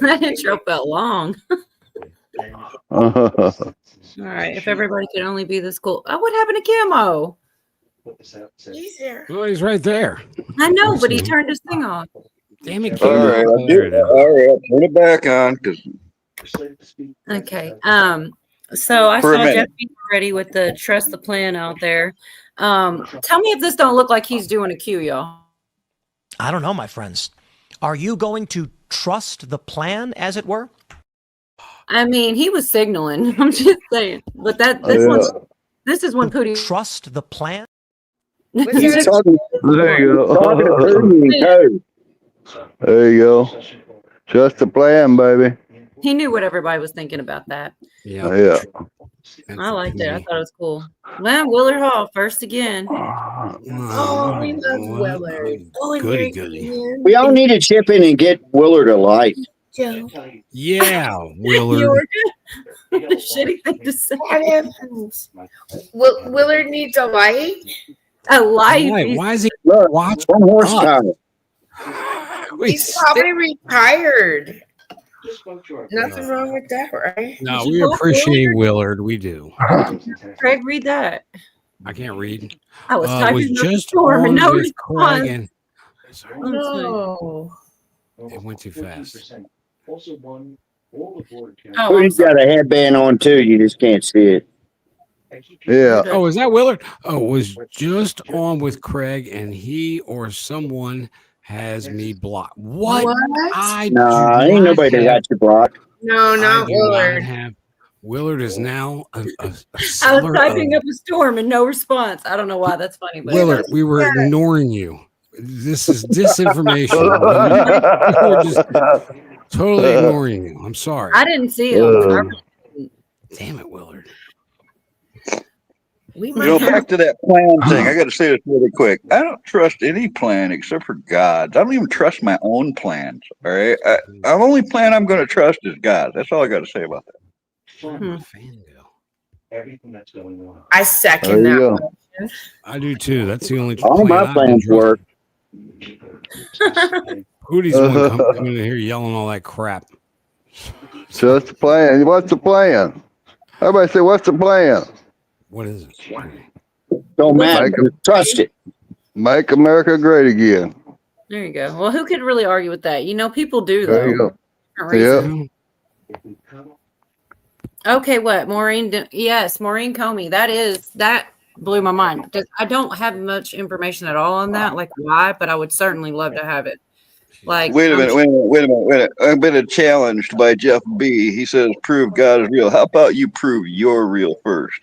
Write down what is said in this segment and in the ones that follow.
That intro felt long. All right. If everybody could only be this cool. Oh, what happened to Camo? He's there. Oh, he's right there. I know, but he turned his thing off. Damn it, All right, Camo. There it is. all right, turn it back on. Okay. So I For a saw minute. Jeff already with the trust the plan out there. Tell me if this don't look like he's doing a Q, y'all. I don't know, my friends. Are you going to trust the plan, as it were? I mean, he was signaling. I'm just saying. But this is when Pootie Trust the plan? He's talking, There you go. talking to Putin, There you go. Just a plan, baby. he knew what everybody was thinking about that. Yeah. I liked it. I thought it was cool. Well, Willard Hall, first again. Oh, we love Willard. Oh, Goody, and goody. We all need to chip in and get Willard a light. Joe. Yeah, You Willard. were good. The shitty thing to say. What happens? Willard needs a light. A life. Why is he Look, watching? one horsepower. He's probably retired. Nothing wrong with that, right? No, we appreciate Willard. We do. Craig, read that. I can't read. I was Was typing up a just storm and on no with Craig response. and No. it went too fast. Oh, I'm Pooty's got a headband on too. You just can't see it. Yeah. Oh, is that Willard? Oh, was just on with Craig, and he or someone has me blocked. What? I do Nah, ain't not nobody have- got you blocked. No, I not do not Willard. have- Willard is now a I was seller typing of- up a storm and no response. I don't know why that's funny, but Willard, we were ignoring you. This is disinformation. We were just totally ignoring you. I'm sorry. I didn't see him. Damn it, Willard. We You might know, have back to that plan thing. I got to say this really quick. I don't trust any plan except for God's. I don't even trust my own plans. All right. The only plan I'm going to trust is God's. That's all I got to say about that. I second There you that. go. One. I do too. That's the only All plan my I've been plans work. trusting. Hooties the one coming in here yelling all that crap. Just the plan. What's the plan? Everybody say, what's the plan? What is it? Don't matter. Make 'em- Just trust it. Make America great again. There you go. Well, who could really argue with that? You know, people do, though. There you go. Different Yeah. reasons. Okay, what? Maureen? Yes, Maureen Comey. That blew my mind. Because I don't have much information at all on that, like why, but I would certainly love to have it. Like, Wait a minute. I've been challenged by Jeff B. He says, prove God is real. How about you prove you're real first?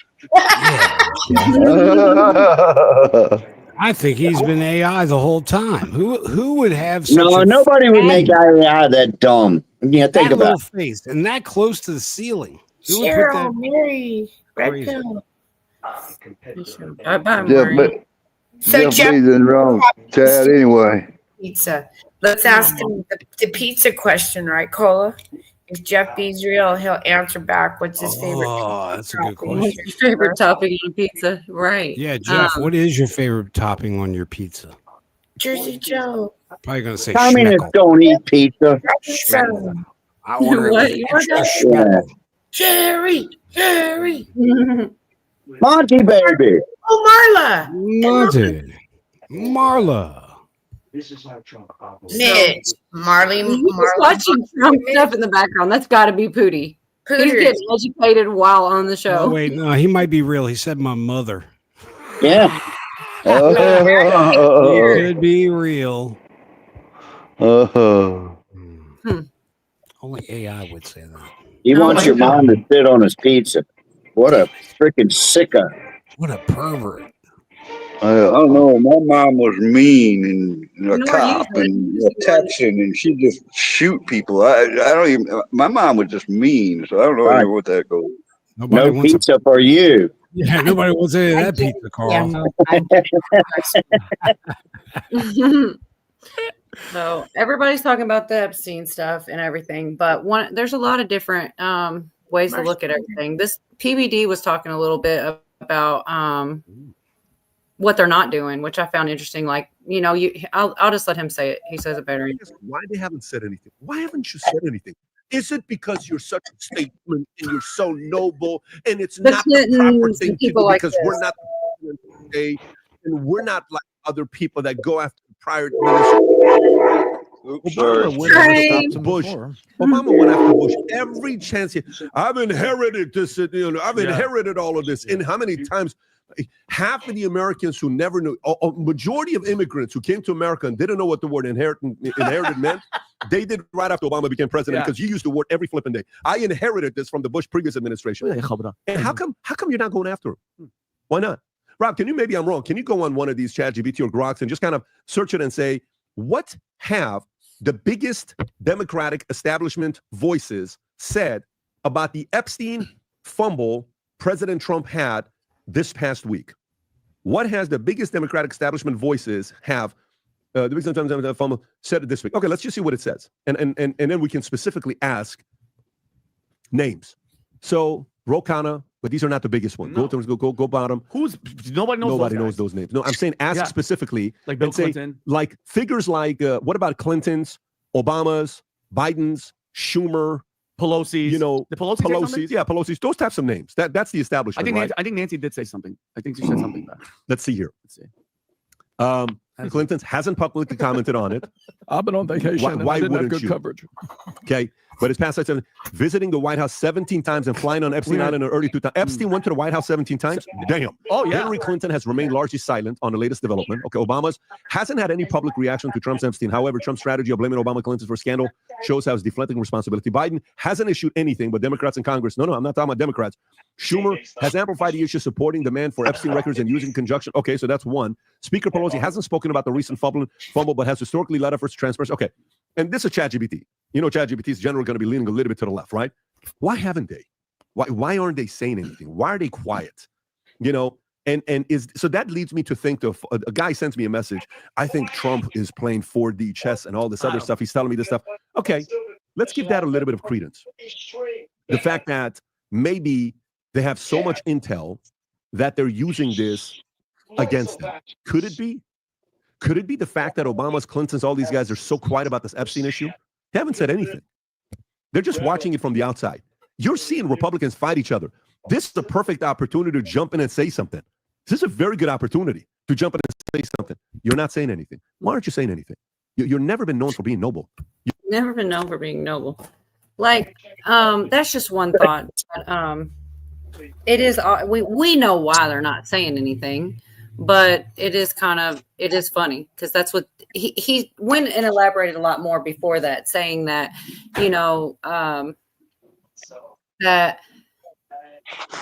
I think he's been AI the whole time. Who would have such No, a nobody would make AI that dumb. Yeah, think that about little it. face and that close to the ceiling? Who would put Cheryl, that? Mary, Red Crazy. Pill. bye, Jeff, Maureen. B. So Jeff Jeff B's in the wrong chat anyway. pizza. Let's ask him the pizza question, right, Cola? If Jeff B's real, he'll answer back. What's his favorite? Oh, that's a good topping? What's question. your favorite topping on pizza? Right. Yeah, Jeff, what is your favorite topping on your pizza? Jersey Joe. Probably gonna say Communists schmeckle. don't eat pizza. Pizza. I order it What? with You want extra that? schmeckle. Jerry. Monty baby. Oh, Marla. Monty, Marla. Mitch. Marley. He's watching Trump stuff in the background. That's got to be Pootie. He's Pooters. getting educated while on the Oh show. wait, no, he might be real. He said my mother. Yeah. Could be real. Only AI would say that. He Oh wants my your God. mom to sit on his pizza. What a freaking sicko. What a pervert. I don't know. My mom was mean and a You know, cop usually- and a Texan, and she just shoot people. I don't even. My mom was just mean, so I don't know Right. what that goes. Nobody No wants pizza for you. Yeah, nobody wants any of that pizza, Carl. So everybody's talking about the Epstein stuff and everything, but there's a lot of different ways to look at everything. This PBD was talking a little bit about what they're not doing, which I found interesting. Like, I'll just let him say it. He says it better. Why they haven't said anything? Why haven't you said anything? Is it because you're such a statesman and you're so noble and it's not the proper thing to do because we're not the president today and we're not like other people that go after the prior administration? Obama went after Bush. Obama went after Bush every chance. I've inherited this, I've inherited all of this. And how many times? Half of the Americans who never knew, a majority of immigrants who came to America and didn't know what the word inherited meant, they did right after Obama became president because you used the word every flipping day. I inherited this from the Bush previous administration. And how come you're not going after him? Why not? Rob, maybe I'm wrong. Can you go on one of these ChatGPT or Groks and just kind of search it and say, what have the biggest Democratic establishment voices said about the Epstein fumble President Trump had this past week? What has the biggest Democratic establishment voices have the biggest fumble said this week? Okay, let's just see what it says. And then we can specifically ask names. So Ro Khanna, but these are not the biggest ones. No. Go bottom. Nobody knows those names. No, I'm saying ask specifically. Like Bill say, Clinton. like figures like, what about Clinton's, Obama's, Biden's, Schumer, Pelosi's. The Pelosi's. Yeah, Pelosi's. Those types of names. That's the establishment, I think Nancy did say something. I think she said something back. Let's see here. Let's see. Clinton's hasn't publicly commented on it. I've been on vacation. Why and I didn't have wouldn't good you? coverage. Okay, but his past life, visiting the White House 17 times and flying on Epstein Island in the early 2000s. Epstein went to the White House 17 times? Damn. Oh, yeah. Hillary Clinton has remained largely silent on the latest development. Okay, Obama's hasn't had any public reaction to Trump's Epstein. However, Trump's strategy of blaming Obama Clinton for scandal shows how he's deflecting responsibility. Biden hasn't issued anything, but Democrats in Congress, no, I'm not talking about Democrats. Schumer has amplified the issue supporting demand for Epstein records and using conjunction. Okay, so that's one. Speaker Pelosi hasn't spoken about the recent fumble, but has historically led efforts to transparency. Okay, and this is ChatGPT. ChatGPT is generally going to be leaning a little bit to the left, right? Why haven't they? Why aren't they saying anything? Why are they quiet? And so that leads me to think of a guy sends me a message. I think Trump is playing 4D chess and all this other stuff. He's telling me this stuff. Okay, let's give that a little bit of credence. The fact that maybe they have so much intel that they're using this against them. Could it be? Could it be the fact that Obama's, Clinton's, all these guys are so quiet about this Epstein issue? They haven't said anything. They're just watching it from the outside. You're seeing Republicans fight each other. This is a perfect opportunity to jump in and say something. This is a very good opportunity to jump in and say something. You're not saying anything. Why aren't you saying anything? You've never been known for being noble. Never been known for being noble. Like, that's just one thought. But, it is, we know why they're not saying anything, but it is funny because that's what he went and elaborated a lot more before that, saying that, that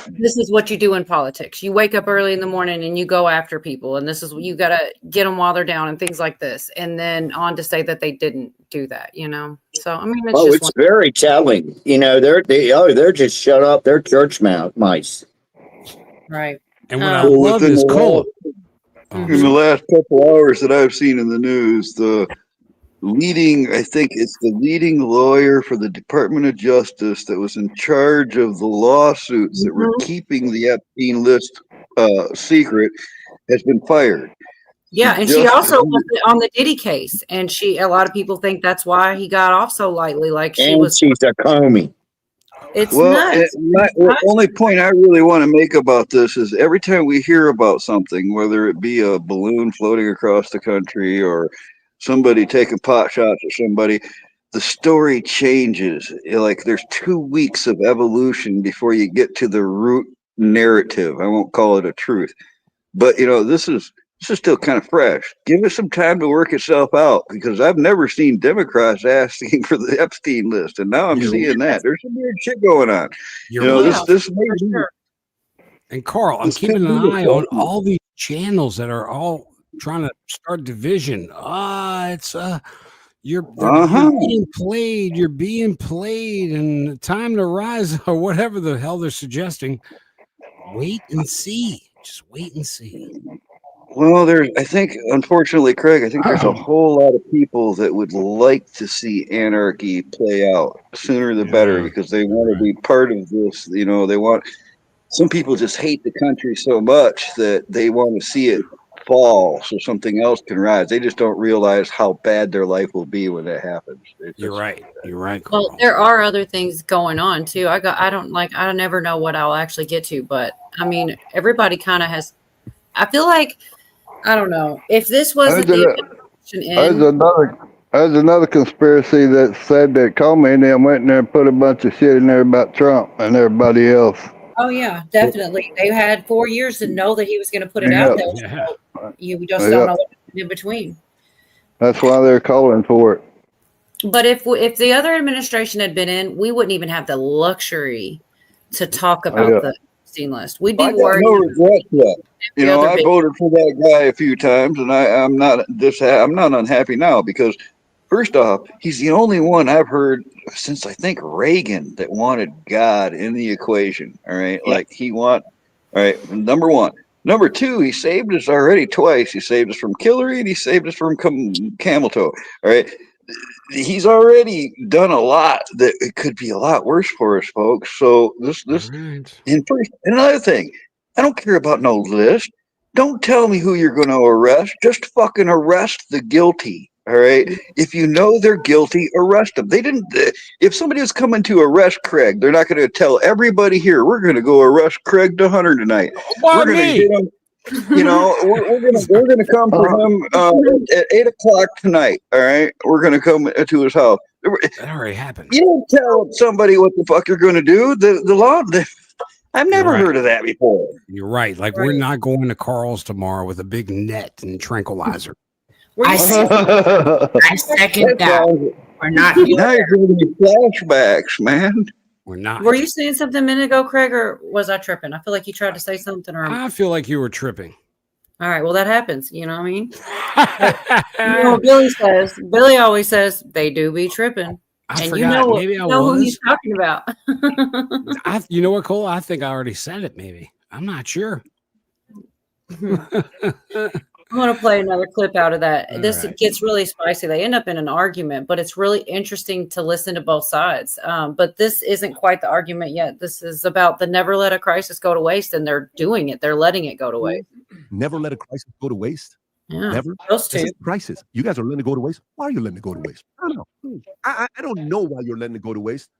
this is what you do in politics. You wake up early in the morning and you go after people, and this is what you got to get them while they're down and things like this. And then on to say that they didn't do that, So I mean, it's very telling. They're just shut up. They're church mice. Right. And what I love is Cole. In the last couple hours that I've seen in the news, I think it's the leading lawyer for the Department of Justice that was in charge of the lawsuits that were keeping the Epstein list secret has been fired. Yeah, and she also was on the Diddy case, and a lot of people think that's why he got off so lightly. Like she's a comey. It's nuts. The only point I really want to make about this is every time we hear about something, whether it be a balloon floating across the country or somebody taking pot shots at somebody, the story changes. Like there's 2 weeks of evolution before you get to the root narrative. I won't call it a truth, but this is still kind of fresh. Give it some time to work itself out, because I've never seen Democrats asking for the Epstein list, and now I'm seeing that there's some weird shit going on. This may be. And Carl, I'm keeping an eye on all these channels that are all trying to start division. You're being played. You're being played, and time to rise, or whatever the hell they're suggesting. Wait and see. Just wait and see. Well, I think, unfortunately, Craig, I think there's a whole lot of people that would like to see anarchy play out sooner the better, because they want to be part of this. Some people just hate the country so much that they want to see it fall so something else can rise. They just don't realize how bad their life will be when that happens. You're right. You're right. Well, Carl. there are other things going on too. I never know what I'll actually get to, but I mean, everybody kind of has. I feel like I don't know if this wasn't There's another conspiracy that said that Comey and them went in there and put a bunch of shit in there about Trump and everybody else. Oh yeah, definitely. They had 4 years to know that he was going to put it out there. Yeah. So you just don't know what in between. That's why they're calling for it. But if the other administration had been in, we wouldn't even have the luxury to talk about the Epstein list. We'd be I got worried. no regrets yet. You know, I voted for that guy a few times, and I'm not unhappy now because, first off, he's the only one I've heard since I think Reagan that wanted God in the equation. All right, all right. Number one. Number two, he saved us already twice. He saved us from Hillary and he saved us from camel toe. All right. He's already done a lot that it could be a lot worse for us, folks. So and another thing, I don't care about no list. Don't tell me who you're going to arrest. Just fucking arrest the guilty. All right. If you know they're guilty, arrest them. They didn't. If somebody was coming to arrest Craig, they're not going to tell everybody here, we're going to go arrest Craig the Hunter tonight. Why we're going to get him. You know, we're gonna come for him at 8:00 tonight. All right, we're gonna come to his house. That already happened. You don't tell somebody what the fuck you're gonna do. The law. I've never heard of that before. You're right. Like we're not going to Carl's tomorrow with a big net and tranquilizer. I second that. We're not. Now you're giving me flashbacks, man. We're not. Were you saying something a minute ago, Craig, or was I tripping? I feel like you tried to say something. Or I feel like you were tripping. All right. Well, that happens. You know what I mean? You know what Billy says? Billy always says they do be tripping. I and forgot. you know, Maybe I know was. who he's talking about. You know what, Cole? I think I already said it. Maybe I'm not sure. I want to play another clip out of that. This gets really spicy. They end up in an argument, but it's really interesting to listen to both sides. But this isn't quite the argument yet. This is about the never let a crisis go to waste, and they're doing it. They're letting it go to waste. Never let a crisis go to waste. Yeah, never. Those two. This is a crisis. You guys are letting it go to waste. Why are you letting it go to waste? I don't know. I don't know why you're letting it go to waste.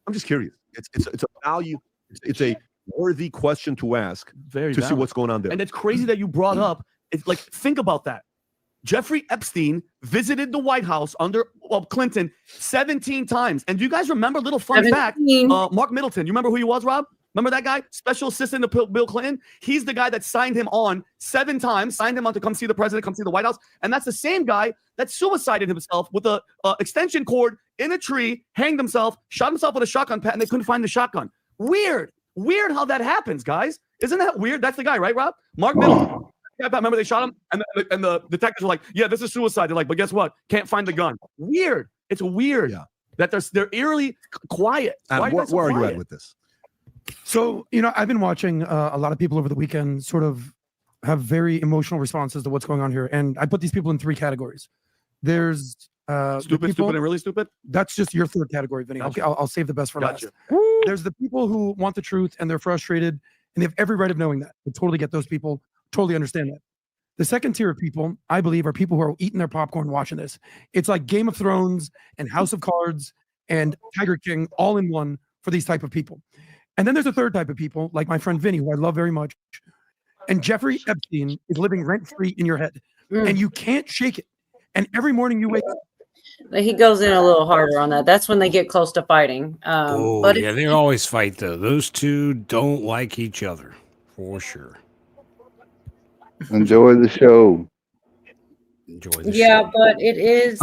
I'm just curious. It's a value. It's a worthy question to ask to see what's going on there. And it's crazy that you brought up. It's like, think about that. Jeffrey Epstein visited the White House under Clinton 17 times. And do you guys remember, little fun 17. fact, Mark Middleton, you remember who he was, Rob? Remember that guy? Special assistant to Bill Clinton? He's the guy that signed him on 7 times, signed him on to come see the president, come see the White House. And that's the same guy that suicided himself with a extension cord in a tree, hanged himself, shot himself with a shotgun pad, and they couldn't find the shotgun. Weird how that happens, guys. Isn't that weird? That's the guy, right, Rob? Mark Middleton. Yeah, remember they shot him, and the detectives were like, "Yeah, this is suicide." They're like, "But guess what? Can't find the gun." Weird. It's weird that they're eerily quiet. Where are you at with this? So I've been watching a lot of people over the weekend sort of have very emotional responses to what's going on here, and I put these people in 3 categories. There's stupid, and really stupid. That's just your 3rd category, Vinny. Gotcha. I'll save the best for last. There's the people who want the truth and they're frustrated, and they have every right of knowing that. I totally get those people. Totally understand that. The second tier of people, I believe, are people who are eating their popcorn watching this. It's like Game of Thrones and House of Cards and Tiger King all in one for these type of people. And then there's a third type of people, like my friend Vinny, who I love very much. And Jeffrey Epstein is living rent-free in your head. And you can't shake it. And every morning you wake up. He goes in a little harder on that. That's when they get close to fighting. But yeah, they always fight, though. Those two don't like each other, for sure. Enjoy the show. Yeah, but it is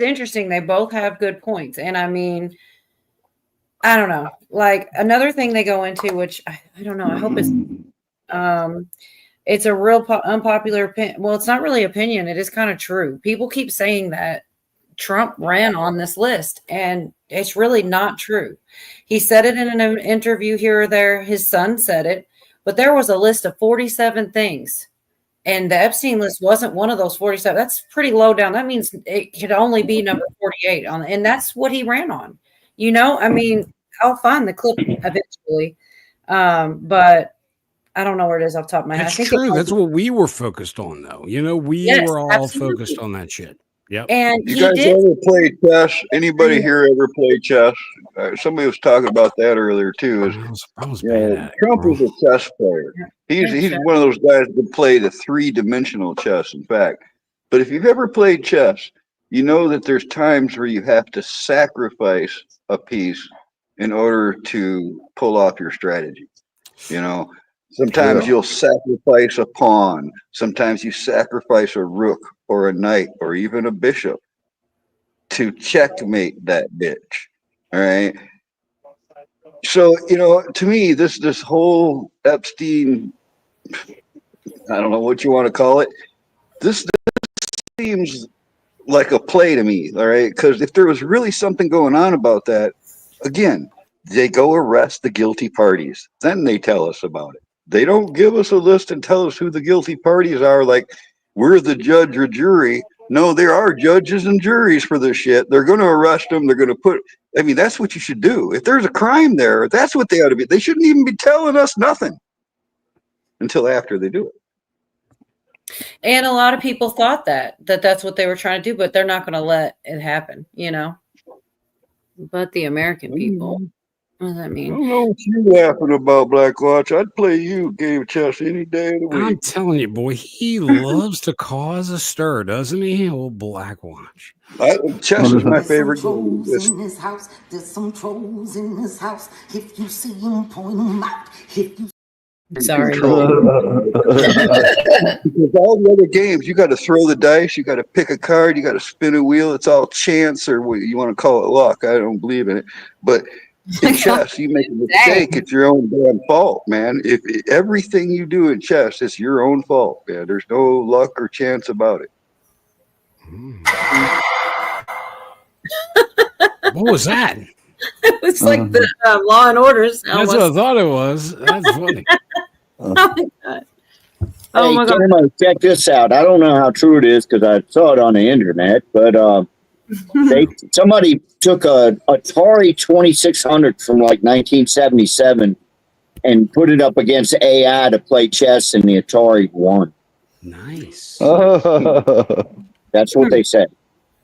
interesting. They both have good points. And I mean, I don't know. Like another thing they go into, which I don't know. I hope it's a real unpopular opinion. Well, it's not really opinion. It is kind of true. People keep saying that Trump ran on this list, and it's really not true. He said it in an interview here or there. His son said it. But there was a list of 47 things, and the Epstein list wasn't one of those 47. That's pretty low down. That means it could only be number 48 on, and that's what he ran on. I mean, I'll find the clip eventually, but I don't know where it is off the top of my head. That's I think true. That's what we were focused on, though. You know, we were all absolutely. focused on that shit. Yep. And You he guys did. ever play chess? Anybody here ever play chess? Somebody was talking about that earlier too. I was You bad know, at it, Trump bro. is a chess player. He's one of those guys that play the 3-dimensional chess, in fact. But if you've ever played chess, you know that there's times where you have to sacrifice a piece in order to pull off your strategy. You know, sometimes you'll sacrifice a pawn. Sometimes you sacrifice a rook or a knight or even a bishop to checkmate that bitch. All right. So, you know, to me, this whole Epstein, I don't know what you want to call it. This seems like a play to me. All right. Because if there was really something going on about that, again, they go arrest the guilty parties. Then they tell us about it. They don't give us a list and tell us who the guilty parties are. Like we're the judge or jury. No, there are judges and juries for this shit. They're going to arrest them. They're going to put, I mean, that's what you should do. If there's a crime there, that's what they ought to be. They shouldn't even be telling us nothing until after they do it. And a lot of people thought that's what they were trying to do, but they're not going to let it happen, you know. But the American people, what does that I mean? don't know what you're laughing about, Black Watch. I'd play you a game of chess any day of the week. I'm telling you, boy, he loves to cause a stir, doesn't he? Old Black Watch. Chess is my favorite game. There's some trolls in this house. There's some trolls in this house. If you see them, point them out. If you Sorry. Because all the other games, you got to throw the dice, you got to pick a card, you got to spin a wheel. It's all chance, or what you want to call it, luck. I don't believe in it. But in chess, you make a mistake, it's your own damn fault, man. If everything you do in chess, it's your own fault, man. There's no luck or chance about it. What was that? It was like the Law and Orders. That's what I thought it was. That's funny. Oh my god! Oh Hey, my god! Camo, check this out. I don't know how true it is because I saw it on the internet, but somebody took a Atari 2600 from like 1977 and put it up against AI to play chess, and the Atari won. Nice. That's what they said.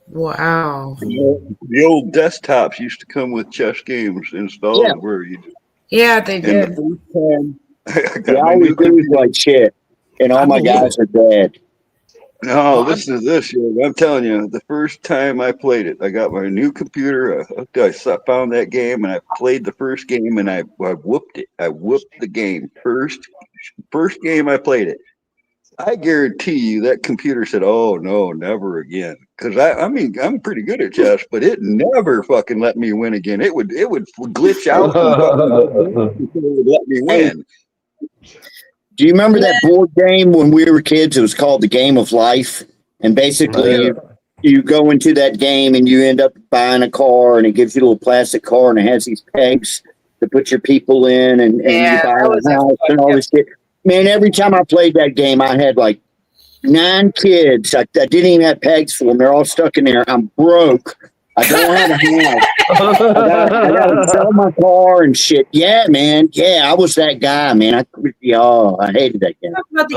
Wow. The old desktops used to come with chess games installed. Yeah. Where you Yeah, they did. the first time I got Yeah, my all we new do is computer. like shit, and all my guys are dead. No, listen to this. I'm telling you, the first time I played it, I got my new computer. I found that game, and I played the first game, and I whooped it. I whooped the game. First game I played it. I guarantee you that computer said, "Oh no, never again." Because I mean, I'm pretty good at chess, but it never fucking let me win again. It would glitch out and it would let me win. Do you remember that board game when we were kids? It was called the Game of Life, and basically you go into that game and you end up buying a car, and it gives you a little plastic car, and it has these pegs to put your people in, and you buy a house and all this shit. Man, every time I played that game, I had like 9 kids. I didn't even have pegs for them. They're all stuck in there. I'm broke. I don't have a house. I got to sell my car and shit. Yeah, man. Yeah, I was that guy, man. I hated that game. Talk about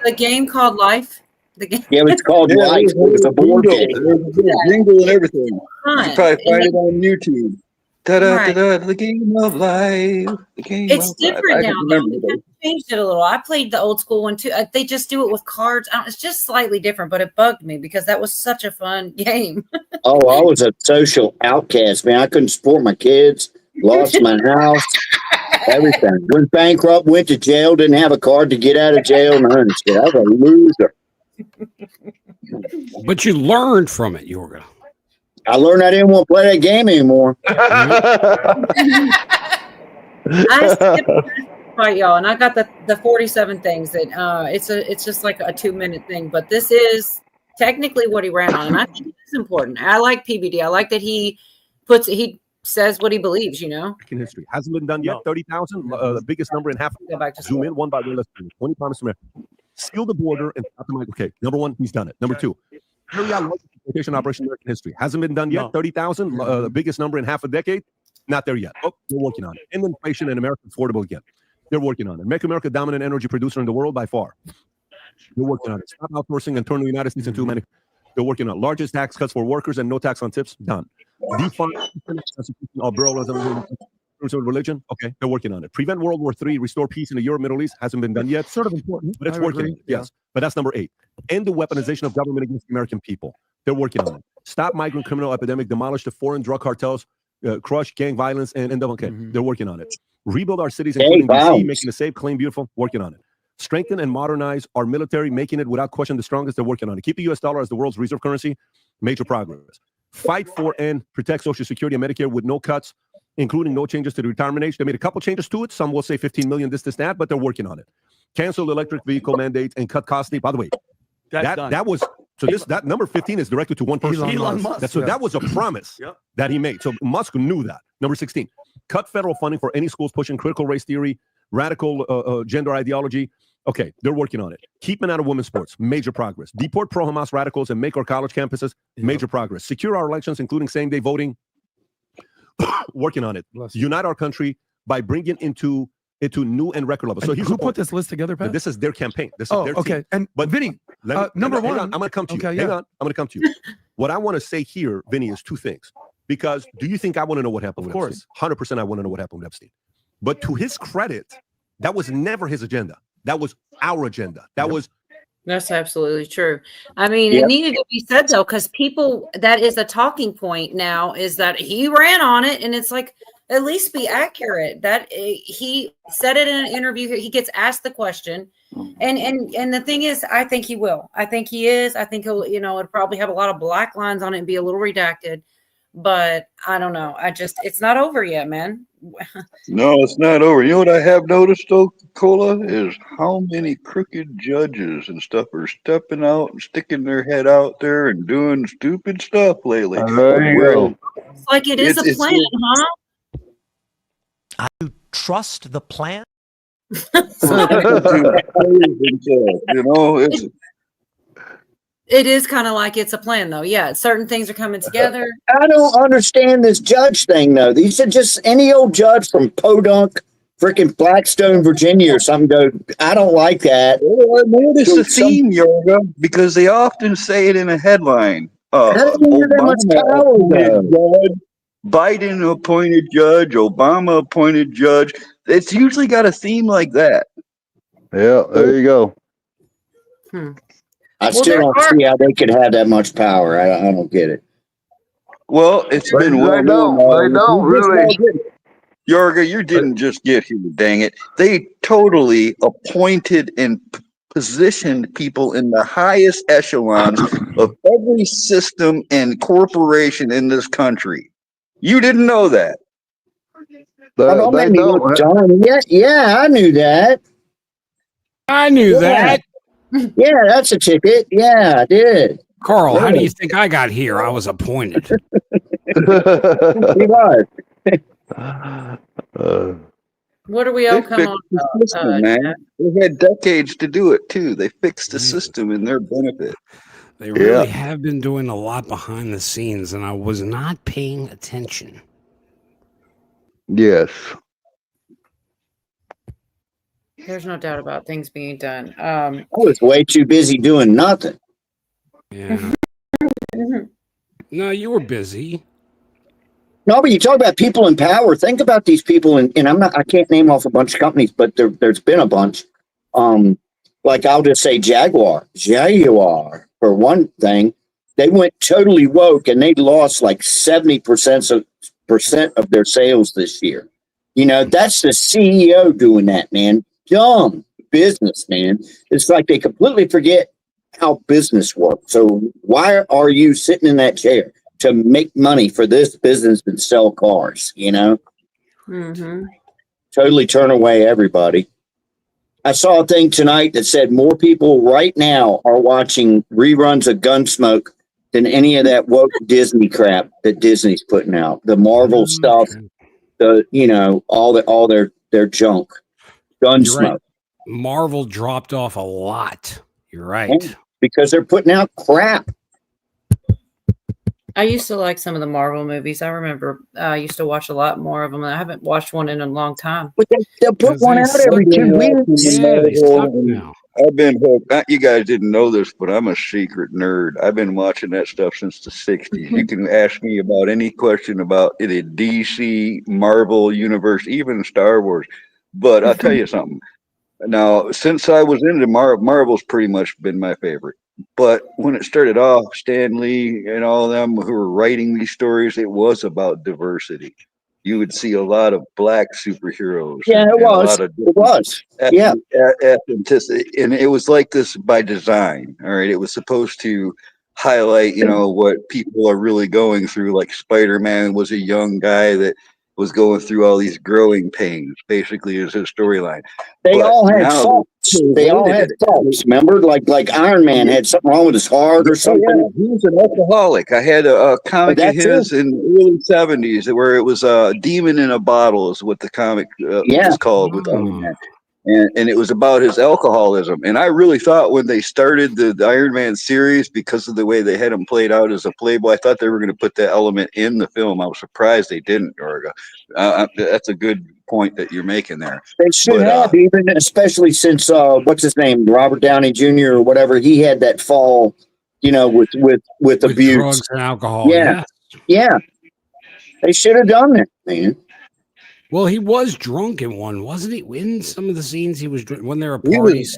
the game called Life. The game. Yeah, it's called Life. It was a board game. There's a jingle and everything. You can probably find it on YouTube. The game of life. The game It's of different life. now. They changed it a little. I played the old school one too. They just do it with cards. It's just slightly different, but it bugged me because that was such a fun game. Oh, I was a social outcast, man. I couldn't support my kids. Lost my house. Everything. Went bankrupt. Went to jail. Didn't have a card to get out of jail. None of shit. I was a loser. But you learned from it, Yorga. I learned I didn't want to play that game anymore. I skipped right, y'all, and I got the 47 things that it's just like a 2-minute thing, but this is technically what he ran on, and I think it's important. I like PBD. I like that he says what he believes. You know, In history hasn't been done yet. 30,000, the biggest number in half. Go back to Zoom in one by one. Let's do 20 times from there. Seal the border and stop the mic. Okay, number 1, he's done it. Number 2. Carry out largest deportation operation in American history. Hasn't been done yet. 30,000, the biggest number in half a decade. Not there yet. Oh, we're working on it. And inflation in America is affordable again. They're working on it. Make America dominant energy producer in the world by far. They're working on it. Stop outsourcing and turn the United States into many. They're working on it. Largest tax cuts for workers and no tax on tips. Done. Defund of religion. Okay, they're working on it. Prevent World War III. Restore peace in the Europe, Middle East. Hasn't been done yet. Sort of important, but it's I working. agree. Yes, but that's number 8. End the weaponization of government against the American people. They're working on it. Stop migrant criminal epidemic. Demolish the foreign drug cartels. Crush gang violence and okay, they're working on it. Rebuild our cities, including DC, making it safe, clean, beautiful. Working on it. Strengthen and modernize our military, making it without question the strongest. They're working on it. Keep the U.S. dollar as the world's reserve currency. Major progress. Fight for and protect Social Security and Medicare with no cuts, including no changes to the retirement age. They made a couple changes to it. Some will say 15 million, this, that, but they're working on it. Cancel electric vehicle mandates and cut costly. By the way, that was so. That number 15 is directed to one person. Elon Musk. So that was a promise that he made. So Musk knew that. Number 16, cut federal funding for any schools pushing critical race theory, radical gender ideology. Okay, they're working on it. Keep men out of women's sports. Major progress. Deport pro-Hamas radicals and make our college campuses. Major progress. Secure our elections, including same-day voting. Working on it. Unite our country by bringing into new and record levels. So who put this list together, Pat? This is their campaign. This is their team. And but Vinny, number one, I'm going to come to you. Okay, Hang on, I'm going to come to you. What I want to say here, Vinny, is 2 things. Because do you think I want to know what happened with Epstein? 100% I want to know what happened with Epstein. But to his credit, that was never his agenda. That was our agenda. That's absolutely true. I mean, it needed to be said though, because people, that is a talking point now, is that he ran on it, and it's like, at least be accurate. That he said it in an interview. He gets asked the question, and the thing is, I think he will. I think he is. I think he'll. It'll probably have a lot of black lines on it and be a little redacted. But I don't know. It's not over yet, man. No, it's not over. You know what I have noticed though, Cola, is how many crooked judges and stuff are stepping out and sticking their head out there and doing stupid stuff lately. There you go. It's like it is a plan, huh? You trust the plan? It is kind of like it's a plan, though. Yeah, certain things are coming together. I don't understand this judge thing, though. These are just any old judge from Podunk, freaking Blackstone, Virginia, or something. I don't like that. Well, I noticed the theme, Yoga, because they often say it in a headline. Biden appointed judge, Obama appointed judge. It's usually got a theme like that. Yeah, there you go. I still don't see how they could have that much power. I don't get it. Well, it's been well known. They don't really. Yorga, you didn't just get here, dang it. They totally appointed and positioned people in the highest echelons of every system and corporation in this country. You didn't know that. Yeah, I knew that. I knew that. Yeah, that's a ticket. Yeah, I did. Carl, how do you think I got here? I was appointed. He was. What are we all come on about? Man. They had decades to do it too. They fixed the system in their benefit. They really have been doing a lot behind the scenes, and I was not paying attention. Yes. There's no doubt about things being done. I was way too busy doing nothing. Yeah. No, you were busy. No, but you talk about people in power. Think about these people, and I can't name off a bunch of companies, but there's been a bunch. Like I'll just say Jaguar for one thing. They went totally woke, and they lost like 70% of their sales this year. That's the CEO doing that, man. Dumb business, man. It's like they completely forget how business works. So why are you sitting in that chair? To make money for this business and sell cars, Totally turn away everybody. I saw a thing tonight that said more people right now are watching reruns of Gunsmoke than any of that woke Disney crap that Disney's putting out. The Marvel stuff, all their junk. Gunsmoke. Right. Marvel dropped off a lot. You're right. Because they're putting out crap. I used to like some of the Marvel movies. I remember I used to watch a lot more of them. I haven't watched one in a long time. But they'll put one out every 2 weeks. Yeah, they suck now. I've been hooked. You guys didn't know this, but I'm a secret nerd. I've been watching that stuff since the 60s. You can ask me about any question about the DC, Marvel universe, even Star Wars. But I'll tell you something. Now, since I was into Marvel's pretty much been my favorite. But when it started off, Stan Lee and all of them who were writing these stories, it was about diversity. You would see a lot of black superheroes. Yeah, and it a was. lot of It was. Yeah. Authenticity. And it was like this by design. All right. It was supposed to highlight, what people are really going through. Like Spider-Man was a young guy that was going through all these growing pains, basically, is his storyline. They all had faults. They all had faults. Remember, like Iron Man had something wrong with his heart or something. Yeah, he was an alcoholic. I had a comic of his in the early 70s where it was a demon in a bottle is what the comic was called with Iron Man. And it was about his alcoholism. And I really thought when they started the Iron Man series, because of the way they had him played out as a playboy, I thought they were going to put that element in the film. I was surprised they didn't, Yorga. That's a good point that you're making there. They should have, even especially since what's his name, Robert Downey Jr. or whatever, he had that fall, with abuse, drugs and alcohol. Yeah, yeah. They should have done that, man. Well, he was drunk in one, wasn't he? In some of the scenes, he was when there were There parties.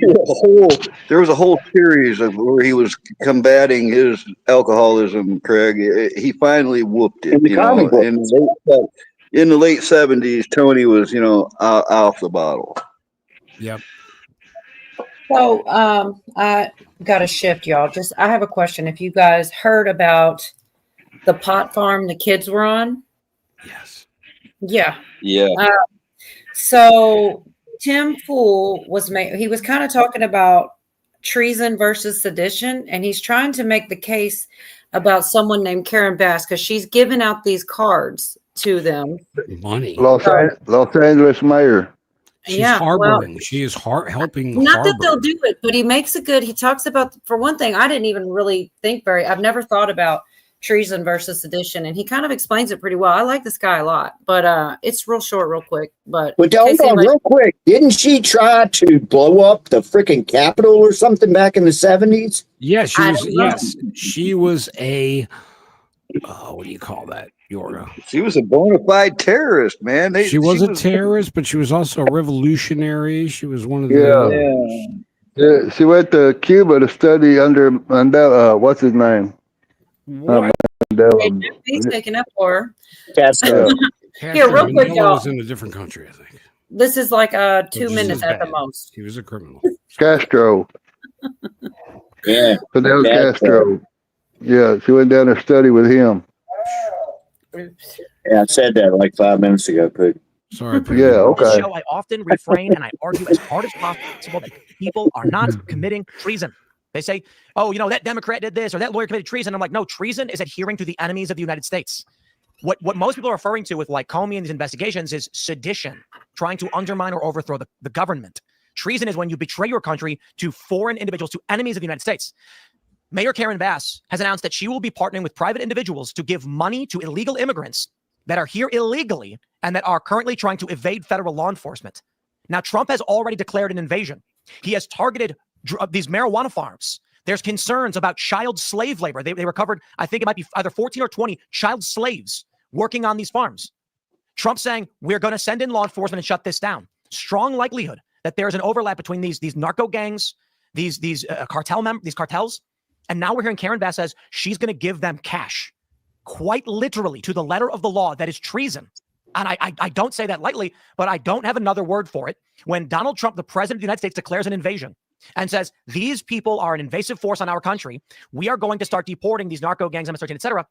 was a whole series of where he was combating his alcoholism, Craig. He finally whooped it. In the late 70s, Tony was, off the bottle. Yep. So I got a shift, y'all. I have a question. If you guys heard about the pot farm the kids were on? Yes. Yeah. Yeah. So Tim Pool he was kind of talking about treason versus sedition, and he's trying to make the case about someone named Karen Bass because she's given out these cards to them. Money. Los Angeles mayor. She's harboring. She is helping. Not that they'll do it, but he makes a good. He talks about, for one thing, I didn't even really think I've never thought about treason versus sedition, and he kind of explains it pretty well. I like this guy a lot, but it's real short, real quick. But hold on, real quick. Didn't she try to blow up the freaking Capitol or something back in the 70s? Yeah, she was. Yes, she was a. What do you call that, Yorga? She was a bona fide terrorist, man. She was a terrorist, but she was also a revolutionary. She was one of the. Yeah, she went to Cuba to study under Mandela. What's his name? He's taking up for her. Castro. Here, real quick, y'all. Was in a different country, I think. This is like 2 minutes at the most. He was a criminal. Castro. Yeah. Fidel Castro. Yeah, she went down there to study with him. Yeah, I said that like 5 minutes ago, Pooh. Sorry, Pooh. Yeah, okay. Show, I often refrain and I argue as hard as possible that people are not committing treason. They say, oh, that Democrat did this or that lawyer committed treason. I'm like, no, treason is adhering to the enemies of the United States. What most people are referring to with like Comey and these investigations is sedition, trying to undermine or overthrow the government. Treason is when you betray your country to foreign individuals, to enemies of the United States. Mayor Karen Bass has announced that she will be partnering with private individuals to give money to illegal immigrants that are here illegally and that are currently trying to evade federal law enforcement. Now, Trump has already declared an invasion. He has targeted these marijuana farms. There's concerns about child slave labor. They recovered, I think it might be either 14 or 20 child slaves working on these farms. Trump saying, we're going to send in law enforcement and shut this down. Strong likelihood that there's an overlap between these narco gangs, these cartels. And now we're hearing Karen Bass says she's going to give them cash, quite literally to the letter of the law. That is treason. And I don't say that lightly, but I don't have another word for it. When Donald Trump, the president of the United States, declares an invasion and says, these people are an invasive force on our country, we are going to start deporting these narco gangs, MS-13, et cetera.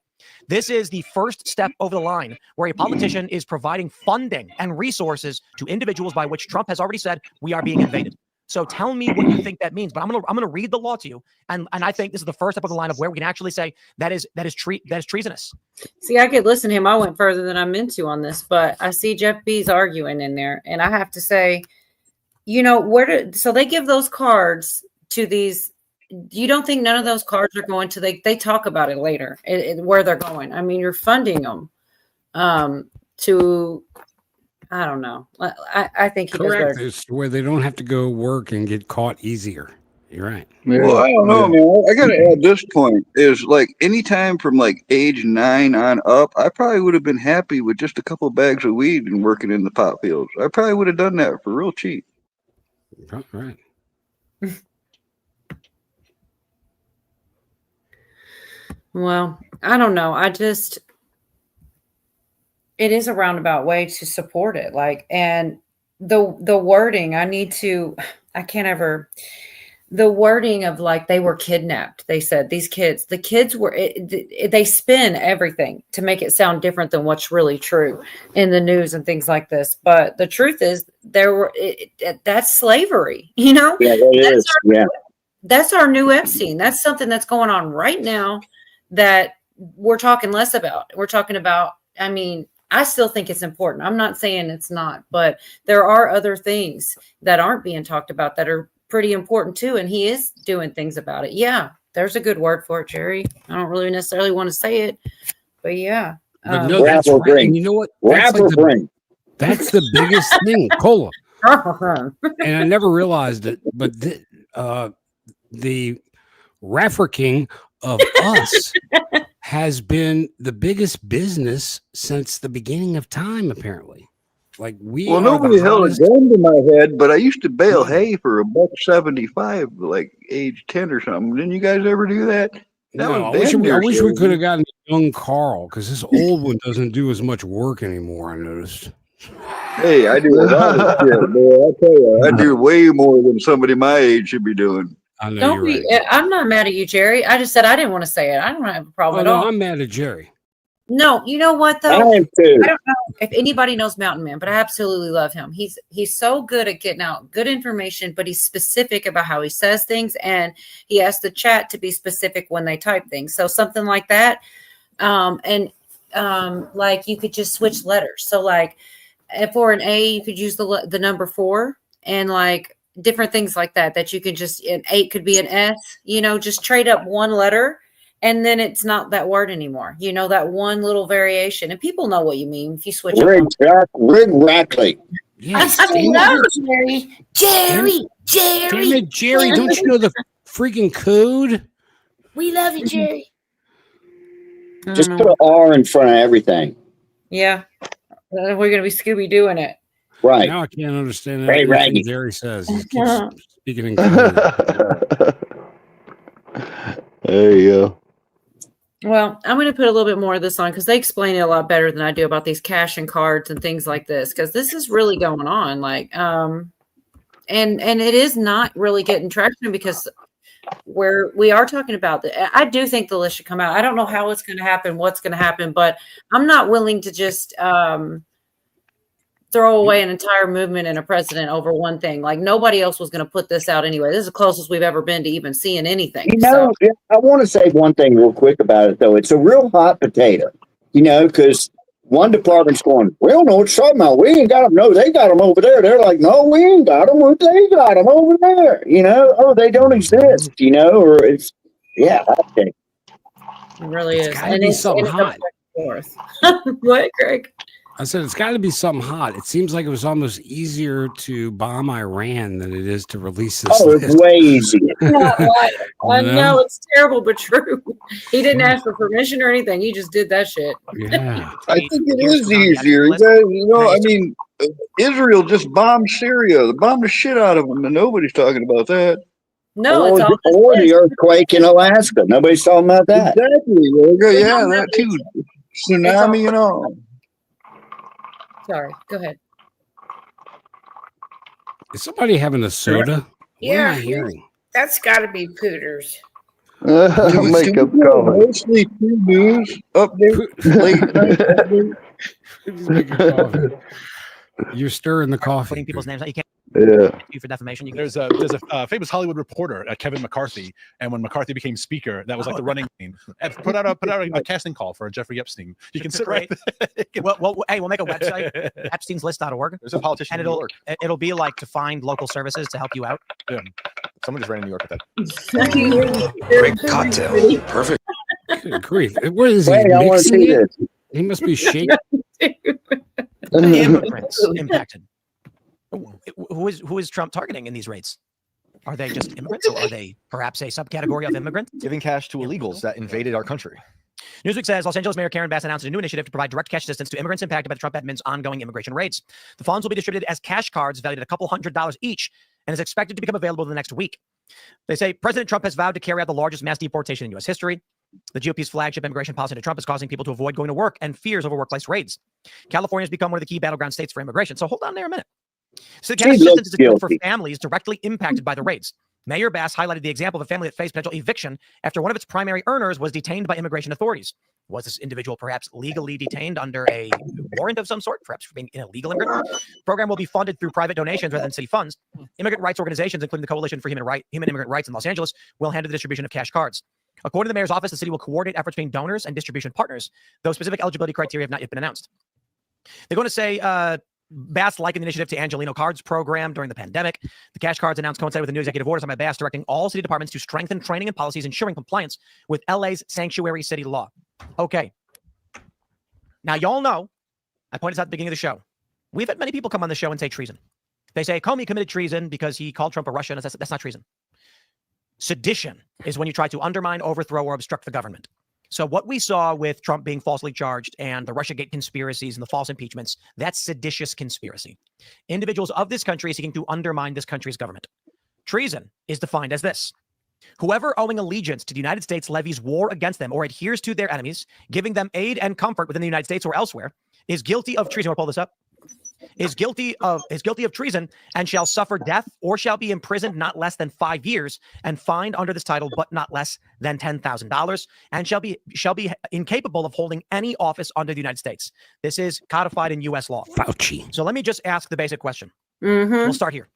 This is the first step over the line where a politician is providing funding and resources to individuals by which Trump has already said we are being invaded. So tell me what you think that means. But I'm gonna read the law to you, and I think this is the first step of the line of where we can actually say that is treasonous. See, I could listen to him. I went further than I'm into on this, but I see Jeff B's arguing in there, and I have to say, so they give those cards to these you don't think none of those cards are going to, they talk about it later, where they're going. I mean, you're funding them to, I don't know. I think he does Correct. better. It's where they don't have to go work and get caught easier. You're right. Well, I don't know, man. I gotta add this point is like anytime from like age 9 on up, I probably would have been happy with just a couple bags of weed and working in the pot fields. I probably would have done that for real cheap. Right. Well, I don't know. It is a roundabout way to support it. Like, and the wording, the wording of like, they were kidnapped. They said the kids were, they spin everything to make it sound different than what's really true in the news and things like this. But the truth is that's slavery, you know? Yeah, it is. That's our new Epstein. That's something that's going on right now that we're talking less about. We're talking about, I mean, I still think it's important. I'm not saying it's not, but there are other things that aren't being talked about that are pretty important too. And he is doing things about it. Yeah. There's a good word for it, Jerry. I don't really necessarily want to say it, but yeah. But no, that's right. And you know what? That's the biggest thing, Cola. And I never realized it, but the Rafferking of us has been the biggest business since the beginning of time, apparently. Like well, nobody held a gun to my head, but I used to bale hay for $1.75, like age 10 or something. Didn't you guys ever do that? I wish we could have gotten young Carl, because this old one doesn't do as much work anymore, I noticed. Hey, I do a lot of shit, boy. I'll tell you, I do way more than somebody my age should be doing. I know Don't be. Right. I'm not mad at you, Jerry. I just said I didn't want to say it. I don't have a problem at all. I'm mad at Jerry. No, you know what though? I am too. I don't know if anybody knows Mountain Man, but I absolutely love him. He's so good at getting out good information, but he's specific about how he says things, and he asks the chat to be specific when they type things. So something like that, like you could just switch letters. So like, for an A, you could use the number 4, and like different things like that you can just, an 8 could be an S, you know, just trade up one letter, and then it's not that word anymore, you know, that one little variation, and people know what you mean if you switch exactly. Yes, I know, Jerry, damn it, Jerry, don't you know the freaking code? We love you, Jerry. Just put an R in front of everything. Yeah, we're gonna be Scooby doing it. Right. Now I can't understand that. Everything Jerry says. He keeps speaking in code. There you go. Well, I'm going to put a little bit more of this on because they explain it a lot better than I do about these cash and cards and things like this, because this is really going on. Like, and it is not really getting traction because we are talking about that. I do think the list should come out. I don't know how it's going to happen, what's going to happen, but I'm not willing to just throw away an entire movement and a president over one thing. Like nobody else was going to put this out anyway. This is the closest we've ever been to even seeing anything. You know, I want to say one thing real quick about it, though. It's a real hot potato, you know, because one department's going, we don't know what you're talking about. We ain't got them. No, they got them over there. They're like, no, we ain't got them. They got them over there. You know, oh, they don't exist, you know, or it's, yeah, hot potato. It really is. And it's something hot. What, Greg? I said it's got to be something hot. It seems like it was almost easier to bomb Iran than it is to release this. Oh, it's way easier. I know it's terrible, but true. He didn't ask for permission or anything. He just did that shit. Yeah, I think it is easier. You know, I mean, Israel just bombed Syria. They bombed the shit out of them, and nobody's talking about that. No, or the earthquake in Alaska. Nobody's talking about that. Exactly. Yeah, that too. Tsunami and all. Sorry, go ahead. Is somebody having a soda? Yeah, what am I hearing? That's got to be Pooters. Make up coffee. Mostly news update. Late night. You're stirring the coffee. Putting people's names out. You can't. Yeah. For defamation. There's a famous Hollywood reporter, Kevin McCarthy, and when McCarthy became speaker, that was like the running thing. Put out a casting call for Jeffrey Epstein. You can sit right there. Well, hey, we'll make a website, epsteinslist.org. There's a politician and it'll be like to find local services to help you out. Yeah. Someone just ran in New York with that. Great cocktail. Perfect. Good grief. What is he Wait, I want to mixing see it? this. He must be shaking. Immigrants impacted. Who is Trump targeting in these raids? Are they just immigrants, or are they perhaps a subcategory of immigrants? Giving cash to illegals that invaded our country. Newsweek says Los Angeles Mayor Karen Bass announced a new initiative to provide direct cash assistance to immigrants impacted by the Trump admin's ongoing immigration raids. The funds will be distributed as cash cards valued at a couple $100s each and is expected to become available in the next week. They say President Trump has vowed to carry out the largest mass deportation in U.S. history. The GOP's flagship immigration policy to Trump is causing people to avoid going to work and fears over workplace raids. California has become one of the key battleground states for immigration. So hold on there a minute. So the cash assistance is intended for families directly impacted by the raids. Mayor Bass highlighted the example of a family that faced potential eviction after one of its primary earners was detained by immigration authorities. Was this individual perhaps legally detained under a warrant of some sort, perhaps for being an illegal immigrant? The program will be funded through private donations rather than city funds. Immigrant rights organizations, including the Coalition for Human Immigrant Rights in Los Angeles, will handle the distribution of cash cards. According to the mayor's office, the city will coordinate efforts between donors and distribution partners, though specific eligibility criteria have not yet been announced. They're going to say Bass likened the initiative to Angelino Cards program during the pandemic. The cash cards announced coincided with a new executive order signed by Bass directing all city departments to strengthen training and policies ensuring compliance with LA's sanctuary city law. Okay. Now, y'all know, I pointed this out at the beginning of the show. We've had many people come on the show and say treason. They say Comey committed treason because he called Trump a Russian. That's not treason. Sedition is when you try to undermine, overthrow, or obstruct the government. So what we saw with Trump being falsely charged and the Russiagate conspiracies and the false impeachments, that's seditious conspiracy. Individuals of this country seeking to undermine this country's government. Treason is defined as this. Whoever owing allegiance to the United States levies war against them or adheres to their enemies, giving them aid and comfort within the United States or elsewhere, is guilty of treason. I'll pull this up. Is guilty of treason and shall suffer death or shall be imprisoned not less than 5 years and fined under this title, but not less than $10,000, and shall be incapable of holding any office under the United States. This is codified in U.S. law. Fauci. So let me just ask the basic question. Mm-hmm. We'll start here.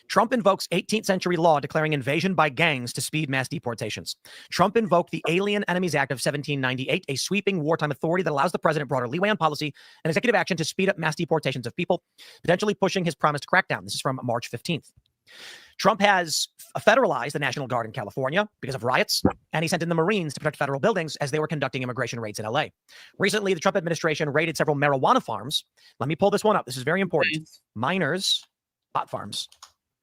Trump invokes 18th century law declaring invasion by gangs to speed mass deportations. Trump invoked the Alien Enemies Act of 1798, a sweeping wartime authority that allows the president broader leeway on policy and executive action to speed up mass deportations of people, potentially pushing his promised crackdown. This is from March 15th. Trump has federalized the National Guard in California because of riots, and he sent in the Marines to protect federal buildings as they were conducting immigration raids in LA. Recently, the Trump administration raided several marijuana farms. Let me pull this one up. This is very important. Minors, pot farms.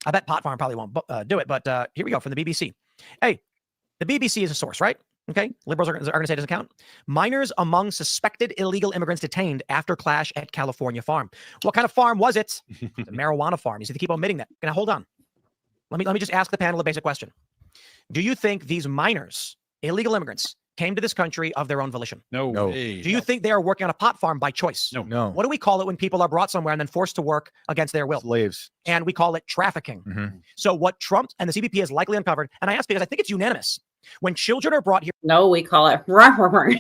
I bet Pot Farm probably won't do it, but here we go from the BBC. Hey, the BBC is a source, right? Okay, liberals are going to say it doesn't count. Minors among suspected illegal immigrants detained after clash at California farm. What kind of farm was it? It's a marijuana farm. You see, they keep omitting that. Now, hold on. Let me just ask the panel a basic question. Do you think these minors, illegal immigrants, came to this country of their own volition? No. Do you think they are working on a pot farm by choice? No. What do we call it when people are brought somewhere and then forced to work against their will? Slaves. And we call it trafficking. Mm-hmm. So what Trump and the CBP has likely uncovered, and I ask because I think it's unanimous, when children are brought here. No, we call it trafficking.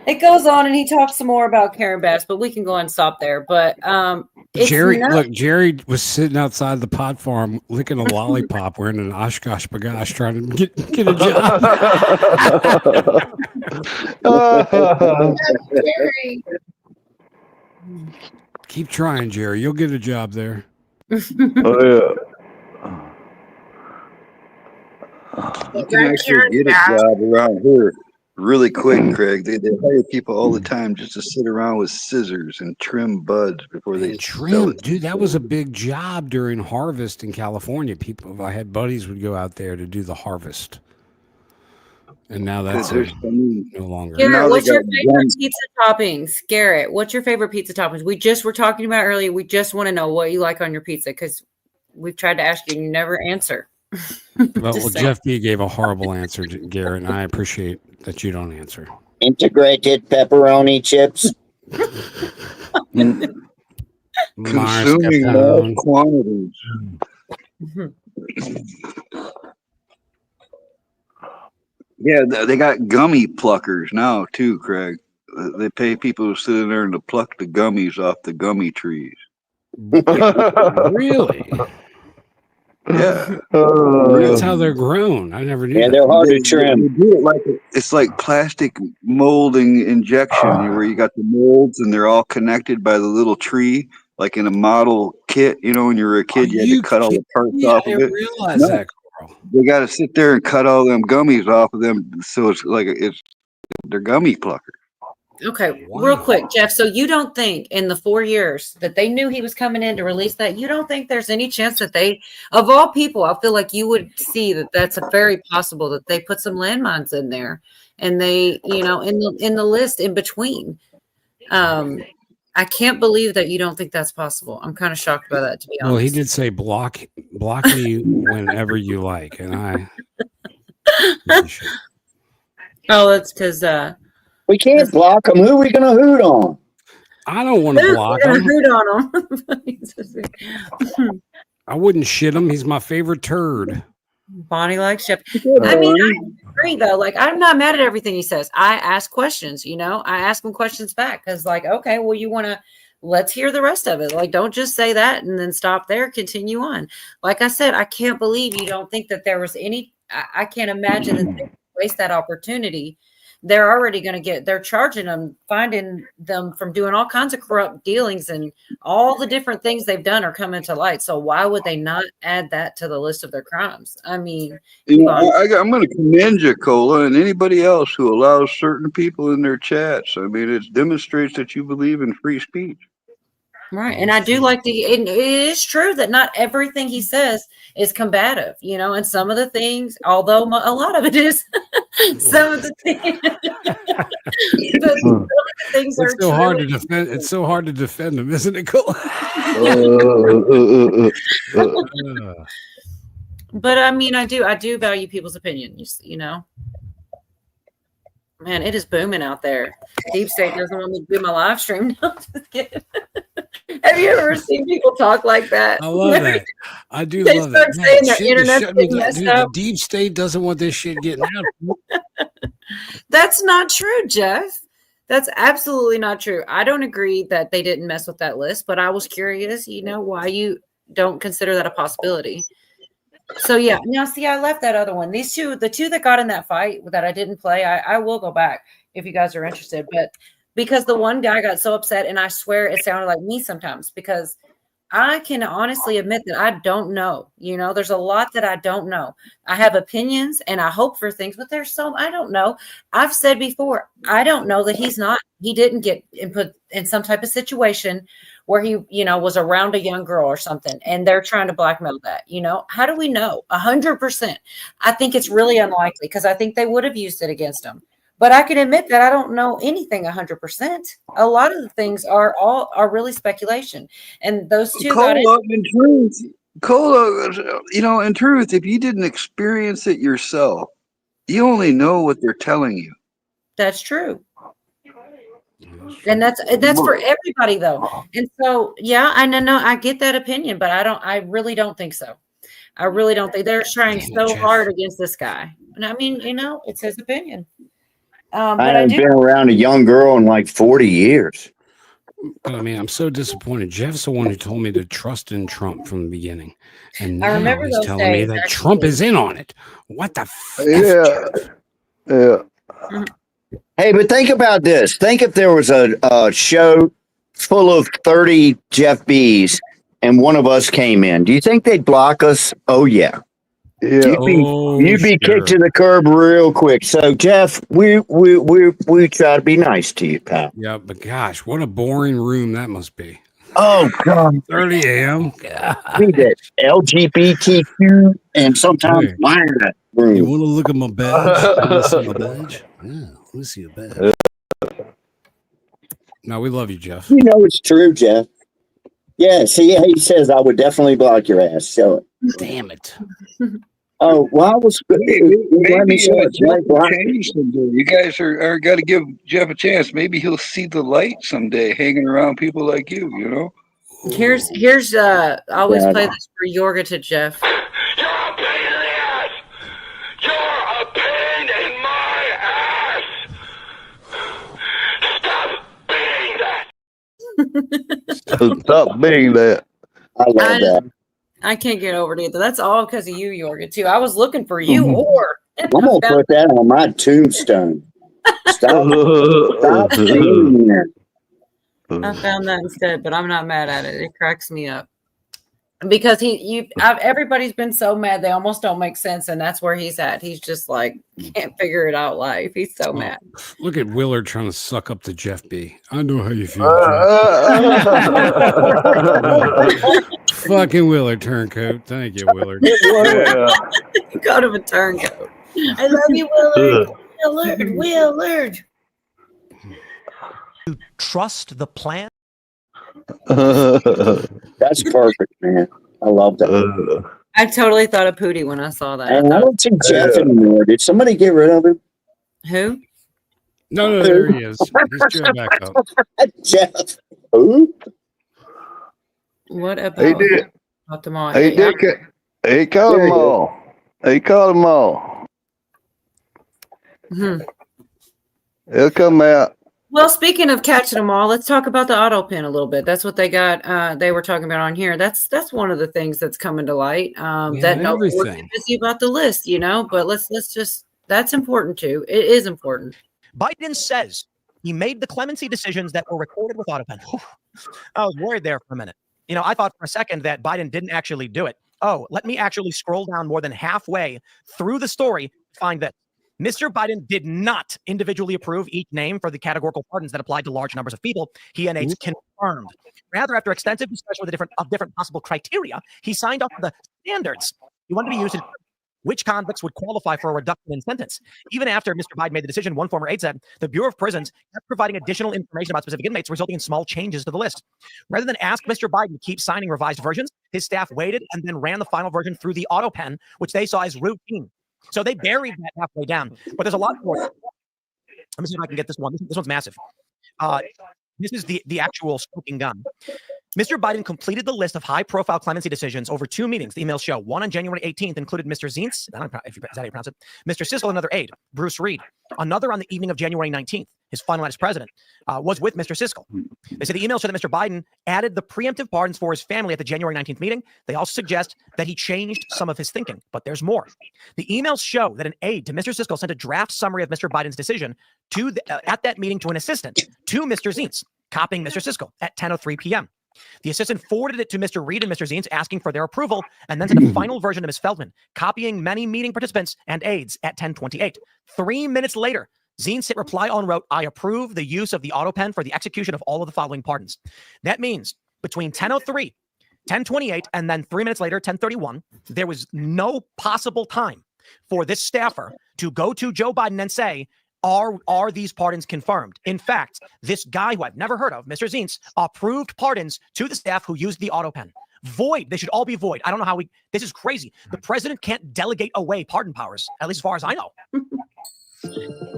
It goes on and he talks some more about Karen Bass, but we can go and stop there. But Jerry was sitting outside the pot farm licking a lollipop wearing an Oshkosh bagash trying to get a job. Jerry. Keep trying, Jerry. You'll get a job there. Oh, yeah. You can actually get a job around here really quick, Craig. They hire people all the time just to sit around with scissors and trim buds before they trim. Dude, that was a big job during harvest in California. I had buddies would go out there to do the harvest. And now that's no longer. Garrett, what's your favorite pizza toppings? Garrett, what's your favorite pizza toppings? We just were talking about earlier. We just want to know what you like on your pizza because we've tried to ask you and you never answer. Well, Jeff B gave a horrible answer, Garrett, and I appreciate that you don't answer. Integrated pepperoni chips. Consuming large quantities. Yeah, they got gummy pluckers now too, Craig. They pay people to sit in there and to pluck the gummies off the gummy trees. Really? Yeah, that's how they're grown. I never knew. Yeah, they're hard to trim. It's like plastic molding injection, where you got the molds and they're all connected by the little tree, like in a model kit. You know, when you were a kid, you had to cut all the parts off of it. Realize that, Carl. They got to sit there and cut all them gummies off of them, so it's like they're gummy pluckers. Okay, real quick, Jeff. So you don't think in the 4 years that they knew he was coming in to release that, you don't think there's any chance that they, of all people, I feel like you would see that that's a very possible that they put some landmines in there, and they, you know, in the list in between. I can't believe that you don't think that's possible. I'm kind of shocked by that, to be honest. Well, he did say block me whenever you like, and I. Oh, that's because we can't block them. Who are we going to hoot on? I don't want to block him. Hoot on him. I wouldn't shit him. He's my favorite turd. Bonnie likes Jeff. I mean, I agree though. Like, I'm not mad at everything he says. I ask questions, you know, I ask him questions back because, like, okay, well, you want to, let's hear the rest of it. Like, don't just say that and then stop there, continue on. Like I said, I can't believe you don't think that there was any, I can't imagine that they waste that opportunity. They're already going to they're charging them, finding them from doing all kinds of corrupt dealings, and all the different things they've done are coming to light. So why would they not add that to the list of their crimes? I mean, you know, I'm going to commend you, Cola, and anybody else who allows certain people in their chats. I mean, it demonstrates that you believe in free speech. Right. And I do like it is true that not everything he says is combative, you know, and some of the things, although a lot of it is, some of the things, it's are so true. hard to defend. It's so hard to defend him, isn't it, Cole? But I mean, I do value people's opinions, you know. Man, it is booming out there. Deep State doesn't want me to do my live stream. No, just kidding. Have you ever seen people talk like that? I love that. I do They love start that. saying Man, their shit is internet's shutting me getting down. messed Dude, up. the deep state doesn't want this shit getting out. That's not true, Jeff. That's absolutely not true. I don't agree that they didn't mess with that list, but I was curious, you know, why you don't consider that a possibility. So yeah, now see, I left that other one. These two, the two that got in that fight that I didn't play, I will go back if you guys are interested. But because the one guy got so upset, and I swear it sounded like me sometimes, because I can honestly admit that I don't know. You know, there's a lot that I don't know. I have opinions and I hope for things, but there's some I don't know. I've said before, I don't know that he didn't get put in some type of situation where he, you know, was around a young girl or something, and they're trying to blackmail that, you know. How do we know 100%? I think it's really unlikely, because I think they would have used it against him. But I can admit that I don't know anything 100%. A lot of the things are really speculation. And those two got in truth, you know, in truth, if you didn't experience it yourself, you only know what they're telling you. That's true. And that's for everybody though. And so, yeah, I know I get that opinion, but I really don't think so. I really don't think they're trying so hard against this guy. And I mean, you know, it's his opinion. I haven't been around a young girl in like 40 years. I mean, I'm so disappointed. Jeff's the one who told me to trust in Trump from the beginning, and I now remember he's those telling me days, that actually. Trump is in on it. What the Yeah. Hey, but think about this. Think if there was a show full of 30 Jeff B's and one of us came in. Do you think they'd block us? Oh, yeah. Yeah. You'd be kicked to the curb real quick. So, Jeff, we try to be nice to you, pal. Yeah, but gosh, what a boring room that must be. Oh, God. 30 a.m. We did LGBTQ and sometimes minor room. You want to look at my badge? You want to see my badge? Yeah, let me see your badge. No, we love you, Jeff. You know it's true, Jeff. Yeah, see, he says I would definitely block your ass. Show it. Damn it. Oh, well, I was. Maybe Jeff will change someday. You guys are got to give Jeff a chance. Maybe he'll see the light someday, hanging around people like you. You know. Here's I always play this for Yorga to Jeff. Stop being that. I love that. I can't get over it either. That's all because of you, Yorga, too. I was looking for you, or I'm gonna put that on my tombstone. Stop being there. I found that instead, but I'm not mad at it. It cracks me up because everybody's been so mad they almost don't make sense, and that's where he's at. He's just like can't figure it out live. He's so mad. Look at Willard trying to suck up to Jeff B. I know how you feel. Fucking Willard turncoat. Thank you, Willard. You got him a turncoat. I love you, Willard. Willard. To trust the plan. That's perfect, man. I love that. I totally thought of Pootie when I saw that. And I don't see Jeff anymore. Did somebody get rid of him? Who? No, there he is. He's straight back up. Jeff. Who? What about? He did. About them all? He did. He caught them all. He caught them all. He'll come out. Well, speaking of catching them all, let's talk about the autopen a little bit. That's what they got. They were talking about on here. That's one of the things that's coming to light. That no, we're too busy about the list, but let's just. That's important too. It is important. Biden says he made the clemency decisions that were recorded with autopen. I was worried there for a minute. I thought for a second that Biden didn't actually do it. Oh, let me actually scroll down more than halfway through the story to find that Mr. Biden did not individually approve each name for the categorical pardons that applied to large numbers of people. He and aides confirmed. Rather, after extensive discussion with different possible criteria, he signed off on the standards he wanted to use in which convicts would qualify for a reduction in sentence. Even after Mr. Biden made the decision, one former aide said, the Bureau of Prisons kept providing additional information about specific inmates, resulting in small changes to the list. Rather than ask Mr. Biden to keep signing revised versions, his staff waited and then ran the final version through the autopen, which they saw as routine. So they buried that halfway down. But there's a lot more. Let me see if I can get this one. This one's massive. This is the actual smoking gun. Mr. Biden completed the list of high-profile clemency decisions over 2 meetings. The emails show one on January 18th included Mr. Zients, I don't know if is that how you pronounce it, Mr. Siskel, another aide, Bruce Reed. Another on the evening of January 19th, his final night as president, was with Mr. Siskel. They say the emails show that Mr. Biden added the preemptive pardons for his family at the January 19th meeting. They also suggest that he changed some of his thinking, but there's more. The emails show that an aide to Mr. Siskel sent a draft summary of Mr. Biden's decision at that meeting to an assistant, to Mr. Zients, copying Mr. Siskel at 10:03 p.m. The assistant forwarded it to Mr. Reed and Mr. Zients, asking for their approval, and then sent a final version to Ms. Feldman, copying many meeting participants and aides at 10:28. 3 minutes later, Zients hit reply on wrote, I approve the use of the autopen for the execution of all of the following pardons. That means between 10:03, 10:28, and then 3 minutes later, 10:31, there was no possible time for this staffer to go to Joe Biden and say, are these pardons confirmed? In fact, this guy who I've never heard of, Mr. Zients, approved pardons to the staff who used the autopen. Void. They should all be void. I don't know how this is crazy. The president can't delegate away pardon powers, at least as far as I know.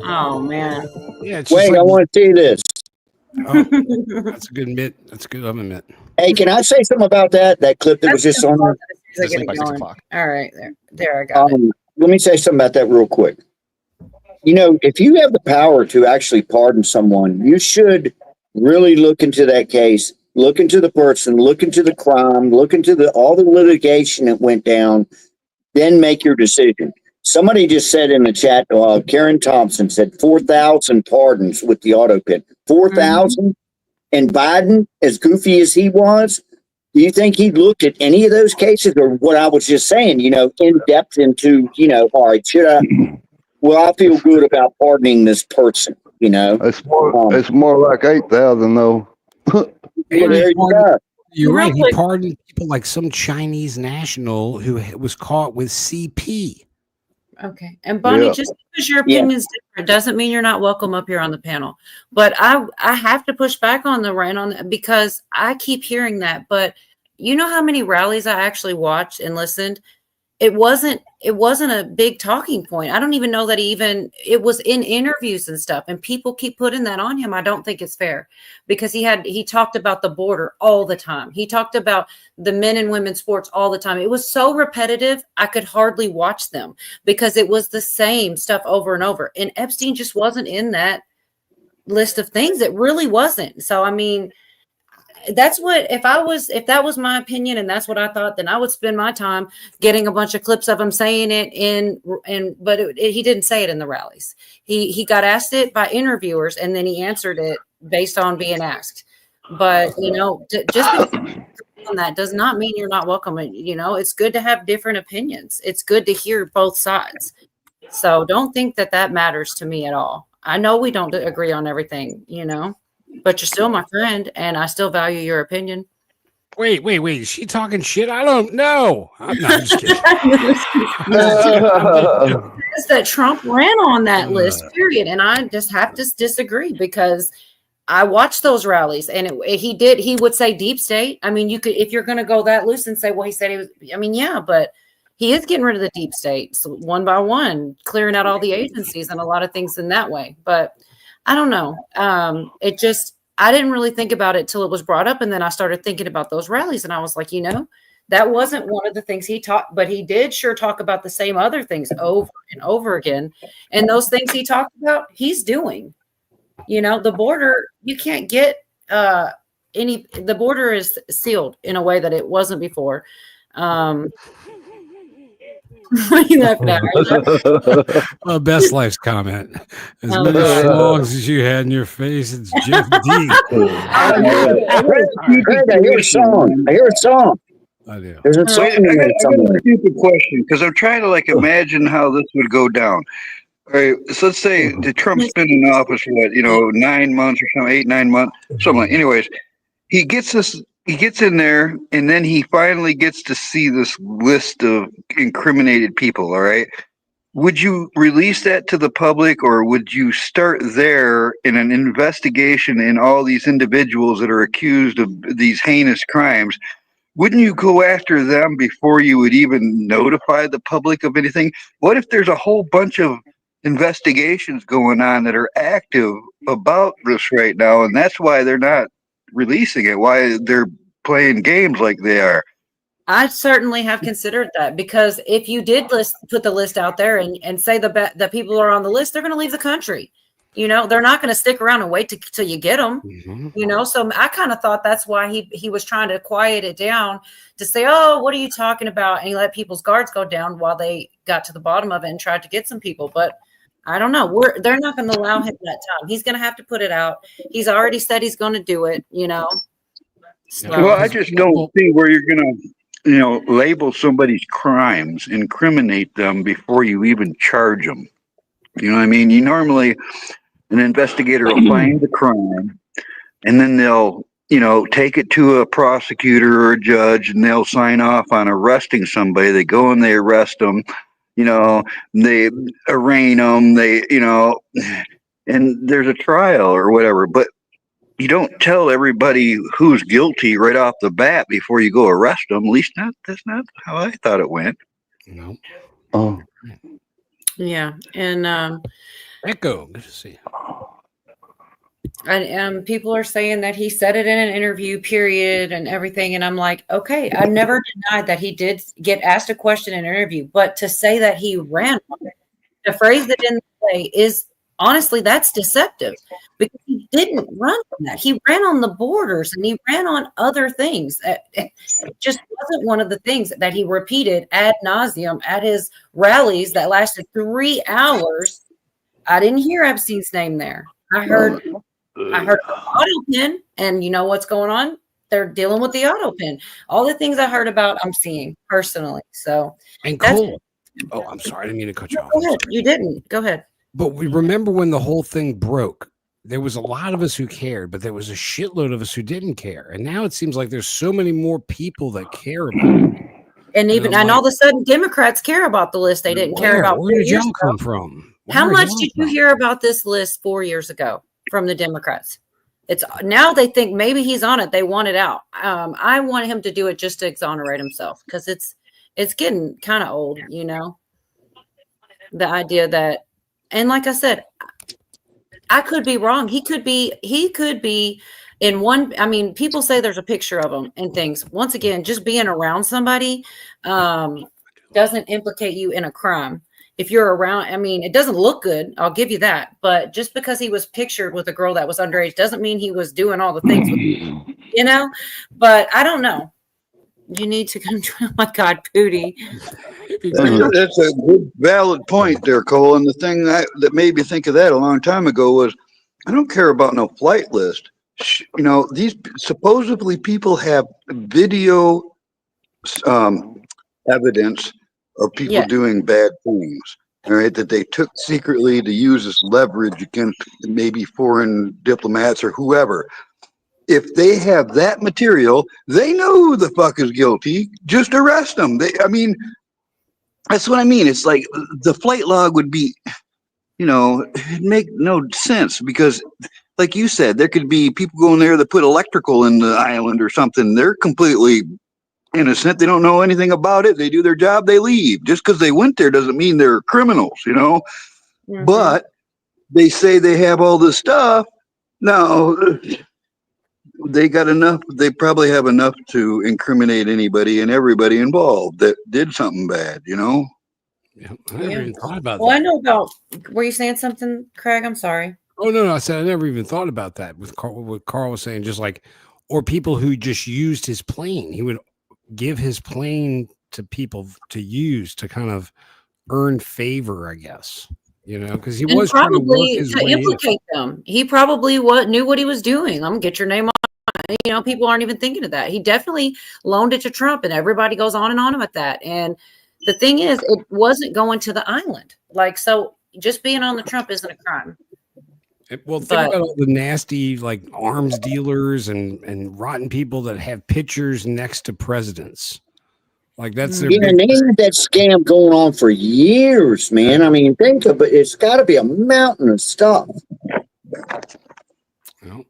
Oh, man. Yeah. Wait, I want to see this. Oh, that's a good admit. That's good. I'm admit. Hey, can I say something about that clip that was just on there? All right. There I got it. Let me say something about that real quick. If you have the power to actually pardon someone, you should really look into that case, look into the person, look into the crime, look into all the litigation that went down, then make your decision. Somebody just said in the chat, Karen Thompson said 4,000 pardons with the autopen. 4,000? And Biden, as goofy as he was, do you think he looked at any of those cases, or what I was just saying, in depth into, all right, should I... Well, I feel good about pardoning this person, It's more like 8,000 though. Well, there you go. You're right. He pardoned people like some Chinese national who was caught with CP. Okay. And Bonnie, just because your opinion is different doesn't mean you're not welcome up here on the panel. But I have to push back on the rant on that because I keep hearing that. But you know how many rallies I actually watched and listened? It wasn't a big talking point. I don't even know that it was in interviews and stuff, and people keep putting that on him. I don't think it's fair because he talked about the border all the time. He talked about the men and women sports all the time. It was so repetitive. I could hardly watch them because it was the same stuff over and over. And Epstein just wasn't in that list of things. It really wasn't. So, I mean, that's what, if that was my opinion and that's what I thought, then I would spend my time getting a bunch of clips of him saying it but he didn't say it in the rallies. He got asked it by interviewers and then he answered it based on being asked. But just because on that does not mean you're not welcome. It's good to have different opinions. It's good to hear both sides. So don't think that matters to me at all. I know we don't agree on everything, but you're still my friend, and I still value your opinion. Wait. Is she talking shit? I don't know. I'm just kidding. Is that Trump ran on that list, period. And I just have to disagree because I watched those rallies, and he would say deep state. I mean, you could, if you're going to go that loose and say, well, he said he was, I mean, yeah, but he is getting rid of the deep state, so one by one, clearing out all the agencies and a lot of things in that way. But I don't know. I didn't really think about it till it was brought up. And then I started thinking about those rallies, and I was like, that wasn't one of the things he taught, but he did sure talk about the same other things over and over again. And those things he talked about, he's doing. The border, you can't get the border is sealed in a way that it wasn't before. Best Life's comment. As many flaws as you had in your face, it's Jeff D. I hear a song. I do. There's a song I got a stupid question because I'm trying to imagine how this would go down. All right, so let's say the Trump's been in office for 9 months or something, 8, 9 months, something like. Anyways, he gets in there, and then he finally gets to see this list of incriminated people. All right, would you release that to the public, or would you start there in an investigation in all these individuals that are accused of these heinous crimes? Wouldn't you go after them before you would even notify the public of anything? What if there's a whole bunch of investigations going on that are active about this right now, and that's why they're not releasing it, why they're playing games like they are? I certainly have considered that, because if you did put the list out there and say the people who are on the list, they're going to leave the country. They're not going to stick around and wait till you get them. Mm-hmm. So I kind of thought that's why he was trying to quiet it down, to say, oh, what are you talking about? And he let people's guards go down while they got to the bottom of it and tried to get some people. But I don't know. They're not going to allow him that time. He's going to have to put it out. He's already said he's going to do it, So. Well, I just don't see where you're going to, label somebody's crimes, incriminate them before you even charge them. You know what I mean? You normally, an investigator will find the crime, and then they'll, take it to a prosecutor or a judge, and they'll sign off on arresting somebody. They go and they arrest them. They arraign them, and there's a trial or whatever, but you don't tell everybody who's guilty right off the bat before you go arrest them. At least that's not how I thought it went. No. Oh. Yeah. And Echo, good to see you. And people are saying that he said it in an interview, period, and everything. And I'm like, okay, I never denied that he did get asked a question in an interview, but to say that he ran on it, to phrase it in the way is, honestly, that's deceptive, because he didn't run on that. He ran on the borders, and he ran on other things. It just wasn't one of the things that he repeated ad nauseum at his rallies that lasted 3 hours. I didn't hear Epstein's name there. I heard autopen, and you know what's going on? They're dealing with the autopen. All the things I heard about, I'm seeing personally. So, and cool. Oh, I'm sorry, I didn't mean to cut you off. Go ahead. You didn't. Go ahead. But we remember when the whole thing broke, there was a lot of us who cared, but there was a shitload of us who didn't care. And now it seems like there's so many more people that care about it. And all of a sudden, Democrats care about the list. They didn't care about. Where did y'all come from? How much did you hear about this list 4 years ago from the Democrats? It's now they think maybe he's on it. They want it out. I want him to do it just to exonerate himself, because it's getting kind of old, the idea that, and like I said, I could be wrong. He could be in one. I mean, people say there's a picture of him and things. Once again, just being around somebody doesn't implicate you in a crime. If you're around, I mean, it doesn't look good. I'll give you that. But just because he was pictured with a girl that was underage doesn't mean he was doing all the things, But I don't know. You need to control. My God, Pootie. That's a good, valid point there, Cole. And the thing that made me think of that a long time ago was, I don't care about no flight list. these supposedly people have video evidence of people doing bad things, all right, that they took secretly to use as leverage against maybe foreign diplomats or whoever. If they have that material, they know who the fuck is guilty. Just arrest them. That's what I mean. It's like the flight log would be, it'd make no sense because, like you said, there could be people going there that put electrical in the island or something. They're completely innocent. They don't know anything about it. They do their job. They leave. Just because they went there doesn't mean they're criminals, Mm-hmm. But they say they have all this stuff. Now, they got enough. They probably have enough to incriminate anybody and everybody involved that did something bad, Yeah, I never even thought about Well, that. I know about. Were you saying something, Craig? I'm sorry. Oh no, I said I never even thought about that. With what Carl was saying, just like, or people who just used his plane. He would give his plane to people to use to kind of earn favor, I guess. Because he was trying to work Probably his to way in. implicate them. He probably knew what he was doing. I'm gonna get your name on. People aren't even thinking of that. He definitely loaned it to Trump, and everybody goes on and on about that. And the thing is, it wasn't going to the island. So just being on the Trump isn't a crime. Well, think about all the nasty arms dealers and rotten people that have pictures next to presidents. That's their and they had that scam going on for years, man. I mean, think of it. It's got to be a mountain of stuff. Well,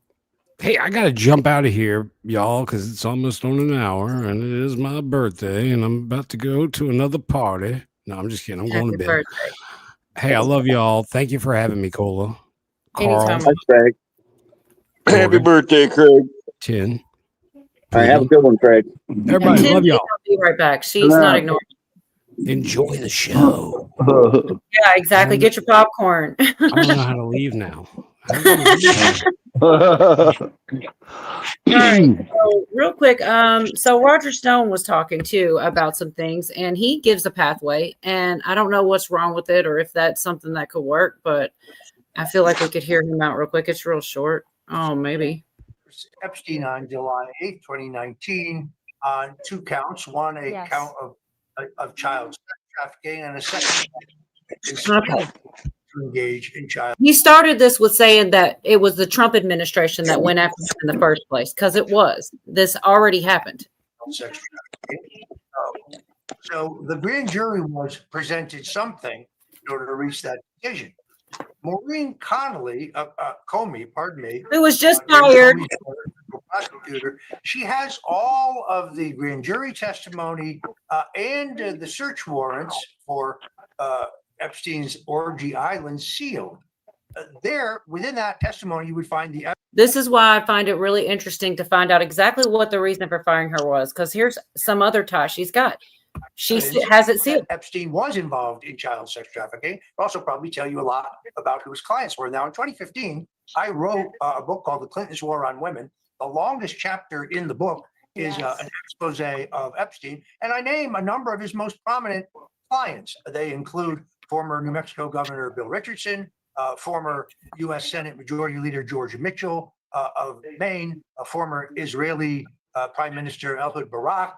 hey, I got to jump out of here, y'all, because it's almost on an hour, and it is my birthday, and I'm about to go to another party. No, I'm just kidding. I'm going to bed. Birthday. Hey, I love y'all. Thank you for having me, Cola. Carl. Anytime. Craig. Happy birthday, Craig. 10. All right, have a good one, Craig. Everybody, love y'all. I'll be right back. She's not ignoring. Enjoy the show. Yeah, exactly. Get your popcorn. I don't know how to leave now. All right. So real quick, so Roger Stone was talking too about some things, and he gives a pathway, and I don't know what's wrong with it or if that's something that could work, but I feel like we could hear him out real quick. It's real short. Oh, maybe. Epstein on July 8th, 2019, on 2 counts. One, a count of child sex trafficking, and a second to engage in child. He started this with saying that it was the Trump administration that went after him in the first place, because it was. This already happened. Sex trafficking. So the grand jury was presented something in order to reach that decision. Maureen Comey, pardon me, who was just hired. Prosecutor. She has all of the grand jury testimony and the search warrants for Epstein's orgy island sealed. There, within that testimony, you would find the. This is why I find it really interesting to find out exactly what the reason for firing her was, because here's some other tie she's got. She has it sealed. Epstein was involved in child sex trafficking. It'll also probably tell you a lot about who his clients were. Now, in 2015, I wrote a book called The Clintons' War on Women. The longest chapter in the book is an expose of Epstein, and I name a number of his most prominent clients. They include former New Mexico Governor Bill Richardson, former U.S. Senate Majority Leader George Mitchell of Maine, a former Israeli Prime Minister Ehud Barak,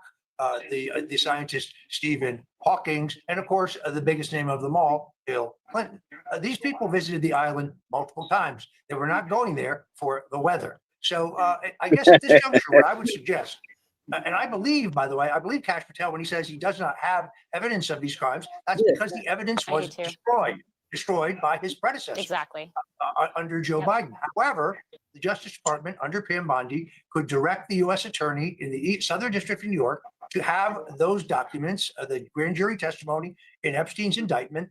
the scientist Stephen Hawking, and of course, the biggest name of them all, Bill Clinton. These people visited the island multiple times. They were not going there for the weather. So I guess at this juncture, what I would suggest, and I believe, by the way, I believe Kash Patel when he says he does not have evidence of these crimes, that's because the evidence was destroyed by his predecessor. Exactly. Under Joe Biden. However, the Justice Department under Pam Bondi could direct the U.S. Attorney in the Southern District of New York to have those documents, the grand jury testimony in Epstein's indictment,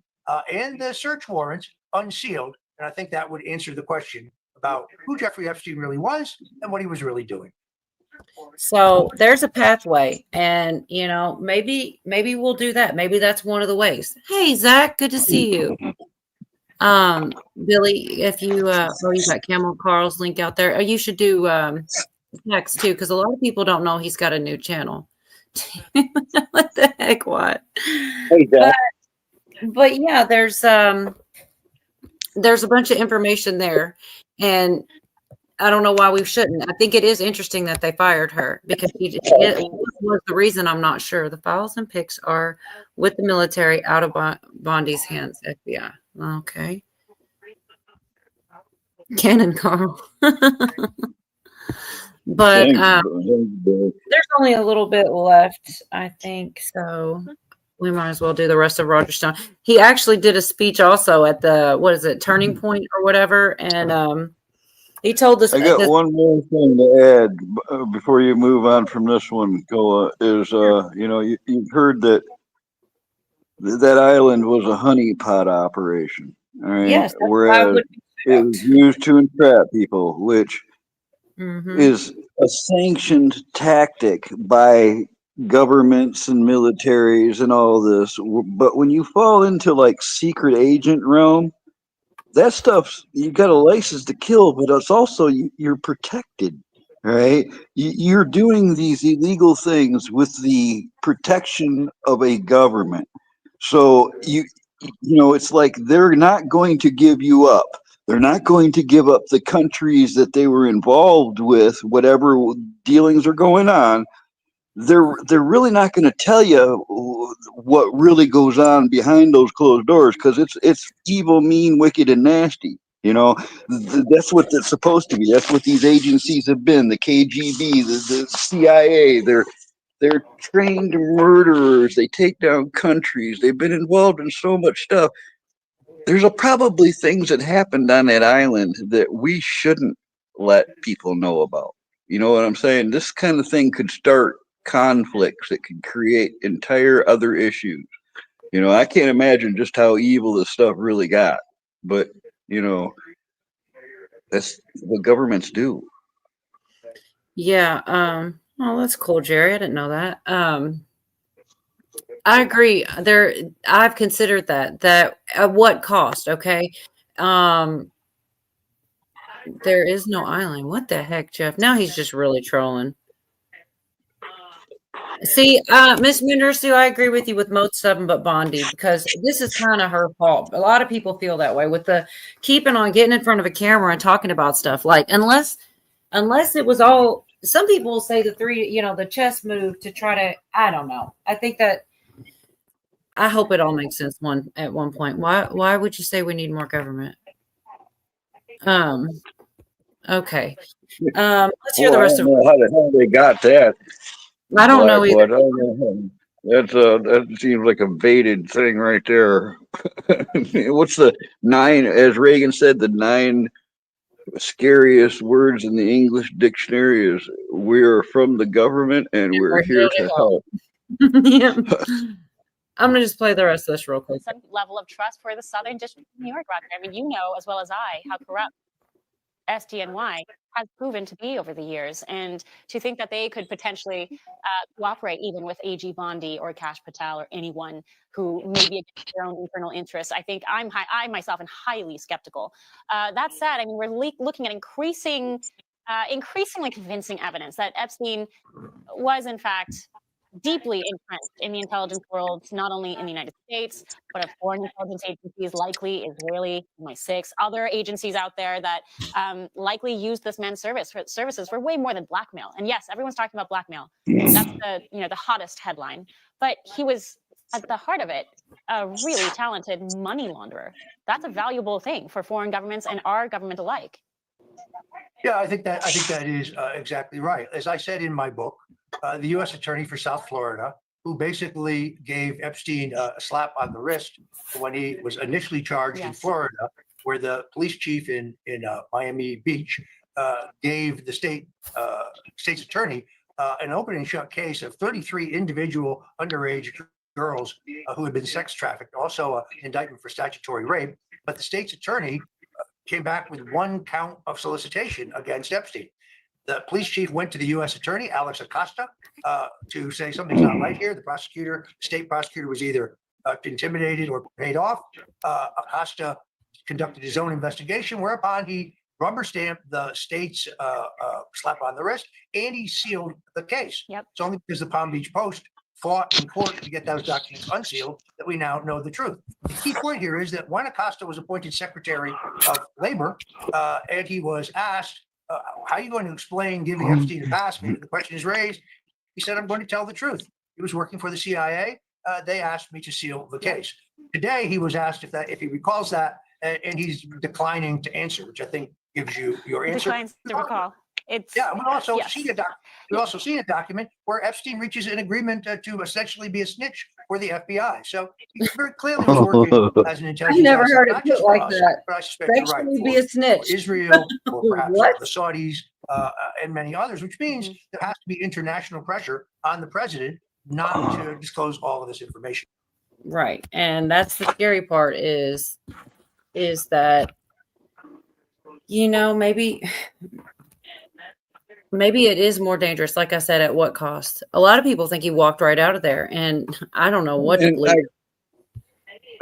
and the search warrants unsealed. And I think that would answer the question about who Jeffrey Epstein really was and what he was really doing. So there's a pathway, and maybe we'll do that. Maybe that's one of the ways. Hey, Zach, good to see you. Billy, if you you got Camel Carl's link out there. You should do next too, because a lot of people don't know he's got a new channel. What the heck? What? Hey, Zach. But yeah, there's a bunch of information there, and I don't know why we shouldn't. I think it is interesting that they fired her because it was the reason. I'm not sure. The files and pics are with the military out of Bondi's hands, FBI. Okay. Cannon Carl. But there's only a little bit left, I think. So we might as well do the rest of Roger Stone. He actually did a speech also at the, what is it, Turning Point or whatever. And he told us. I got one more thing to add before you move on from this one, Gola, is, you know, you've heard that that island was a honeypot operation. All right. Yes, Whereas it was used to entrap people, which is a sanctioned tactic by governments and militaries and all this. But when you fall into like secret agent realm, that stuff's, you got a license to kill, but it's also you're protected, right? You're doing these illegal things with the protection of a government. So you know, it's like they're not going to give you up. They're not going to give up the countries that they were involved with, whatever dealings are going on. They're really not going to tell you what really goes on behind those closed doors, because it's evil, mean, wicked, and nasty. You know, that's what it's supposed to be. That's what these agencies have been. The KGB, the CIA. They're trained murderers. They take down countries. They've been involved in so much stuff. There's probably things that happened on that island that we shouldn't let people know about. You know what I'm saying? This kind of thing could start conflicts. It could create entire other issues. You know, I can't imagine just how evil this stuff really got. But, you know, that's what governments do. Yeah. Oh, that's cool, Jerry. I didn't know that. I agree. I've considered that at what cost? Okay. There is no island. What the heck, Jeff? Now he's just really trolling. See, Miss Mundersu, I agree with you with most of them, but Bondi, because this is kind of her fault. A lot of people feel that way with the keeping on getting in front of a camera and talking about stuff. Like, unless it was all, some people will say the chess move to try to, I don't know. I think that, I hope it all makes sense at one point. Why would you say we need more government? Okay. Let's hear the rest of it. How the hell they got that. I don't know either. That seems like a baited thing right there. What's the 9, as Reagan said, the 9 scariest words in the English dictionary is "we're from the government and we're here to help." Yeah. I'm going to just play the rest of this real quick. Some level of trust for the Southern District of New York, Roger. I mean, you know as well as I how corrupt SDNY has proven to be over the years, and to think that they could potentially cooperate even with AG Bondi or Kash Patel or anyone who may be against their own internal interests, I think I myself am highly skeptical. That said, I mean, we're looking at increasingly convincing evidence that Epstein was in fact deeply entrenched in the intelligence world, not only in the United States, but of foreign intelligence agencies, likely Israeli, MI6, other agencies out there that likely used this man's services for way more than blackmail. And yes, everyone's talking about blackmail. That's the hottest headline. But he was at the heart of it a really talented money launderer. That's a valuable thing for foreign governments and our government alike. Yeah, I think that is exactly right. As I said in my book, the U.S. Attorney for South Florida, who basically gave Epstein a slap on the wrist when he was initially charged in Florida, where the police chief in Miami Beach gave the state's attorney an open and shut case of 33 individual underage girls who had been sex trafficked, also an indictment for statutory rape. But the state's attorney came back with 1 count of solicitation against Epstein. The police chief went to the U.S. attorney, Alex Acosta, to say something's not right here. The state prosecutor was either intimidated or paid off. Acosta conducted his own investigation, whereupon he rubber stamped the state's slap on the wrist, and he sealed the case. It's only because the Palm Beach Post fought in court to get those documents unsealed that we now know the truth. The key point here is that when Acosta was appointed Secretary of Labor, and he was asked how are you going to explain giving Epstein a pass? The question is raised. He said, I'm going to tell the truth. He was working for the CIA. They asked me to seal the case. Today, he was asked if he recalls that, and he's declining to answer, which I think gives you your answer. Declines to recall. It's we also yes. seen a document where Epstein reaches an agreement to essentially be a snitch for the FBI. So he very clearly was working as an intelligence. I've never asset, heard it not put just for like us, that. but I suspect you're right. Sexually be a snitch. For Israel, or perhaps What? the Saudis, and many others, which means there has to be international pressure on the president not to disclose all of this information. Right. And that's the scary part is that, maybe it is more dangerous. Like I said, at what cost? A lot of people think he walked right out of there, and I don't know what to believe.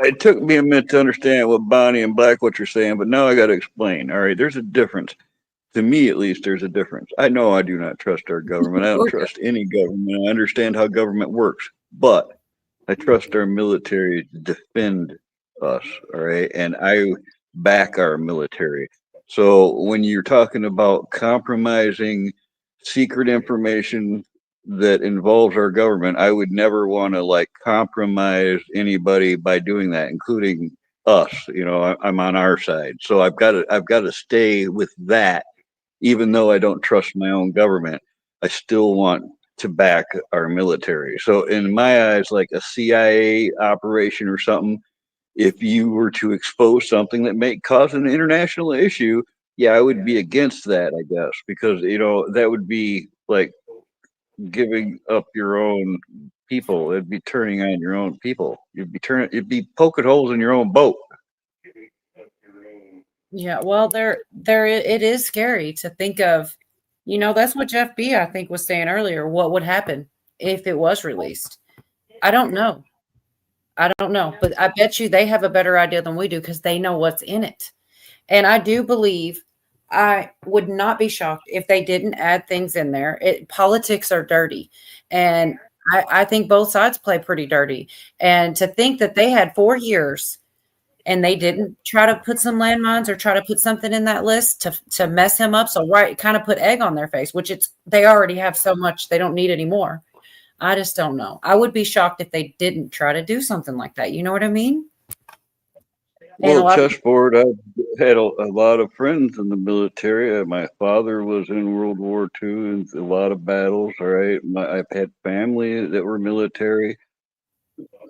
It took me a minute to understand what Bonnie and Blackwood are saying, but now I got to explain. All right, there's a difference. To me, at least, there's a difference. I know I do not trust our government. I don't trust any government. I understand how government works, but I trust our military to defend us. All right, and I back our military. So when you're talking about compromising secret information that involves our government, I would never want to compromise anybody by doing that, including us. I'm on our side, so I've got to stay with that. Even though I don't trust my own government, I still want to back our military. So in my eyes, like a CIA operation or something, if you were to expose something that may cause an international issue, yeah, I would be against that, I guess, because that would be like giving up your own people. It'd be turning on your own people. It'd be poking holes in your own boat. Yeah, well, it is scary to think of. That's what Jeff B, I think, was saying earlier. What would happen if it was released? I don't know. But I bet you they have a better idea than we do because they know what's in it. And I do believe I would not be shocked if they didn't add things in there. Politics are dirty. And I think both sides play pretty dirty. And to think that they had 4 years and they didn't try to put some landmines or try to put something in that list to mess him up. So kind of put egg on their face, which they already have so much they don't need anymore. I just don't know. I would be shocked if they didn't try to do something like that. You know what I mean? Well, chessboard, I've had a lot of friends in the military. My father was in World War II and a lot of battles. All right. I've had family that were military.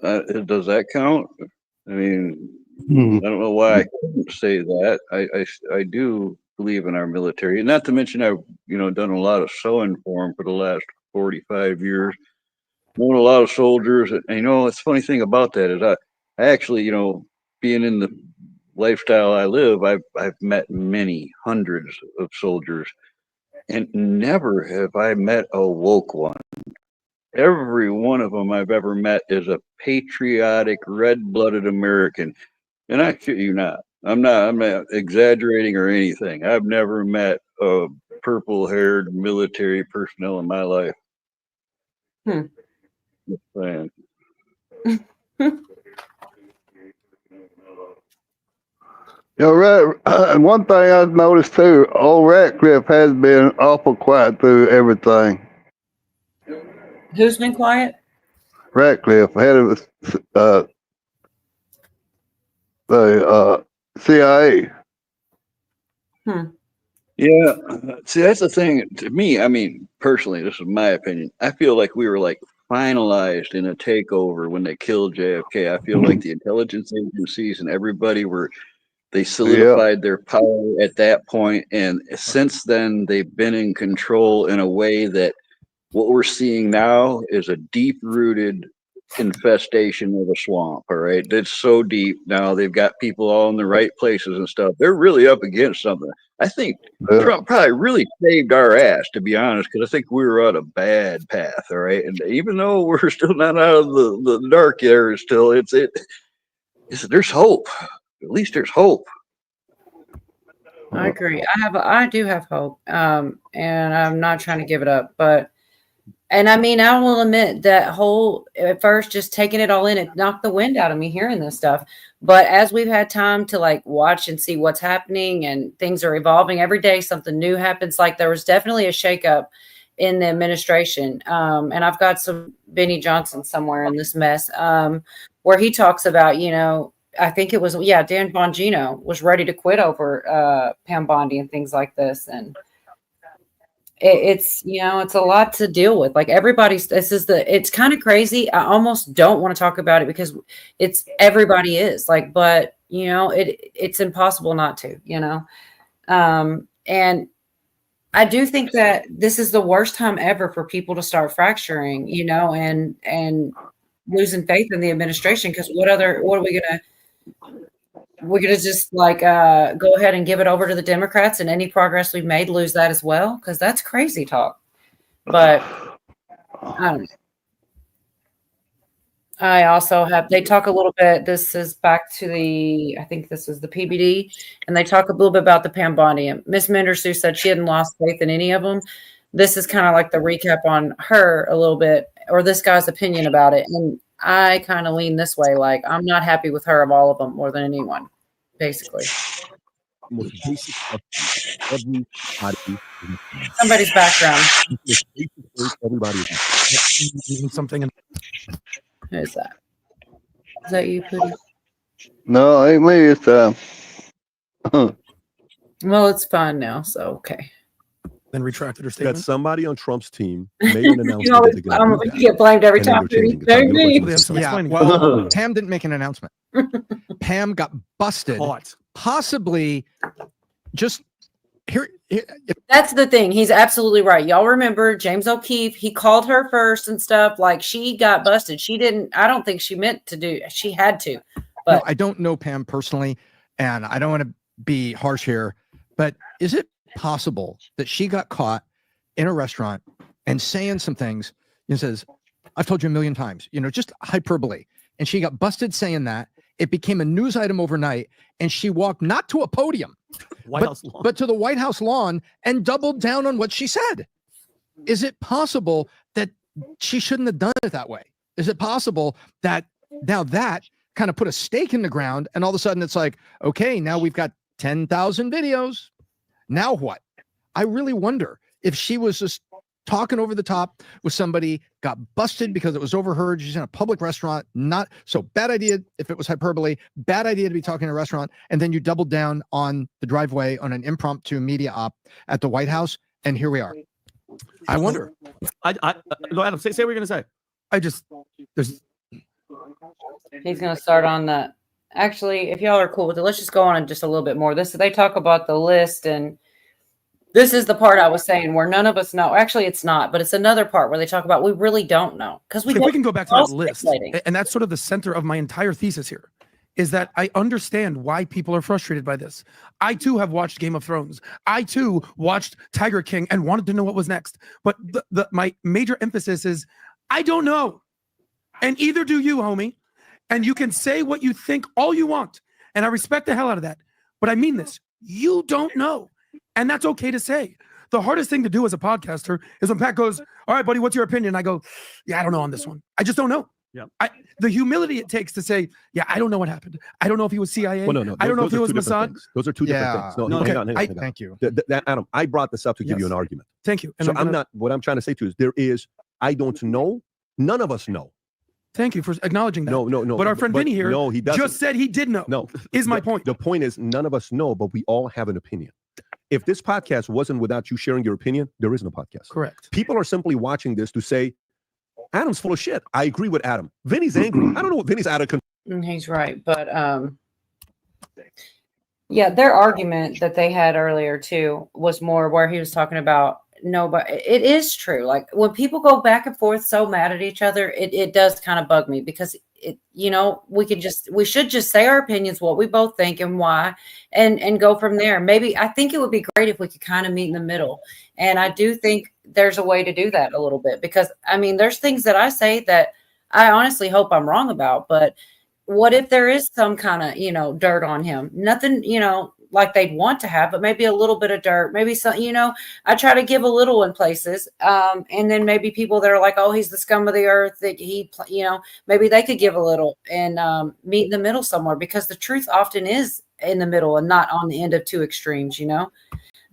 Does that count? I mean, I don't know why I couldn't say that. I do believe in our military. Not to mention I've, done a lot of sewing for them for the last 45 years. Known a lot of soldiers. And, it's funny thing about that is I actually, being in the lifestyle I live, I've met many hundreds of soldiers, and never have I met a woke one. Every one of them I've ever met is a patriotic, red-blooded American, and I shit you not. I'm not exaggerating or anything. I've never met a purple-haired military personnel in my life. Just saying. Right. And one thing I've noticed too, old Ratcliffe has been awful quiet through everything. Who's been quiet? Ratcliffe, head of the CIA. Yeah. See, that's the thing. To me, I mean, personally, this is my opinion. I feel like we were finalized in a takeover when they killed JFK. I feel like the intelligence agencies and everybody they solidified their power at that point, and since then they've been in control in a way that what we're seeing now is a deep-rooted infestation of a swamp. All right, it's so deep now. They've got people all in the right places and stuff. They're really up against something. I think Trump probably really saved our ass, to be honest, because I think we were on a bad path. All right, and even though we're still not out of the dark area, still there's hope. At least there's hope. I agree. I do have hope. And I'm not trying to give it up, but And I mean, I will admit that whole at first just taking it all in, it knocked the wind out of me hearing this stuff. But as we've had time to like watch and see what's happening and things are evolving every day, something new happens. Like there was definitely a shakeup in the administration. And I've got some Benny Johnson somewhere in this mess where he talks about, I think it was, Dan Bongino was ready to quit over Pam Bondi and things like this. And it's a lot to deal with. Like it's kind of crazy. I almost don't want to talk about it because everybody is like, but it's impossible not to, and I do think that this is the worst time ever for people to start fracturing, and losing faith in the administration. Because what are we gonna? We're gonna just like go ahead and give it over to the Democrats, and any progress we've made, lose that as well? Because that's crazy talk. But I don't know. I also they talk a little bit. This is back to I think this is the PBD, and they talk a little bit about the Pam Bondi. And Miss Mendersu said she hadn't lost faith in any of them. This is kind of like the recap on her a little bit, or this guy's opinion about it. And I kind of lean this way. Like, I'm not happy with her of all of them more than anyone, basically. Most basic of everybody. Somebody's background. Everybody. Something. Who's that? Is that you, Pootie? No, ain't me. It's Well, it's fine now, so okay. Then retracted her Got statement. somebody on Trump's team made an announcement. You get blamed every time. Yeah, well, Pam didn't make an announcement. Pam got busted. Possibly just here. That's the thing. He's absolutely right. Y'all remember James O'Keefe? He called her first and stuff. Like, she got busted. She didn't. I don't think she meant to do. She had to. But no, I don't know Pam personally, and I don't want to be harsh here. But is it possible that she got caught in a restaurant and saying some things and says, "I've told you a million times," just hyperbole, and she got busted saying that? It became a news item overnight, and she walked not to a podium, but to the White House lawn and doubled down on what she said. Is it possible that she shouldn't have done it that way? Is it possible that now that kind of put a stake in the ground, and all of a sudden it's like, okay, now we've got 10,000 videos. Now what? I really wonder if she was just talking over the top with somebody, got busted because it was overheard. She's in a public restaurant. Not so bad idea if it was hyperbole. Bad idea to be talking in a restaurant, and then you doubled down on the driveway on an impromptu media op at the White House, and here we are. I wonder. No, Adam, say what you're gonna say. he's going to start on the. Actually, if y'all are cool with it, let's just go on just a little bit more. They talk about the list, and this is the part I was saying where none of us know. Actually, it's not, but it's another part where they talk about we really don't know. Because if we can go back to that list, and that's sort of the center of my entire thesis here, is that I understand why people are frustrated by this. I too have watched Game of Thrones. I too watched Tiger King and wanted to know what was next. But my major emphasis is I don't know. And either do you, homie. And you can say what you think all you want. And I respect the hell out of that. But I mean this. You don't know. And that's okay to say. The hardest thing to do as a podcaster is when Pat goes, "All right, buddy, what's your opinion?" I go, "Yeah, I don't know on this one. I just don't know." Yeah. The humility it takes to say, "Yeah, I don't know what happened. I don't know if he was CIA. Well, no. I don't know if he was Mossad." Those are two different things. No, okay. hang on. Thank you. Adam, I brought this up to give you an argument. Thank you. And so what I'm trying to say to you is I don't know. None of us know. Thank you for acknowledging that. No. But our friend Vinny here he just said he did know. No. Is my point. The point is none of us know, but we all have an opinion. If this podcast wasn't without you sharing your opinion, there is no podcast. Correct. People are simply watching this to say, Adam's full of shit. I agree with Adam. Vinny's angry. I don't know what Vinny's out of control. He's right. But yeah, their argument that they had earlier too was more where he was talking about nobody. It is true. Like when people go back and forth so mad at each other, it does kind of bug me because we should just say our opinions, what we both think and why, and go from there. Maybe I think it would be great if we could kind of meet in the middle. And I do think there's a way to do that a little bit because I mean, there's things that I say that I honestly hope I'm wrong about, but what if there is some kind of, dirt on him? Nothing, like they'd want to have, but maybe a little bit of dirt, maybe some, I try to give a little in places. And then maybe people that are like, oh, he's the scum of the earth, that maybe they could give a little and meet in the middle somewhere, because the truth often is in the middle and not on the end of two extremes.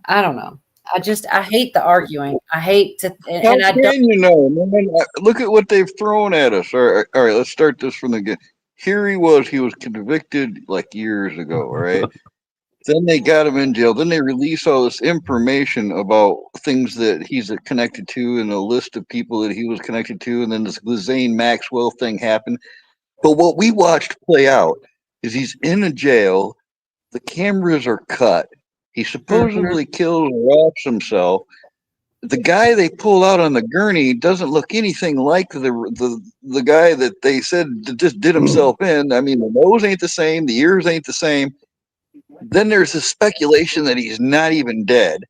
I don't know. I hate the arguing. I hate to, and How I can don't. man? Look at what they've thrown at us. All right, let's start this from the beginning. Here he was convicted like years ago, right? Then they got him in jail. Then they release all this information about things that he's connected to and a list of people that he was connected to. And then this Ghislaine Maxwell thing happened. But what we watched play out is he's in a jail. The cameras are cut. He supposedly kills and wraps himself. The guy they pull out on the gurney doesn't look anything like the guy that they said just did himself in. I mean, the nose ain't the same. The ears ain't the same. Then there's a speculation that he's not even dead.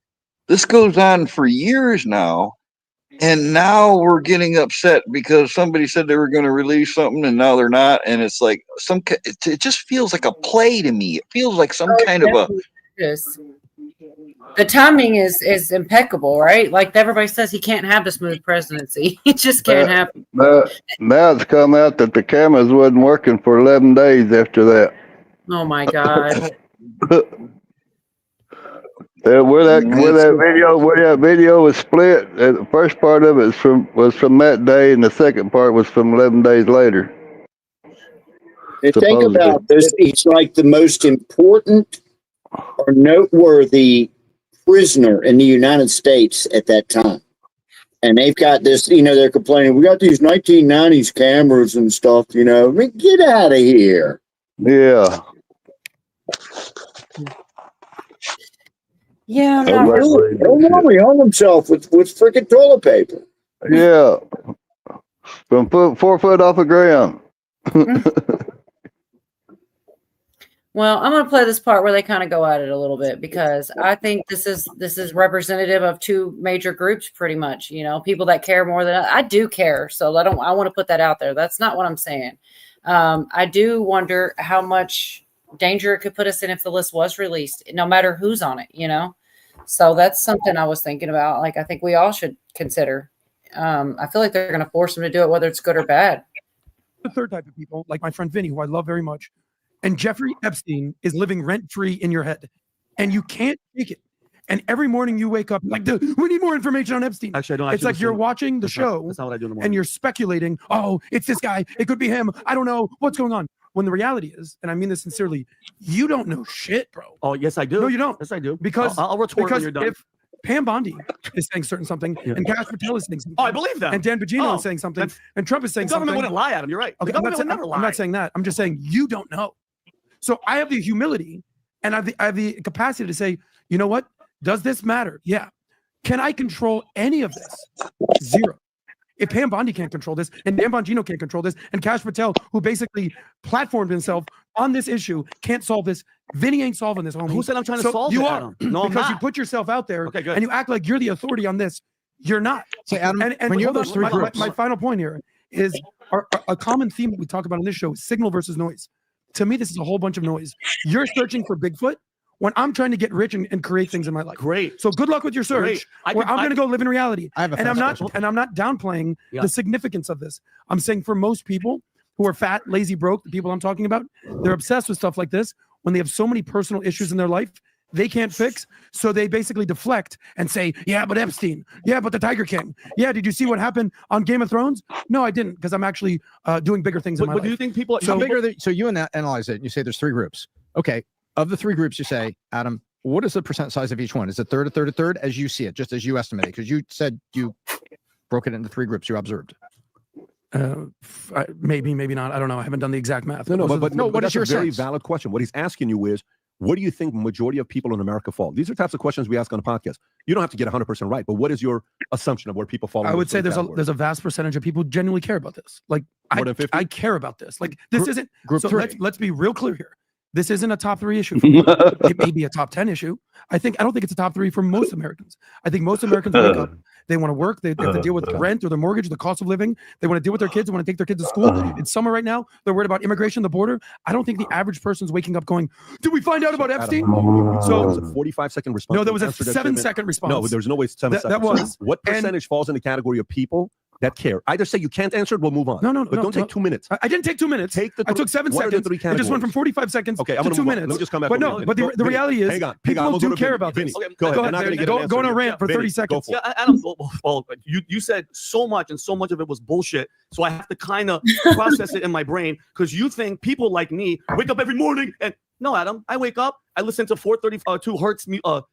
This goes on for years now. And now we're getting upset because somebody said they were going to release something and now they're not. And it's like it just feels like a play to me. It feels like some kind of a. The timing is impeccable, right? Like everybody says, he can't have a smooth presidency. It just can't happen. Now it's come out that the cameras wasn't working for 11 days after that. Oh my God. Where that video was split, the first part of it was from that day, and the second part was from 11 days later. And think about this. He's like the most important or noteworthy prisoner in the United States at that time. And they've got this, they're complaining, we got these 1990s cameras and stuff, I mean, get out of here. Yeah. Yeah, I'm not really. He hung himself with freaking toilet paper. Yeah. From 4 foot off the ground. Well, I'm going to play this part where they kind of go at it a little bit, because I think this is representative of two major groups, pretty much. People that care more than I do care. So I want to put that out there. That's not what I'm saying. I do wonder how much danger it could put us in if the list was released, no matter who's on it. So that's something I was thinking about. Like, I think we all should consider. I feel like they're going to force them to do it, whether it's good or bad. The third type of people, like my friend Vinny, who I love very much. And Jeffrey Epstein is living rent-free in your head, and you can't take it. And every morning you wake up like, dude, we need more information on Epstein. Actually, I don't. It's like you're watching the show. That's not what I do in the morning. And you're speculating. Oh, it's this guy. It could be him. I don't know what's going on. When the reality is, and I mean this sincerely, you don't know shit, bro. Oh, yes, I do. No, you don't. Yes, I do. Because I'll retort when you're done. If Pam Bondi is saying something, and Cash Patel is saying something. Oh, I believe that. And Dan Bongino is saying something, and Trump is saying something. The government wouldn't lie at him. You're right. Okay, The government would never lie. I'm not saying that. I'm just saying you don't know. So I have the humility and I have the capacity to say, you know what? Does this matter? Yeah. Can I control any of this? Zero. If Pam Bondi can't control this, and Dan Bongino can't control this, and Cash Patel, who basically platformed himself on this issue, can't solve this, Vinny ain't solving this, homie. Who said I'm trying to solve it, You Adam? are. No, I'm because not. you put yourself out there, Okay, good. and you act like you're the authority on this. You're not. So, Adam, and when you hold have those on, three groups, my final point here is a common theme that we talk about on this show is signal versus noise. To me, this is a whole bunch of noise. You're searching for Bigfoot when I'm trying to get rich and create things in my life. Great. So good luck with your search. I'm going to go live in reality. I have a and I'm not question. and I'm not downplaying the significance of this. I'm saying for most people who are fat, lazy, broke, the people I'm talking about, they're obsessed with stuff like this. When they have so many personal issues in their life they can't fix, so they basically deflect and say, yeah, but Epstein, yeah, but the Tiger King, yeah, did you see what happened on Game of Thrones? No, I didn't, because I'm actually doing bigger things in my life. Do you think people? So you analyze it and you say there's three groups. Okay, of the three groups, you say, Adam, what is the percent size of each one? Is it third, a third, a third, as you see it, just as you estimate it? Because you said you broke it into three groups you observed. Maybe not. I don't know. I haven't done the exact math. What is your a very sense? valid question. What he's asking you is, what do you think majority of people in America fall? These are types of questions we ask on the podcast. You don't have to get 100% right, but what is your assumption of where people fall? I would say there's a vast percentage of people who genuinely care about this. Like, More than 50? I care about this. Like, this isn't. Group so three. let's be real clear here. This isn't a top 3 issue for me. It may be a top 10 issue. I don't think it's a top 3 for most Americans. I think most Americans wake up, they want to work, they have to deal with the rent or the mortgage, the cost of living. They want to deal with their kids, they want to take their kids to school. It's summer right now. They're worried about immigration, the border. I don't think the average person's waking up going, did we find out about Epstein? So it was a 45-second response. No, there was a 7-second response. No, there's no way it's 7 seconds. That was. What percentage falls in the category of people that care? Either say you can't answer it, we'll move on. No, but don't take 2 minutes. I didn't take 2 minutes. I took 7 what are the seconds. three It just went categories? from 45 seconds Okay, to I'm gonna 2 move on. minutes. Let me just come back. But no, but the reality is, hang on. people do care about Vinny, this. go ahead. You're not Vinny. gonna get an Go on a answer. rant for Vinny, 30 go seconds. for it. Yeah, Adam. Well, you said so much, and so much of it was bullshit. So I have to kind of process it in my brain because you think people like me wake up every morning and no, Adam. I wake up, I listen to 432 hertz,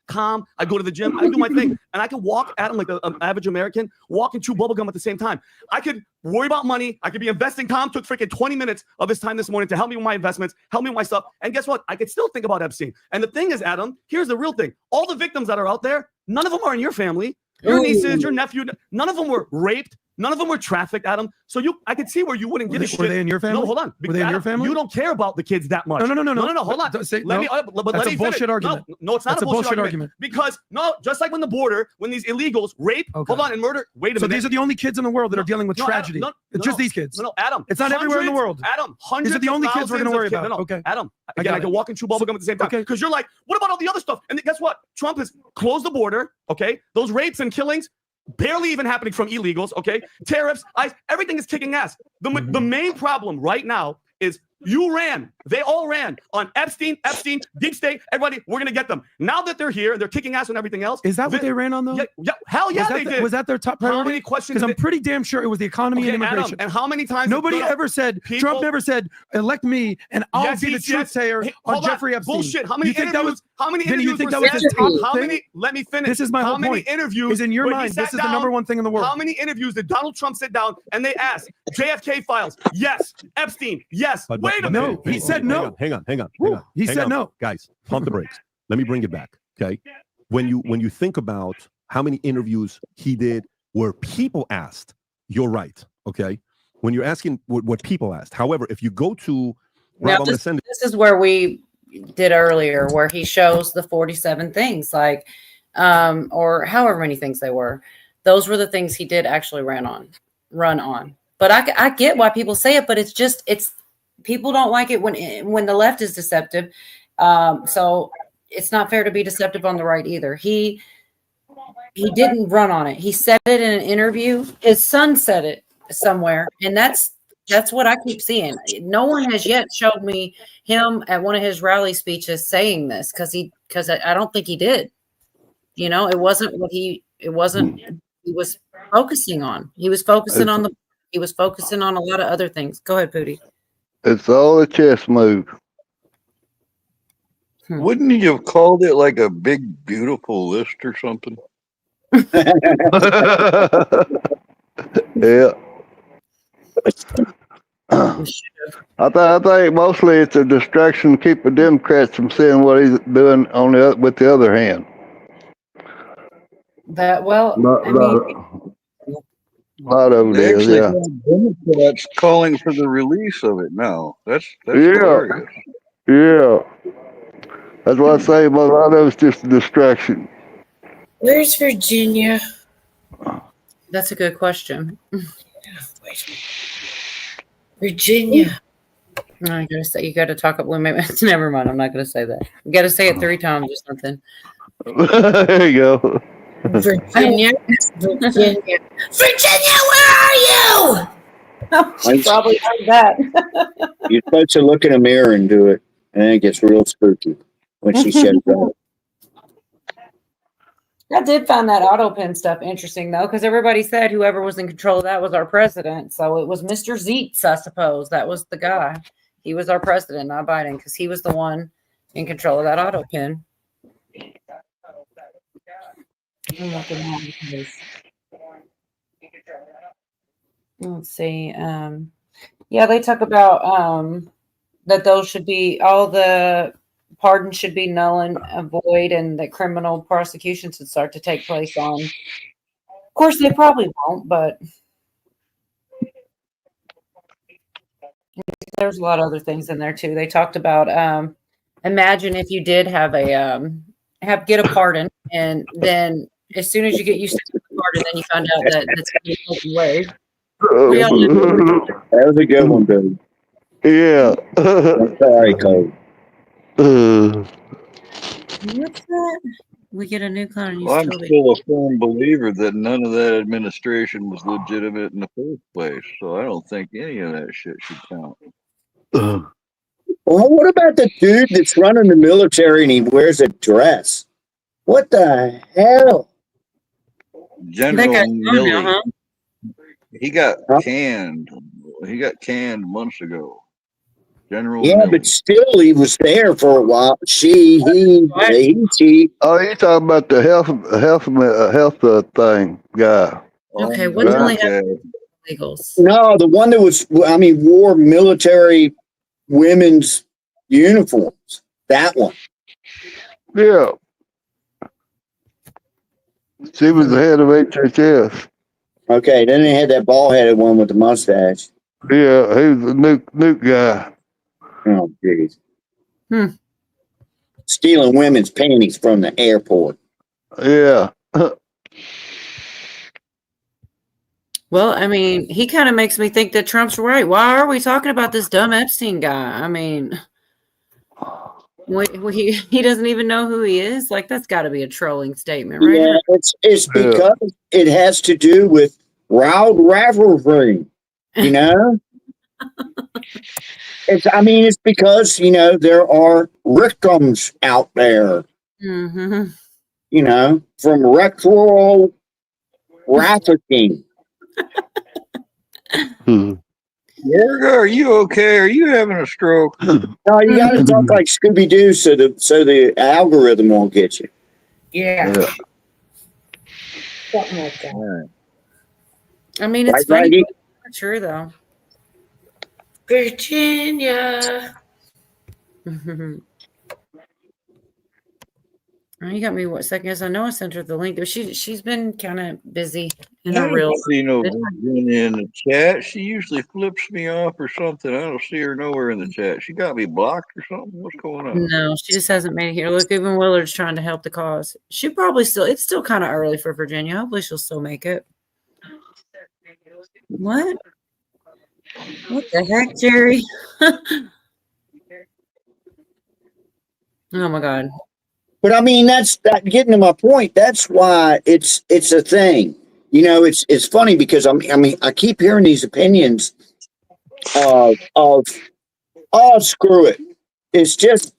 calm. I go to the gym, I do my thing, and I can walk, Adam, like an average American, walk and chew bubblegum at the same time. I could worry about money. I could be investing. Tom took freaking 20 minutes of his time this morning to help me with my investments, help me with my stuff. And guess what? I could still think about Epstein. And the thing is, Adam, here's the real thing. All the victims that are out there, none of them are in your family. Your nieces, your nephew, none of them were raped. None of them were trafficked, Adam. So I could see where you wouldn't give a shit. Were they in your family? No, hold on. Were they in your Adam, family? You don't care about the kids that much. No. Hold on. Don't say- Let me. no. But That's let a me bullshit finish. argument. No, it's not That's a bullshit argument. Because just like when the border, when these illegals rape, hold on, and murder. Wait a minute. So these are the only kids in the world that are dealing with tragedy. It's just these kids. No, Adam. It's not everywhere in the world. Adam, hundreds. These are the only kids we're going to worry about. No, Okay. Adam. I Again, got I can it. walk and chew bubblegum at the same time. Because you're like, what about all the other stuff? And guess what? Trump has closed the border. Okay, those rapes and killings. Barely even happening from illegals, okay? Tariffs, ICE, everything is kicking ass. The main problem right now is you ran. They all ran on Epstein, Deep State, everybody, we're going to get them. Now that they're here and they're kicking ass and everything else. Is that what they ran on, though? Yeah, hell yeah, they did. Was that their top priority? How many questions? Because I'm pretty damn sure it was the economy and immigration. Adam, and how many times? Nobody ever said, Trump never said, elect me and I'll be the truth sayer on Jeffrey Epstein. Bullshit. How many you think interviews? That was, how many Vinny, interviews? You think that was his top How thing? many? Let me finish. This is my whole point. How many interviews? Is in your mind, this is the number one thing in the world. How many interviews did Donald Trump sit down and they asked JFK files? Yes. Epstein? Yes. Wait a minute. He said no. Hang on. He said no. Guys, pump the brakes. Let me bring it back. Okay. When you think about how many interviews he did where people asked, you're right. Okay. When you're asking what people asked. However, if you go to now, this is where we did earlier, where he shows the 47 things, like or however many things they were. Those were the things he did actually run on. But I get why people say it, but it's people don't like it when the left is deceptive. So it's not fair to be deceptive on the right either. He didn't run on it. He said it in an interview. His son said it somewhere, and that's what I keep seeing. No one has yet showed me him at one of his rally speeches saying this because I don't think he did. You know, it wasn't what he was focusing on. He was focusing on a lot of other things. Go ahead, Pootie. It's all a chess move. Wouldn't you have called it like a big, beautiful list or something? Yeah. I think mostly it's a distraction to keep the Democrats from seeing what he's doing with the other hand. A lot of it is, yeah. Democrats calling for the release of it now. That's hilarious. Yeah. That's what I say. But a lot of it's just a distraction. Where's Virginia? That's a good question. Virginia. No, I gotta say, you got to talk up. Never mind. I'm not gonna say that. You got to say it 3 times or something. There you go. Virginia, Virginia, where are you? She probably heard that. You're supposed to look in a mirror and do it, and it gets real spooky when she shuts up. I did find that autopen stuff interesting, though, because everybody said whoever was in control of that was our president. So it was Mr. Zeitz, I suppose. That was the guy. He was our president, not Biden, because he was the one in control of that autopen. Let's see. Yeah, they talk about that those should be all the pardons should be null and void, and that criminal prosecutions should start to take place on. Of course, they probably won't, but there's a lot of other things in there too. They talked about imagine if you did have get a pardon, and then as soon as you get used to the pardon, then you find out that that's going to be taken away. That was a good one, dude. Yeah. I'm sorry, Cole. What's that? We get a new client. Well, I'm still a firm believer that none of that administration was legitimate in the first place. So I don't think any of that shit should count. Well, what about the dude that's running the military and he wears a dress? What the hell? General Milley. He got canned. He got canned months ago. General Yeah, Milley. but still, he was there for a while. He. Oh, you talking about the health thing guy? Okay, what only happened to illegals? No, the one that was, wore military women's uniforms. That one. Yeah. She was the head of HHS. Okay, then they had that bald-headed one with the mustache. Yeah, he was a nuke guy. Oh, jeez. Stealing women's panties from the airport. Yeah. Well, I mean, he kind of makes me think that Trump's right. Why are we talking about this dumb Epstein guy? I mean, he doesn't even know who he is. Like, that's got to be a trolling statement, right? Yeah, it's because it has to do with wild rivalry, you know? It's because, there are victims out there, Mm-hmm. From rectal trafficking. Yerga, are you okay? Are you having a stroke? No, you got to talk like Scooby-Doo so the algorithm won't get you. Yeah. Something like that. I mean, it's Right, funny. Maggie? But not true, though. Virginia. Oh, you got me what second? Yes, I know I sent her the link. She's been kind of busy in I her don't real. see no Virginia in the chat. She usually flips me off or something. I don't see her nowhere in the chat. She got me blocked or something. What's going on? No, she just hasn't made it here. Look, even Willard's trying to help the cause. She probably still. It's still kind of early for Virginia. Hopefully, she'll still make it. What? What the heck, Jerry? Oh my God. But that's that getting to my point. That's why it's a thing. It's funny because I keep hearing these opinions of screw it. It's just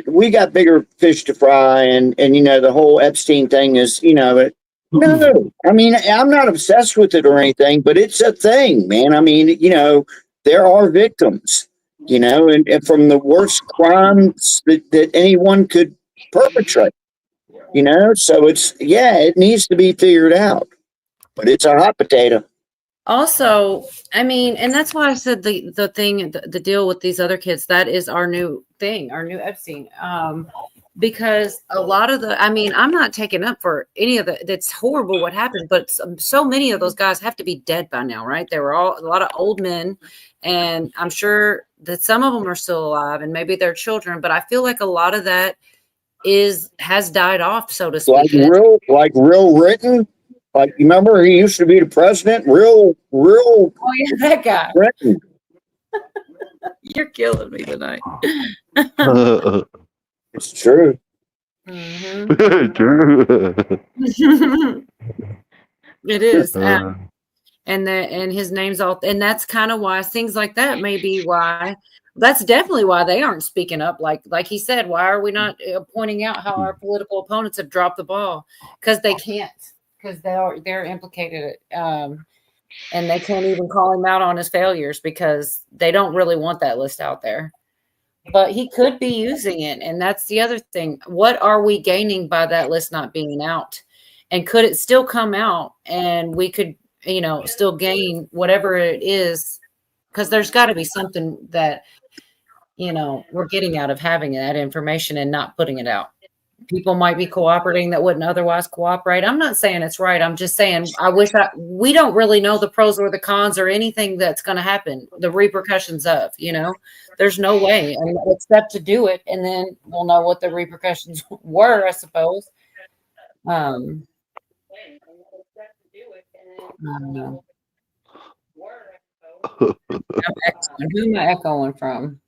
we got bigger fish to fry, and the whole Epstein thing is no. I'm not obsessed with it or anything, but it's a thing, man. There are victims, and from the worst crimes that anyone could perpetrate, so it needs to be figured out, but it's a hot potato. Also, and that's why I said the deal with these other kids, that is our new thing, our new Epstein. Because a lot of I'm not taking up for any of that's horrible what happened, but so many of those guys have to be dead by now, right? They were all a lot of old men, and I'm sure that some of them are still alive and maybe they're children, but I feel like a lot of that has died off, so to speak. Like real written. Like, you remember he used to be the president? Real. Oh yeah, that guy. Written. You're killing me tonight. It's true. Mm-hmm. True. It is. And his name's all, and that's kind of why things like that may be why. That's definitely why they aren't speaking up. Like he said, why are we not pointing out how our political opponents have dropped the ball? Because they can't. Because they're implicated, and they can't even call him out on his failures because they don't really want that list out there. But he could be using it, and that's the other thing. What are we gaining by that list not being out? And could it still come out, and we could, still gain whatever it is? Because there's got to be something that, we're getting out of having that information and not putting it out. people might be cooperating that wouldn't otherwise cooperate. I'm not saying it's right. I'm just saying we don't really know the pros or the cons or anything that's going to happen, the repercussions of, there's no way except to do it. And then we'll know what the repercussions were, I suppose. I don't know. Who am I echoing from?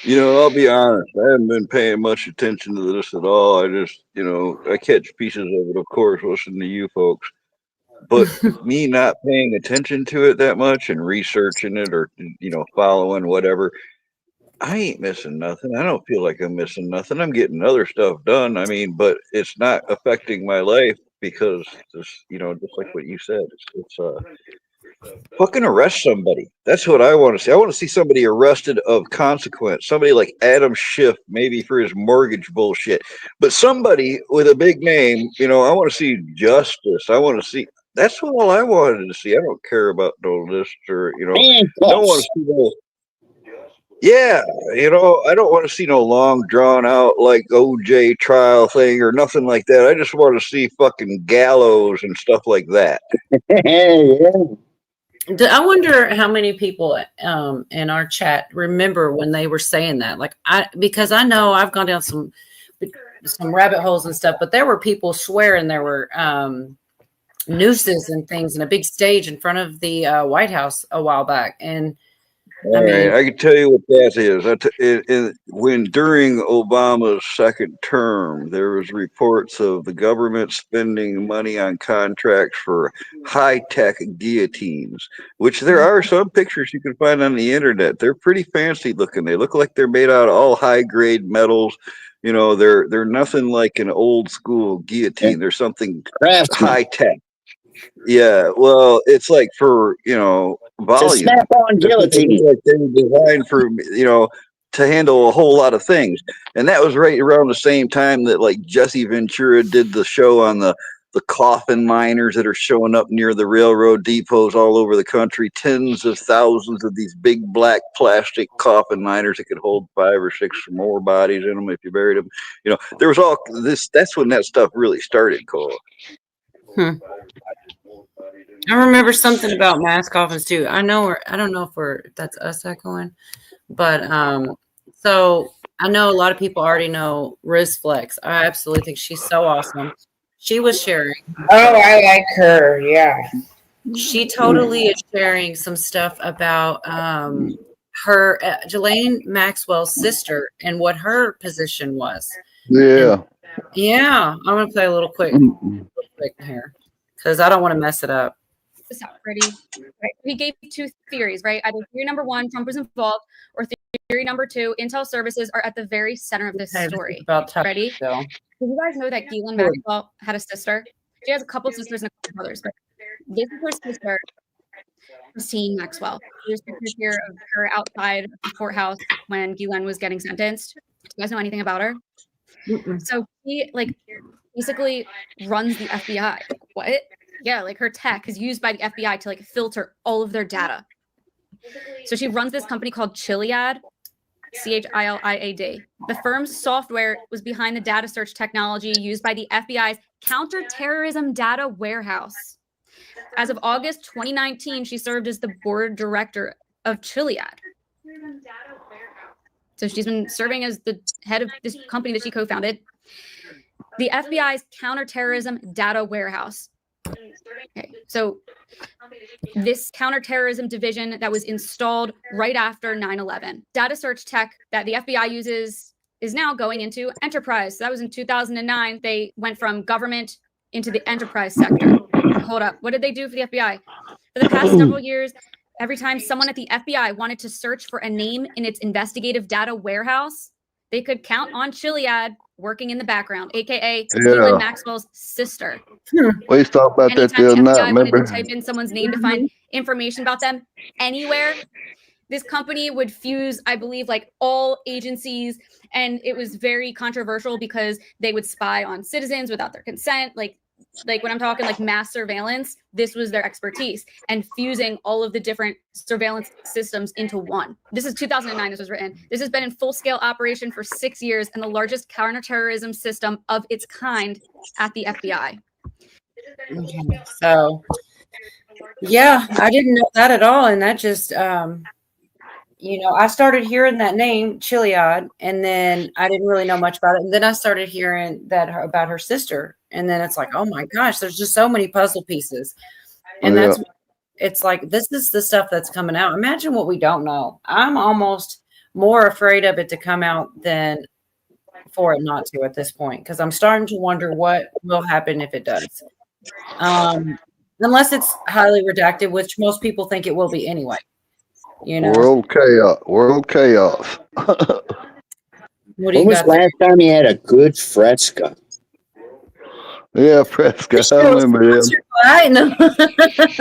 I'll be honest. I haven't been paying much attention to this at all. I just, I catch pieces of it, of course, listening to you folks. But me not paying attention to it that much and researching it or, following whatever, I ain't missing nothing. I don't feel like I'm missing nothing. I'm getting other stuff done. I mean, but it's not affecting my life because, just like what you said, it's fucking arrest somebody. That's what I want to see. I want to see somebody arrested of consequence. Somebody like Adam Schiff, maybe for his mortgage bullshit. But somebody with a big name, I want to see justice. I want to see. That's all I wanted to see. I don't care about no list or, don't want to see no. Yeah, I don't want to see no long drawn out like OJ trial thing or nothing like that. I just want to see fucking gallows and stuff like that. I wonder how many people in our chat remember when they were saying that. Because I know I've gone down some rabbit holes and stuff, but there were people swearing there were nooses and things and a big stage in front of the White House a while back. And I can tell you what that is. When during Obama's second term, there was reports of the government spending money on contracts for high-tech guillotines, which there are some pictures you can find on the internet. They're pretty fancy looking. They look like they're made out of all high-grade metals. They're nothing like an old school guillotine. There's something high-tech. Yeah, well, it's like for volume. Snap-on guillotine. Like they were designed for to handle a whole lot of things, and that was right around the same time that like Jesse Ventura did the show on the coffin miners that are showing up near the railroad depots all over the country. Tens of thousands of these big black plastic coffin miners that could hold 5 or 6 more bodies in them if you buried them. There was all this. That's when that stuff really started, Cole. I remember something about mass coffins too. I don't know if that's us echoing, but so I know a lot of people already know Riz Flex. I absolutely think she's so awesome. She was sharing. Oh, I like her. Yeah. She totally is sharing some stuff about her Ghislaine Maxwell's sister and what her position was. Yeah. I'm gonna play a little quick here because I don't want to mess it up. This out, ready? Right. He gave 2 theories, right? Either theory number 1, Trump was involved, or theory number 2, intel services are at the very center of this story. Ready? So. Did you guys know that Ghislaine Maxwell had a sister? She has a couple sisters and a couple brothers, but this is her sister, Christine Maxwell. There's pictures here of her outside the courthouse when Ghislaine was getting sentenced. Do you guys know anything about her? So she basically runs the FBI. What? Yeah, her tech is used by the FBI to filter all of their data. So she runs this company called Chiliad, Chiliad. The firm's software was behind the data search technology used by the FBI's counterterrorism data warehouse. As of August 2019, she served as the board director of Chiliad. So she's been serving as the head of this company that she co-founded. The FBI's counterterrorism data warehouse. Okay, so this counterterrorism division that was installed right after 9/11. Data search tech that the FBI uses is now going into enterprise. So that was in 2009. They went from government into the enterprise sector. Hold up. What did they do for the FBI? For the past several years, every time someone at the FBI wanted to search for a name in its investigative data warehouse, they could count on Chiliad working in the background, aka Ghislaine Maxwell's sister. We talked about that the other night, wanted remember? to type in someone's name to find information about them anywhere. This company would fuse, I believe, all agencies, and it was very controversial because they would spy on citizens without their consent. like when I'm talking like mass surveillance, this was their expertise, and fusing all of the different surveillance systems into one. This is 2009, this was written. This has been in full-scale operation for 6 years and the largest counterterrorism system of its kind at the FBI. Okay, so yeah, I didn't know that at all. And that just, you know, I started hearing that name, Chiliad, and then I didn't really know much about it. And then I started hearing that about her sister. And then it's like, oh my gosh, there's just so many puzzle pieces. And that's, it's like, this is the stuff that's coming out. Imagine what we don't know. I'm almost more afraid of it to come out than for it not to at this point, because I'm starting to wonder what will happen if it does. Unless it's highly redacted, which most people think it will be anyway. You know, World chaos. World chaos. When was the last time you had a good Fresca? Yeah, Fresca. I remember him. I know.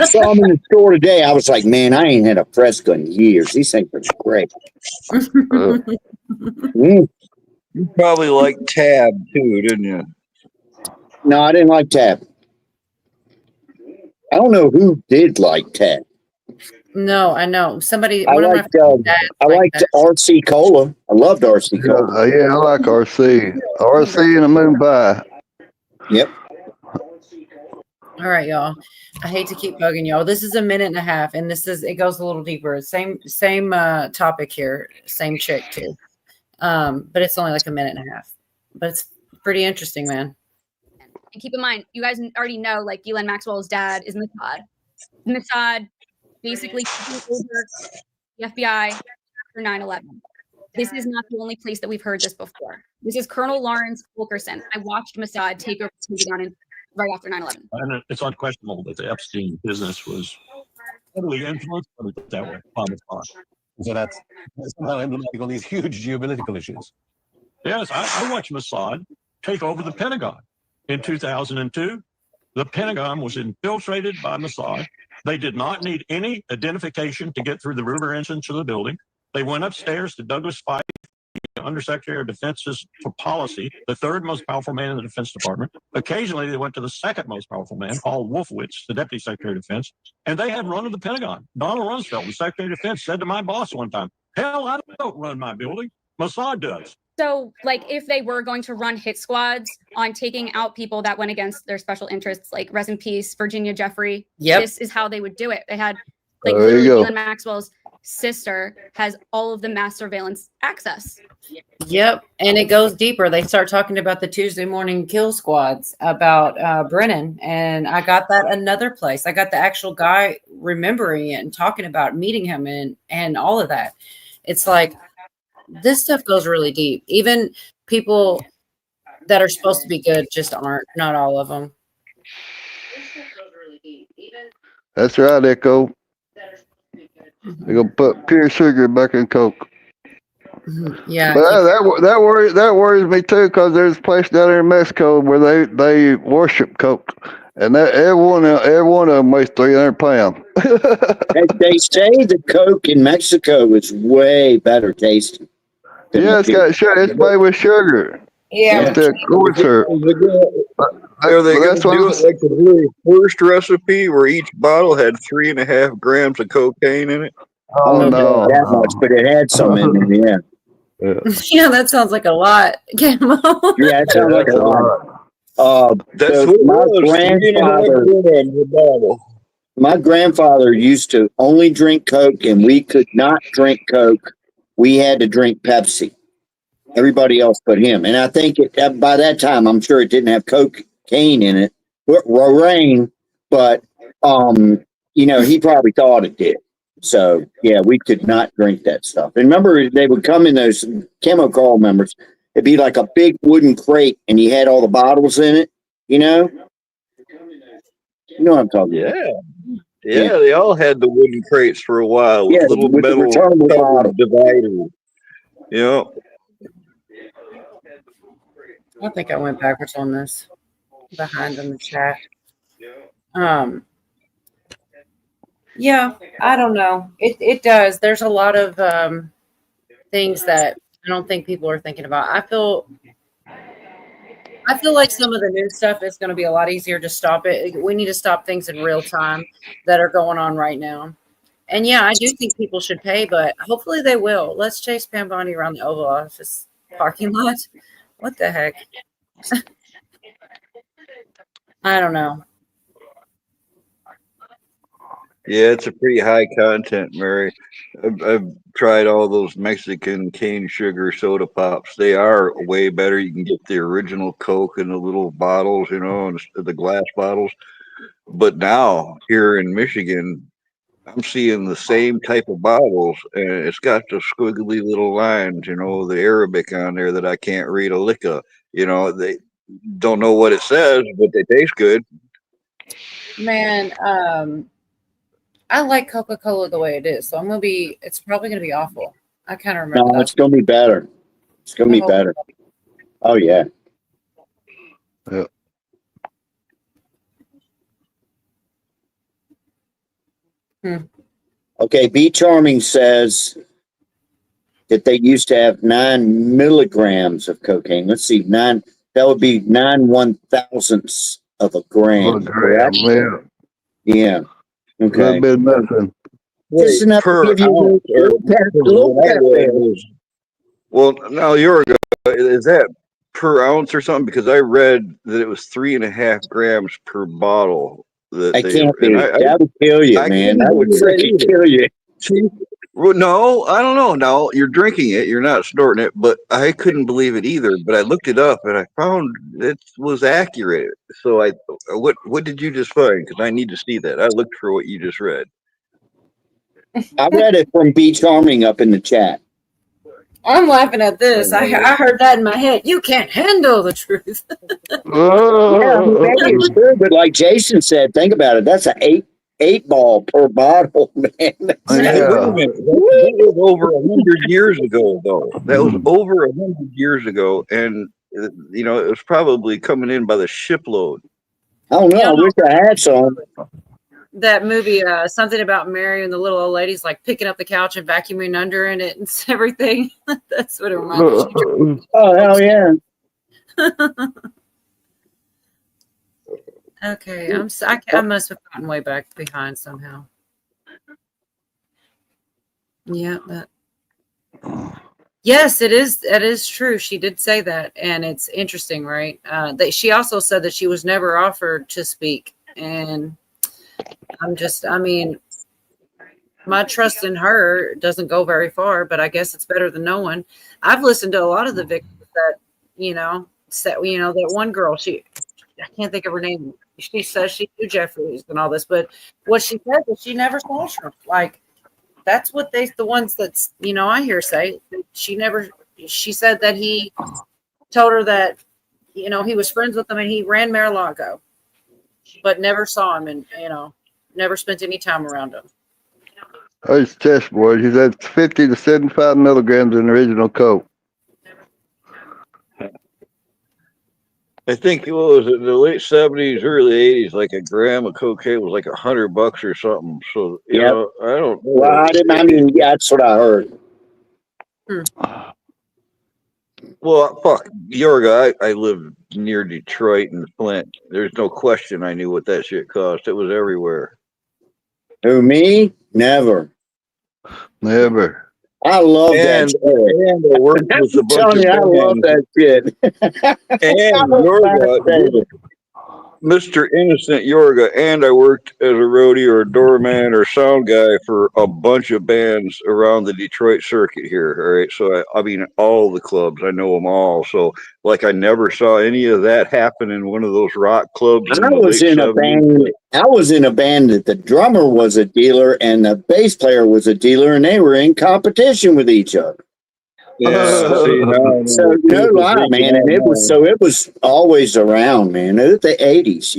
Saw him in the store today. I was like, man, I ain't had a Fresca in years. These things are great. You probably liked Tab too, didn't you? No, I didn't like Tab. I don't know who did like Tab. no, I know somebody. I One of my liked friends' dads RC Cola. I loved RC Cola. Yeah, I like RC. RC and the Mumbai. Yep. All right, y'all. I hate to keep bugging y'all. This is a minute and a half, and it goes a little deeper. Same topic here, same chick too. But it's only like a minute and a half. But it's pretty interesting, man. And keep in mind, you guys already know, like Ghislaine Maxwell's dad is Mossad. Mossad basically took over the FBI after 9/11. This is not the only place that we've heard this before. This is Colonel Lawrence Fulkerson. I watched Mossad take over the Pentagon right after 9/11. And it's unquestionable that the Epstein business was heavily influenced, put it that way, by Mossad. So that's somehow emblematic on these huge geopolitical issues. Yes, I watched Mossad take over the Pentagon in 2002. The Pentagon was infiltrated by Mossad. They did not need any identification to get through the river entrance of the building. They went upstairs to Douglas Feige, the Undersecretary of Defense's for policy, the third most powerful man in the Defense Department. Occasionally, they went to the second most powerful man, Paul Wolfowitz, the Deputy Secretary of Defense, and they had run of the Pentagon. Donald Rumsfeld, the Secretary of Defense, said to my boss one time, "Hell, I don't run my building. Mossad does." So, like, if they were going to run hit squads on taking out people that went against their special interests, like rest in peace, Virginia Jeffrey, this is how they would do it. They had, like, There you literally go. Ghislaine Maxwell's sister has all of the mass surveillance access. Yep, and it goes deeper. They start talking about the Tuesday morning kill squads, about Brennan, and I got that another place. I got the actual guy remembering it and talking about meeting him and all of that. It's like this stuff goes really deep. Even people that are supposed to be good just aren't. Not all of them. That's right, Echo. They're gonna put pure sugar back in Coke. Yeah, But that worries me too, because there's a place down there in Mexico where they worship Coke, and every one of them weighs 300 pounds. They say the Coke in Mexico is way better tasting. Yeah, it's made with sugar. Yeah. Instead of corn syrup. Are they going That's to what do I'm it like the very first recipe where each bottle had 3.5 grams of cocaine in it? Oh, no. That much, but it had some in it, yeah. Yeah, that sounds like a lot. Camo. Yeah, it sounds like a lot. That's So what it was, 3.5 grams a bottle. My grandfather used to only drink Coke, and we could not drink Coke. We had to drink Pepsi. Everybody else but him. And I think by that time, I'm sure it didn't have cocaine in it, Lorraine, but, he probably thought it did. So, yeah, we could not drink that stuff. And remember, they would come in those Camo Call members. It'd be like a big wooden crate, and you had all the bottles in it, you know? You know what I'm talking about. Yeah, they all had the wooden crates for a while with little with the metal returnable bottle. dividers. Yeah. I think I went backwards on this. Behind in the chat. Yeah, I don't know. It does. There's a lot of things that I don't think people are thinking about. I feel I feel like some of the new stuff is going to be a lot easier to stop it. We need to stop things in real time that are going on right now. And yeah, I do think people should pay, but hopefully they will. Let's chase Pam Bondi around the Oval Office parking lot. What the heck? I don't know. Yeah, it's a pretty high content, Mary. I've tried all those Mexican cane sugar soda pops. They are way better. You can get the original Coke in the little bottles, you know, and the glass bottles. But now here in Michigan, I'm seeing the same type of bottles, and it's got the squiggly little lines, you know, the Arabic on there that I can't read a lick of. You know, they don't know what it says, but they taste good. Man, I like Coca-Cola the way it is, so it's probably gonna be awful. I kind of remember No, that. it's gonna be better. It's gonna be better. Oh yeah. Yeah. Okay, B Charming says that they used to have 9 milligrams of cocaine. Let's see, that would be 9 1,000ths of a gram. Correct? Yeah. Okay. Little bit of nothing. Just enough to Per give you a ounce, little pep there. Well, now is that per ounce or something? Because I read that it was 3.5 grams per bottle. I can't be. That would kill you, man. That would freaking kill you. Well, no, I don't know. Now you're drinking it, you're not snorting it, but I couldn't believe it either. But I looked it up and I found it was accurate. So what did you just find? Because I need to see that. I looked for what you just read. I read it from B Charming up in the chat. I'm laughing at this. I heard that in my head. You can't handle the truth. Yeah, maybe it's true, but like Jason said, think about it. That's an eight ball per bottle, man. Wait a minute. That was over 100 years ago, though. That was over 100 years ago, and you know it was probably coming in by the shipload. I don't know. I wish I had some. That movie, something about Mary and the little old lady's like picking up the couch and vacuuming under in it and everything. That's what it reminds me. Oh hell yeah! Okay, I must have gotten way back behind somehow. Yeah, yes, it is. That is true. She did say that, and it's interesting, right? That she also said that she was never offered to speak, and I mean, my trust in her doesn't go very far, but I guess it's better than no one. I've listened to a lot of the victims that, that one girl, I can't think of her name. She says she knew Jeffries and all this, but what she said is she never saw shrimp. Like, that's what the ones that's, I hear say. She said that he told her that, he was friends with them and he ran Mar-a-Lago, but never saw him and, never spent any time around him. It's test boys. He said 50 to 75 milligrams in original Coke. I think it was in the late 70s, early 80s, like a gram of cocaine was like $100 or something. So, you know, I don't know. Well, that's what I heard. Well, fuck, Yorga, I live near Detroit and Flint. There's no question I knew what that shit cost. It was everywhere. Who, me? Never. Never. I love that shit. And I worked with a bunch telling you, I love that shit. And Yorga, Mr. Innocent Yorga, and I worked as a roadie or a doorman or sound guy for a bunch of bands around the Detroit circuit here. All right, so I mean, all the clubs, I know them all. So, like, I never saw any of that happen in one of those rock clubs. I was in a band. I was in a band that the drummer was a dealer and the bass player was a dealer, and they were in competition with each other. Yeah, so no lie, man, and it was always around, man. It was the 80s,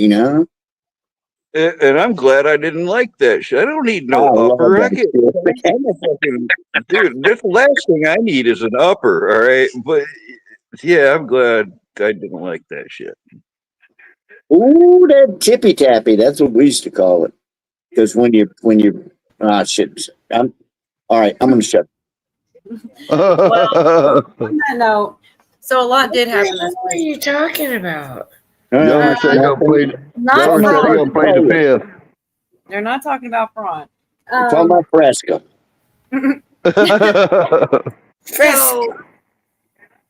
And I'm glad I didn't like that shit. I don't need no upper. I'm a fucking dude. That's the last thing I need is an upper. All right, but yeah, I'm glad I didn't like that shit. Ooh, that tippy tappy. That's what we used to call it. Because when you shit. All right. I'm gonna shut. Well, on that note, So a lot did happen. What are you talking about? Government said gonna plead. Not Government said fraud. gonna plead the fifth. They're not talking about fraud. We're talking about Fresca. So,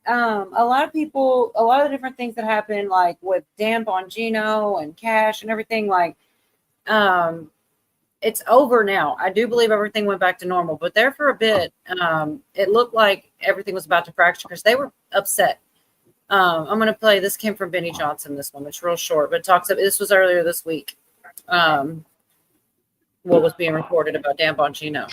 a lot of people, a lot of different things that happened, like with Dan Bongino and Cash and everything, like, it's over now. I do believe everything went back to normal, but there for a bit, it looked like everything was about to fracture because they were upset. I'm going to play, this came from Benny Johnson, this one. It's real short, but talks about, this was earlier this week. What was being reported about Dan Bongino.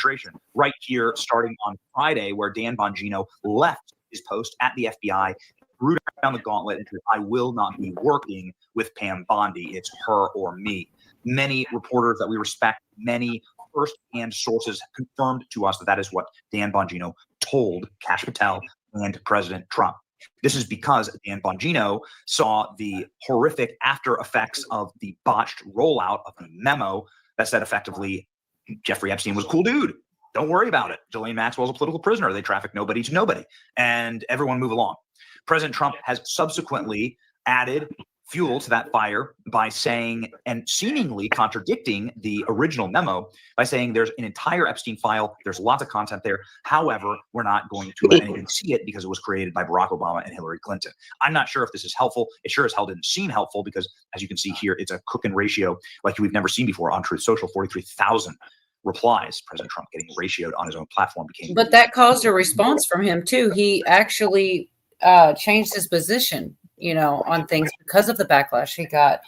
Right here, starting on Friday, where Dan Bongino left his post at the FBI, threw down the gauntlet and said, I will not be working with Pam Bondi. It's her or me. Many reporters that we respect, many first-hand sources confirmed to us that that is what Dan Bongino told Kash Patel and President Trump. This is because Dan Bongino saw the horrific after effects of the botched rollout of the memo that said effectively Jeffrey Epstein was a cool dude. Don't worry about it. Ghislaine Maxwell is a political prisoner. They traffic nobody to nobody. And everyone move along. President Trump has subsequently added fuel to that fire by saying, and seemingly contradicting the original memo, by saying there's an entire Epstein file, there's lots of content there. However, we're not going to let anyone see it because it was created by Barack Obama and Hillary Clinton. I'm not sure if this is helpful. It sure as hell didn't seem helpful because, as you can see here, it's a cooking ratio like we've never seen before on Truth Social. 43,000 replies. President Trump getting ratioed on his own platform became. But that caused a response from him too. He actually changed his position, you know, on things because of the backlash he got.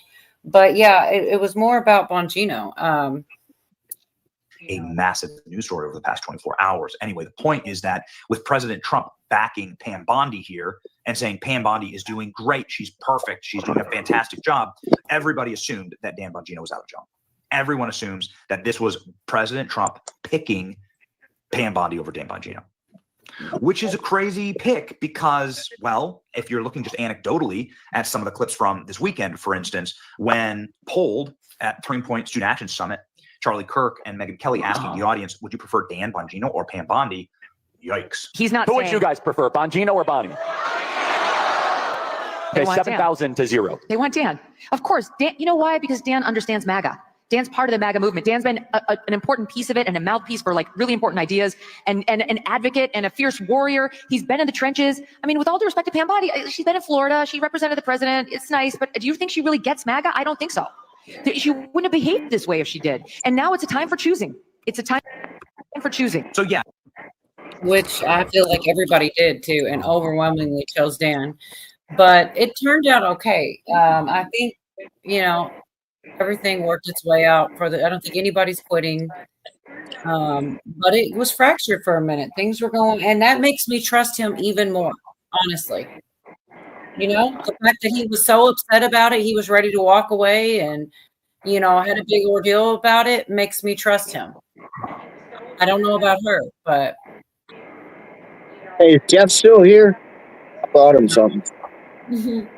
But yeah, it was more about Bongino. A massive news story over the past 24 hours. Anyway, the point is that with President Trump backing Pam Bondi here and saying Pam Bondi is doing great, she's perfect, she's doing a fantastic job, everybody assumed that Dan Bongino was out of job. Everyone assumes that this was President Trump picking Pam Bondi over Dan Bongino, which is a crazy pick because, well, if you're looking just anecdotally at some of the clips from this weekend, for instance, when polled at Turning Point Student Action Summit, Charlie Kirk and Megyn Kelly asking the audience, would you prefer Dan Bongino or Pam Bondi? Yikes. He's not. Who would you guys prefer, Bongino or Bondi? Okay, 7,000 to 0. They want Dan. Of course. Dan, you know why? Because Dan understands MAGA. Dan's part of the MAGA movement. Dan's been an important piece of it and a mouthpiece for like really important ideas and an advocate and a fierce warrior. He's been in the trenches. I mean, with all due respect to Pam Bondi, she's been in Florida. She represented the president. It's nice. But do you think she really gets MAGA? I don't think so. She wouldn't have behaved this way if she did. And now it's a time for choosing. It's a time for choosing. So, yeah. Which I feel like everybody did too, and overwhelmingly chose Dan. But it turned out okay. I think, you know, everything worked its way out for the, I don't think anybody's quitting. But it was fractured for a minute. Things were going, and that makes me trust him even more, honestly. You know, the fact that he was so upset about it, he was ready to walk away and, you know, had a big ordeal about it, makes me trust him. I don't know about her, but. Hey, is Jeff still here? I bought him something. The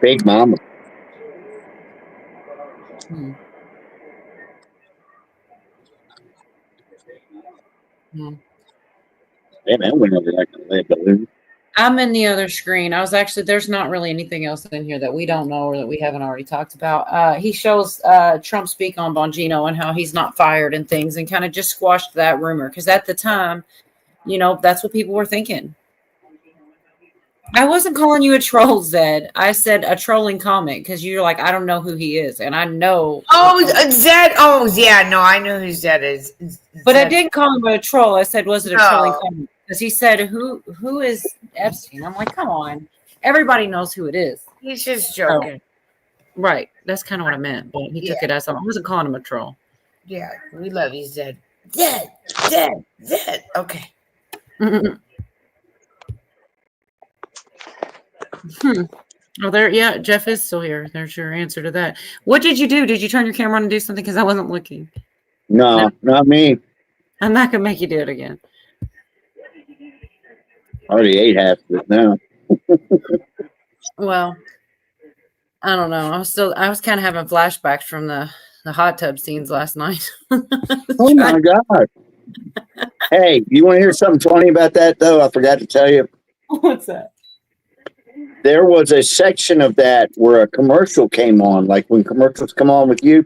big mama. Hey, man, went over like a lead balloon. I'm in the other screen. I was actually, there's not really anything else in here that we don't know or that we haven't already talked about. He shows Trump speak on Bongino and how he's not fired and things and kind of just squashed that rumor. Because at the time, you know, that's what people were thinking. I wasn't calling you a troll, Zed. I said a trolling comment because you're like, I don't know who he is. And I know. Oh, Zed. Oh, yeah. No, I know who Zed is. But Zed. I didn't call him a troll. I said, was it a trolling comment? Because he said, who is Epstein? I'm like, come on. Everybody knows who it is. He's just joking. Right. That's kind of what I meant. But he took it as I wasn't calling him a troll. Yeah, we love you, Zed. Zed. Okay. Oh, there. Yeah, Jeff is still here. There's your answer to that. What did you do? Did you turn your camera on and do something? Because I wasn't looking. No, not me. I'm not going to make you do it again. I already ate half of it now. Well, I don't know. I was kind of having flashbacks from the hot tub scenes last night. Oh my God. Hey, you want to hear something funny about that, though? I forgot to tell you. What's that? There was a section of that where a commercial came on, like when commercials come on with you.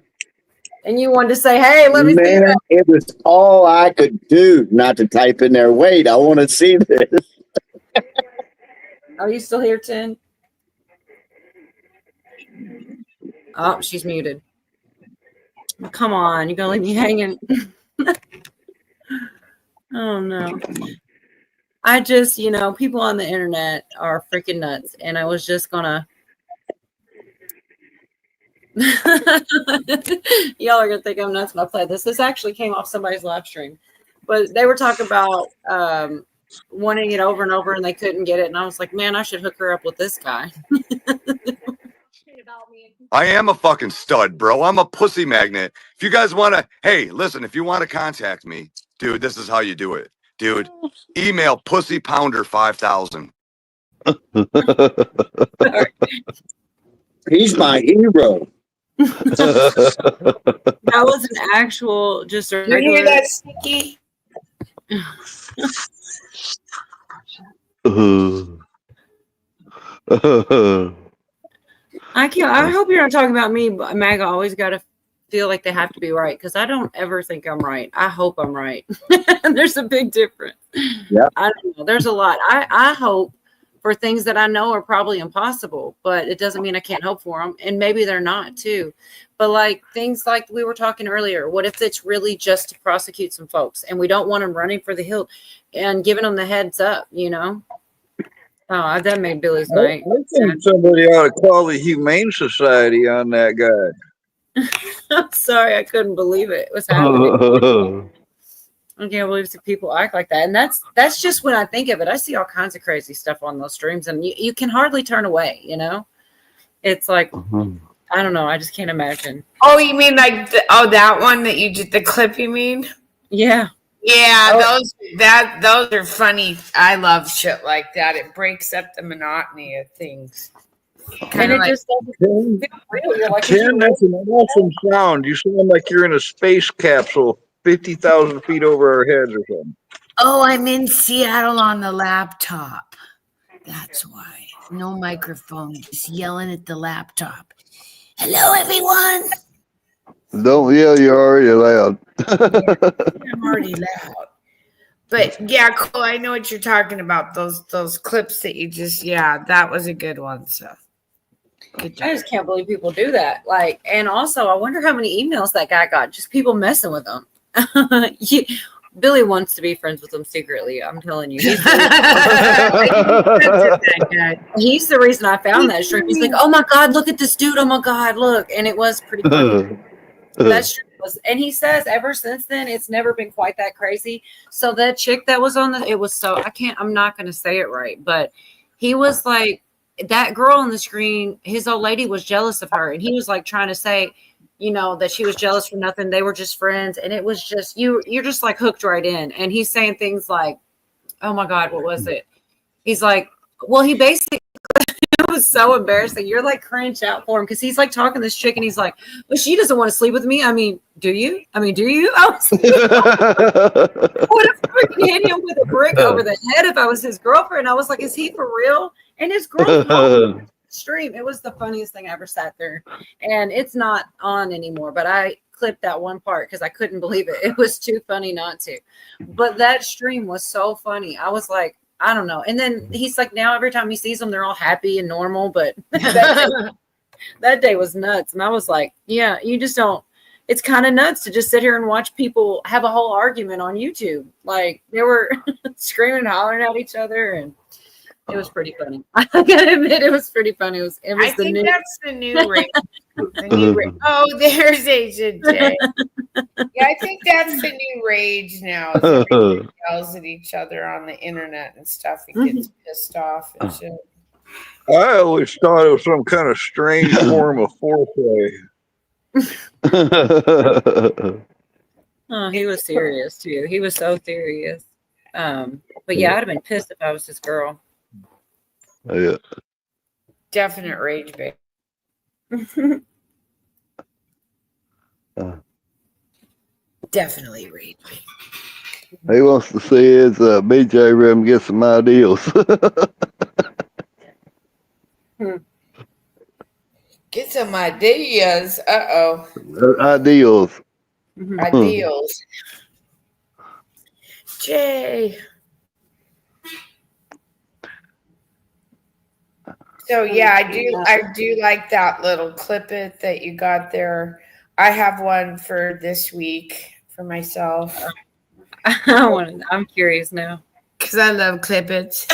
And you wanted to say, hey, let me see Man, that. it was all I could do not to type in there. Wait, I want to see this. Are you still here, Tin? Oh, she's muted. Come on, you're gonna leave me hanging. Oh no. I just, people on the internet are freaking nuts. And I was just gonna y'all are gonna think I'm nuts when I play this. This actually came off somebody's live stream. But they were talking about wanting it over and over and they couldn't get it. And I was like, man, I should hook her up with this guy. I am a fucking stud, bro. I'm a pussy magnet. If you guys want to, hey, listen, if you want to contact me, dude, this is how you do it. Dude, email pussypounder5000. He's my hero. That was an actual, just a You regular. hear that, Sticky? I hope you're not talking about me, but MAGA always got to feel like they have to be right because I don't ever think I'm right. I hope I'm right. There's a big difference. Yeah. I don't know. There's a lot. I hope for things that I know are probably impossible, but it doesn't mean I can't hope for them. And maybe they're not too. But like things like we were talking earlier, what if it's really just to prosecute some folks and we don't want them running for the hill and giving them the heads up, Oh, that made Billy's night. I think somebody ought to call the Humane Society on that guy. I'm sorry, I couldn't believe it was happening. I can't believe some people act like that. And that's just when I think of it. I see all kinds of crazy stuff on those streams and you can hardly turn away, It's like, I don't know. I just can't imagine. Oh, you mean like that one that you did, the clip you mean? Yeah. Yeah, those are funny. I love shit like that. It breaks up the monotony of things. And it just doesn't feel real. You're like, Tim, that's an awesome sound. You sound like you're in a space capsule 50,000 feet over our heads or something. Oh, I'm in Seattle on the laptop. That's why. No microphone, just yelling at the laptop. Hello, everyone. Don't yell, you're already loud. I'm already loud. But yeah, Cole, I know what you're talking about. Those clips that you just, that was a good one. So I just can't believe people do that. Like, and also I wonder how many emails that guy got, just people messing with him. Billy wants to be friends with him secretly. I'm telling you. He's the reason I found that stream. He's like, oh my God, look at this dude. Oh my God, look. And it was pretty funny. That stream was, and he says ever since then, it's never been quite that crazy. So that chick that was on it was so, I'm not going to say it right, but he was like, that girl on the screen, his old lady was jealous of her. And he was like trying to say, that she was jealous for nothing. They were just friends. And it was just, you're just like hooked right in. And he's saying things like, oh my God, what was it? He's like, well, he basically, it was so embarrassing. You're like cringe out for him because he's like talking to this chick and he's like, well, she doesn't want to sleep with me. I mean, do you? I was like, I would have freaking hit him with a brick over the head if I was his girlfriend. I was like, is he for real? And his girlfriend stream. It was the funniest thing I ever sat there. And it's not on anymore, but I clipped that one part because I couldn't believe it. It was too funny not to. But that stream was so funny. I was like, I don't know. And then he's like, now every time he sees them, they're all happy and normal. But that day was nuts. And I was like, yeah, you just don't. It's kind of nuts to just sit here and watch people have a whole argument on YouTube. Like they were screaming and hollering at each other. And it was pretty funny. I gotta admit, it was pretty funny. It was I think that's the new rage. Oh, there's Agent J. Yeah, I think that's the new rage now. Everybody yells at each other on the internet and stuff and gets pissed off and shit. I always thought it was some kind of strange form of foreplay. Oh, he was serious too. He was so serious. But yeah, I'd have been pissed if I was his girl. Yeah. Definite rage, babe. Definitely rage, babe. He wants to see his BJ room get some ideals. Get some ideas. Uh-oh. Ideals. Ideals. Jay. So yeah, I do like that little clip it that you got there. I have one for this week for myself. I'm curious now. Because I love clip its.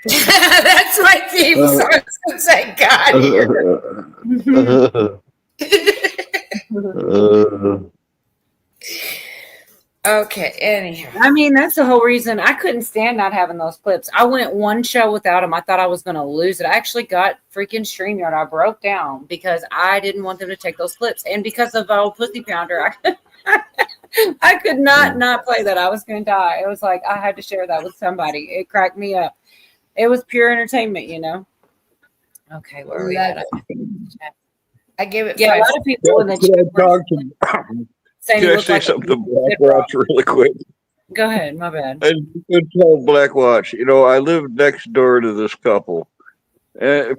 That's my theme song since I got here. Okay, anyhow. I mean, that's the whole reason I couldn't stand not having those clips. I went one show without them. I thought I was going to lose it. I actually got freaking StreamYard. I broke down because I didn't want them to take those clips. And because of old Pussy Pounder, I could not play that. I was going to die. It was like I had to share that with somebody. It cracked me up. It was pure entertainment, you know. Okay, where are we at? I give it. Yeah, a lot of people in the chat Can I say something to Blackwatch really quick? Go ahead, my bad. I could tell Blackwatch, I lived next door to this couple. They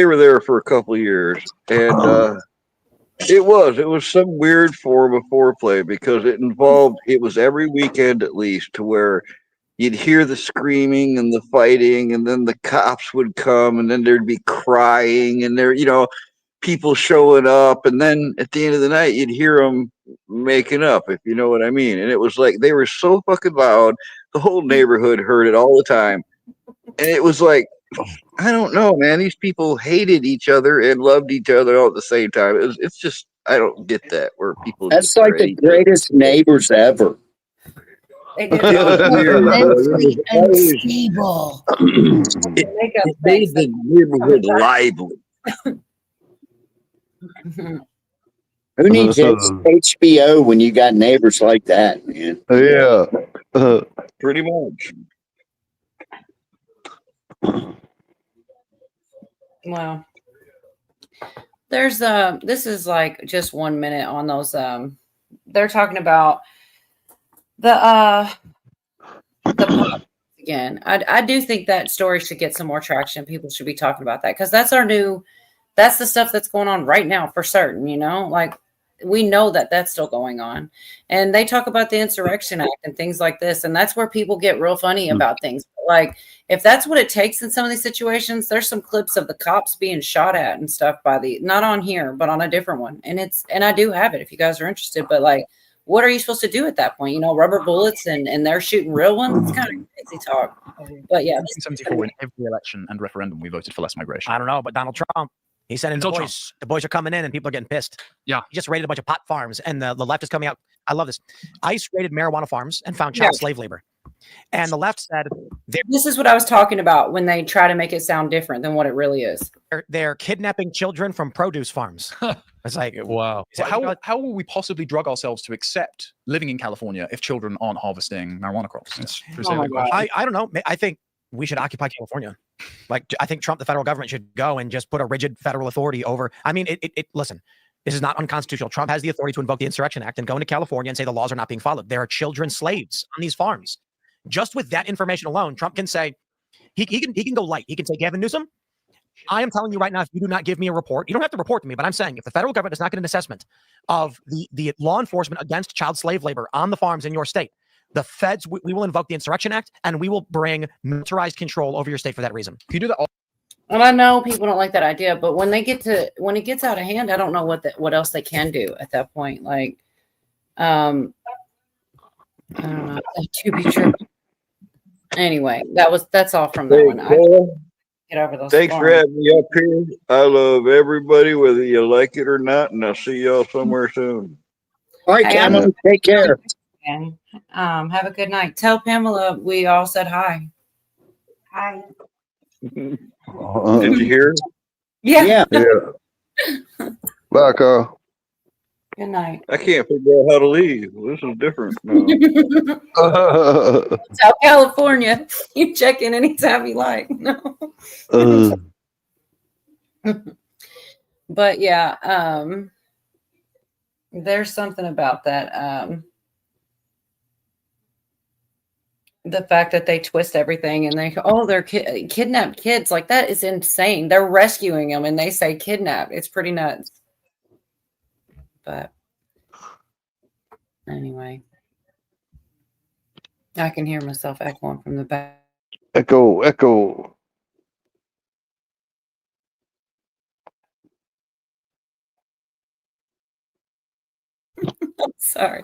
were there for a couple of years, and it was some weird form of foreplay because it was every weekend at least, to where you'd hear the screaming and the fighting, and then the cops would come, and then there'd be crying, and people showing up, and then at the end of the night you'd hear them making up, if you know what I mean. And it was like they were so fucking loud, the whole neighborhood heard it all the time, and it was like, I don't know, man, these people hated each other and loved each other all at the same time. It's just, I don't get that, where people That's like the greatest neighbors ever. They did mentally unstable. It made the neighborhood lively. Who needs HBO when you got neighbors like that, man? Yeah. Pretty much. Well, there's this is like just 1 minute on those. They're talking about the again. I do think that story should get some more traction. People should be talking about that because that's the stuff that's going on right now for certain, like we know that that's still going on. And they talk about the Insurrection Act and things like this. And that's where people get real funny about things. But like, if that's what it takes in some of these situations, there's some clips of the cops being shot at and stuff not on here, but on a different one. And I do have it if you guys are interested, but like, what are you supposed to do at that point? Rubber bullets and they're shooting real ones. It's kind of crazy talk. But yeah. 1974, in every election and referendum, we voted for less migration. I don't know, but Donald Trump, he said the boys are coming in and people are getting pissed. Yeah. He just raided a bunch of pot farms and the left is coming out. I love this. ICE raided marijuana farms and found child slave labor. And the left said, this is what I was talking about when they try to make it sound different than what it really is. They're kidnapping children from produce farms. It's like, wow. How will we possibly drug ourselves to accept living in California if children aren't harvesting marijuana crops? That's I don't know. I think we should occupy California. Like, I think the federal government should go and just put a rigid federal authority over. I mean, listen, this is not unconstitutional. Trump has the authority to invoke the Insurrection Act and go into California and say the laws are not being followed. There are children slaves on these farms. Just with that information alone, Trump can say, he can go light. He can say, Gavin Newsom, I am telling you right now, if you do not give me a report, you don't have to report to me, but I'm saying if the federal government does not get an assessment of the law enforcement against child slave labor on the farms in your state, the feds, we will invoke the Insurrection Act and we will bring militarized control over your state for that reason. Can you do that? Well, I know people don't like that idea, but when it gets out of hand, I don't know what else they can do at that point. Like, I don't know. To be true. Anyway, that's all from that one. Get over those. Thanks for having me up here. I love everybody, whether you like it or not, and I'll see y'all somewhere soon. All right, Pamela, take care. And have a good night. Tell Pamela we all said hi. Hi. Did you hear? Yeah. Bye, Carl. Good night. I can't figure out how to leave. This is different. No. South California. You check in anytime you like. No. But yeah, there's something about that. The fact that they twist everything and they're kidnapped kids, like that is insane. They're rescuing them and they say kidnapped. It's pretty nuts. But anyway, I can hear myself echoing from the back. Echo. Sorry.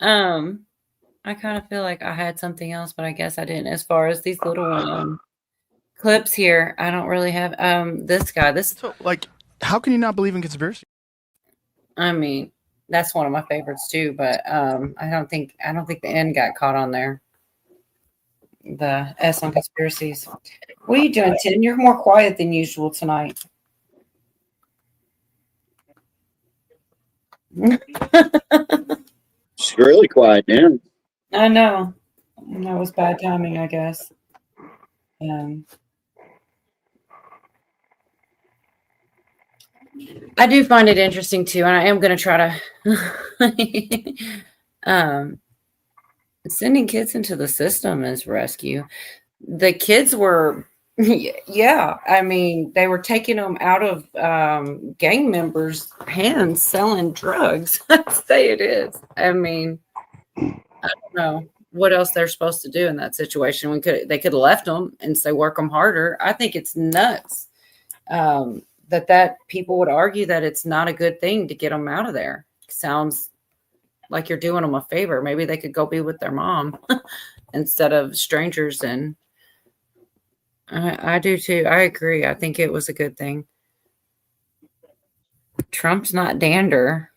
I kind of feel like I had something else, but I guess I didn't. As far as these little clips here, I don't really have this guy. So, like, how can you not believe in conspiracy? I mean, that's one of my favorites too, but I don't think the N got caught on there. The S on conspiracies. What are you doing, Tim? You're more quiet than usual tonight. It's really quiet now. I know. That was bad timing, I guess. I do find it interesting too, and I am going to try to sending kids into the system as rescue. The kids were, yeah, I mean, they were taking them out of gang members' hands selling drugs. I'd say it is. I mean, I don't know what else they're supposed to do in that situation. They could have left them and say work them harder. I think it's nuts that people would argue that it's not a good thing to get them out of there. Sounds like you're doing them a favor. Maybe they could go be with their mom instead of strangers. And I do too. I agree. I think it was a good thing. Trump's not dander.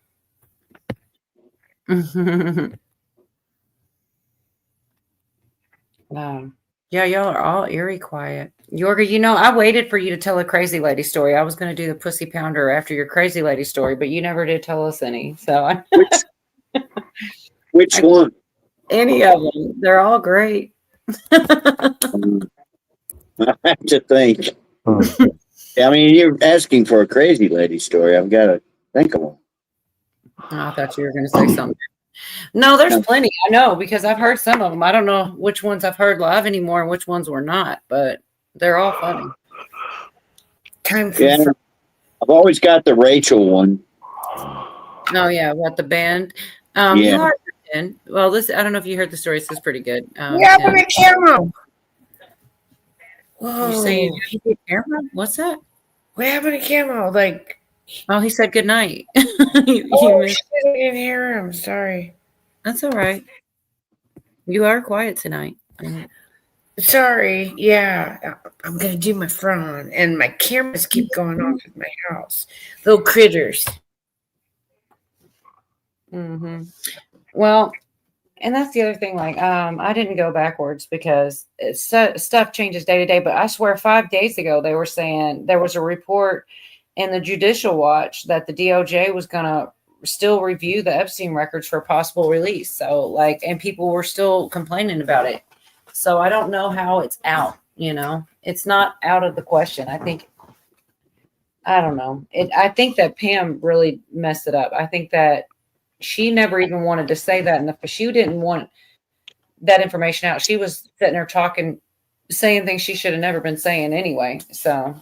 Yeah, y'all are all eerie quiet. Yorga, I waited for you to tell a crazy lady story. I was going to do the pussy pounder after your crazy lady story, but you never did tell us any. So Which one? Any of them. They're all great. I have to think. I mean, you're asking for a crazy lady story. I've got to think of one. I thought you were going to say something. No, there's plenty. I know because I've heard some of them. I don't know which ones I've heard live anymore and which ones were not, but they're all funny. Yeah, I've always got the Rachel one. Oh yeah, what the band? Yeah. You are in. Well, I don't know if you heard the story. This is pretty good. Yeah, but a camera. You saying camera? What's that? What happened to camera? Like, oh, he said good night. shit, I didn't hear him. Sorry. That's all right. You are quiet tonight. Sorry. Yeah, I'm gonna do my phone, and my cameras keep going off at my house. Little critters. Mm-hmm. Well, and that's the other thing. Like, I didn't go backwards because stuff changes day to day. But I swear, 5 days ago, they were saying there was a report in the Judicial Watch that the DOJ was going to still review the Epstein records for possible release. So, and people were still complaining about it. So I don't know how it's out. It's not out of the question. I don't know. I think that Pam really messed it up. I think that she never even wanted to say that. She didn't want that information out. She was sitting there talking, saying things she should have never been saying anyway. So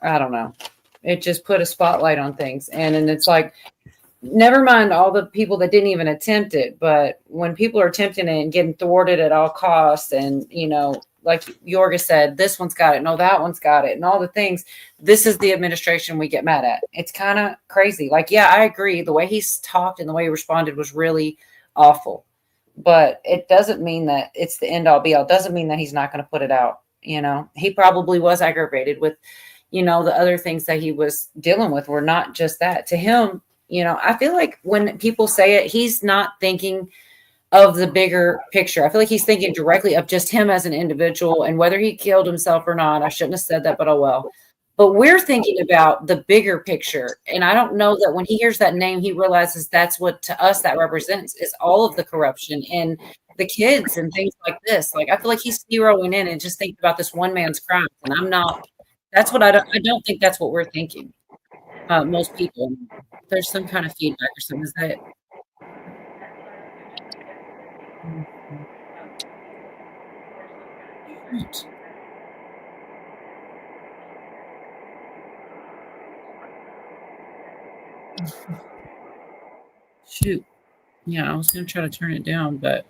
I don't know. It just put a spotlight on things. And it's like, never mind all the people that didn't even attempt it. But when people are attempting it and getting thwarted at all costs and, like Yorga said, this one's got it. No, that one's got it. And all the things. This is the administration we get mad at. It's kind of crazy. Like, yeah, I agree. The way he's talked and the way he responded was really awful. But it doesn't mean that it's the end all be all. It doesn't mean that he's not going to put it out. He probably was aggravated with, the other things that he was dealing with were not just that. To him, I feel like when people say it, he's not thinking of the bigger picture. I feel like he's thinking directly of just him as an individual and whether he killed himself or not. I shouldn't have said that, but oh well. But we're thinking about the bigger picture. And I don't know that when he hears that name, he realizes that's what to us that represents is all of the corruption and the kids and things like this. Like, I feel like he's zeroing in and just thinking about this one man's crime. And I'm not, that's what I don't think that's what we're thinking. Most people. There's some kind of feedback or something. Is that it? Shoot. Yeah, I was going to try to turn it down, but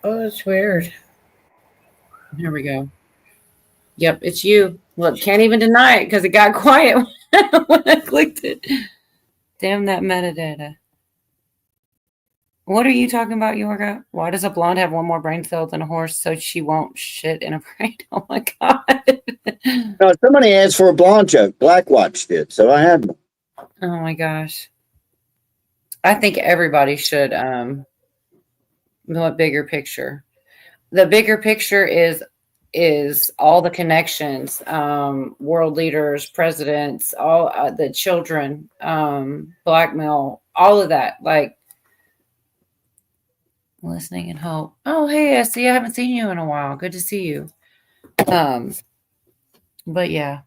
oh, that's weird. Here we go. Yep, it's you. Look, can't even deny it because it got quiet when I clicked it. Damn that metadata. What are you talking about, Yorga? Why does a blonde have one more brain cell than a horse so she won't shit in a brain? Oh my God. No, somebody asked for a blonde joke. Blackwatch did, so I had one. Oh my gosh. I think everybody should know a bigger picture. The bigger picture is all the connections, world leaders, presidents, all the children, blackmail, all of that. Like listening and hope. Oh, hey, Essie, I haven't seen you in a while. Good to see you. But yeah.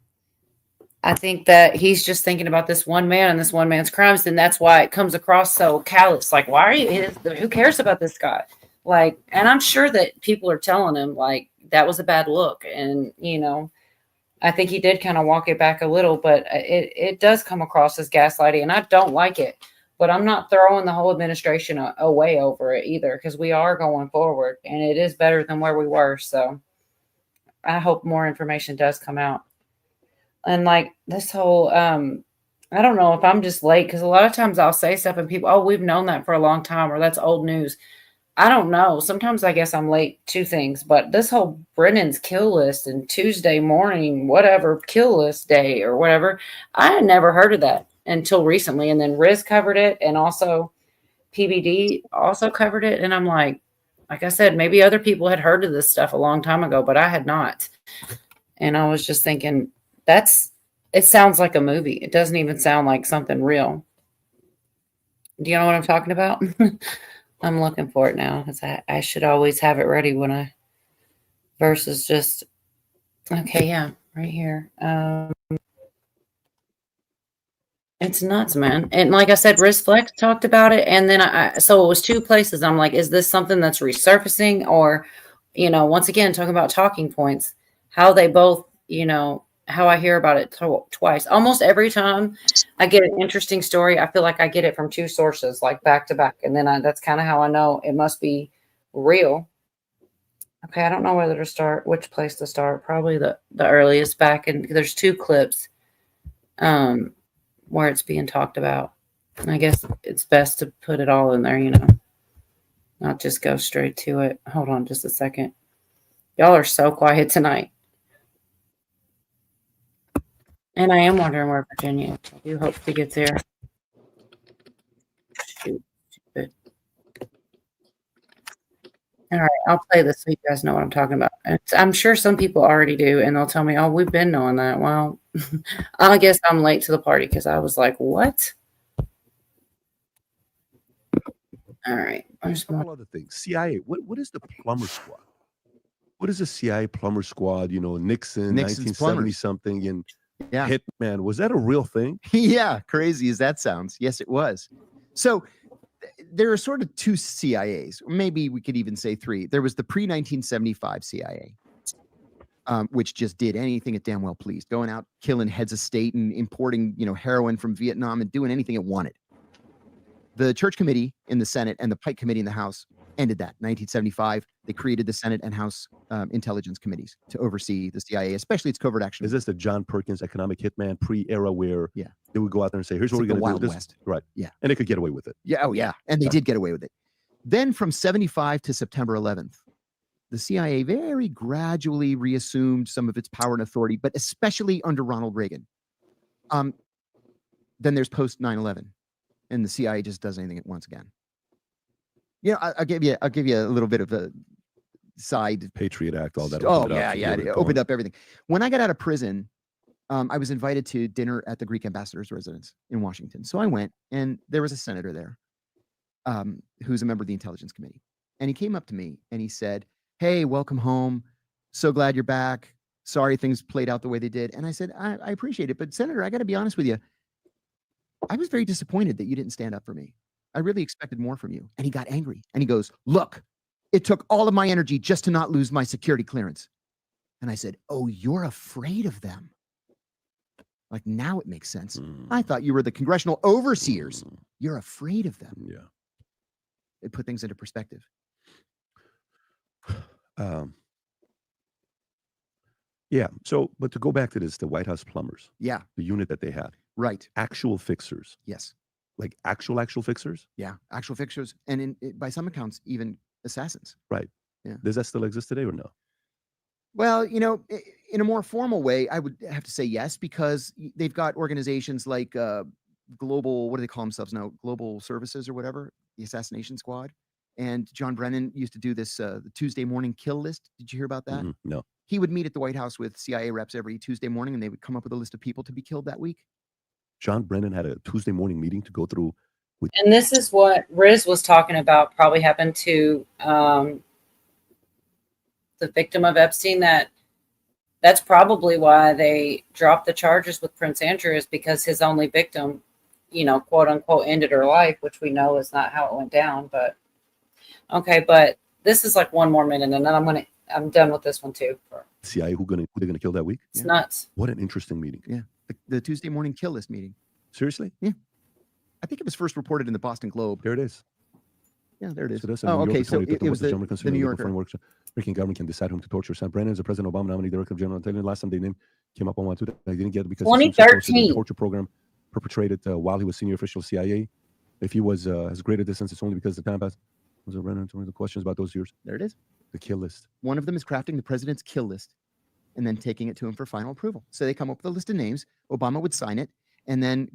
I think that he's just thinking about this one man and this one man's crimes, and that's why it comes across so callous. Like, why are you? Who cares about this guy? Like, and I'm sure that people are telling him like that was a bad look, and I think he did kind of walk it back a little, but it does come across as gaslighting, and I don't like it. But I'm not throwing the whole administration away over it either, because we are going forward, and it is better than where we were. So I hope more information does come out. And like this whole, I don't know if I'm just late because a lot of times I'll say stuff and people, oh, we've known that for a long time, or that's old news. I don't know. Sometimes I guess I'm late to things, but this whole Brennan's kill list and Tuesday morning, whatever, kill list day or whatever, I had never heard of that until recently. And then Riz covered it, and also PBD also covered it. And I'm like I said, maybe other people had heard of this stuff a long time ago, but I had not. And I was just thinking, it sounds like a movie. It doesn't even sound like something real. Do you know what I'm talking about? I'm looking for it now because I should always have it ready when I versus just okay, yeah, right here. It's nuts, man. And like I said, Riz Flex talked about it, and then so it was two places. I'm like, is this something that's resurfacing, or once again talking about talking points, how they both, how I hear about it twice. Almost every time I get an interesting story, I feel like I get it from two sources, like back to back. And then that's kind of how I know it must be real. Okay, I don't know whether to start, which place to start. Probably the earliest back. And there's two clips where it's being talked about. And I guess it's best to put it all in there, not just go straight to it. Hold on just a second. Y'all are so quiet tonight. And I am wondering where Virginia is. I do hope she gets there. Shoot, stupid. All right, I'll play this so you guys know what I'm talking about. I'm sure some people already do, and they'll tell me, oh, we've been knowing that. Well, I guess I'm late to the party because I was like, what? All right. There's all other things. CIA, what is the plumber squad? What is the CIA plumber squad? Nixon, 1970 something, and yeah, Hitman. Was that a real thing? Yeah, crazy as that sounds. Yes, it was. So there are sort of two CIAs, or maybe we could even say three. There was the pre-1975 CIA, which just did anything it damn well pleased, going out, killing heads of state and importing, heroin from Vietnam and doing anything it wanted. The Church Committee in the Senate and the Pike Committee in the House ended that. 1975, they created the Senate and House intelligence committees to oversee the CIA, especially its covert action. Is this the John Perkins economic hitman pre-era where they would go out there and say, here's what we're going to do? Wild West. Right. Yeah. And they could get away with it. Yeah. Oh, yeah. And they did get away with it. Then from 75 to September 11th, the CIA very gradually reassumed some of its power and authority, but especially under Ronald Reagan. Then there's post 9/11, and the CIA just does anything it wants again. I'll give you a little bit of a side. Patriot Act, all that. Oh yeah, yeah. It opened up everything. When I got out of prison I was invited to dinner at the Greek ambassador's residence in Washington. So I went, and there was a senator there who's a member of the Intelligence Committee. And he came up to me and he said, "Hey, welcome home. So glad you're back. Sorry things played out the way they did." And I said, I appreciate it. But Senator, I got to be honest with you. I was very disappointed that you didn't stand up for me. I really expected more from you. And he got angry. And he goes, "Look, it took all of my energy just to not lose my security clearance." And I said, "Oh, you're afraid of them." Like, now it makes sense. I thought you were the congressional overseers. You're afraid of them. Yeah. It put things into perspective. Yeah. So, but to go back to this, the White House plumbers. Yeah. The unit that they had. Right. Actual fixers. Yes. Like actual fixers. Yeah. Actual fixers. And by some accounts, even assassins. Right. Yeah. Does that still exist today or no? Well, you know, in a more formal way, I would have to say yes, because they've got organizations like Global, what do they call themselves now? Global Services or whatever, the Assassination Squad. And John Brennan used to do this the Tuesday morning kill list. Did you hear about that? No. He would meet at the White House with CIA reps every Tuesday morning, and they would come up with a list of people to be killed that week. John Brennan had a Tuesday morning meeting to go through. And this is what Riz was talking about, probably happened to the victim of Epstein. That's probably why they dropped the charges with Prince Andrew, is because his only victim, you know, quote unquote, ended her life, which we know is not how it went down. But okay, but this is like one more minute, and then I'm done with this one too. CIA, who they're gonna kill that week? It's nuts. What an interesting meeting. Yeah, the Tuesday morning kill list meeting. Seriously? Yeah, I think it was first reported in the Boston Globe. There it is. Yeah, there it is. So that's Oh, okay. So it was the New Yorker. American government can decide whom to torture. Sam Brennan is the President Obama nominee director of General Intelligence. Last time they came up on one too. They didn't get it because 2013 torture program perpetrated while he was senior official CIA. If he was has greater distance, it's only because the time passed. Was it Brennan? The questions about those years. There it is. The kill list. One of them is crafting the president's kill list and then taking it to him for final approval. So they come up with a list of names. Obama would sign it, and then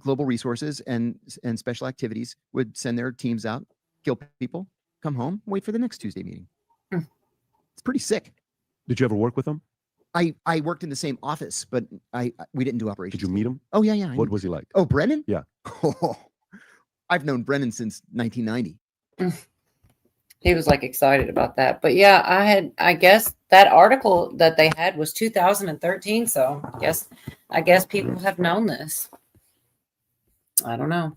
Global Resources and Special Activities would send their teams out, kill people, come home, wait for the next Tuesday meeting. It's pretty sick. Did you ever work with him? I worked in the same office, but we didn't do operations. Did you meet him? Oh, yeah. What was he like? Oh, Brennan? Yeah. Oh, I've known Brennan since 1990. He was like excited about that. But yeah, I guess that article that they had was 2013. So I guess people have known this. I don't know.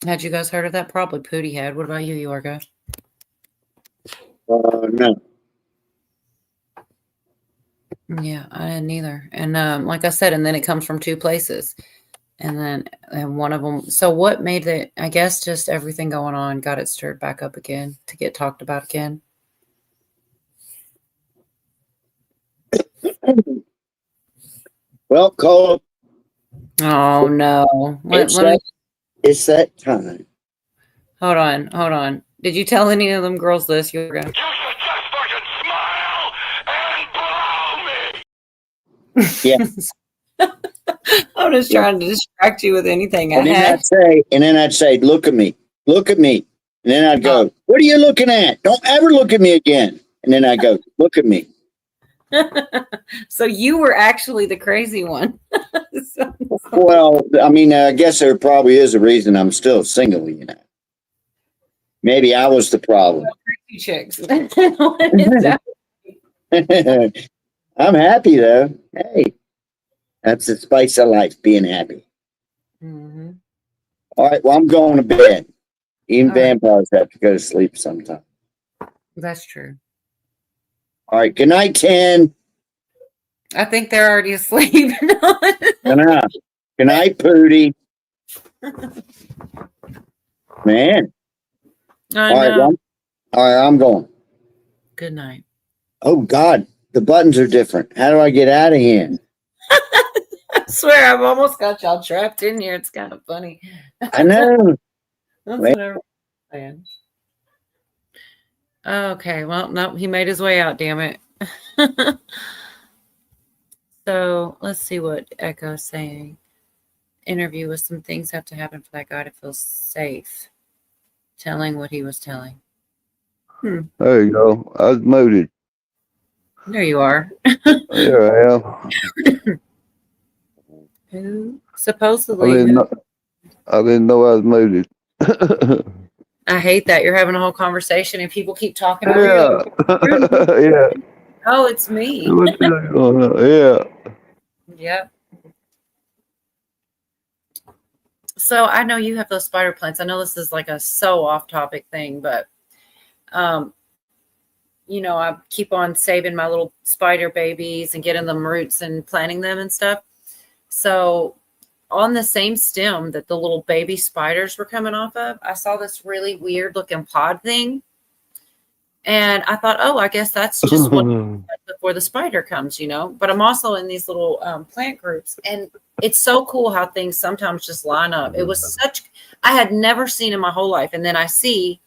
Had you guys heard of that? Probably Pootie had. What about you, Yorga? No. Yeah, I didn't either. And like I said, and then it comes from two places. And one of them. So what made it, I guess just everything going on got it stirred back up again to get talked about again. Well, call. Oh no. It's that time. Hold on. Did you tell any of them girls this? You were gonna Yeah. I'm just trying to distract you with anything I And then had. I'd say, look at me. And then I'd go, what are you looking at? Don't ever look at me again. And then I'd go, look at me. So you were actually the crazy one. Well, I mean, I guess there probably is a reason I'm still single, you know. Maybe I was the problem. Crazy chicks. I'm happy though. Hey, that's the spice of life, being happy. Mm-hmm. All right, well, I'm going to bed. Even vampires have to go to sleep sometime. That's true. All right, good night, Ken. I think they're already asleep. Good night, Pootie. Man. I All right, know. I'm going. Good night. Oh, God, the buttons are different. How do I get out of here? I swear, I've almost got y'all trapped in here. It's kind of funny. I know. That's Wait. whatever. Okay, well, no, he made his way out, damn it. So let's see what Echo's saying. Interview with some things have to happen for that guy to feel safe. Telling what he was telling. There you go. I was muted. There you are. Here I am. Who? I Supposedly. didn't know, I didn't know I was muted. I hate that you're having a whole conversation and people keep talking over Yeah. you. Yeah. Oh, it's me. What the heck going on? Yeah. Yep. So I know you have those spider plants. I know this is like a so off topic thing, but you know, I keep on saving my little spider babies and getting them roots and planting them and stuff. So on the same stem that the little baby spiders were coming off of, I saw this really weird looking pod thing. And I thought, oh, I guess that's just what before the spider comes, you know. But I'm also in these little plant groups, and it's so cool how things sometimes just line up. It was such, I had never seen in my whole life. And then I see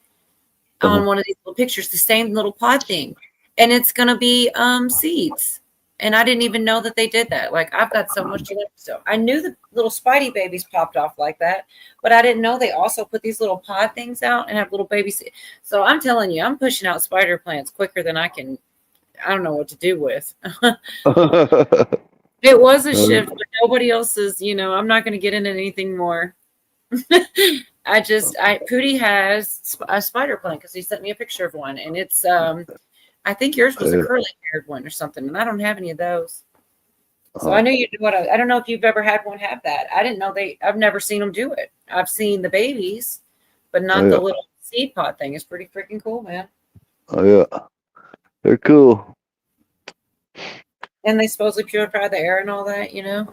on one of these little pictures the same little pod thing, and it's going to be seeds. And I didn't even know that they did that. Like, I've got so much to learn. So I knew the little Spidey babies popped off like that, but I didn't know they also put these little pod things out and have little babies. So I'm telling you, I'm pushing out spider plants quicker than I don't know what to do with. It was a shift, but nobody else is, you know, I'm not going to get into anything more. Pootie has a spider plant because he sent me a picture of one, and it's, I think yours was a curly haired one or something, and I don't have any of those. So I knew you do what I don't know if you've ever had one have that. I didn't know I've never seen them do it. I've seen the babies, but not the little seed pod thing. It's pretty freaking cool, man. Oh yeah, they're cool. And they supposedly purify the air and all that, you know.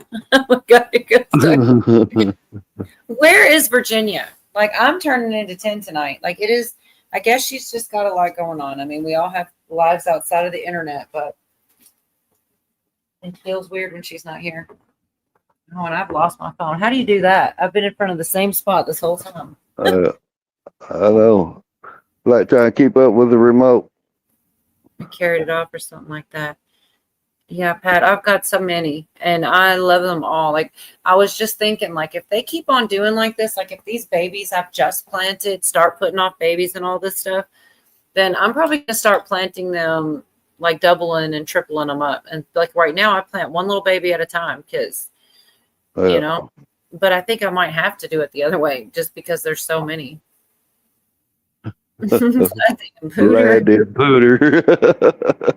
Where is Virginia? Like, I'm turning into 10 tonight. Like, it is. I guess she's just got a lot going on. I mean, we all have lives outside of the internet, but it feels weird when she's not here. Oh, and I've lost my phone. How do you do that? I've been in front of the same spot this whole time. I know. Like trying to keep up with the remote. I carried it off or something like that. Yeah, Pat, I've got so many, and I love them all. Like, I was just thinking, like, if they keep on doing like this, like if these babies I've just planted start putting off babies and all this stuff, then I'm probably going to start planting them, like doubling and tripling them up. And like right now, I plant one little baby at a time because, you know, but I think I might have to do it the other way just because there's so many. Glad pooter.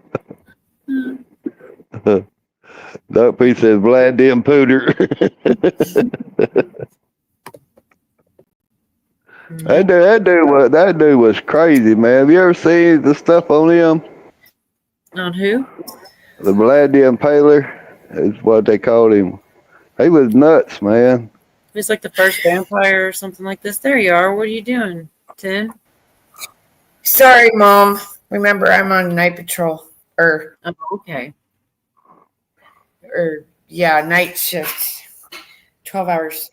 That piece says Vlad damn pooter. That dude was crazy, man. Have you ever seen the stuff on him? On who? The Vlad the Impaler is what they called him. He was nuts, man. He's like the first vampire or something like this. There you are. What are you doing, Tim? Sorry, Mom. Remember, I'm on night patrol. Oh, okay. Night shift. 12 hours.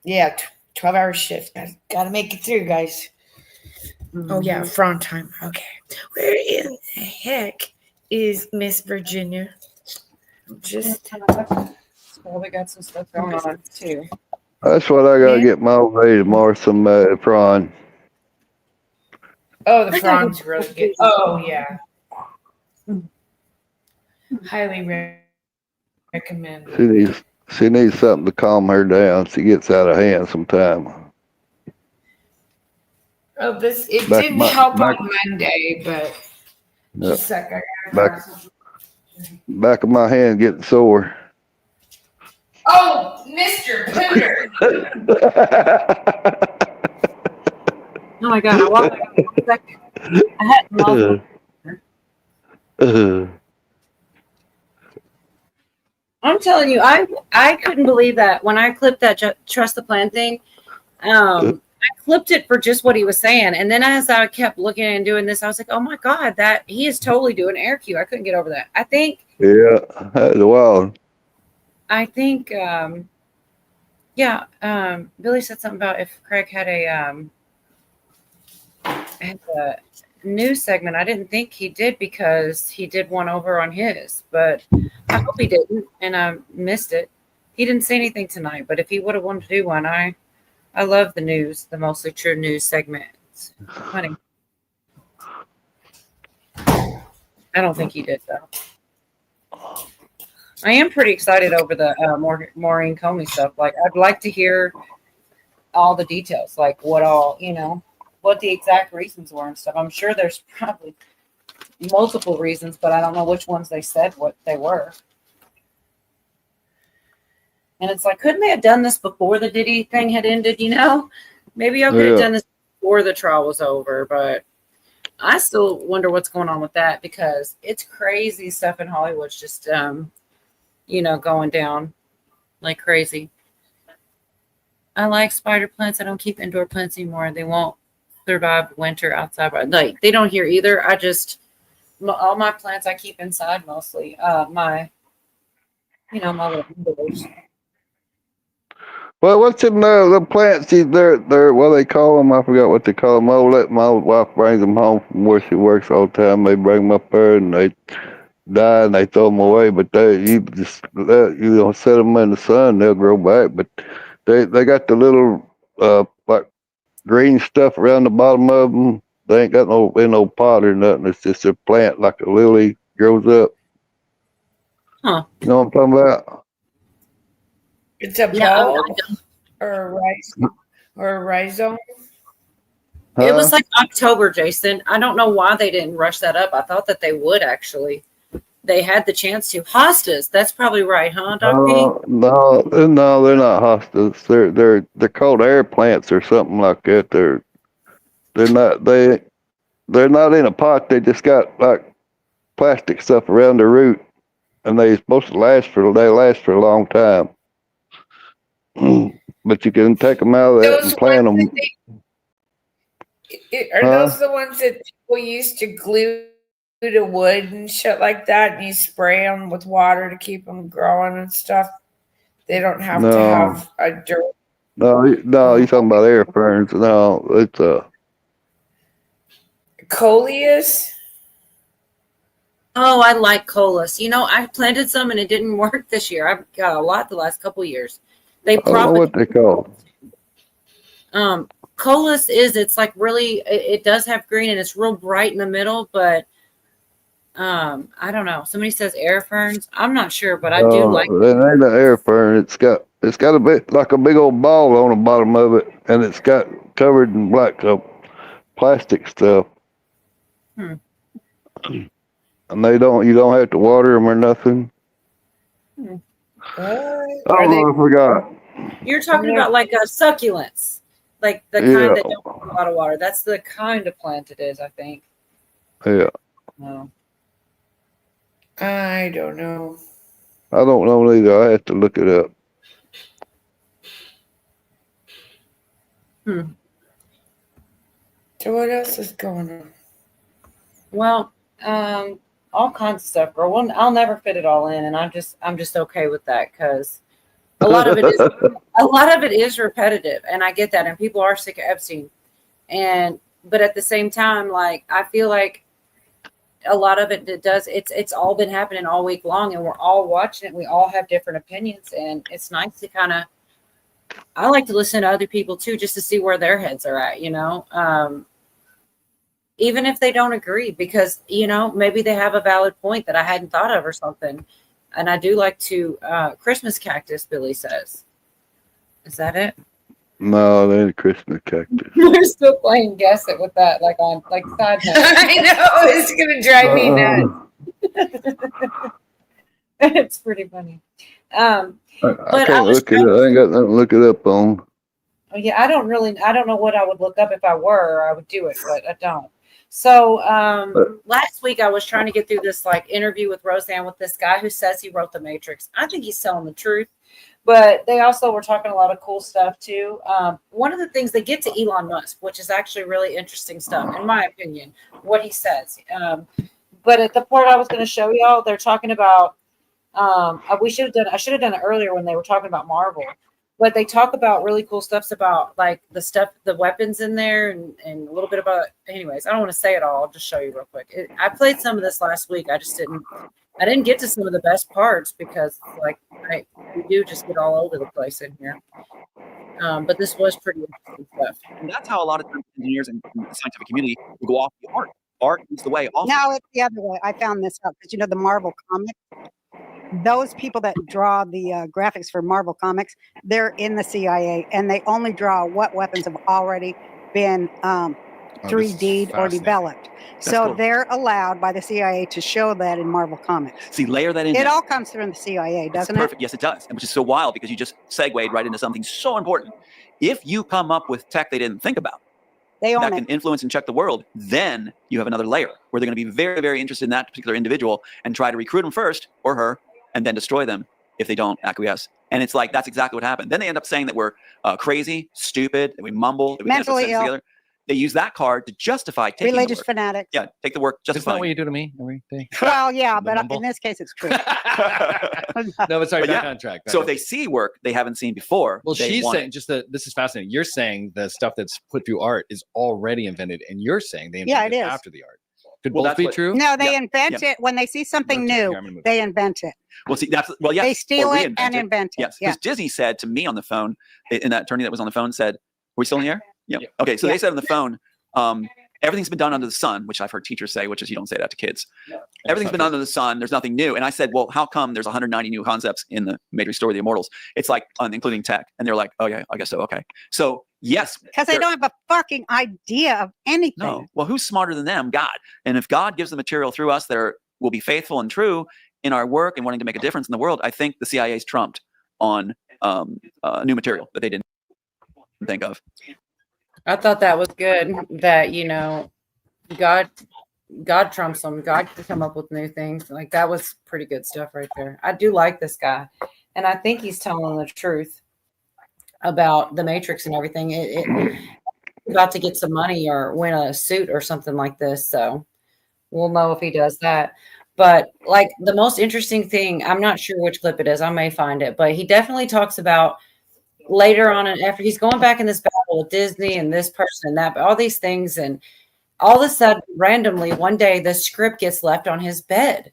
Yeah, 12-hour shift. Gotta make it through, guys. Mm-hmm. Oh, yeah, front time. Okay. Where in the heck is Miss Virginia? Just probably got some stuff going on, too. That's what I gotta get my way tomorrow, some prawn. Oh, the prawn's really good. Oh, yeah. Highly recommend. She needs something to calm her down. She gets out of hand sometime. Oh, it didn't help on Monday, but just a sec. Back of my hand getting sore. Oh, Mr. Pooter. Oh my God! I walked a second. I had I'm telling you, I couldn't believe that when I clipped that trust the plan thing. I clipped it for just what he was saying, and then as I kept looking and doing this, I was like, "Oh my God, that he is totally doing air cue." I couldn't get over that. I think. Yeah, that's wild. I think. Billy said something about if Craig had a news segment. I didn't think he did because he did one over on his, but I hope he didn't, and I missed it. He didn't say anything tonight, but if he would have wanted to do one, I love the news, the mostly true news segment. It's funny. I don't think he did though. I am pretty excited over the Maureen Comey stuff. Like, I'd like to hear all the details, like what all, what the exact reasons were and stuff. I'm sure there's probably multiple reasons, but I don't know which ones they said what they were. And it's like, couldn't they have done this before the Diddy thing had ended? Maybe I could have done this before the trial was over, but I still wonder what's going on with that, because it's crazy stuff in Hollywood's just, going down like crazy. I like spider plants. I don't keep indoor plants anymore. They won't survive winter outside. Like, they don't here either. All my plants I keep inside mostly. My little indoors. Well, what's in the plants? They're what they call them. I forgot what they call them. My old wife brings them home from where she works all the time. They bring them up there and they die and they throw them away. But you just set them in the sun, they'll grow back. But they got the little like green stuff around the bottom of them. They ain't got no pot or nothing. It's just a plant like a lily grows up. Huh? You know what I'm talking about? It's a bulb or a rhizome. It was like October, Jason. I don't know why they didn't rush that up. I thought that they would actually. They had the chance to. Hostas. That's probably right, huh, Doc P? No, they're not hostas. They're called air plants or something like that. They're not in a pot. They just got like plastic stuff around the root, and they're supposed to last for a long time. But you can take them out of that and plant them. Are those the ones that people used to glue to wood and shit like that, and you spray them with water to keep them growing and stuff? They don't have to have a dirt. No, you're talking about air ferns. No, it's coleus. Oh, I like coleus. I planted some and it didn't work this year. I've got a lot the last couple of years. I don't know what they call. Coleus it's like really, it does have green and it's real bright in the middle, but I don't know. Somebody says air ferns. I'm not sure, but I do like it. It ain't an air fern. It's got a bit like a big old ball on the bottom of it, and it's got covered in black plastic stuff. And you don't have to water them or nothing. I forgot. You're talking about like succulents, like the kind that don't need a lot of water. That's the kind of plant it is, I think. Yeah. No. I don't know. I don't know either. I have to look it up. So what else is going on? Well, all kinds of stuff, girl. Well, I'll never fit it all in, and I'm just okay with that, because a lot of it is repetitive, and I get that, and people are sick of Epstein, but at the same time, like, I feel like a lot of it's all been happening all week long, and we're all watching it. We all have different opinions, and it's nice to I like to listen to other people too, just to see where their heads are at, even if they don't agree, because, maybe they have a valid point that I hadn't thought of or something. And I do like to, Christmas cactus, Billy says. Is that it? No, they ain't a Christmas cactus. We're still playing guess it with that, like on side note. I know, it's going to drive me nuts. It's pretty funny. I can't look it up. I ain't got nothing to look it up on. Oh, yeah, I don't know what I would look up if I were. I would do it, but I don't. So last week I was trying to get through this interview with Roseanne with this guy who says he wrote The Matrix. I think he's telling the truth, but they also were talking a lot of cool stuff too. One of the things, they get to Elon Musk, which is actually really interesting stuff, in my opinion, what he says. But at the part I was going to show y'all, they're talking about, I should have done it earlier when they were talking about Marvel. But they talk about really cool stuff about the weapons in there and a little bit about, anyways, I don't want to say it all. I'll just show you real quick. I played some of this last week. I didn't get to some of the best parts because we do just get all over the place in here. But this was pretty interesting stuff. And that's how a lot of times engineers and the scientific community will go off the art. Art is the way off. No, it's the other way. I found this out because the Marvel comic. those people that draw the graphics for Marvel Comics, they're in the CIA, and they only draw what weapons have already been 3D'd or developed. So they're allowed by the CIA to show that in Marvel Comics. See, layer that in. It now. all comes from the CIA, That's doesn't it? perfect. Yes, it does. And which is so wild because you just segued right into something so important. If you come up with tech they didn't think about, They own that it. can influence and check the world, then you have another layer where they're going to be very, very interested in that particular individual and try to recruit them first or her and then destroy them if they don't acquiesce. And it's like, that's exactly what happened. Then they end up saying that we're crazy, stupid, that we mumble, that we can't put Mentally sentences ill. together. They use that card to justify taking the Religious work. fanatics. Yeah, take the work, Isn't justify. that what you do to me every day? Well, yeah, The but mumble? in this case, it's true. No, but sorry, But back yeah. on track. So if they see work they haven't seen before, Well, they she's want saying this is fascinating. You're saying the stuff that's put through art is already invented, and you're saying they Yeah, invented it it is. after the art. Could Well, both that's be what- true? No, they invent Yeah. it when they see something new. I'm gonna move They invent it. Well, see, that's yes. They steal or it and reinvent invent it. Yes, Yeah. because Disney said to me on the phone, and that attorney that was on the phone said, "Are we still in the air?" Yeah. Okay, so Yeah. they said on the phone, everything's been done under the sun, which I've heard teachers say, which is you don't say that to kids. Everything's been under the sun. There's nothing new. And I said, well, how come there's 190 new concepts in the Matrix story, The Immortals? It's like including tech, and they're like, oh yeah, I guess so. Okay, so yes, Because they don't have a fucking idea of anything. no. Well, who's smarter than them? God. And if God gives the material through us that will be faithful and true in our work and wanting to make a difference in the world, I think the CIA's trumped on new material that they didn't think of. I thought that was good that, God trumps them. God can come up with new things. Like, that was pretty good stuff right there. I do like this guy. And I think he's telling the truth about the Matrix and everything. It about to get some money or win a suit or something like this. So we'll know if he does that. But like the most interesting thing, I'm not sure which clip it is. I may find it, but he definitely talks about later on after he's going back in this battle with Disney and this person and that, all these things. And all of a sudden, randomly, one day, the script gets left on his bed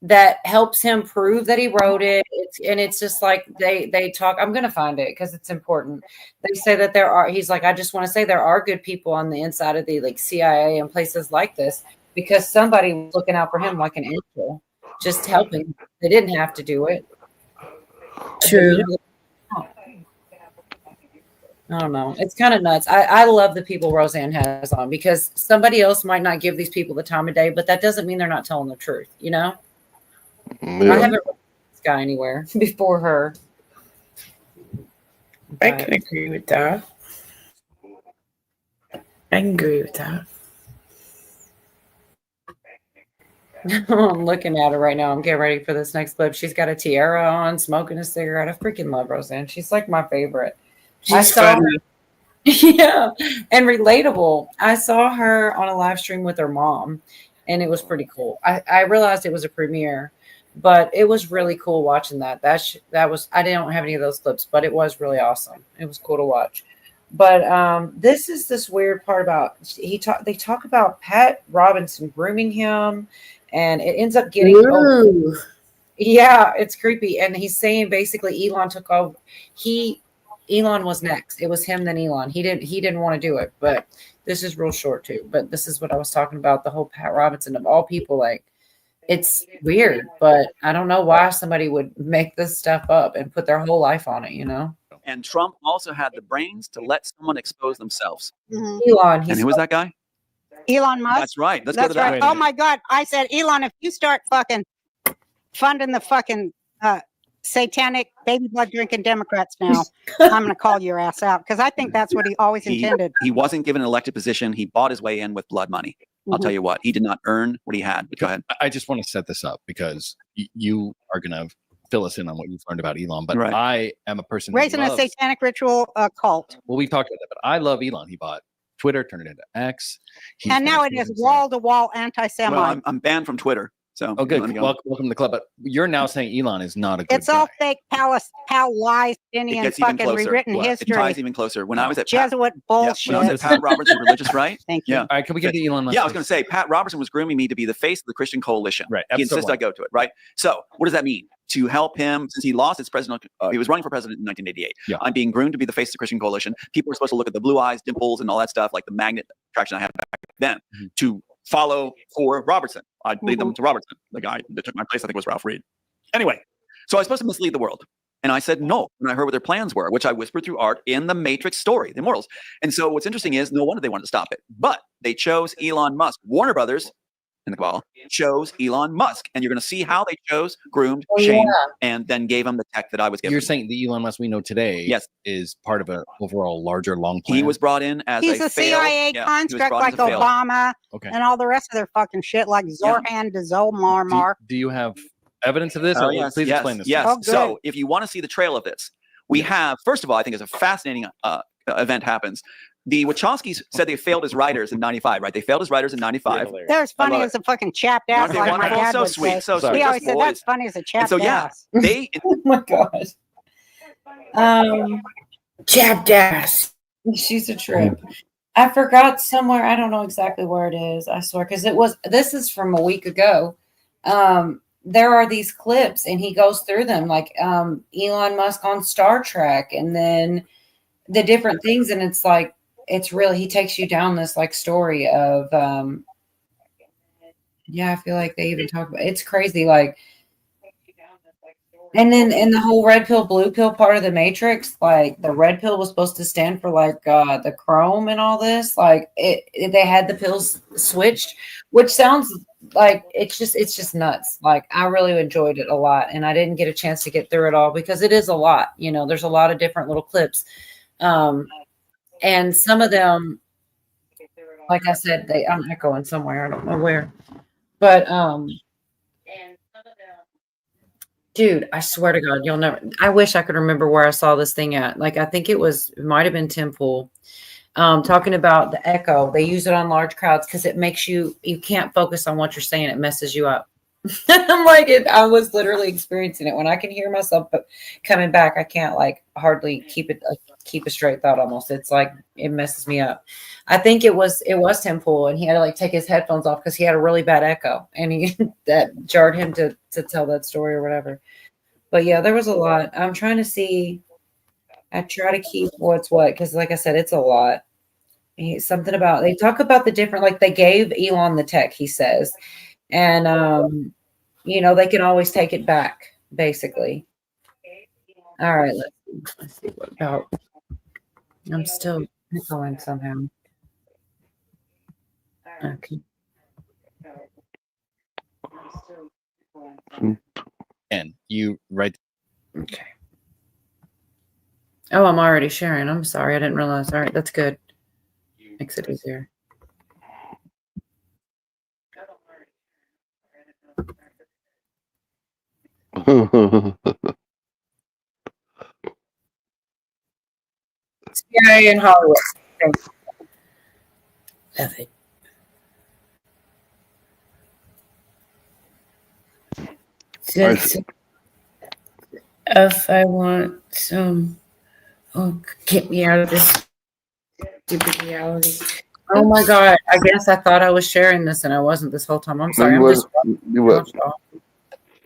that helps him prove that he wrote it. It's just like they talk. I'm going to find it because it's important. They say that he's like, I just want to say there are good people on the inside of the CIA and places like this because somebody was looking out for him like an angel, just helping. They didn't have to do it. True. I don't know. It's kind of nuts. I love the people Roseanne has on because somebody else might not give these people the time of day, but that doesn't mean they're not telling the truth, I haven't read this guy anywhere before her. I can agree with that. I can agree with that. I'm looking at her right now. I'm getting ready for this next clip. She's got a tiara on, smoking a cigarette. I freaking love Roseanne. She's like my favorite. She's funny. Yeah, and relatable. I saw her on a live stream with her mom, and it was pretty cool. I realized it was a premiere, but it was really cool watching that. That was. I didn't have any of those clips, but it was really awesome. It was cool to watch. But this is this weird part about they talk about Pat Robinson grooming him, and it ends up getting. Ooh. Yeah, it's creepy, and he's saying basically Elon took over. Elon was next. It was him, then Elon. He didn't want to do it, but this is real short too. But this is what I was talking about. The whole Pat Robinson of all people, like it's weird, but I don't know why somebody would make this stuff up and put their whole life on it, And Trump also had the brains to let someone expose themselves. Mhm. Elon. And who was that guy? Elon Musk. That's right. Let's go That's to that. right. Oh my God. I said, Elon, if you start fucking funding the fucking satanic baby blood drinking Democrats now, I'm going to call your ass out because I think that's what he always intended. He wasn't given an elected position. He bought his way in with blood money. I'll tell you what, he did not earn what he had. But go ahead. I just want to set this up because you are going to fill us in on what you've learned about Elon. But Right. I am a person Raising who a loves, satanic ritual cult. well, we've talked about that, but I love Elon. He bought Twitter, turned it into X. He's And now it is wall to wall anti Semite. Well, I'm banned from Twitter. So Oh, good. let me go. Welcome to the club. But you're now saying Elon is not a good It's all fake pal It Palestinian gets even fucking closer. rewritten It history. ties even closer. When I was at Pat, Jesuit when bullshit. I was at Pat Robertson's religious right. Thank you. Yeah. All right, can we get to Elon Musk? Yeah, I was going to say Pat Robertson was grooming me to be the face of the Christian coalition. Right. He episode insisted I one. go to it. Right. So what does that mean? To help him, since he lost his president, he was running for president in 1988. Yeah. I'm being groomed to be the face of the Christian coalition. People are supposed to look at the blue eyes, dimples, and all that stuff, like the magnet attraction I had back then, to follow for Robertson. I'd lead them to Robertson, the guy that took my place. I think was Ralph Reed. Anyway, so I was supposed to mislead the world. And I said no when I heard what their plans were, which I whispered through art in the Matrix story, The Immortals. And so what's interesting is no wonder they wanted to stop it. But they chose Elon Musk. Warner Brothers in the cabal chose Elon Musk. And you're going to see how they chose, groomed, shamed, and then gave him the tech that I was given. You're saying the Elon Musk we know today is part of an overall larger long plan? He was brought in as He's a CIA construct like Obama and all the rest of their fucking shit like Zorhan de Zolmarmar. Do you have evidence of this? Oh, Or yes, please yes, explain this. yes. to me. So if you want to see the trail of this, we have, first of all, I think it's a fascinating event happens. The Wachowskis said they failed as writers in 95, right? They failed as writers in 95. They're as funny as a fucking chapped ass, Aren't they like my wonderful? dad So would sweet, say. so sweet. He always Just said, boys. that's funny as a And chapped so, yeah, ass. they. Oh my god. Chapped ass. She's a trip. I forgot somewhere. I don't know exactly where it is. I swear, because this is from a week ago. There are these clips, and he goes through them, like Elon Musk on Star Trek, and then the different things, and it's like it's really he takes you down this like story of I feel like they even talk about it's crazy, like. And then in the whole red pill, blue pill part of the Matrix, like the red pill was supposed to stand for like the chrome and all this. Like they had the pills switched, which sounds like it's just nuts. Like I really enjoyed it a lot, and I didn't get a chance to get through it all because it is a lot. You know, there's a lot of different little clips, and some of them, like I said, I'm echoing somewhere. I don't know where, but dude, I swear to God, you'll never. I wish I could remember where I saw this thing at. Like, I think it might have been Tim Pool, talking about the echo. They use it on large crowds because it makes you can't focus on what you're saying. It messes you up. I'm like, I was literally experiencing it when I can hear myself, but coming back, I can't like hardly keep a straight thought. Almost, it's like it messes me up. I think it was Tim Pool, and he had to like take his headphones off because he had a really bad echo, and that jarred him to tell that story or whatever. But yeah, there was a lot. I'm trying to see. I try to keep what's what because, like I said, it's a lot. Something about they talk about the different, like they gave Elon the tech, he says, and they can always take it back, basically. All right, let's see what about. I'm still echoing somehow. Okay. And you write. Okay. Oh, I'm already sharing. I'm sorry. I didn't realize. All right. That's good. Makes it easier. CIA in Hollywood. Thanks. Love it. If I want some, get me out of this stupid reality. Oh my God. I guess I thought I was sharing this and I wasn't this whole time. I'm sorry.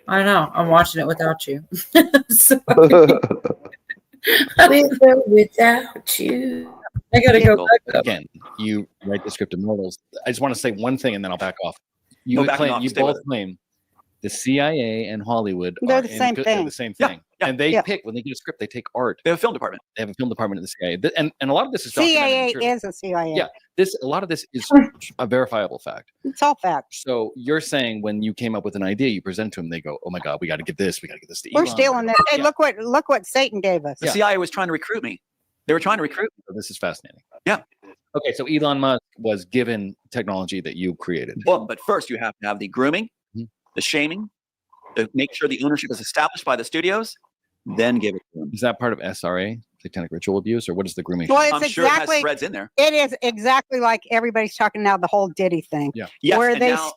I know. I'm watching it without you. Without you. I gotta go back up. Again, you write the script Immortals. I just want to say one thing and then I'll back off. You No, backing off, you stay both with it. claim the CIA and Hollywood They're are the same they're thing. the same Yeah, thing. yeah, And they yeah. pick when they get a script, they take art. They have a film department. They have a film department in the CIA. And a lot of this is documented. CIA Sure. is a CIA. Yeah. A lot of this is a verifiable fact. It's all facts. So you're saying when you came up with an idea, you present to them, they go, "Oh my God, we got to get this. We got to get this to We're Elon." stealing it. Hey, look what Satan gave us. The CIA was trying to recruit me. They were trying to recruit me. So this is fascinating. Yeah. Okay, so Elon Musk was given technology that you created. Well, but first you have to have the grooming, the shaming, to make sure the ownership is established by the studios, then give it to them. Is that part of SRA, satanic ritual abuse, or what is the grooming? Well, it's I'm sure it has threads in there. It is exactly like everybody's talking now, the whole Diddy thing. Yeah. Yes, where and they now-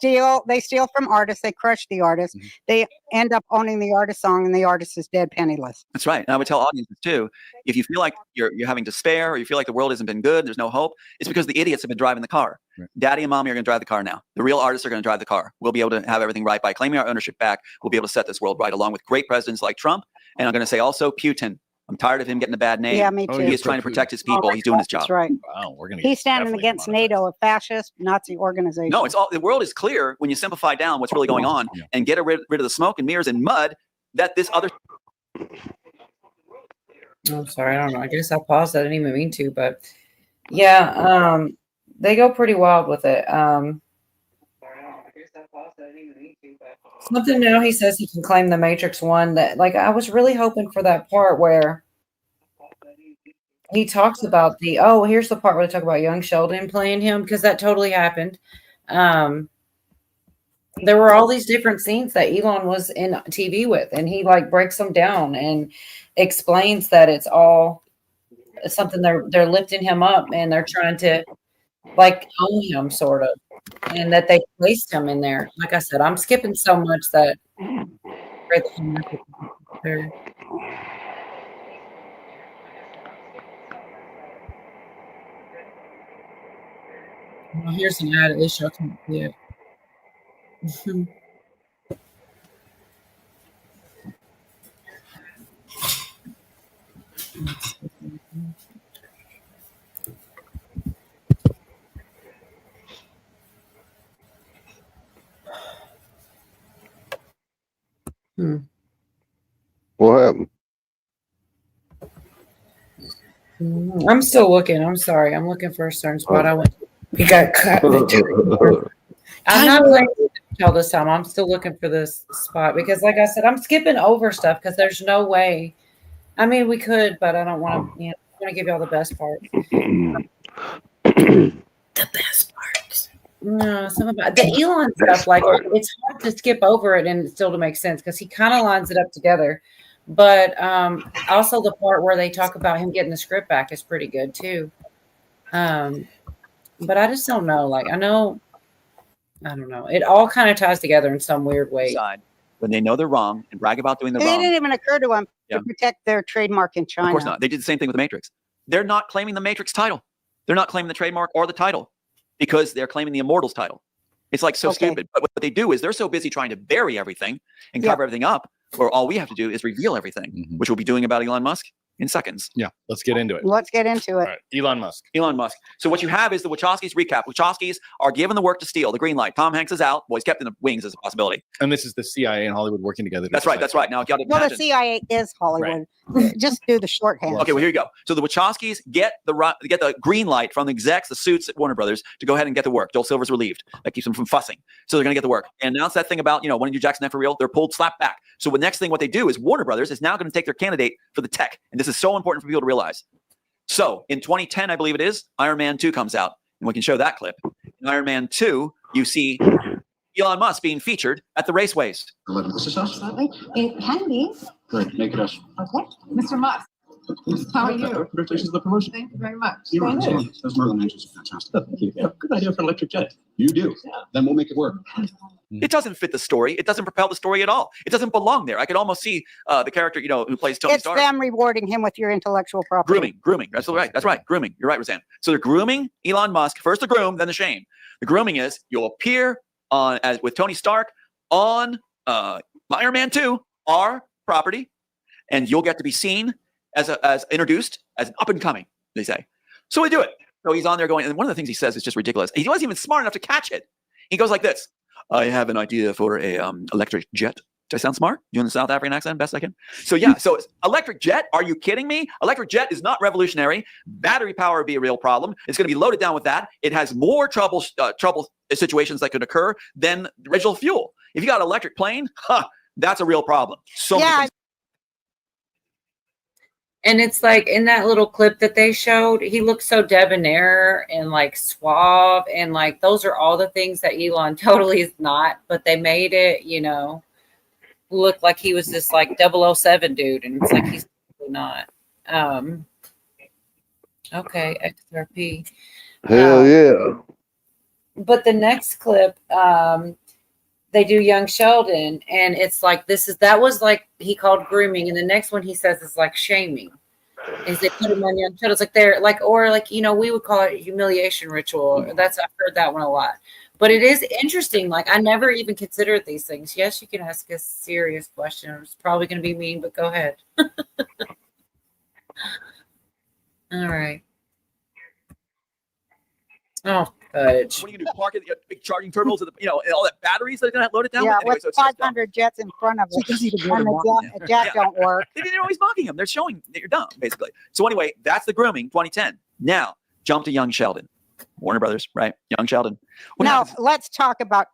steal from artists, they crush the artist, they end up owning the artist song, and the artist is dead penniless. That's right. And I would tell audiences too, if you feel like you're having despair or you feel like the world hasn't been good, there's no hope, it's because the idiots have been driving the car. Right. Daddy and mommy are going to drive the car now. The real artists are going to drive the car. We'll be able to have everything right by claiming our ownership back. We'll be able to set this world right along with great presidents like Trump. And I'm going to say also Putin. I'm tired of him getting a bad name. Yeah, me too. He is trying to protect his people. He's doing his job. That's right. Wow, we're gonna. He's standing against NATO, a fascist Nazi organization. No, it's all the world is clear when you simplify down what's really going on and get rid of the smoke and mirrors and mud. that this other. I'm sorry, I don't know. I guess I paused. I didn't even mean to, but yeah, they go pretty wild with it. Something now he says he can claim the Matrix one. That like I was really hoping for that part where he talks about here's the part where they talk about young Sheldon playing him, because that totally happened. There were all these different scenes that Elon was in TV with, and he like breaks them down and explains that it's all something they're lifting him up and they're trying to like own him sort of, and that they placed him in there. Like I said, I'm skipping so much that well, here's an ad. At least I can't see it. What happened? I'm still looking. I'm sorry. I'm looking for a certain spot. We got cut. I'm not playing all this time. I'm still looking for this spot because, like I said, I'm skipping over stuff because there's no way. I mean, we could, but I don't want to. I want to give y'all the best part. The best parts. No, some about the Elon stuff. Like it's hard to skip over it and still to make sense because he kind of lines it up together. But also the part where they talk about him getting the script back is pretty good too. But I just don't know. Like I don't know. It all kind of ties together in some weird way. When they know they're wrong and brag about doing the It wrong. didn't even occur to them to protect their trademark in China. Of course not. They did the same thing with the Matrix. They're not claiming the Matrix title. They're not claiming the trademark or the title because they're claiming the Immortals title. It's like so stupid. But what they do is they're so busy trying to bury everything and cover everything up, where all we have to do is reveal everything, which we'll be doing about Elon Musk in seconds. Yeah, let's get into it. Let's get into it. All right, Elon Musk. Elon Musk. So what you have is the Wachowskis recap. Wachowskis are given the work to steal the green light. Tom Hanks is out. Well, he's kept in the wings as a possibility. And this is the CIA and Hollywood working together. That's right. That's right. Now, you got to Well, imagine. the CIA is Hollywood. Just do the shorthand. Okay, well, here you go. So the Wachowskis get the green light from the execs, the suits at Warner Brothers, to go ahead and get the work. Joel Silver's relieved. That keeps them from fussing. So they're going to get the work. And now it's that thing about, when you do Jackson F for real, they're pulled slap back. So the next thing what they do is Warner Brothers is now going to take their candidate for the tech. And this is so important for people to realize. So in 2010, I believe it is, Iron Man 2 comes out. And we can show that clip. In Iron Man 2, you see Elon Musk being featured at the raceways. This is us? It can be. Good. Make it us. Okay. Mr. Musk, how are you? Congratulations on the promotion. Thank you very much. You're right. Those Merlin engines are fantastic. Thank you. Yeah, good idea for an electric jet. You do. Yeah. Then we'll make it work. It doesn't fit the story. It doesn't propel the story at all. It doesn't belong there. I could almost see the character, who plays Tony Stark. It's them rewarding him with your intellectual property. Grooming. That's right. That's right. Grooming. You're right, Roseanne. So they're grooming Elon Musk. First the groom, then the shame. The grooming is you'll appear with Tony Stark on Iron Man 2, our property, and you'll get to be seen as introduced as an up and coming, they say. So we do it. So he's on there going, and one of the things he says is just ridiculous. He wasn't even smart enough to catch it. He goes like this. I have an idea for a electric jet. Do I sound smart? Doing the South African accent best I can? So yeah, so electric jet, are you kidding me? Electric jet is not revolutionary. Battery power would be a real problem. It's going to be loaded down with that. It has more trouble situations that could occur than the original fuel. If you got an electric plane, that's a real problem. Many things. And it's like in that little clip that they showed, he looks so debonair and like suave. And like, those are all the things that Elon totally is not, but they made it, look like he was this like 007 dude. And it's like, he's really not. Okay. XRP. Hell yeah. But the next clip, they do young Sheldon, and it's like that was like he called grooming, and the next one he says is like shaming. Is they put him on young Sheldon? It's like they're like, or like we would call it humiliation ritual. I've heard that one a lot, but it is interesting. Like I never even considered these things. Yes, you can ask a serious question. It's probably going to be mean, but go ahead. All right. Oh, Fudge. What are you gonna do? Park at the big charging terminals, and and all that batteries that are gonna load it down. Yeah, with? Anyway, with so it's just dumb. 500 jets in front of So it, he doesn't even know and they're mocking the him. jet don't work. They're always mocking him. They're showing that you're dumb, basically. So anyway, that's the grooming 2010. Now jump to young Sheldon, Warner Brothers, right? Young Sheldon. What Now happens? let's talk about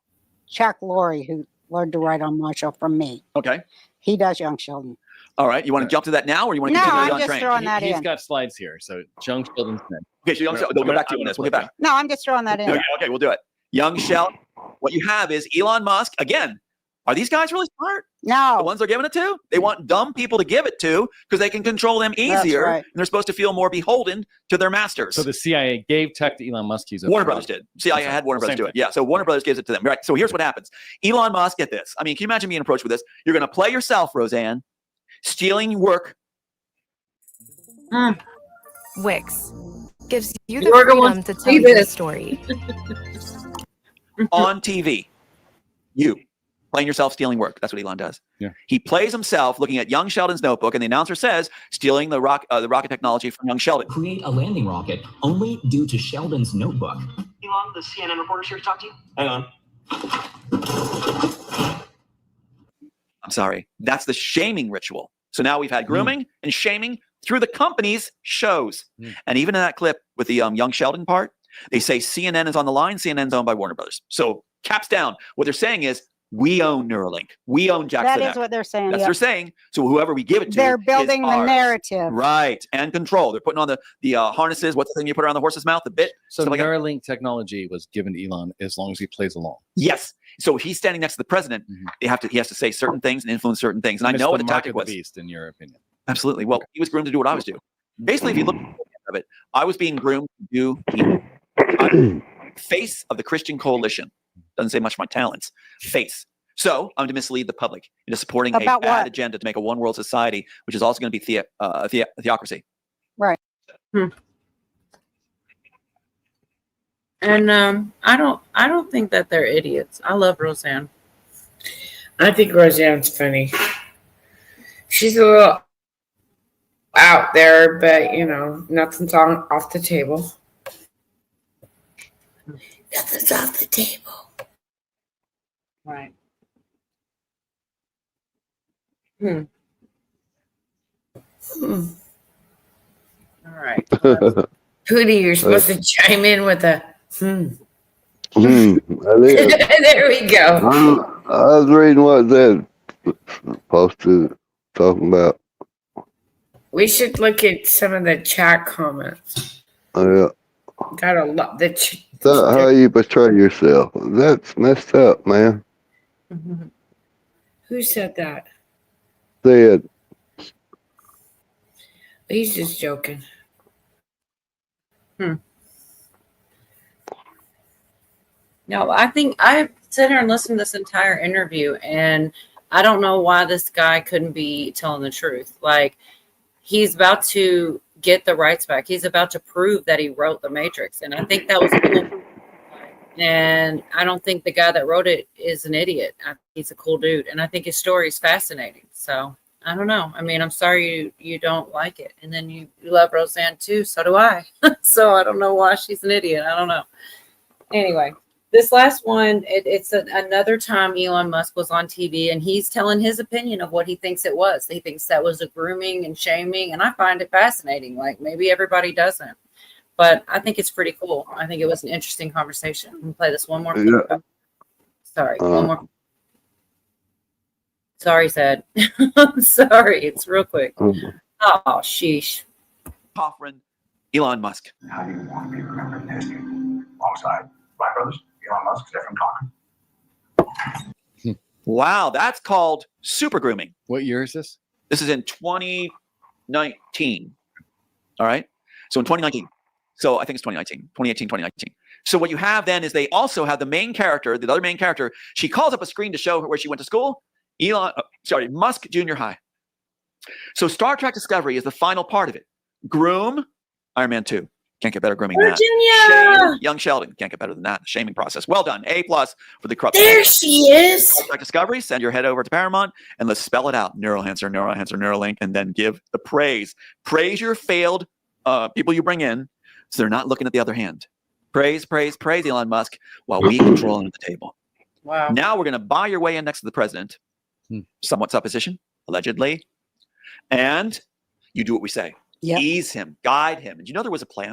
Chuck Lorre, who learned to write on Marshall from me. Okay. He does Young Sheldon. All right. You want to jump to that now, or you want to No, continue I'm on just train? throwing that He's in. got slides here. So Young Sheldon's next. Okay, so young Sheldon. We'll get back to you on this. We'll get back. No, I'm just throwing that in. Okay, we'll do it. Young Sheldon. What you have is Elon Musk. Again, are these guys really smart? No. The ones they're giving it to? They want dumb people to give it to because they can control them That's easier, right. and they're supposed to feel more beholden to their masters. So the CIA gave tech to Elon Musk to use it. Warner Brothers did. CIA had Warner Brothers do it. Yeah, so Warner Brothers gives it to them. Right. So here's what happens. Elon Musk, get this. I mean, can you imagine being approached with this? You're going to play yourself, Roseanne, stealing work. Wix gives you You're the going freedom to to tell see your this. story. On TV. You playing yourself stealing work. That's what Elon does. Yeah. He plays himself looking at young Sheldon's notebook, and the announcer says stealing the rocket technology from young Sheldon. Create a landing rocket only due to Sheldon's notebook. Elon, the CNN reporter's here to talk to you. Hang on. I'm sorry. That's the shaming ritual. So now we've had grooming and shaming through the company's shows. And even in that clip with the young Sheldon part, they say CNN is on the line. CNN's owned by Warner Brothers. So caps down. What they're saying is we own Neuralink. We own Jack That Sinek. is what they're saying. That's yeah. what they're saying. So whoever we give it to, They're building is the ours. narrative. Right, and control. They're putting on the harnesses. What's the thing you put around the horse's mouth? The bit. So stuff like that. Neuralink technology was given to Elon as long as he plays along. Yes. So he's standing next to the president. He has to say certain things and influence certain things. And I know what the tactic was. Beast, in your opinion. Absolutely. Well, he was groomed to do what I was doing. Basically, if you look at the end of it, I was being groomed to do the face of the Christian coalition. Doesn't say much of my talents. Face. So I'm to mislead the public into supporting a About bad what? agenda to make a one world society, which is also going to be theocracy. Right. And I don't think that they're idiots. I love Roseanne. I think Roseanne's funny. She's a little out there, but nothing's off the table. Nothing's off the table. Right. All right. Hootie, you're supposed to chime in with a I did. There we go. I was reading what that posted talking about. We should look at some of the chat comments. Yeah. Got a lot. That's how you portray yourself. That's messed up, man. Who said that? Said He's just joking. No, I think I sit here and listened to this entire interview, and I don't know why this guy couldn't be telling the truth. Like, he's about to get the rights back. He's about to prove that he wrote The Matrix, and I think that was cool. And I don't think the guy that wrote it is an idiot. I think he's a cool dude, and I think his story is fascinating. So I don't know. I mean, I'm sorry you don't like it, and then you love Roseanne too. So do I. So I don't know why she's an idiot. I don't know. Anyway. This last one, it's another time Elon Musk was on TV, and he's telling his opinion of what he thinks it was. He thinks that was a grooming and shaming, and I find it fascinating. Like, maybe everybody doesn't, but I think it's pretty cool. I think it was an interesting conversation. I'm gonna play this one more clip. Yeah. Sorry, one more. Sorry, Sad. I'm sorry. It's real quick. Oh, sheesh. Hoffman, Elon Musk. How do you want to be remembered in history? Alongside Black Brothers, Elon Musk, Stephen Hawking. Wow, that's called super grooming. What year is this? This is in 2019. All right. So in 2019. So I think it's 2018, 2019. So what you have then is they also have the main character, the other main character. She calls up a screen to show her where she went to school. Musk Junior High. So Star Trek Discovery is the final part of it. Groom, Iron Man 2. Can't get better grooming than that. Shame, young Sheldon. Can't get better than that. The shaming process. Well done. A+ for the corrupt. There she is. Star Trek Discovery. Send your head over to Paramount and let's spell it out. Neuroenhancer, Neuralink, and then give the praise. Praise your failed people you bring in, so they're not looking at the other hand. Praise Elon Musk while we control the table. Wow. Now we're going to buy your way in next to the president. Somewhat supposition, allegedly. And you do what we say. Yep. Ease him, guide him. And you know there was a plan?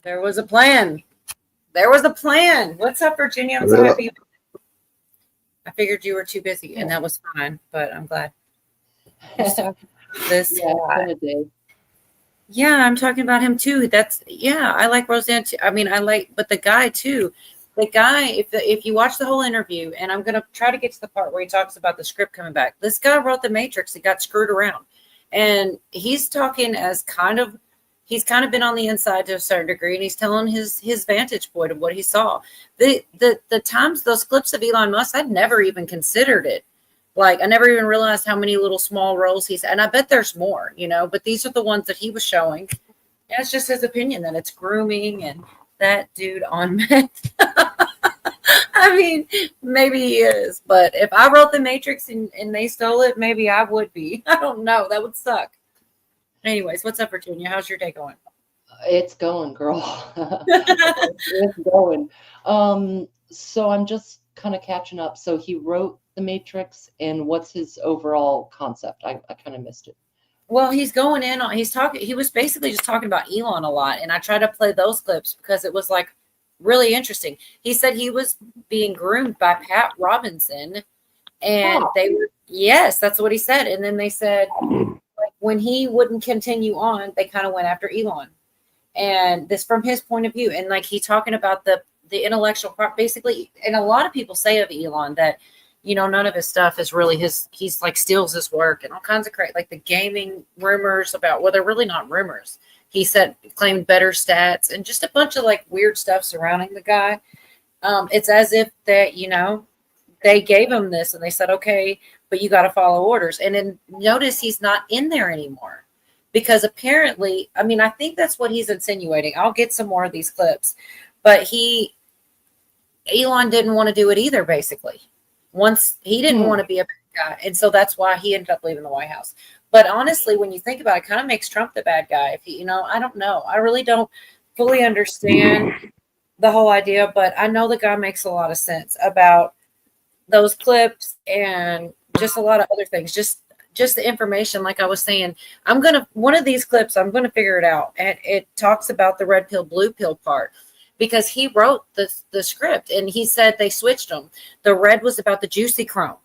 There was a plan. There was a plan. What's up, Virginia? I'm so happy. I figured you were too busy, and that was fine, but I'm glad. Yeah, I'm talking about him too. I like Roseanne too. I mean, but the guy too. The guy, if you watch the whole interview, and I'm gonna try to get to the part where he talks about the script coming back. This guy wrote The Matrix. He got screwed around, and he's talking as he's kind of been on the inside to a certain degree, and he's telling his vantage point of what he saw. The times those clips of Elon Musk, I'd never even considered it. Like, I never even realized how many little small roles he's, and I bet there's more, but these are the ones that he was showing. And it's just his opinion that it's grooming and that dude on meth. I mean, maybe he is, but if I wrote The Matrix and they stole it, maybe I would be. I don't know. That would suck. Anyways, what's up, Virginia? How's your day going? It's going, girl. It's going. So I'm just kind of catching up. So he wrote The Matrix, and what's his overall concept? I kind of missed it. Well, he's going in on, he was basically just talking about Elon a lot. And I tried to play those clips because it was like really interesting. He said he was being groomed by Pat Robinson, and they were, yes, that's what he said. And then they said, like, when he wouldn't continue on, they kind of went after Elon. And this from his point of view. And like, he talking about the intellectual part, basically. And a lot of people say of Elon that, none of his stuff is really he's like steals his work and all kinds of crazy, like the gaming rumors about, well, they're really not rumors. He claimed better stats and just a bunch of like weird stuff surrounding the guy. It's as if that, they gave him this and they said, okay, but you got to follow orders. And then notice he's not in there anymore because apparently, I mean, I think that's what he's insinuating. I'll get some more of these clips, but Elon didn't want to do it either, basically. Once he didn't want to be a bad guy. And so that's why he ended up leaving the White House. But honestly, when you think about it, it kind of makes Trump the bad guy. If he, I don't know. I really don't fully understand the whole idea, but I know the guy makes a lot of sense about those clips and just a lot of other things. Just the information, like I was saying, one of these clips, I'm going to figure it out. And it talks about the red pill, blue pill part. Because he wrote the script and he said they switched them. The red was about the juicy chrome.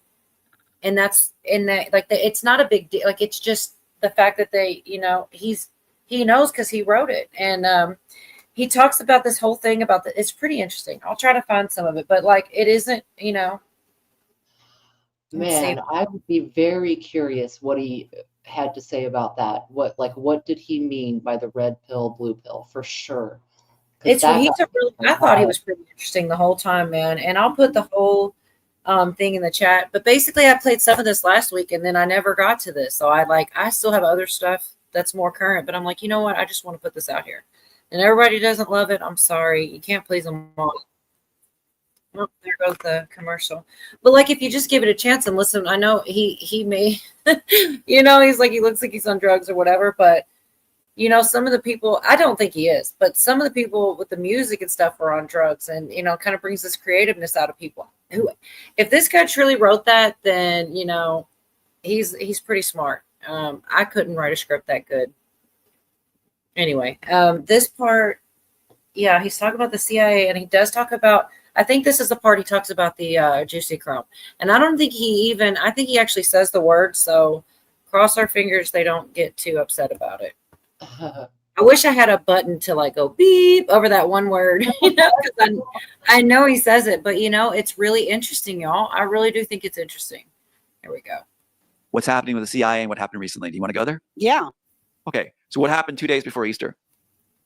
And that's in that, like, it's not a big deal. Like, it's just the fact that they, he knows because he wrote it. And he talks about this whole thing about it's pretty interesting. I'll try to find some of it, but like, it isn't, Man, I would be very curious what he had to say about that. What did he mean by the red pill, blue pill? For sure. I thought he was pretty interesting the whole time, man. And I'll put the whole thing in the chat. But basically, I played some of this last week, and then I never got to this. So I still have other stuff that's more current. But I'm like, you know what? I just want to put this out here. And everybody doesn't love it. I'm sorry. You can't please them all. Oh, there goes the commercial. But like, if you just give it a chance and listen, I know he may, he's like, he looks like he's on drugs or whatever, but some of the people, I don't think he is, but some of the people with the music and stuff are on drugs and, kind of brings this creativeness out of people. If this guy truly wrote that, then, he's pretty smart. I couldn't write a script that good. Anyway, this part, yeah, he's talking about the CIA and he does talk about, I think this is the part he talks about the juicy chrome. And I don't think I think he actually says the word. So cross our fingers they don't get too upset about it. I wish I had a button to like go beep over that one word, because I know he says it, but it's really interesting, y'all. I really do think it's interesting. There we go. What's happening with the CIA and what happened recently? Do you want to go there? Yeah. Okay. So what happened 2 days before Easter?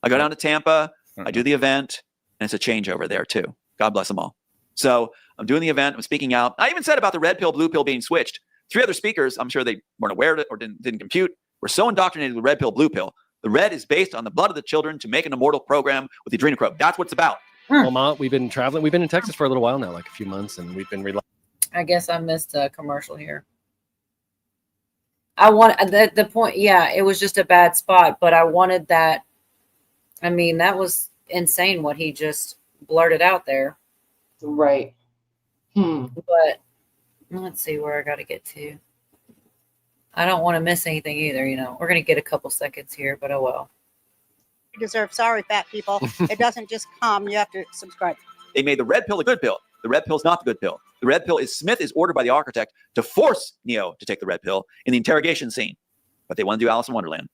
I go down to Tampa, I do the event, and it's a changeover there too. God bless them all. So I'm doing the event, I'm speaking out. I even said about the red pill, blue pill being switched. 3 other speakers, I'm sure they weren't aware of it or didn't compute, were so indoctrinated with red pill, blue pill. The red is based on the blood of the children to make an immortal program with the adrenochrome. That's what it's about. Well, Ma, we've been traveling. We've been in Texas for a little while now, like a few months, and we've been I guess I missed a commercial here. I want the point. Yeah, it was just a bad spot, but I wanted that. I mean, that was insane what he just blurted out there. Right. But let's see where I got to get to. I don't want to miss anything either. We're going to get a couple seconds here, but oh well. You deserve. Sorry, fat people. It doesn't just come. You have to subscribe. They made the red pill a good pill. The red pill is not the good pill. The red pill is Smith is ordered by the architect to force Neo to take the red pill in the interrogation scene. But they want to do Alice in Wonderland.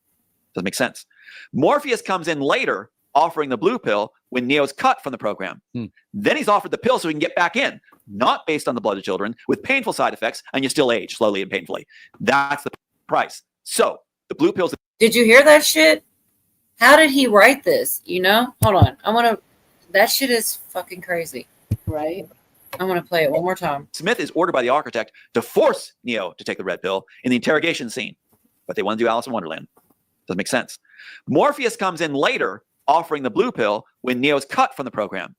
Doesn't make sense. Morpheus comes in later offering the blue pill when Neo's cut from the program. Then he's offered the pill so he can get back in, not based on the blood of children, with painful side effects, and you still age slowly and painfully. That's the price. So the blue pills. Did you hear that shit? How did he write this? Hold on. That shit is fucking crazy. Right? I'm going to play it one more time. Smith is ordered by the architect to force Neo to take the red pill in the interrogation scene. But they want to do Alice in Wonderland. Doesn't make sense. Morpheus comes in later offering the blue pill when Neo's cut from the program.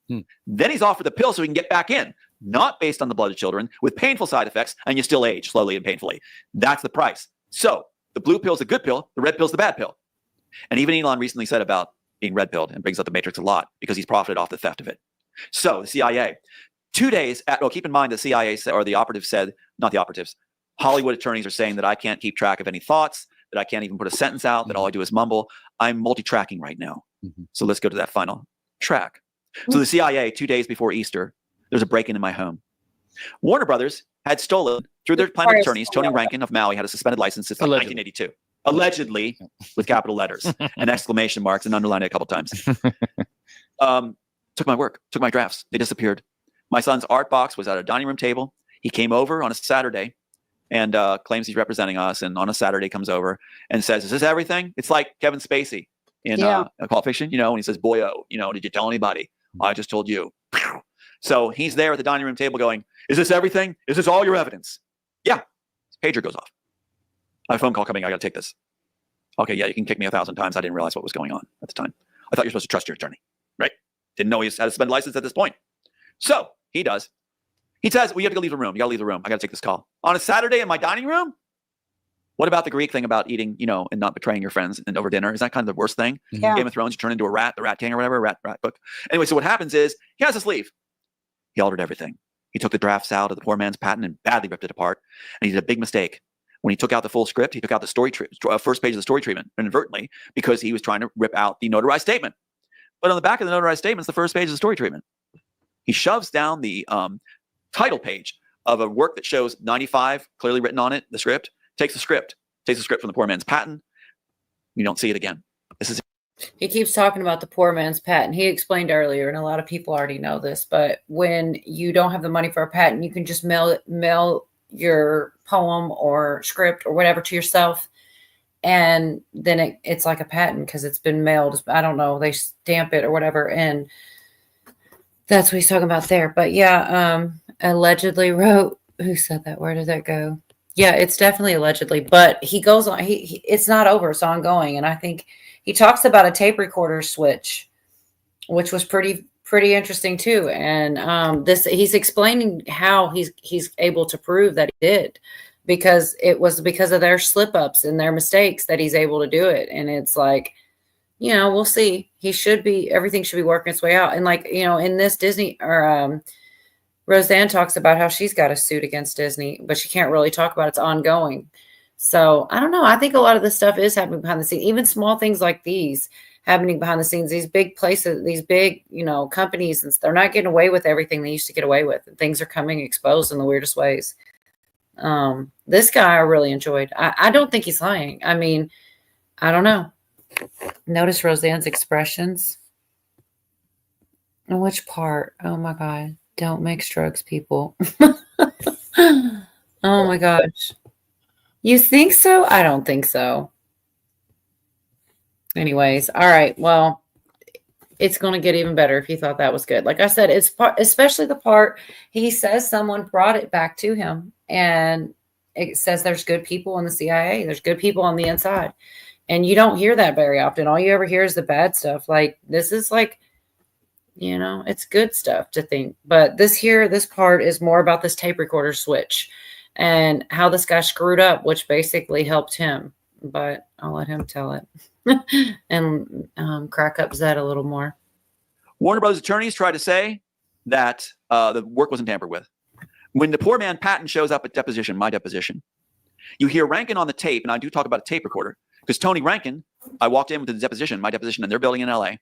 Then he's offered the pill so he can get back in, not based on the blood of children, with painful side effects, and you still age slowly and painfully. That's the price. So the blue pill is the good pill, the red pill is the bad pill. And even Elon recently said about being red pilled and brings up the Matrix a lot because he's profited off the theft of it. So the CIA, 2 days keep in mind the CIA or the operatives said, not the operatives, Hollywood attorneys are saying that I can't keep track of any thoughts, that I can't even put a sentence out, that all I do is mumble. I'm multi-tracking right now. So let's go to that final track. So the CIA, 2 days before Easter, there's a break-in my home. Warner Brothers had stolen, through their plaintiff attorneys, Tony Rankin of Maui had a suspended license since 1982. Allegedly, with capital letters and exclamation marks and underlined it a couple times. Took my work, took my drafts. They disappeared. My son's art box was at a dining room table. He came over on a Saturday and claims he's representing us. And on a Saturday comes over and says, "Is this everything?" It's like Kevin Spacey in Pulp Fiction, when he says, "Boyo, did you tell anybody?" "I just told you." So he's there at the dining room table going, "Is this everything? Is this all your evidence?" "Yeah." His pager goes off. "I have a phone call coming. I got to take this." "Okay, yeah, you can kick me 1,000 times. I didn't realize what was going on at the time. I thought you were supposed to trust your attorney, right? Didn't know he had a suspended license at this point." So he does. He says, "Well, you have to go leave the room. You got to leave the room. I got to take this call." On a Saturday in my dining room? What about the Greek thing about eating, and not betraying your friends and over dinner? Is that kind of the worst thing? Yeah. Game of Thrones, you turn into a rat, the Rat King or whatever, rat book. Anyway, so what happens is he has to leave. He altered everything. He took the drafts out of the poor man's patent and badly ripped it apart. And he did a big mistake. When he took out the full script, he took out the first page of the story treatment inadvertently because he was trying to rip out the notarized statement. But on the back of the notarized statement is the first page of the story treatment. He shoves down the title page of a work that shows 95 clearly written on it, the script, takes the script from the poor man's patent. You don't see it again. He keeps talking about the poor man's patent. He explained earlier, and a lot of people already know this, but when you don't have the money for a patent, you can just mail your poem or script or whatever to yourself, and then it's like a patent because it's been mailed. I don't know, they stamp it or whatever, and that's what he's talking about there. But yeah, allegedly wrote. Who said that? Where did that go? Yeah, it's definitely allegedly, but he goes on. He it's not over. It's ongoing, and I think he talks about a tape recorder switch, which was pretty interesting too. And he's explaining how he's able to prove that he did, because it was because of their slip ups and their mistakes that he's able to do it. And it's like, we'll see. Everything should be working its way out. And like, in this Disney or Roseanne talks about how she's got a suit against Disney, but she can't really talk about it. It's ongoing. So I don't know. I think a lot of this stuff is happening behind the scenes, even small things like these happening behind the scenes, these big places, these big, companies, and they're not getting away with everything they used to get away with. And things are coming exposed in the weirdest ways. This guy I really enjoyed. I don't think he's lying. I mean, I don't know. Notice Roseanne's expressions. And which part? Oh my God. Don't make strokes, people. Oh my gosh. You think so? I don't think so. Anyways, all right. Well, it's going to get even better if you thought that was good. Like I said, it's especially the part he says someone brought it back to him, and it says there's good people in the CIA. There's good people on the inside, and you don't hear that very often. All you ever hear is the bad stuff. Like this is like, it's good stuff to think. But this part is more about this tape recorder switch and how this guy screwed up, which basically helped him. But I'll let him tell it and crack up Zed a little more. Warner Brothers attorneys tried to say that the work wasn't tampered with. When the poor man patent shows up at deposition, my deposition, you hear Rankin on the tape, and I do talk about a tape recorder, because Tony Rankin, I walked in with the deposition, my deposition in their building in LA,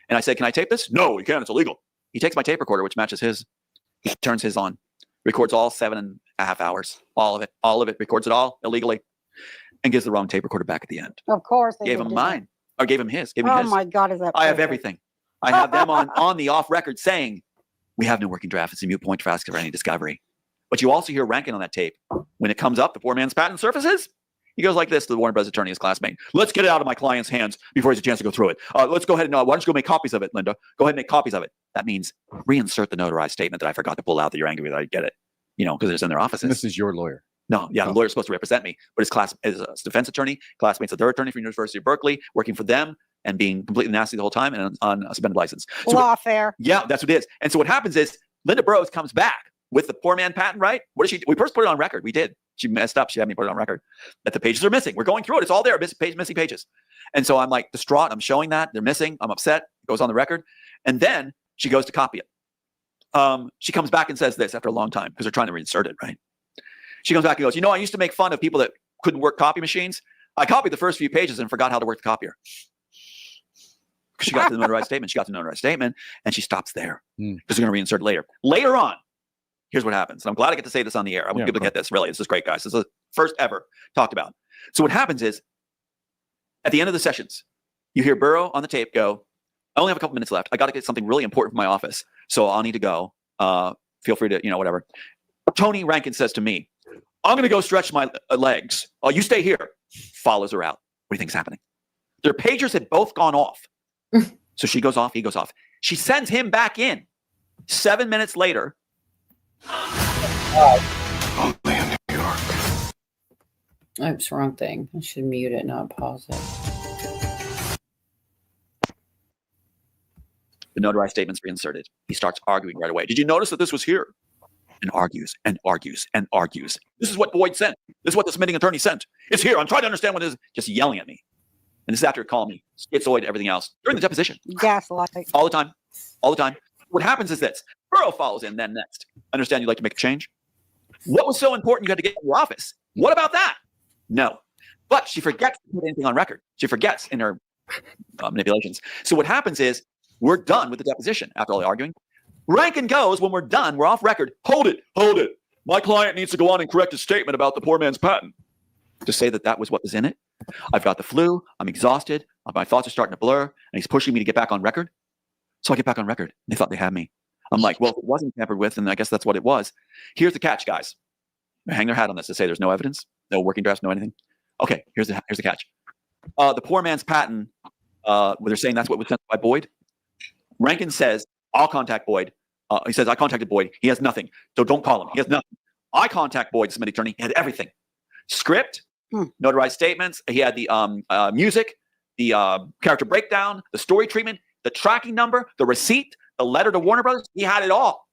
and I said, can I tape this? No, you can't, it's illegal. He takes my tape recorder, which matches his, he turns his on, records all 7.5 hours, all of it, records it all illegally, and gives the wrong tape recorder back at the end. Of course. They Gave would him do that. mine, or gave him his, gave me Oh his. my God, is that I have perfect? everything. I have them on the off record saying, we have no working draft. It's a moot point for us for any discovery. But you also hear Rankin on that tape. When it comes up, the poor man's patent surfaces, he goes like this to the Warner Brothers attorney, his classmate. Let's get it out of my client's hands before he has a chance to go through it. Let's go ahead and, why don't you go make copies of it, Linda? Go ahead and make copies of it. That means reinsert the notarized statement that I forgot to pull out that you're angry that I get it, because it's in their offices. And this is your lawyer. No, yeah, the lawyer's supposed to represent me, but his defense attorney, classmates of their attorney from University of Berkeley, working for them and being completely nasty the whole time and on a suspended license. So Lawfare. yeah, that's what it is. And so what happens is Linda Burroughs comes back with the poor man patent, right? What does she do? We first put it on record. We did. She messed up. She had me put it on record that the pages are missing. We're going through it. It's all there, missing pages. And so I'm like distraught. I'm showing that they're missing. I'm upset. It goes on the record. And then she goes to copy it. She comes back and says this after a long time because they're trying to reinsert it, right? She comes back and goes, I used to make fun of people that couldn't work copy machines. I copied the first few pages and forgot how to work the copier. Because she got to the notarized statement. She got to the notarized statement and she stops there because they're going to reinsert it later. Later on, here's what happens. And I'm glad I get to say this on the air. I want people to get this. Really, this is great, guys. This is the first ever talked about. So what happens is at the end of the sessions, you hear Burrow on the tape go, I only have a couple minutes left. I got to get something really important for my office. So I'll need to go. Feel free to, whatever. Tony Rankin says to me, I'm going to go stretch my legs. Oh, you stay here. Follows her out. What do you think is happening? Their pagers had both gone off. So she goes off. He goes off. She sends him back in. 7 minutes later. Oops, wrong thing. I should mute it, not pause it. The notarized statement's reinserted. He starts arguing right away. Did you notice that this was here? And argues and argues and argues. This is what Boyd sent. This is what the submitting attorney sent. It's here. I'm trying to understand what it is. Just yelling at me. And this is after calling me schizoid, everything else. During the deposition. Gaslight. All the time. All the time. What happens is this. Burrow follows in then next. Understand you'd like to make a change? What was so important you had to get in your office? What about that? No. But she forgets to put anything on record. She forgets in her manipulations. So what happens is we're done with the deposition after all the arguing. Rankin goes, when we're done, we're off record. Hold it. My client needs to go on and correct his statement about the poor man's patent. To say that was what was in it. I've got the flu. I'm exhausted. My thoughts are starting to blur. And he's pushing me to get back on record. So I get back on record. They thought they had me. I'm like, well, it wasn't tampered with, and I guess that's what it was. Here's the catch, guys. They hang their hat on this to say there's no evidence, no working drafts, no anything. Okay, here's the catch. The poor man's patent, where they're saying that's what was sent by Boyd. Rankin says, I'll contact Boyd. He says, I contacted Boyd. He has nothing. So don't call him. He has nothing. I contact Boyd, the submitting attorney. He had everything. Script, notarized statements. He had the music, the character breakdown, the story treatment, the tracking number, the receipt, the letter to Warner Brothers. He had it all.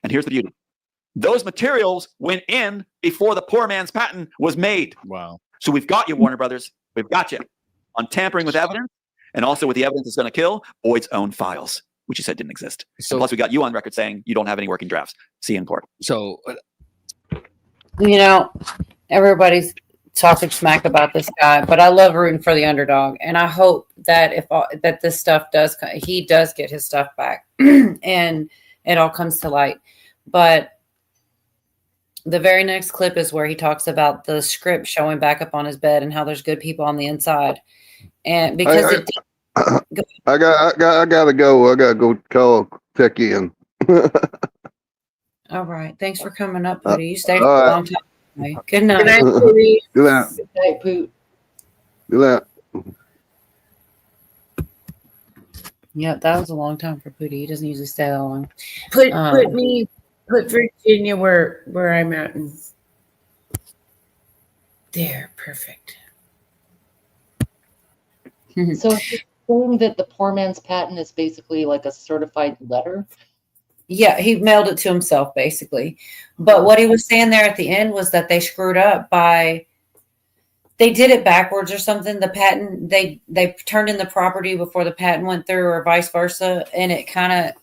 And here's the beauty. Those materials went in before the poor man's patent was made. Wow. So we've got you, Warner Brothers. We've got you on tampering with evidence and also with the evidence that's going to kill Boyd's own files, which you said didn't exist. So, plus, we got you on record saying you don't have any working drafts. See you in court. So, Everybody's talking smack about this guy, but I love rooting for the underdog, and I hope that that this stuff he does get his stuff back, and it all comes to light. But the very next clip is where he talks about the script showing back up on his bed and how there's good people on the inside, and because I gotta go. I gotta go check in. All right, thanks for coming up, Pooty. You stayed all for a right. long time. Good night. Good night, Pooty. Good night. Good night, Poot. Good night. Yep, that was a long time for Pooty. He doesn't usually stay that long. Put Virginia where I'm at. There, perfect. So it's assumed that the poor man's patent is basically like a certified letter. Yeah, he mailed it to himself, basically. But what he was saying there at the end was that they screwed up by they did it backwards or something. The patent, they turned in the property before the patent went through, or vice versa, and it kind of.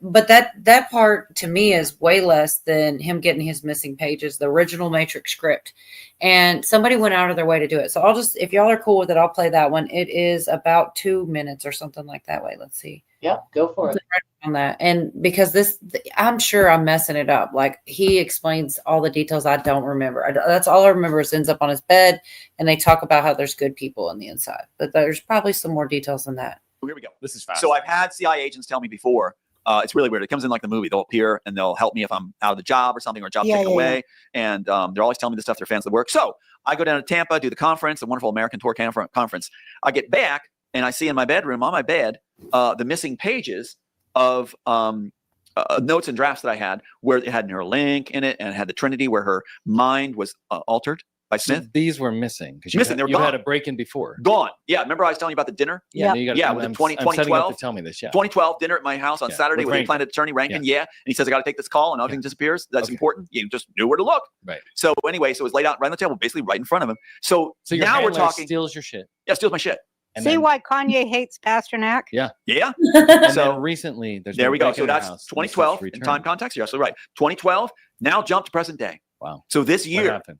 But that part to me is way less than him getting his missing pages, the original Matrix script. And somebody went out of their way to do it. So I'll just, if y'all are cool with it, I'll play that one. It is about 2 minutes or something like that. Wait, let's see. Yep, go for it. On that. And because I'm sure I'm messing it up. Like, he explains all the details I don't remember. That's all I remember is ends up on his bed, and they talk about how there's good people on the inside. But there's probably some more details than that. Well, here we go. This is fast. So I've had CIA agents tell me before. It's really weird. It comes in like the movie. They'll appear and they'll help me if I'm out of the job or something, or a job's taken away. And they're always telling me the stuff. They're fans of the work. So I go down to Tampa, do the conference, the wonderful American Tour conference. I get back and I see in my bedroom, on my bed, the missing pages of notes and drafts that I had, where it had Neuralink in it and it had the Trinity, where her mind was altered by Smith. So these were missing because Missing. They were gone. had a break-in before. Gone. Yeah. Remember I was telling you about the dinner? Yeah. With the I'm setting up 2012. to tell me this. Yeah. 2012 dinner at my house on Saturday with the planet attorney Rankin. Yeah. And he says, I got to take this call, and everything disappears. That's important. You just knew where to look. Right. So anyway, so it was laid out right on the table, basically right in front of him. So your now we're handler talking. steals your shit. Yeah, steals my shit. And See why Kanye hates Pasternak? Yeah. Yeah. And So then recently, there's there been we go. break So in the that's house, 2012 in time context. You're absolutely right. 2012. Now jump to present day. Wow. So this year, happened?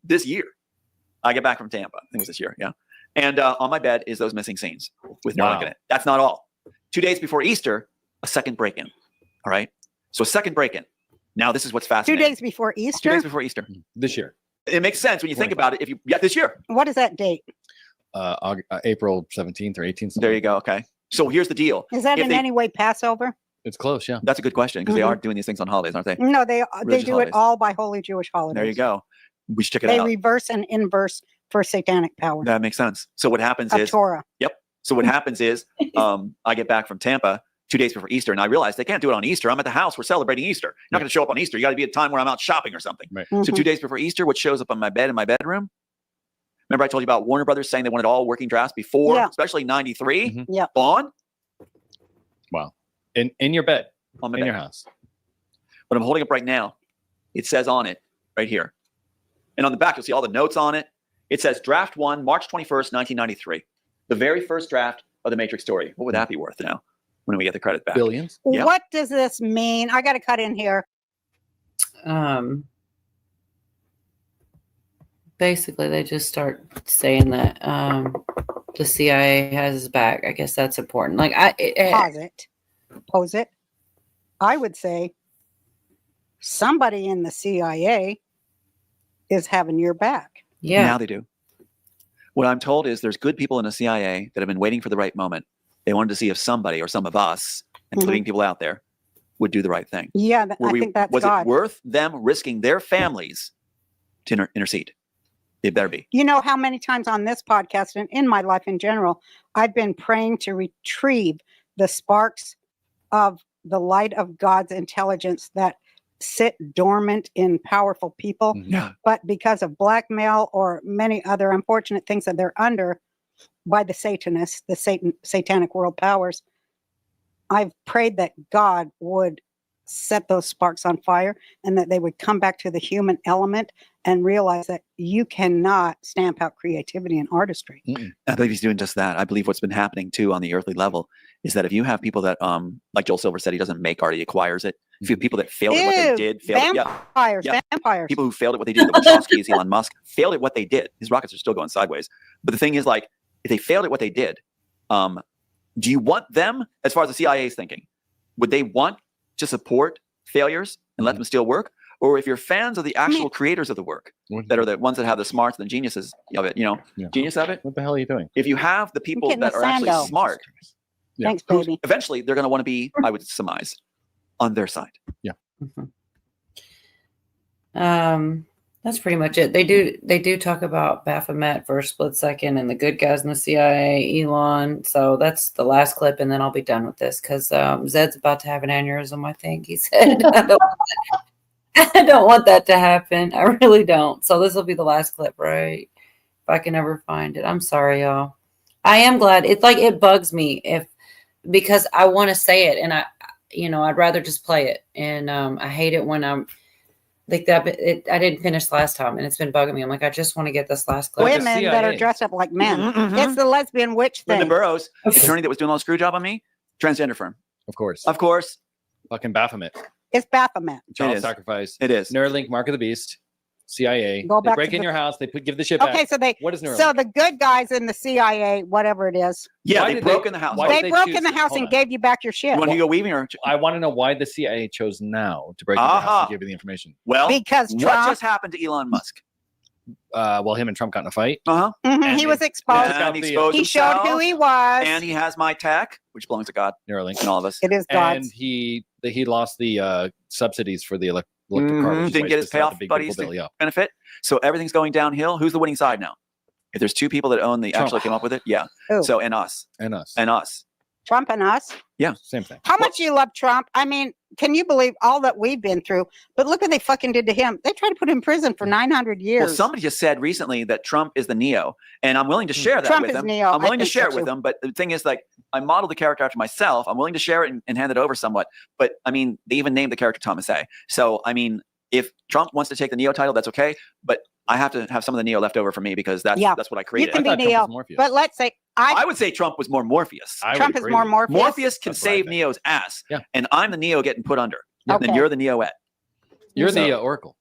I get back from Tampa. I think it was this year. Yeah. And on my bed is those missing scenes with Neuralink Wow. in it. That's not all. 2 days before Easter, a second break-in. All right. So a second break-in. Now this is what's 2 fascinating. days before 2 Easter? days before Easter. This year. It makes sense when you think about it. This year. What is that date? April 17th or 18th. There you go. Okay. So here's the deal. Is that If in they- any way Passover? It's close, yeah. That's a good question, because they are doing these things on holidays, aren't they? No, they Religious do holidays. it all by holy Jewish holidays. There you go. We should check it They out. reverse and inverse for satanic power. That makes sense. So what happens Of is Torah. Yep. So what happens is I get back from Tampa 2 days before Easter, and I realize they can't do it on Easter. I'm at the house. We're celebrating Easter. You're not going to show up on Easter. You got to be at a time where I'm out shopping or something. Right. So 2 days before Easter, what shows up on my bed in my bedroom? Remember I told you about Warner Brothers saying they wanted all working drafts before, especially 93? Yeah. Gone? Wow. In your bed. On my in bed. your house. What I'm holding up right now, it says on it, right here. And on the back, you'll see all the notes on it. It says draft 1, March 21st, 1993. The very first draft of the Matrix story. What would that be worth now when we get the credit back? Billions. Yeah. What does this mean? I got to cut in here. Basically, they just start saying that the CIA has his back. I guess that's important. Like, Pose it. I would say somebody in the CIA is having your back. Yeah. Now they do. What I'm told is there's good people in the CIA that have been waiting for the right moment. They wanted to see if somebody or some of us, including people out there, would do the right thing. Yeah, I think that's was God. it worth them risking their families to intercede? It better be. You know how many times on this podcast and in my life in general, I've been praying to retrieve the sparks of the light of God's intelligence that sit dormant in powerful people. Yeah. But because of blackmail or many other unfortunate things that they're under by the Satanists, the satanic world powers, I've prayed that God would set those sparks on fire and that they would come back to the human element and realize that you cannot stamp out creativity and artistry. I believe he's doing just that. I believe what's been happening too on the earthly level is that if you have people that, like Joel Silver said, he doesn't make art, he acquires it. If you have people that failed at what they did, Vampires. People who failed at what they did, the Wachowskis, Elon Musk, failed at what they did. His rockets are still going sideways. But the thing is, like, if they failed at what they did, do you want them, as far as the CIA is thinking, would they want to support failures and let them still work? Or if you're fans of the actual creators of the work, that are the ones that have the smarts and the geniuses of it, genius of it. What the hell are you doing? If you have the people that are actually smart, Thanks, baby. eventually they're going to want to be, I would surmise, on their side. Yeah. That's pretty much it. They do talk about Baphomet for a split second and the good guys in the CIA, Elon. So that's the last clip, and then I'll be done with this because Zed's about to have an aneurysm, I think he said. I don't want that to happen. I really don't. So this will be the last clip, right? If I can ever find it. I'm sorry, y'all. I am glad. It's like it bugs me because I want to say it, and I'd rather just play it. And I hate it when Like that, I didn't finish last time, and it's been bugging me. I'm like, I just want to get this last clip. Women that are dressed up like men. It's the lesbian witch thing. Linda Burrows, attorney that was doing all the screw job on me, transgender firm. Of course. Of course. Fucking Baphomet. It's Baphomet. Child is. sacrifice. It is. Neuralink, Mark of the Beast, CIA. Go They back break to in the- your house. They give the shit back. Okay, so they. What is Neuralink? So the good guys in the CIA, whatever it is. Yeah, Why they did broke in the house. why They did broke choose in the it? house Hold and on. gave you back your shit. You want to go weaving or? I want to know why the CIA chose now to break into your house and give you the information. Well, Because what Trump- just happened to Elon Musk? Well, him and Trump got in a fight. Uh-huh. Mhm, he was exposed. And he exposed He showed who himself, he was. and he has my tech, which belongs to God, Neuralink, and all of us. It is And God's. he lost the subsidies for the electric car. which is Didn't why get he's his pissed about payoff the big buddies beautiful bill, yeah. benefit. So everything's going downhill. Who's the winning side now? If there's two people that own the Trump. actually came up with it, yeah. Who? So and us. And us. And us. Trump and us. Yeah. Same thing. How much you love Trump? I mean, can you believe all that we've been through? But look what they fucking did to him. They tried to put him in prison for 900 years. Well, somebody just said recently that Trump is the Neo, and I'm willing to share that Trump with is them. Neo. I'm I willing to think so share it with too. them, but the thing is, like, I modeled the character after myself. I'm willing to share it and hand it over somewhat. But I mean, they even named the character Thomas A. So I mean, if Trump wants to take the Neo title, that's okay. But I have to have some of the Neo left over for me because that's what I You created. can be Neo, but let's say I would say Trump was more Morpheus. Trump is more Morpheus. Morpheus can save Neo's ass, and I'm the Neo getting put under. Okay. Then you're the Neo-ette. You're the Oracle.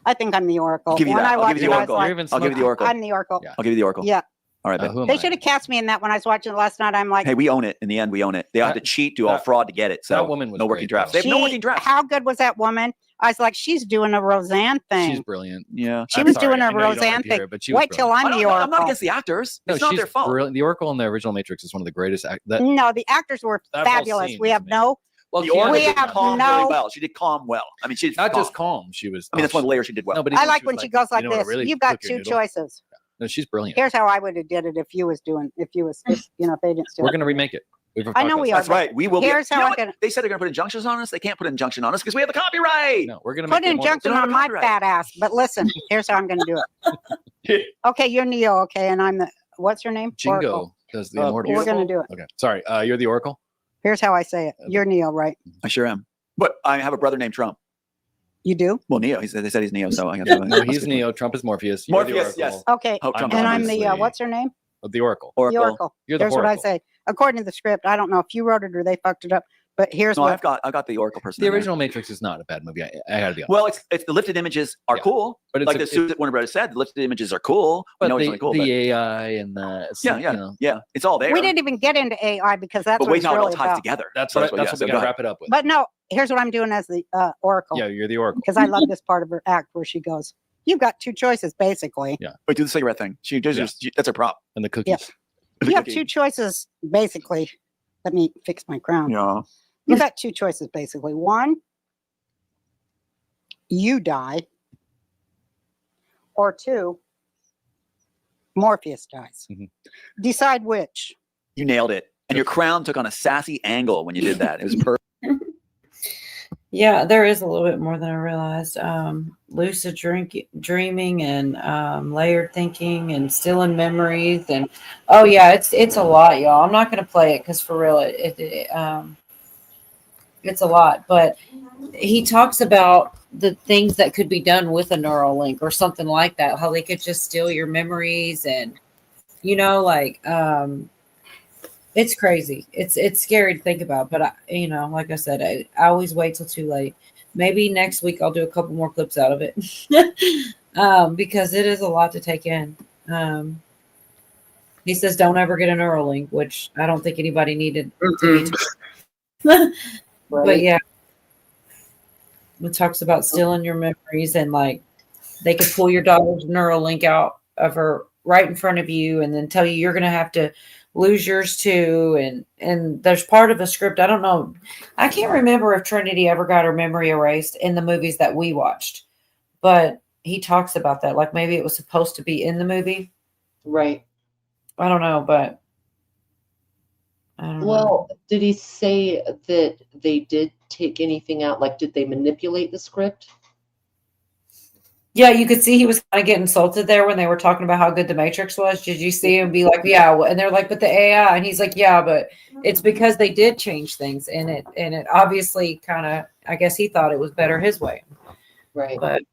I think I'm the Oracle. I'll give you When that. I I'll watched give you it, the I was Oracle. like, I'll give you the Oracle. I'm the Oracle. I'll give you the Oracle. Yeah. All right, babe. They should have cast me in that when I was watching it last night. I'm like, Hey, we own it. In the end, we own it. They had to cheat, do all fraud to get it. So that woman was no working great, drafts. though. They have no working drafts. how good was that woman? I was like, she's doing a Roseanne thing. She's brilliant. Yeah. She I'm was sorry, doing I a know you don't Roseanne like to hear thing. it, but she was Wait till I'm the Oracle. I'm not against the actors. No, It's not she's their fault. brilliant. The Oracle in the original Matrix is one of the greatest. No, the actors were That whole fabulous. scene We was have no. Well, the Oracle we did have calm no. really well. She did calm well. I mean, she did Not calm. just calm. She was. I mean, that's one layer she did well. No, but I even like she when was she goes like you know what this. really You've got took your two noodle? choices. No, she's brilliant. Here's how I would have did it if you was doing. If you was, if they didn't steal. We're it. gonna remake it. I know we are. That's right. We will. Here's you know how I'm what? gonna They said they're going to put injunctions on us. They can't put an injunction on us because we have the copyright. No, we're going to put an injunction on my fat ass. But listen, here's how I'm going to do it. Okay, you're Neo. Okay, and I'm the. What's your name? Jingo Oracle. does the immortal. We're going to do it. Okay, sorry. You're the Oracle. Here's how I say it. You're Neo, right? I sure am. But I have a brother named Trump. You do? Well, Neo. They said he's Neo, so I have Yeah, to. no, he's Neo. Trump is Morpheus. You're the Morpheus, Oracle. yes. Okay, Hope Trump and is I'm the. obviously- What's her name? The Oracle. The Oracle. You're the Here's what I Oracle. say. According to the script, I don't know if you wrote it or they fucked it up, but here's No, what. I've got the Oracle person. The in there. original Matrix is not a bad movie. I gotta be honest. Well, it's the lifted images are cool, but it's like a- the Susan Warner Brothers said, the lifted images are cool. But We know the, it's really cool. the but AI and the yeah, you know, yeah, it's all there. We didn't even get into AI because that's but what wait, it's now it all really ties about. together. that's So what yeah, we so gotta go ahead. wrap it up with. But no, here's what I'm doing as the Oracle. Yeah, you're the Oracle. Because I love this part of her act where she goes, "You've got two choices, basically. Yeah. Wait, do the cigarette thing. That's her prop. And the cookies. You have two choices, basically. Let me fix my crown. Yeah. You've got two choices, basically. One, you die, or two, Morpheus dies. Decide which. You nailed it, and your crown took on a sassy angle when you did that. It was perfect. Yeah, there is a little bit more than I realized. Lucid dreaming and layered thinking and stealing memories and oh yeah, it's a lot, y'all. I'm not gonna play it because for real, it's a lot. But he talks about the things that could be done with a neural link or something like that. How they could just steal your memories and like it's crazy. It's scary to think about, but like I said, I always wait till too late. Maybe next week I'll do a couple more clips out of it because it is a lot to take in. He says, "Don't ever get a Neuralink," which I don't think anybody needed. But yeah, it talks about stealing your memories and like they could pull your daughter's Neuralink out of her right in front of you and then tell you you're going to have to lose yours too. And there's part of a script. I don't know. I can't remember if Trinity ever got her memory erased in the movies that we watched, but he talks about that. Like maybe it was supposed to be in the movie. Right. I don't know, but I don't know. Well, did he say that they did take anything out? Like, did they manipulate the script? Yeah, you could see he was kind of getting insulted there when they were talking about how good the Matrix was. Did you see him be like, yeah, and they're like, but the AI, and he's like, yeah, but it's because they did change things, and it obviously kind of, I guess he thought it was better his way. Right. But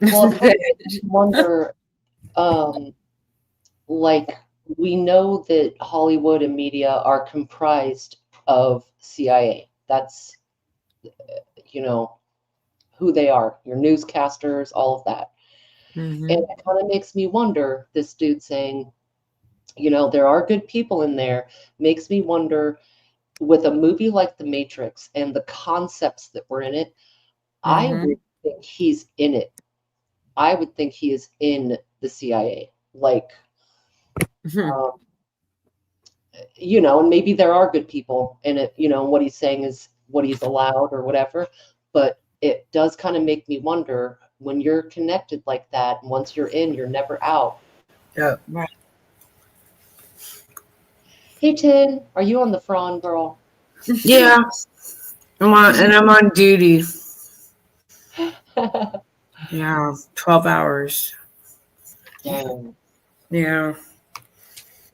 Well, it kind of makes me wonder, like, we know that Hollywood and media are comprised of CIA. That's, you know, who they are, your newscasters, all of that. Mhm. And it kind of makes me wonder, this dude saying, you know, there are good people in there, makes me wonder, with a movie like The Matrix and the concepts that were in it, I Mhm. would think he's in it. I would think he is in the CIA. Like, Mhm. you know, and maybe there are good people in it, you know, what he's saying is what he's allowed or whatever. But it does kind of make me wonder, when you're connected like that, and once you're in, you're never out. Yeah. Right. Hey, Tin, are you on the Fron, girl? Yeah. I'm on duty. Yeah, 12 hours. Dang. Yeah.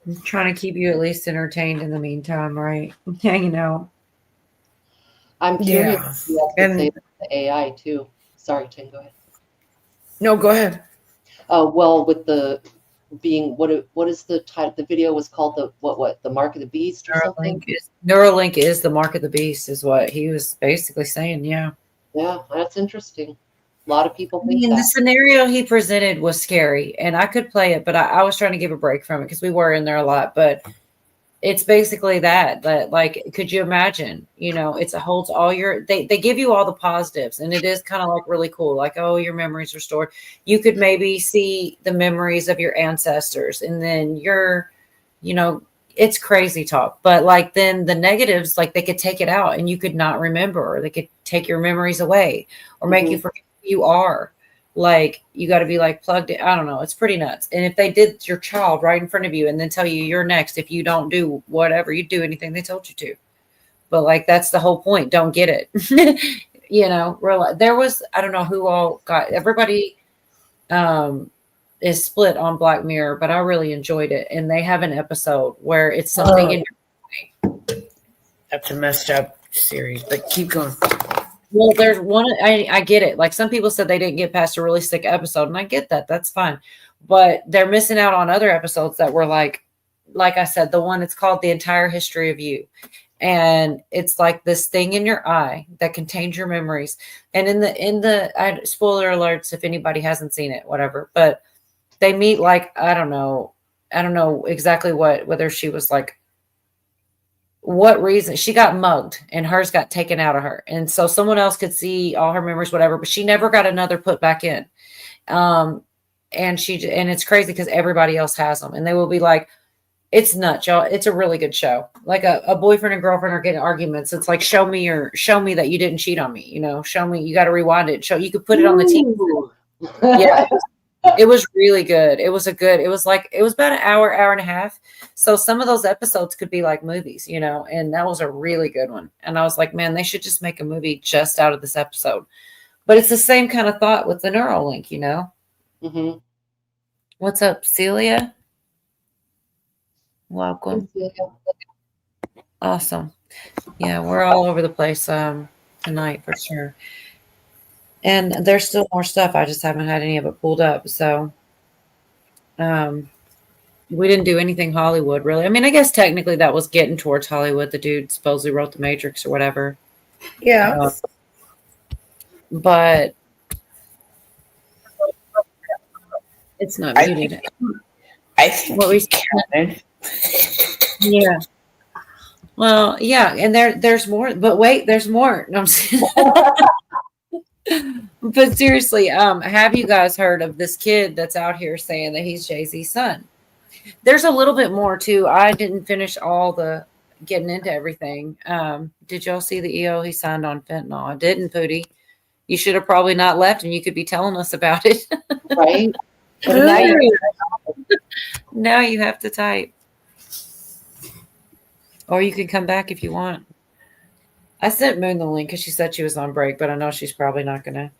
I'm trying to keep you at least entertained in the meantime, right? Hanging out. I'm curious Yeah. if you have to And say the AI too. Sorry, Tin, go ahead. no, go ahead. Well, with the being, what is the title? The video was called the Mark of the Beast or something? Neuralink is the mark of the beast, is what he was basically saying. Yeah. Yeah, that's interesting. A lot of people I think mean, the that. scenario he presented was scary, and I could play it, but I was trying to give a break from it because we were in there a lot. But it's basically that, like, could you imagine? You know, it holds all your. They give you all the positives, and it is kind of like really cool. Like, oh, your memories restored. You could maybe see the memories of your ancestors, and then you know, it's crazy talk. But like then the negatives, like they could take it out, and you could not remember, or they could take your memories away, or make you forget who you are. Like you got to be like plugged in. I don't know. It's pretty nuts. And if they did your child right in front of you and then tell you you're next, if you don't do whatever, you do anything they told you to. But like, that's the whole point. Don't get it. You know, there was, I don't know who all got, everybody is split on Black Mirror, but I really enjoyed it. And they have an episode where it's something in your. That's a messed up series, but keep going. Well, there's one, I get it. Like some people said they didn't get past a really sick episode, and I get that. That's fine. But they're missing out on other episodes that were like I said, the one it's called The Entire History of You. And it's like this thing in your eye that contains your memories. And in the spoiler alerts if anybody hasn't seen it, whatever. But they meet like, I don't know exactly whether she was like, what reason she got mugged and hers got taken out of her, and so someone else could see all her memories, whatever, but she never got another put back in. And it's crazy because everybody else has them, and they will be like, it's nuts, y'all. It's a really good show. Like a boyfriend and girlfriend are getting arguments. It's like, show me that you didn't cheat on me. You know, show me. You got to rewind it. You could put it on the TV. Yeah. It was really good. It was about an hour and a half. So some of those episodes could be like movies, you know, and that was a really good one. And I was like, man, they should just make a movie just out of this episode. But it's the same kind of thought with the Neuralink, you know? Mm-hmm. What's up, Celia? Welcome. Awesome. Yeah, we're all over the place tonight for sure. And there's still more stuff. I just haven't had any of it pulled up. So we didn't do anything Hollywood, really. I mean, I guess technically that was getting towards Hollywood. The dude supposedly wrote The Matrix or whatever. Yeah. But it's not muted. I think what we counted. Yeah. Well, yeah, and there's more, but wait, there's more. No, I'm saying. But seriously, have you guys heard of this kid that's out here saying that he's Jay-Z's son? There's a little bit more too. I didn't finish all the getting into everything. Did y'all see the EO he signed on fentanyl? I didn't, Pootie. You should have probably not left, and you could be telling us about it. Right? Now you have to type. Or you can come back if you want. I sent Moon the link because she said she was on break, but I know she's probably not going to.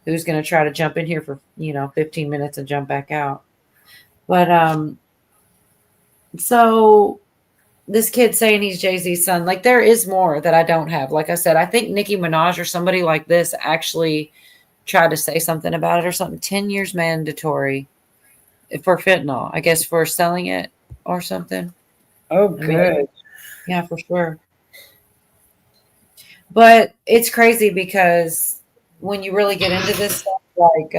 Who's going to try to jump in here for, 15 minutes and jump back out? But, so this kid saying he's Jay-Z's son. Like, there is more that I don't have. Like I said, I think Nicki Minaj or somebody like this actually tried to say something about it or something. 10 years mandatory for fentanyl, I guess, for selling it or something. Oh, good. Yeah, for sure. But it's crazy because when you really get into this stuff, like,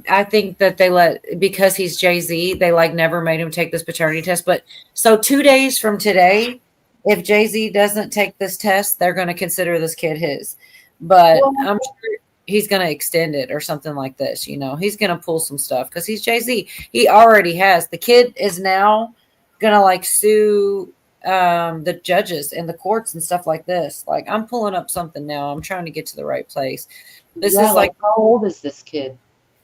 I think that because he's Jay-Z, they like never made him take this paternity test. But so 2 days from today, if Jay-Z doesn't take this test, they're going to consider this kid his. But I'm sure he's going to extend it or something like this. You know, he's going to pull some stuff because he's Jay-Z. He already has. The kid is now going to like sue the judges and the courts and stuff like this. Like, I'm pulling up something now. I'm trying to get to the right place. This is like, how old is this kid?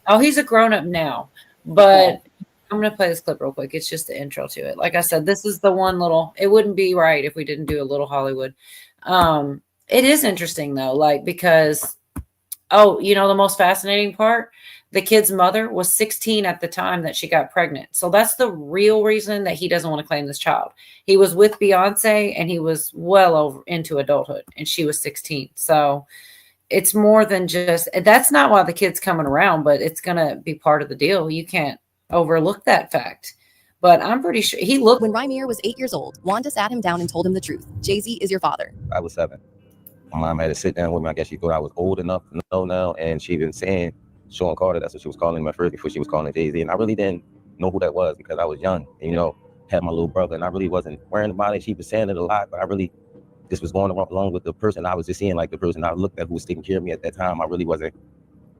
Oh, he's a grown-up now, but I'm going to play this clip real quick. It's just the intro to it. Like I said, this is the one little, it wouldn't be right if we didn't do a little Hollywood. It is interesting though, like, because, you know, the most fascinating part, the kid's mother was 16 at the time that she got pregnant. So that's the real reason that he doesn't want to claim this child. He was with Beyonce and he was well over into adulthood and she was 16. So it's more than just, that's not why the kid's coming around, but it's going to be part of the deal. You can't overlook that fact. But I'm pretty sure he looked. When Rymir was 8 years old, Wanda sat him down and told him the truth. Jay-Z is your father. I was 7. My mom had to sit down with me. I guess she thought I was old enough to know now. And she been saying, Sean Carter, that's what she was calling him at first before she was calling Jay-Z. And I really didn't know who that was because I was young. And, you know, had my little brother and I really wasn't worrying about it. She was saying it a lot, but I really just was going along with the person I was just seeing, like the person I looked at who was taking care of me at that time. I really wasn't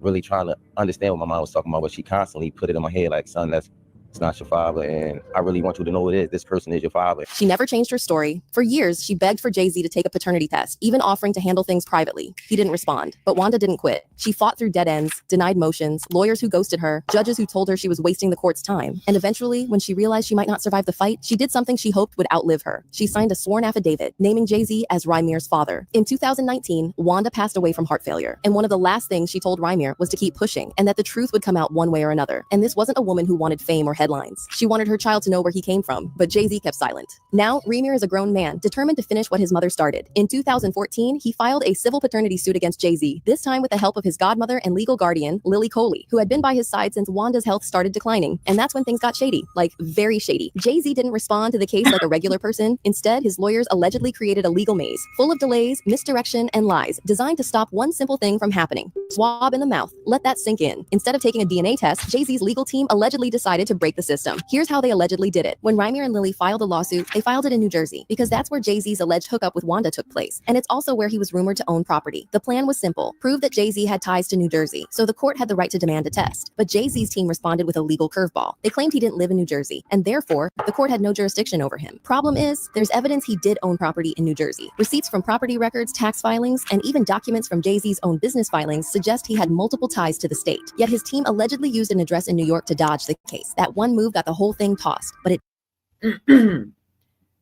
really trying to understand what my mom was talking about, but she constantly put it in my head like, son, it's not your father, and I really want you to know it is. This person is your father. She never changed her story. For years, she begged for Jay-Z to take a paternity test, even offering to handle things privately. He didn't respond, but Wanda didn't quit. She fought through dead ends, denied motions, lawyers who ghosted her, judges who told her she was wasting the court's time. And eventually, when she realized she might not survive the fight, she did something she hoped would outlive her. She signed a sworn affidavit, naming Jay-Z as Rymir's father. In 2019, Wanda passed away from heart failure, and one of the last things she told Rymir was to keep pushing, and that the truth would come out one way or another. And this wasn't a woman who wanted fame or headlines. She wanted her child to know where he came from, but Jay-Z kept silent. Now, Rymir is a grown man, determined to finish what his mother started. In 2014, he filed a civil paternity suit against Jay-Z, this time with the help of his godmother and legal guardian, Lily Coley, who had been by his side since Wanda's health started declining. And that's when things got shady, like very shady. Jay-Z didn't respond to the case like a regular person. Instead, his lawyers allegedly created a legal maze, full of delays, misdirection, and lies, designed to stop one simple thing from happening. Swab in the mouth. Let that sink in. Instead of taking a DNA test, Jay-Z's legal team allegedly decided to break the system. Here's how they allegedly did it. When Rymir and Lily filed a lawsuit, they filed it in New Jersey because that's where Jay-Z's alleged hookup with Wanda took place. And it's also where he was rumored to own property. The plan was simple. Prove that Jay-Z had ties to New Jersey. So the court had the right to demand a test. But Jay-Z's team responded with a legal curveball. They claimed he didn't live in New Jersey, and therefore, the court had no jurisdiction over him. Problem is, there's evidence he did own property in New Jersey. Receipts from property records, tax filings, and even documents from Jay-Z's own business filings suggest he had multiple ties to the state. Yet his team allegedly used an address in New York to dodge the case. That one move got the whole thing tossed, but it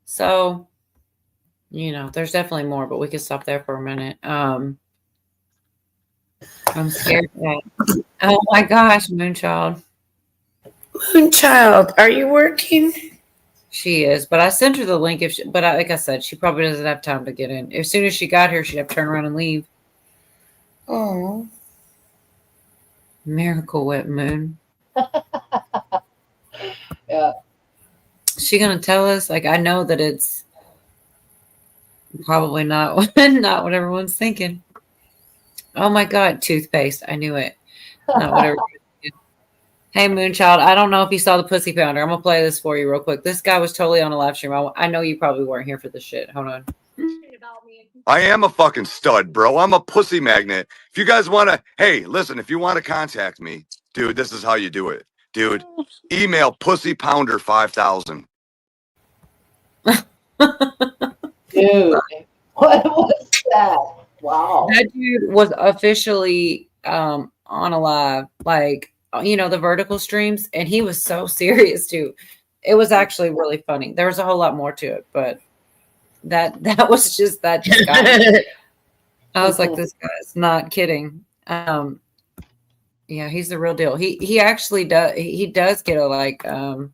So, you know, there's definitely more, but we could stop there for a minute. I'm scared. Oh my gosh, Moonchild. Moonchild, are you working? She is, but I sent her the link. Like I said, she probably doesn't have time to get in. As soon as she got here, she'd have to turn around and leave. Oh, Miracle Whip Moon. Yeah. She gonna tell us? Like, I know that it's probably not what everyone's thinking. Oh my God, toothpaste! I knew it. Not what everyone's thinking. Hey, Moonchild, I don't know if you saw the Pussy Pounder. I'm gonna play this for you real quick. This guy was totally on a live stream. I know you probably weren't here for this shit. Hold on. I am a fucking stud, bro. I'm a pussy magnet. If you guys want to, hey, listen, if you want to contact me, dude, this is how you do it. Dude, email pussypounder5000. Dude, what was that? Wow. That dude was officially on a live, like, you know, the vertical streams, and he was so serious too. It was actually really funny. There was a whole lot more to it, but that just got me. I was like, this guy's not kidding. Yeah, he's the real deal. He actually does. He does get a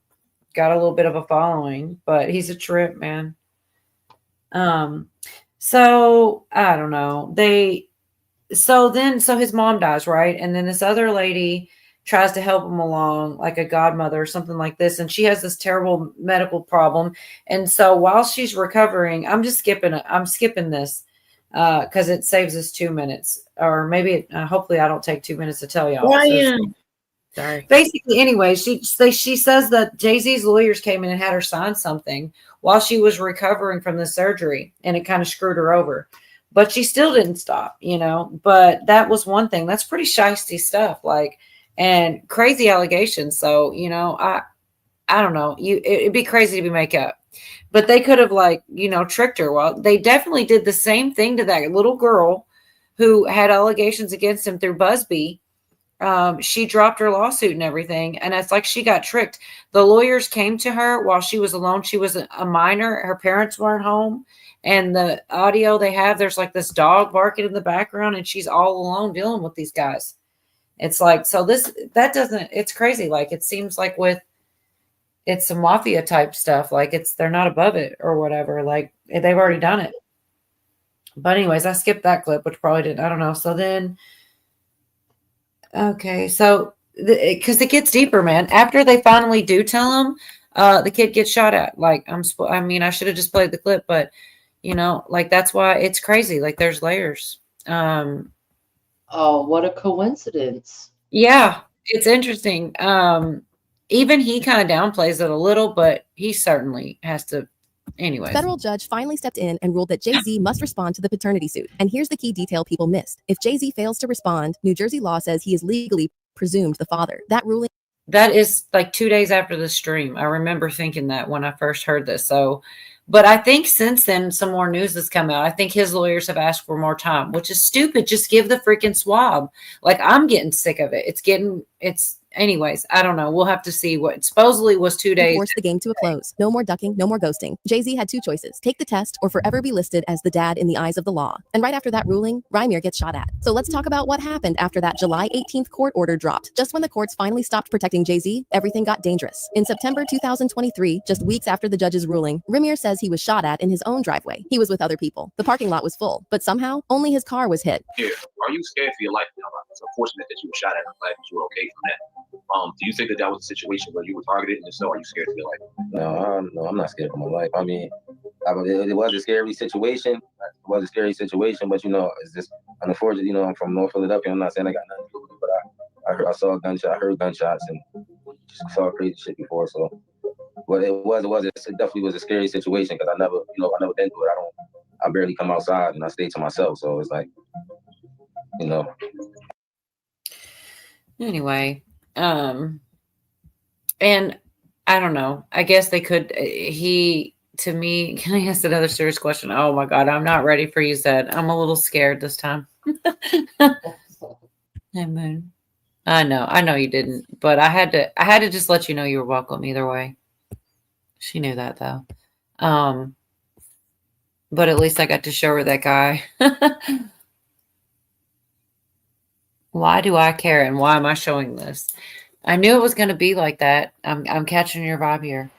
got a little bit of a following, but he's a trip, man. So I don't know. So his mom dies, right? And then this other lady tries to help him along, like a godmother or something like this. And she has this terrible medical problem. And so while she's recovering, I'm skipping this because it saves us 2 minutes, or maybe hopefully I don't take 2 minutes to tell y'all. Sorry. Basically, anyway, she says that Jay-Z's lawyers came in and had her sign something while she was recovering from the surgery, and it kind of screwed her over. But she still didn't stop, But that was one thing. That's pretty shisty stuff, and crazy allegations. So, I don't know. It'd be crazy to be make up. But they could have tricked her. Well, they definitely did the same thing to that little girl who had allegations against him through Busby. She dropped her lawsuit and everything, and it's like she got tricked. The lawyers came to her while she was alone. She was a minor. Her parents weren't home, and the audio they have, there's like this dog barking in the background, and she's all alone dealing with these guys. It's like, so it's crazy. Like, it seems like it's some mafia type stuff. Like, they're not above it or whatever. Like, they've already done it. But anyways, I skipped that clip, which probably didn't. I don't know. So then, okay, so because it gets deeper, man. After they finally do tell him, the kid gets shot at. Like, I should have just played the clip, but that's why it's crazy. Like, there's layers. Oh, what a coincidence. Yeah, it's interesting. Even he kind of downplays it a little, but he certainly has to. Anyway, federal judge finally stepped in and ruled that Jay-Z must respond to the paternity suit. And here's the key detail people missed. If Jay-Z fails to respond, New Jersey law says he is legally presumed the father. That ruling. That is like 2 days after the stream. I remember thinking that when I first heard this. So, but I think since then, some more news has come out. I think his lawyers have asked for more time, which is stupid. Just give the freaking swab. Like, I'm getting sick of it. Anyways, I don't know. We'll have to see what supposedly was 2 days. Force the game to a close. No more ducking, no more ghosting. Jay-Z had two choices: take the test or forever be listed as the dad in the eyes of the law. And right after that ruling, Rymir gets shot at. So let's talk about what happened after that July 18th court order dropped. Just when the courts finally stopped protecting Jay-Z, everything got dangerous. In September 2023, just weeks after the judge's ruling, Rymir says he was shot at in his own driveway. He was with other people. The parking lot was full, but somehow only his car was hit. Yeah. Are you scared for your life now? It's unfortunate that you were shot at. I'm glad that you were okay from that. Do you think that was a situation where you were targeted, and if so, are you scared for your life? No, I'm not scared for my life. I mean, it was a scary situation. It was a scary situation, but it's just unfortunate. I'm from North Philadelphia. I'm not saying I got nothing to do with it, but I saw a gunshot. I heard gunshots and just saw crazy shit before. So, but it definitely was a scary situation because I never been through it. I barely come outside and I stay to myself. So it's like, Anyway, and I don't know. I guess they could. To me, can I ask another serious question? Oh my God, I'm not ready for you, Zed. I'm a little scared this time. Hey, Moon. I know you didn't, but I had to just let you know you were welcome either way. She knew that though. But at least I got to show her that guy. Why do I care, and why am I showing this? I knew it was going to be like that. I'm catching your vibe here.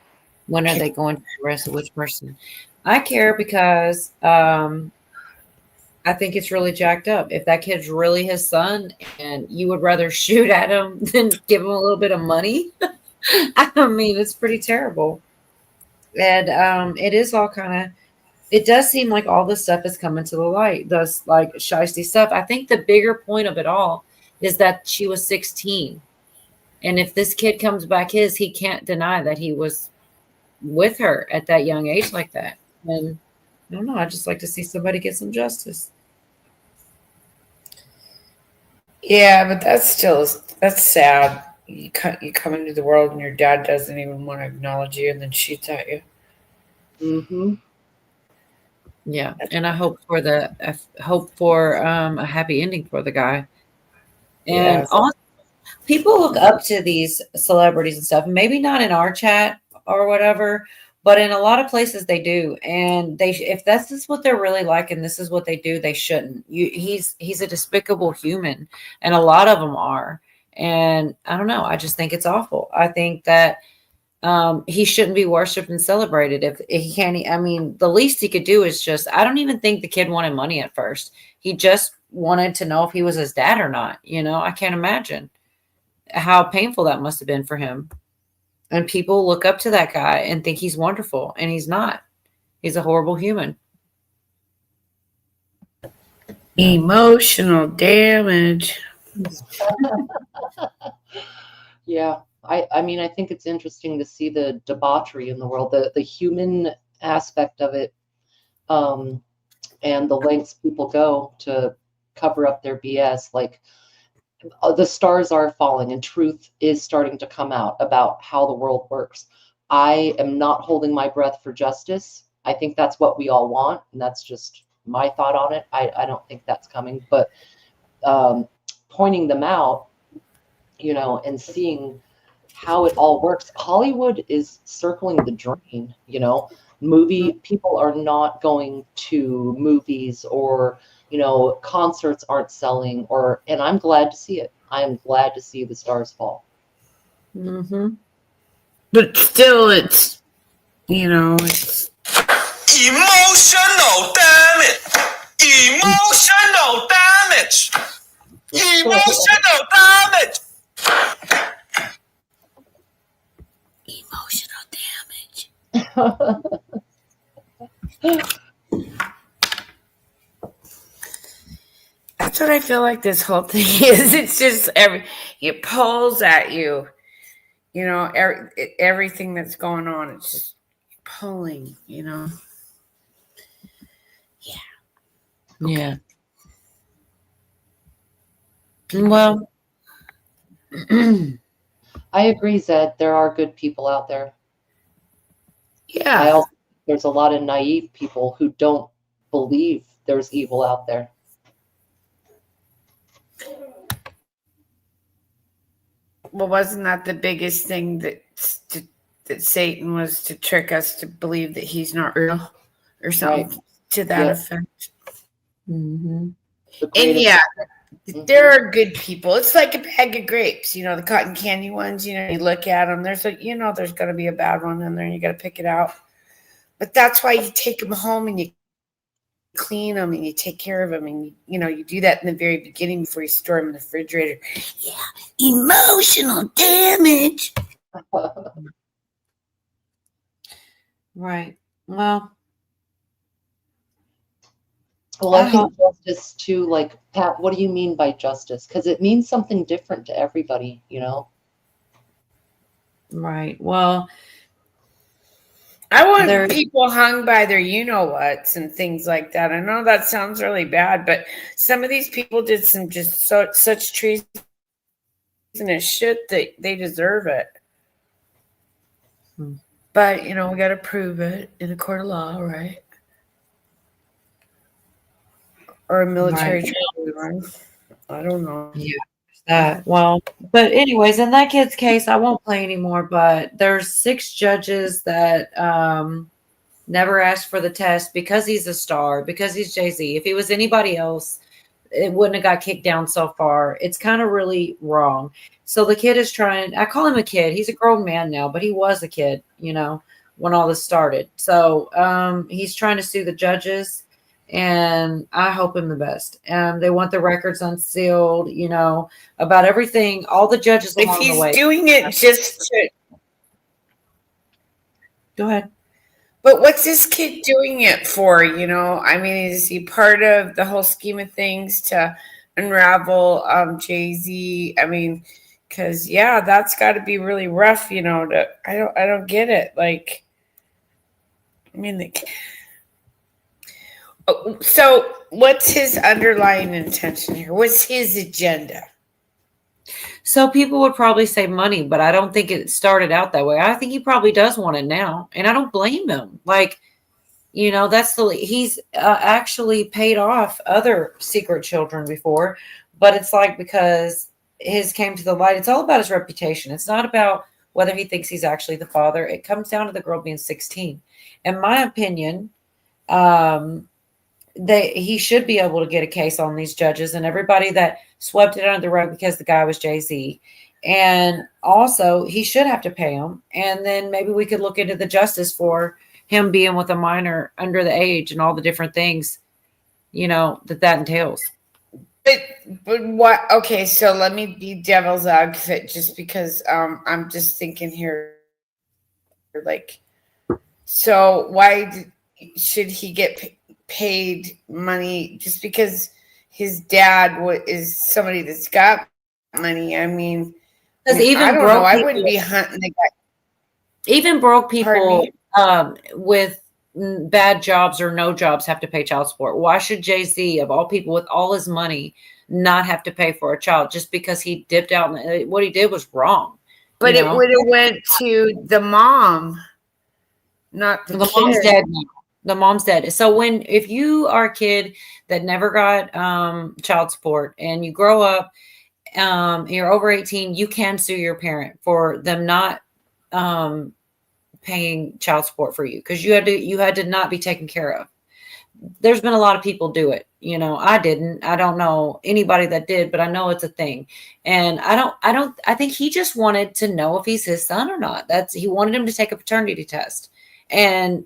When are they going to arrest which person? I care because I think it's really jacked up. If that kid's really his son and you would rather shoot at him than give him a little bit of money, I mean, it's pretty terrible. And it is all kind of, it does seem like all this stuff is coming to the light, thus like shiesty stuff. I think the bigger point of it all is that she was 16. And if this kid comes back he can't deny that he was with her at that young age like that. And I don't know. I just like to see somebody get some justice. Yeah, but that's sad. You come into the world and your dad doesn't even want to acknowledge you and then shoots at you. Mm-hmm. Yeah, and I hope for a happy ending for the guy. And also, people look up to these celebrities and stuff. Maybe not in our chat or whatever, but in a lot of places they do. And if this is what they're really like and this is what they do, they shouldn't. He's a despicable human, and a lot of them are. And I don't know. I just think it's awful. I think that he shouldn't be worshipped and celebrated. If he can't, I mean, the least he could do is just, I don't even think the kid wanted money at first. He just wanted to know if he was his dad or not. You know, I can't imagine how painful that must have been for him. And people look up to that guy and think he's wonderful, and he's not. He's a horrible human. Emotional damage. Yeah. I mean, I think it's interesting to see the debauchery in the world, the human aspect of it, and the lengths people go to cover up their BS. Like, the stars are falling and truth is starting to come out about how the world works. I am not holding my breath for justice. I think that's what we all want, and that's just my thought on it. I don't think that's coming, but pointing them out, you know, and seeing how it all works. Hollywood is circling the drain, you know. Movie people are not going to movies, or, you know, concerts aren't selling, and I'm glad to see it. I'm glad to see the stars fall. Mm-hmm. But still, it's, you know, it's emotional damage. Emotional damage. Emotional damage. Emotional damage. That's what I feel like this whole thing is. It's just it pulls at you, you know, everything that's going on. It's just pulling, you know. Yeah. Well, I agree, Zed. There are good people out there. Yeah. There's a lot of naive people who don't believe there's evil out there. Well, wasn't that the biggest thing that Satan was to trick us to believe that he's not real, or something to that effect? Mm-hmm. And yeah, there are good people. It's like a bag of grapes, you know, the cotton candy ones. You know, you look at them. There's going to be a bad one in there, and you got to pick it out. But that's why you take them home and you clean them and you take care of them, and you do that in the very beginning before you store them in the refrigerator. Yeah, emotional damage. Right. Well, I think justice too. Like, Pat, what do you mean by justice? Because it means something different to everybody, you know. Right. Well, I want people hung by their you-know-whats and things like that. I know that sounds really bad, but some of these people did some just such treasonous shit that they deserve it. But, we got to prove it in a court of law, right? Or a military tribunal. I don't know. Yeah. That. Well, but anyways, in that kid's case, I won't play anymore, but there's 6 judges that never asked for the test because he's a star, because he's Jay-Z. If he was anybody else, it wouldn't have got kicked down so far. It's kind of really wrong. So the kid is trying, I call him a kid. He's a grown man now, but he was a kid, when all this started. So he's trying to sue the judges, and I hope him the best. They want the records unsealed, about everything, all the judges along the way. If he's doing it just to... Go ahead. But what's this kid doing it for, I mean, is he part of the whole scheme of things to unravel Jay-Z? I mean, because, that's got to be really rough, I don't get it. Like, I mean, so what's his underlying intention here? What's his agenda? So people would probably say money, but I don't think it started out that way. I think he probably does want it now, and I don't blame him. Like, he's actually paid off other secret children before, but it's like because his came to the light, it's all about his reputation. It's not about whether he thinks he's actually the father. It comes down to the girl being 16. In my opinion, he should be able to get a case on these judges and everybody that swept it under the rug because the guy was Jay-Z. And also, he should have to pay him. And then maybe we could look into the justice for him being with a minor under the age and all the different things, that entails. But what? Okay, so let me be devil's advocate, just because I'm just thinking here, like, so why should he get paid money just because his dad is somebody that's got money? I mean, because even I don't broke know. I people, wouldn't be hunting the guy. even broke Pardon people me? with bad jobs or no jobs have to pay child support. Why should Jay-Z, of all people, with all his money, not have to pay for a child just because he dipped out? What he did was wrong. But it would have went to the mom, not the kid. Mom's dead now. The mom's dead. So if you are a kid that never got child support and you grow up, you're over 18, you can sue your parent for them not paying child support for you because you had to not be taken care of. There's been a lot of people do it. I didn't. I don't know anybody that did, but I know it's a thing. And I think he just wanted to know if he's his son or not. He wanted him to take a paternity test. And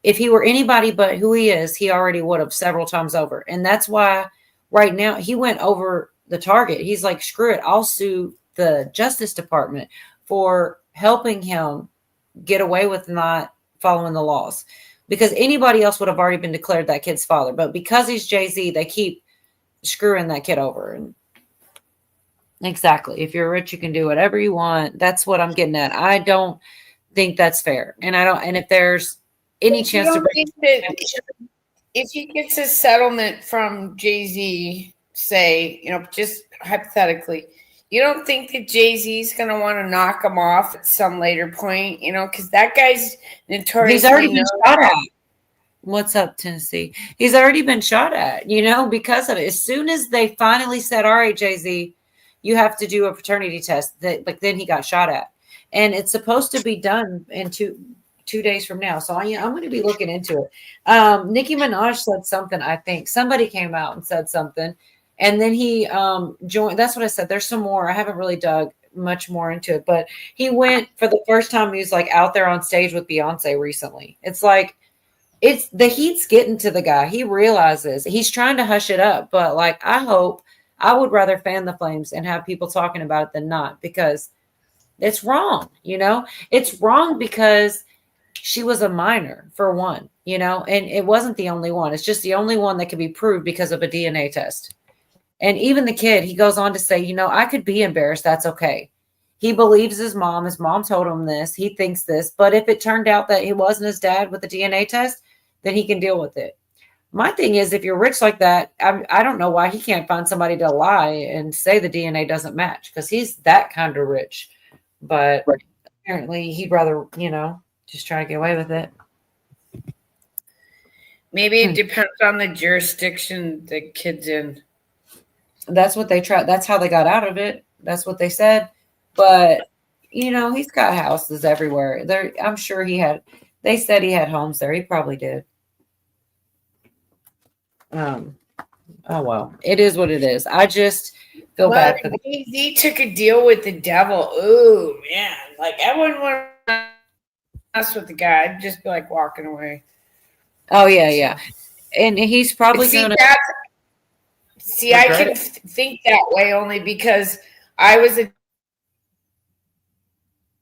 if he were anybody but who he is, he already would have several times over. And that's why right now he went over the target. He's like, screw it. I'll sue the Justice Department for helping him get away with not following the laws, because anybody else would have already been declared that kid's father. But because he's Jay-Z, they keep screwing that kid over. And exactly. If you're rich, you can do whatever you want. That's what I'm getting at. I don't think that's fair. And if there's any chance to bring if he gets a settlement from Jay-Z, say, just hypothetically, you don't think that Jay-Z's going to want to knock him off at some later point, because that guy's notoriously he's already been shot at. What's up, Tennessee? He's already been shot at, because of it. As soon as they finally said, all right, Jay-Z, you have to do a paternity test, then he got shot at. And it's supposed to be done in two days from now. So I'm going to be looking into it. Nicki Minaj said something, I think. Somebody came out and said something. And then he joined. That's what I said. There's some more. I haven't really dug much more into it. But he went for the first time. He was like out there on stage with Beyonce recently. It's like the heat's getting to the guy. He realizes he's trying to hush it up. But I would rather fan the flames and have people talking about it than not, because it's wrong. It's wrong because she was a minor, for one, and it wasn't the only one. It's just the only one that could be proved because of a DNA test. And even the kid, he goes on to say, I could be embarrassed. That's okay. He believes his mom. His mom told him this. He thinks this. But if it turned out that it wasn't his dad with the DNA test, then he can deal with it. My thing is, if you're rich like that, I don't know why he can't find somebody to lie and say the DNA doesn't match, because he's that kind of rich. But apparently he'd rather, just try to get away with it. Maybe it depends on the jurisdiction the kid's in. That's what they tried. That's how they got out of it. That's what they said. But, he's got houses everywhere. I'm sure they said he had homes there. He probably did. Oh, well, it is what it is. I just feel bad for Jay-Z took a deal with the devil. Ooh, man. Like, I wouldn't want to mess with the guy. I'd just be like walking away. Oh, yeah. And he's probably going to. I can think that way only because I was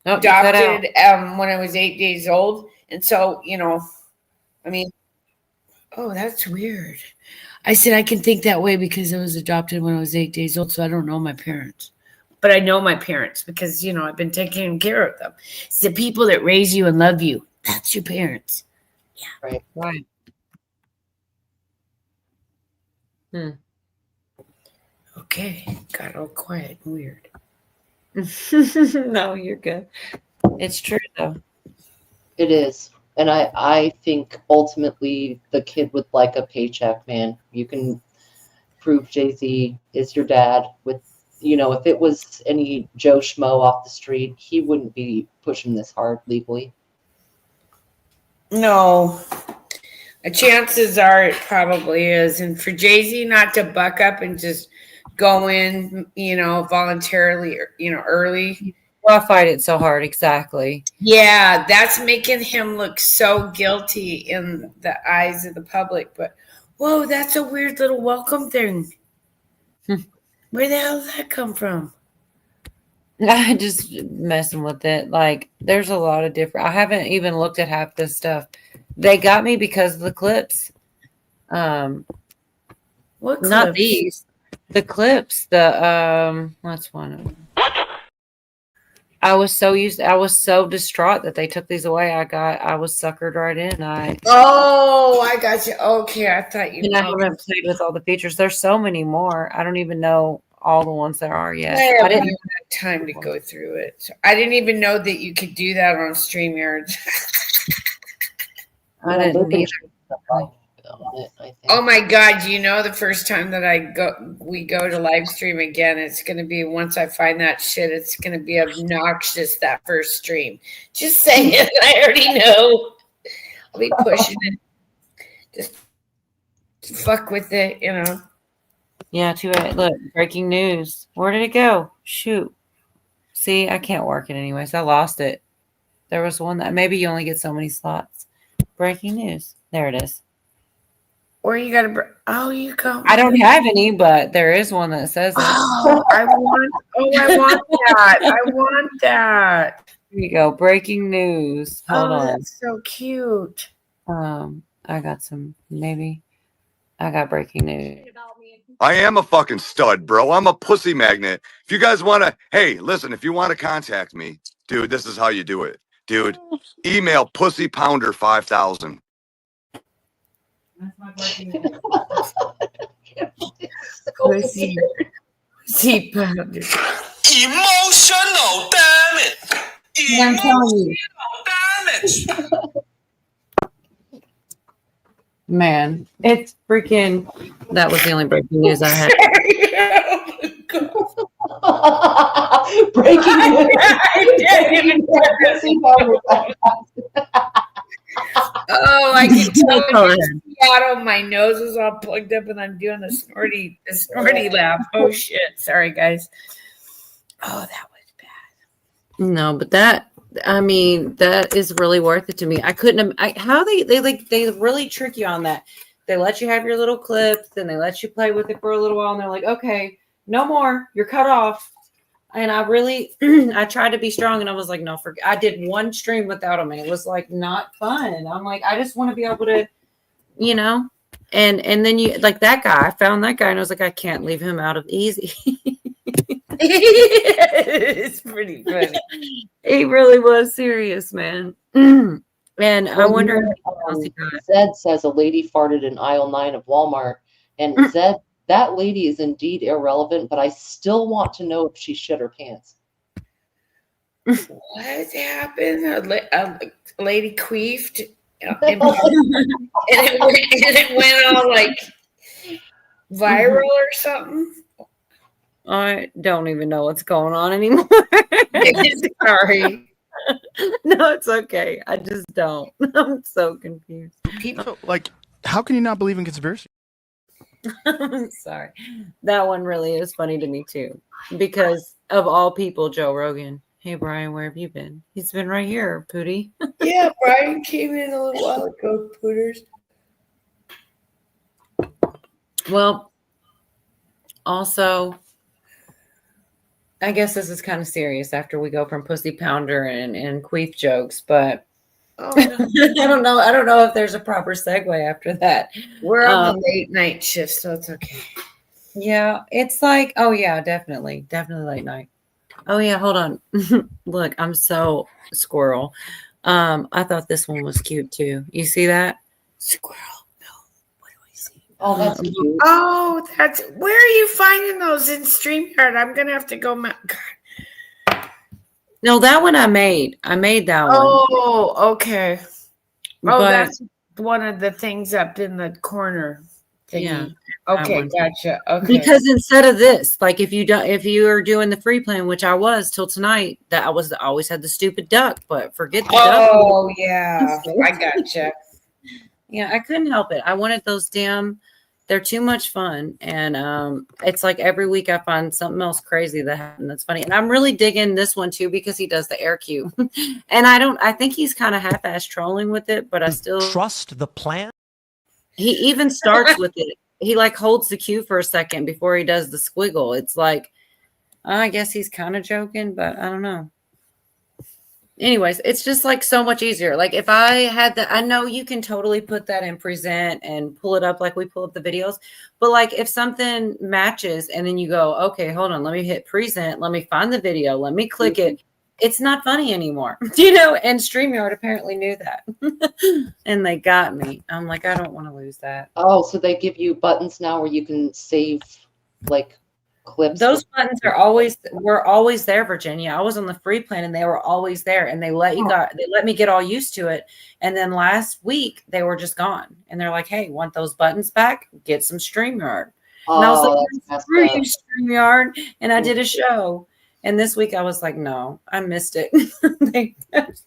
adopted when I was 8 days old. And so, that's weird. I said I can think that way because I was adopted when I was 8 days old, so I don't know my parents. But I know my parents because, I've been taking care of them. It's the people that raise you and love you. That's your parents. Yeah. Right. Okay. Got all quiet and weird. No, you're good. It's true, though. It is. And I think ultimately the kid would like a paycheck, man. You can prove Jay-Z is your dad with, if it was any Joe Schmo off the street, he wouldn't be pushing this hard legally. No. Chances are it probably is. And for Jay-Z not to buck up and just go in, voluntarily, early. Well, I fight it so hard. Exactly. Yeah, that's making him look so guilty in the eyes of the public. But whoa, that's a weird little welcome thing. Where the hell did that come from? I just messing with it. Like, there's a lot of different. I haven't even looked at half this stuff. They got me because of the clips. What Not clips? these. The clips. That's one of them. I was so distraught that they took these away. I was suckered right in. Oh, I got you. Okay, I thought you. And I haven't played with all the features. There's so many more. I don't even know all the ones there are yet. I didn't have time to go through it. I didn't even know that you could do that on StreamYard. I didn't either. Oh my God! The first time that we go to live stream again, it's going to be, once I find that shit, it's going to be obnoxious, that first stream. Just saying, I already know. I'll be pushing it. Just fuck with it, Yeah, too bad. Look, breaking news. Where did it go? Shoot. See, I can't work it anyways. I lost it. There was one that maybe you only get so many slots. Breaking news. There it is. Or you got to. Oh, you go. I don't have any, but there is one that says it. Oh, I want that. I want that. Here you go. Breaking news. Hold on. That's so cute. I got some. Maybe I got breaking news. I am a fucking stud, bro. I'm a pussy magnet. If you guys want to, hey, listen, if you want to contact me, dude, this is how you do it. Dude, email pussypounder5000. Pussy pounder. Emotional damage. I'm telling you. Damage. Man, it's freaking. That was the only breaking news I had. Breaking news. Oh, I can tell in Seattle, my nose is all plugged up and I'm doing the snorty laugh. Oh shit. Sorry guys. Oh, that was bad. No, but that is really worth it to me. I couldn't how they really trick you on that. They let you have your little clips, then they let you play with it for a little while, and they're like, okay, no more, you're cut off. And I really, I tried to be strong, and I was like, no, I did one stream without them, and it was like not fun. I'm like, I just want to be able to, and then you like that guy. I found that guy, and I was like, I can't leave him out of easy. It's pretty funny. He really was serious, man. And I wonder. Zed says a lady farted in aisle 9 of Walmart, and Zed. That lady is indeed irrelevant, but I still want to know if she shit her pants. What happened? A lady queefed, and it went all like viral or something. I don't even know what's going on anymore. Sorry. No, it's okay. I just don't. I'm so confused. People how can you not believe in conspiracy? I'm sorry. That one really is funny to me too, because of all people, Joe Rogan. Hey Brian, where have you been? He's been right here, Pootie. Yeah, Brian came in a little while ago, Pooters. Well, also, I guess this is kind of serious after we go from pussy pounder and queef jokes, but oh, no. I don't know if there's a proper segue after that. We're on the late night shift, so it's okay. Yeah, it's like, oh yeah, definitely late night. Oh yeah, hold on. Look, I'm so squirrel. I thought this one was cute too. You see that? Squirrel. No, what do I see? Oh, that's cute. Oh, where are you finding those in StreamYard? I'm gonna have to go. God. No, that one I made. I made that one. Oh, okay. Oh, But- that's one of the things up in the corner thingy. Yeah. Okay, gotcha. Okay. Because instead of this, like if you are doing the free plan, which I was till tonight, that I always had the stupid duck, but forget the duck. Oh yeah, I gotcha. Yeah, I couldn't help it. I wanted those damn They're too much fun. And it's like every week I find something else crazy that happened that's funny. And I'm really digging this one too because he does the air cue. And I think he's kind of half-ass trolling with it, but I still trust the plan. He even starts with it. He like holds the cue for a second before he does the squiggle. It's like, I guess he's kind of joking, but I don't know. Anyways, it's just like so much easier. Like if I had that, I know you can totally put that in present and pull it up like we pull up the videos. But like if something matches and then you go, okay, hold on, let me hit present. Let me find the video. Let me click it. It's not funny anymore, and StreamYard apparently knew that. And they got me. I'm like, I don't want to lose that. Oh, so they give you buttons now where you can save like clips. Those buttons were always there, Virginia. I was on the free plan and they were always there, and they let me get all used to it. And then last week they were just gone. And they're like, hey, want those buttons back? Get some StreamYard. And I was like, screw you, StreamYard. And I did a show. And this week I was like, no, I missed it.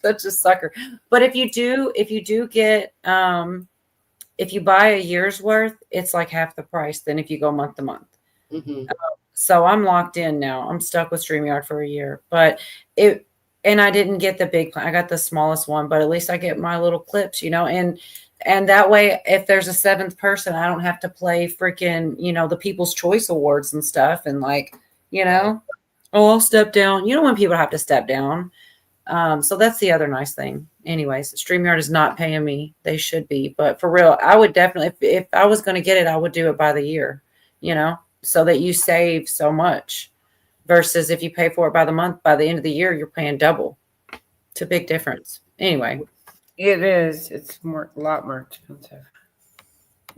Such a sucker. But if you do get if you buy a year's worth, it's like half the price than if you go month to month. So I'm locked in now. I'm stuck with StreamYard for a year. But and I didn't get the big plan. I got the smallest one, but at least I get my little clips, and that way if there's a seventh person, I don't have to play freaking, the People's Choice Awards and stuff and I'll step down. You don't want people to have to step down. So that's the other nice thing. Anyways, StreamYard is not paying me. They should be. But for real, I would definitely, if I was going to get it, I would do it by the year, so that you save so much versus if you pay for it by the month, by the end of the year, you're paying double. It's a big difference. Anyway. It is. It's a lot more expensive.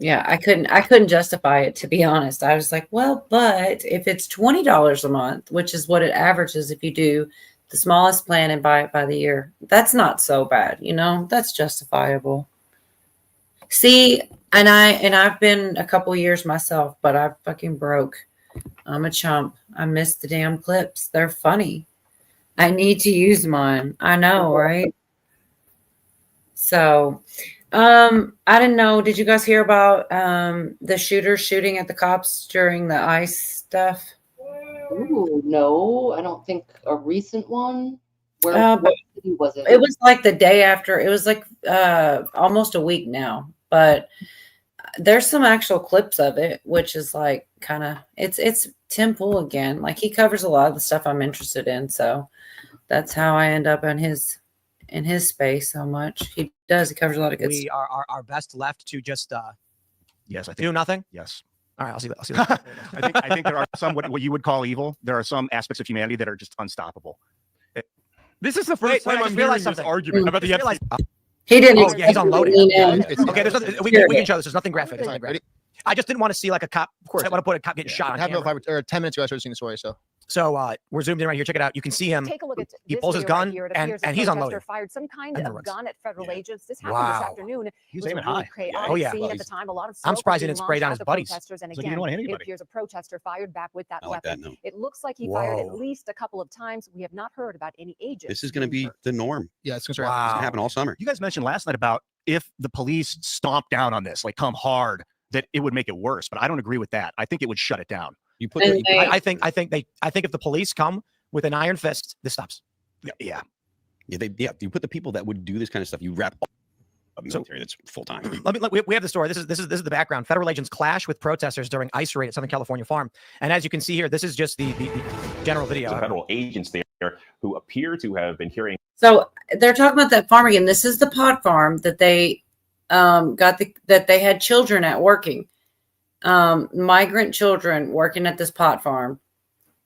Yeah, I couldn't justify it, to be honest. I was like, well, but if it's $20 a month, which is what it averages if you do the smallest plan and buy it by the year, that's not so bad, that's justifiable. See, and I've been a couple years myself, but I fucking broke. I'm a chump. I missed the damn clips. They're funny. I need to use mine. I know, right? So I didn't know. Did you guys hear about the shooters shooting at the cops during the ICE stuff? Ooh, no, I don't think a recent one. What city was it? It was like the day after. It was like almost a week now. But there's some actual clips of it, which is like kind of it's Tim Pool again. Like he covers a lot of the stuff I'm interested in. So that's how I end up in his space so much. He covers a lot of good stuff. We are our best left to just yes, I think do nothing. Yes. All right, I'll see that. I think there are some what you would call evil. There are some aspects of humanity that are just unstoppable. This is the first time I'm hearing this argument about the Epstein. He didn't. Oh, yeah, he's unloading. Okay, there's nothing, we can show this. There's nothing graphic. I just didn't want to see like a cop. Of course, I want to put a cop getting shot. I have no 10 minutes ago. I started seeing the story. So we're zoomed in right here. Check it out. You can see him. Take a look at he pulls his gun and he's unloading. Fired some kind of gun at federal agents. This happened Wow. this afternoon. He was It aiming really high. chaotic Oh, yeah. scene Well, at the time. A lot of I'm smoke surprised he was didn't spray being down launched his at the buddies. protesters, and It's like he again, didn't want it anybody. appears a protester fired back with that I like weapon. that note. It looks like he fired at Whoa. least a couple of times. We have not heard about any agents. This is going to be the norm. Yeah, it's going It's going to happen all summer. You guys mentioned last night about if the police stomp down on this, like come hard, that it would make it worse. But I don't agree with that. I think it would shut it down. You put. I think if the police come with an iron fist, this stops. Yeah. You put the people that would do this kind of stuff. You wrap up a military that's full time. We have the story. This is the background. Federal agents clash with protesters during ICE raid at Southern California farm. And as you can see here, this is just the general video. Federal agents there who appear to have been carrying. So they're talking about that farm again. This is the pot farm that they that they had children at working, migrant children working at this pot farm.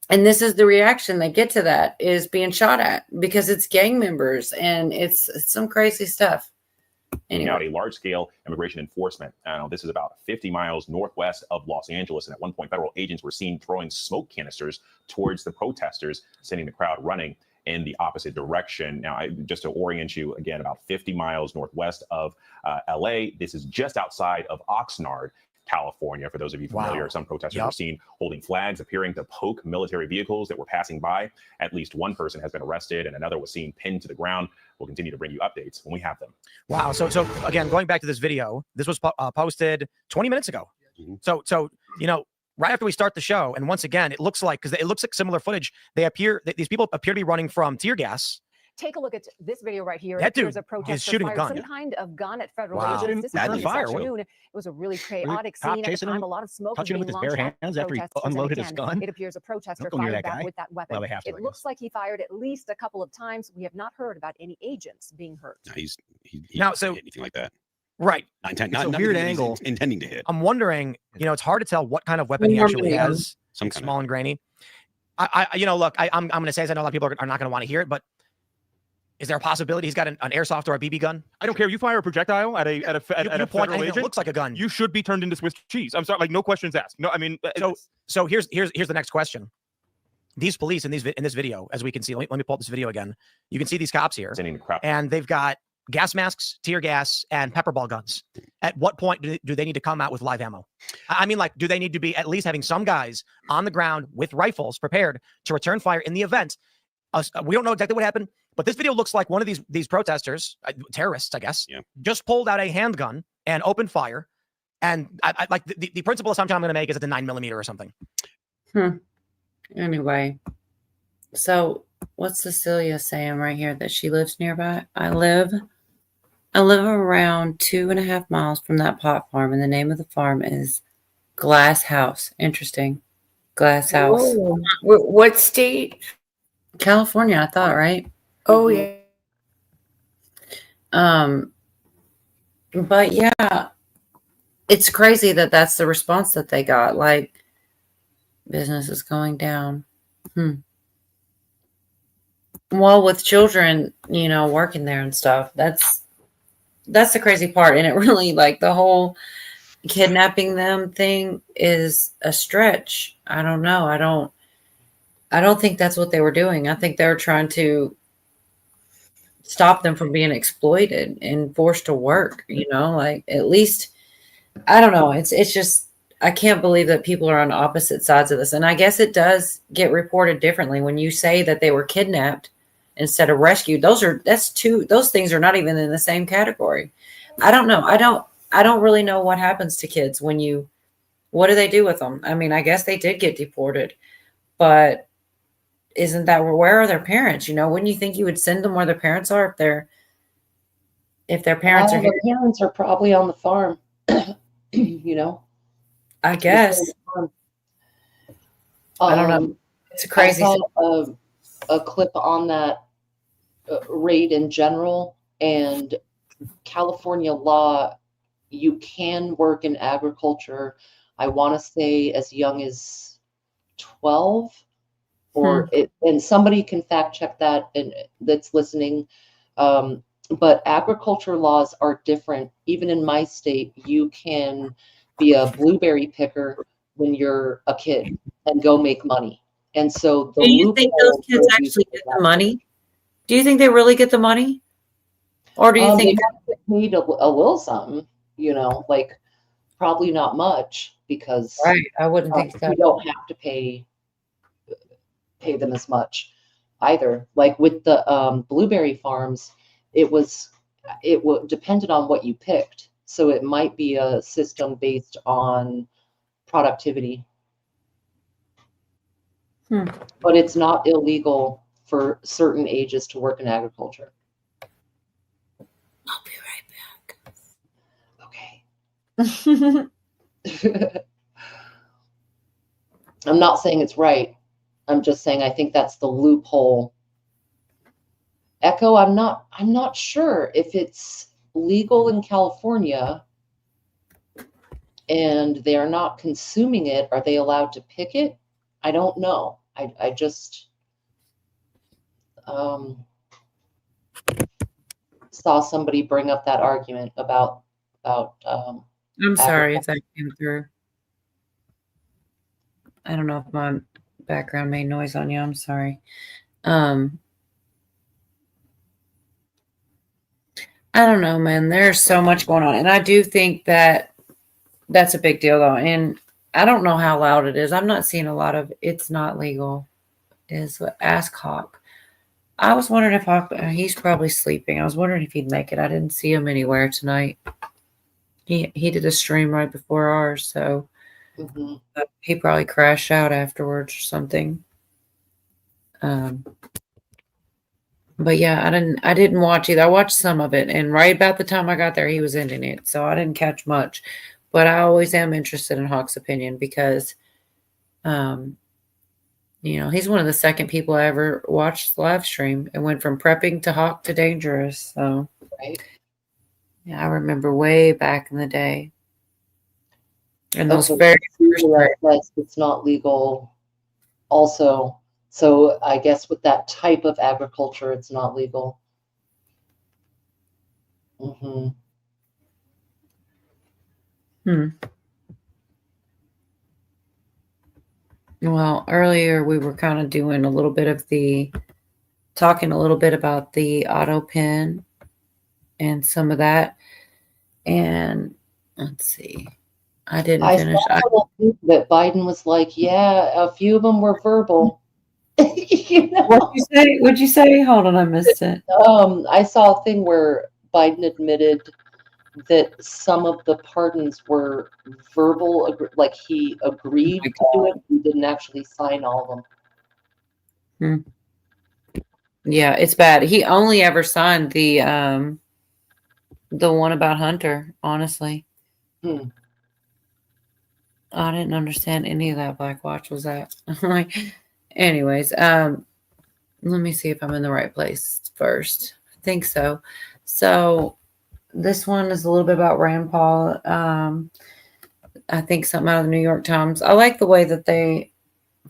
And this is the reaction they get to that is being shot at because it's gang members and it's some crazy stuff. Anyway. Out a large-scale immigration enforcement. This is about 50 miles northwest of Los Angeles. And at one point, federal agents were seen throwing smoke canisters towards the protesters, sending the crowd running in the opposite direction. Now, just to orient you again, about 50 miles northwest of LA. This is just outside of Oxnard, California. For those of you familiar, some protesters were seen holding flags, appearing to poke military vehicles that were passing by. At least one person has been arrested and another was seen pinned to the ground. We'll continue to bring you updates when we have them. Wow. So again, going back to this video, this was posted 20 minutes ago. So you know, right after we start the show, and once again, it looks like, because it looks like similar footage. These people appear to be running from tear gas. Take a look at this video right here. That dude There's a protester is shooting a fired gun. some Yeah. kind of gun at federal Wow. agents. This Deadly happened this fire. afternoon. It was a really chaotic cop scene at the chasing time. him, A lot of smoke was touching him being with his bare launched at hands after he protesters, and unloaded his again, gun. It appears a protester Don't go near fired that back guy. with that weapon. Well, they have to, It I looks like he fired at least a couple of times. We have not heard about any agents being hurt. No, he Now, so anything like that. Right. Not It's a not weird even angle. intending to hit. I'm wondering, you know, it's hard to tell what kind of weapon he actually has. Some It's kind small and grainy. You know, look, I'm going to say, as I know a lot of people are not going to want to hear it, but is there a possibility he's got an airsoft or a BB gun? I don't care. You fire a projectile at a You point federal and it agent, looks like a gun. you should be turned into Swiss cheese. I'm sorry, like no questions asked. No, I mean, So here's the next question. These police in this video, as we can see, let me pull up this video again. You can see these cops here, and they've got gas masks, tear gas, and pepper ball guns. At what point do they need to come out with live ammo? I mean, like, do they need to be at least having some guys on the ground with rifles prepared to return fire in the event? We don't know exactly what happened, but this video looks like one of these protesters, terrorists, I guess, just pulled out a handgun and opened fire. And I like the principal assumption I'm going to make is it's a 9mm or something. Anyway, so what's Cecilia saying right here that she lives nearby? I live around 2.5 miles from that pot farm, and the name of the farm is Glass House. Interesting. Glass House. Whoa. What state? California, I thought, right? Oh, yeah. But yeah, it's crazy that that's the response that they got. Like, business is going down. Well, with children, you know, working there and stuff, that's the crazy part. And it really, like, the whole kidnapping them thing is a stretch. I don't know. I don't think that's what they were doing. I think they were trying to stop them from being exploited and forced to work, you know, like, at least, I don't know. It's just, I can't believe that people are on opposite sides of this. And I guess it does get reported differently when you say that they were kidnapped instead of rescued. Those things are not even in the same category. I don't know. I don't really know what happens to kids what do they do with them? I mean, I guess they did get deported, but isn't that where are their parents? You know, wouldn't you think you would send them where their parents are if their parents are here? Their parents are probably on the farm, you know. I guess. I don't know. It's a crazy. I saw a clip on that raid in general, and California law, you can work in agriculture. I want to say as young as 12. And somebody can fact check that and that's listening. But agriculture laws are different. Even in my state, you can be a blueberry picker when you're a kid and go make money. And so do you think those kids actually get the money? Do you think they really get the money? Or do you think they need a little something, you know, like probably not much because I wouldn't think so. You don't have to pay them as much either. Like with the blueberry farms, it depended on what you picked. So it might be a system based on productivity. But it's not illegal for certain ages to work in agriculture. I'll be right back. Okay. I'm not saying it's right. I'm just saying I think that's the loophole. Echo, I'm not sure if it's legal in California and they are not consuming it. Are they allowed to pick it? I don't know. I just saw somebody bring up that argument about I'm sorry if that came through. I don't know if my background made noise on you. I'm sorry. I don't know, man. There's so much going on. And I do think that that's a big deal, though. And I don't know how loud it is. I'm not seeing a lot of it's not legal. Is what Ask Hawk. I was wondering if Hawk, he's probably sleeping. I was wondering if he'd make it. I didn't see him anywhere tonight. He did a stream right before ours, so Mm-hmm. he probably crashed out afterwards or something. But yeah, I didn't watch either. I watched some of it, and right about the time I got there, he was ending it, so I didn't catch much. But I always am interested in Hawk's opinion because, he's one of the second people I ever watched the live stream. It went from prepping to Hawk to dangerous. So, Right. yeah, I remember way back in the day. And those Okay, very it's not legal. Also, so I guess with that type of agriculture, it's not legal. Mm-hmm. Well, earlier we were kind of doing a little bit of talking a little bit about the autopen and some of that. And let's see, I didn't finish. I saw that Biden was like, yeah, a few of them were verbal. What'd you say? Hold on, I missed it. I saw a thing where Biden admitted that some of the pardons were verbal, like he agreed to do it. He didn't actually sign all of them. Yeah, it's bad. He only ever signed the one about Hunter, honestly. I didn't understand any of that. Black Watch was that. Anyways, let me see if I'm in the right place first. I think so. So this one is a little bit about Rand Paul. I think something out of the New York Times. I like the way that they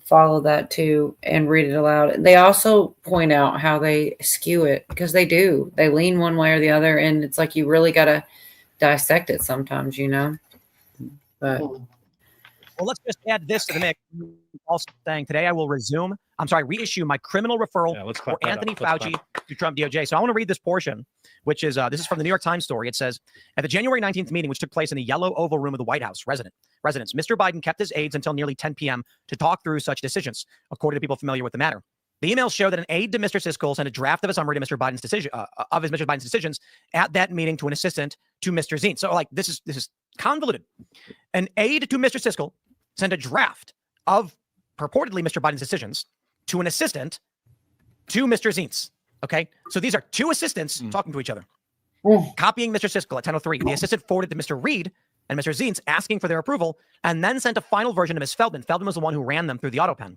follow that too and read it aloud. They also point out how they skew it because they do. They lean one way or the other, and it's like you really got to dissect it sometimes, But well, let's just add this to the mix. Also saying today I will reissue my criminal referral for Anthony Fauci to Trump DOJ. So I want to read this portion, which is this is from the New York Times story. It says, at the January 19th meeting, which took place in the Yellow Oval Room of the White House residence, Mr. Biden kept his aides until nearly 10 p.m. to talk through such decisions, according to people familiar with the matter. The emails show that an aide to Mr. Siskel sent a draft of a summary to Mr. Biden's decisions at that meeting to an assistant to Mr. Zine. So this is convoluted. An aide to Mr. Siskel sent a draft of purportedly Mr. Biden's decisions to an assistant to Mr. Zients. Okay, so these are two assistants talking to each other, copying Mr. Siskel at 10:03. The assistant forwarded to Mr. Reed and Mr. Zients asking for their approval, and then sent a final version to Ms. Feldman. Feldman was the one who ran them through the autopen,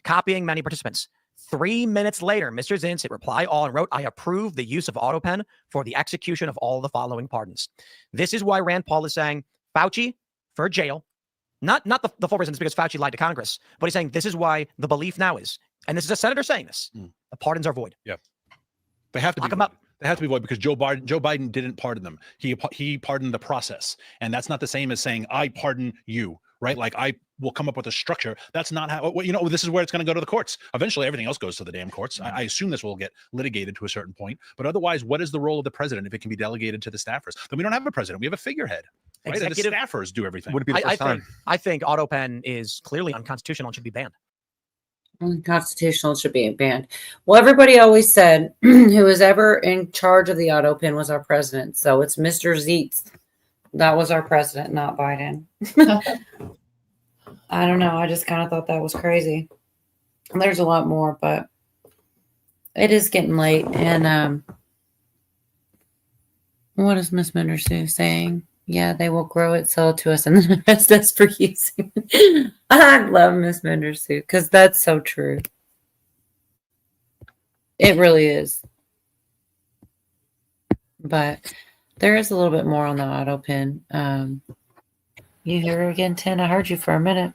copying many participants. 3 minutes later, Mr. Zients hit reply all and wrote, I approve the use of autopen for the execution of all the following pardons. This is why Rand Paul is saying Fauci for jail. Not the full reasons because Fauci lied to Congress, but he's saying this is why the belief now is, and this is a senator saying this, the pardons are void. Yeah. They have to be void. They have to be void because Joe Biden didn't pardon them. He pardoned the process. And that's not the same as saying, I pardon you, right? Like I will come up with a structure. That's not how, this is where it's going to go to the courts. Eventually, everything else goes to the damn courts. I assume this will get litigated to a certain point. But otherwise, what is the role of the president if it can be delegated to the staffers? Then we don't have a president. We have a figurehead. Right? And the staffers do everything. Would it be the first time? I think autopen is clearly unconstitutional and should be banned. Unconstitutional, should be banned. Well, everybody always said who was ever in charge of the autopen was our president. So it's Mr. Zients. That was our president, not Biden. I don't know. I just kind of thought that was crazy. There's a lot more, but it is getting late. And what is Miss Mendersu saying? Yeah, they will grow it, sell it to us, and then arrest us for using it. I love Miss Mendersu because that's so true. It really is. But there is a little bit more on the autopen. You hear her again, Tin? I heard you for a minute.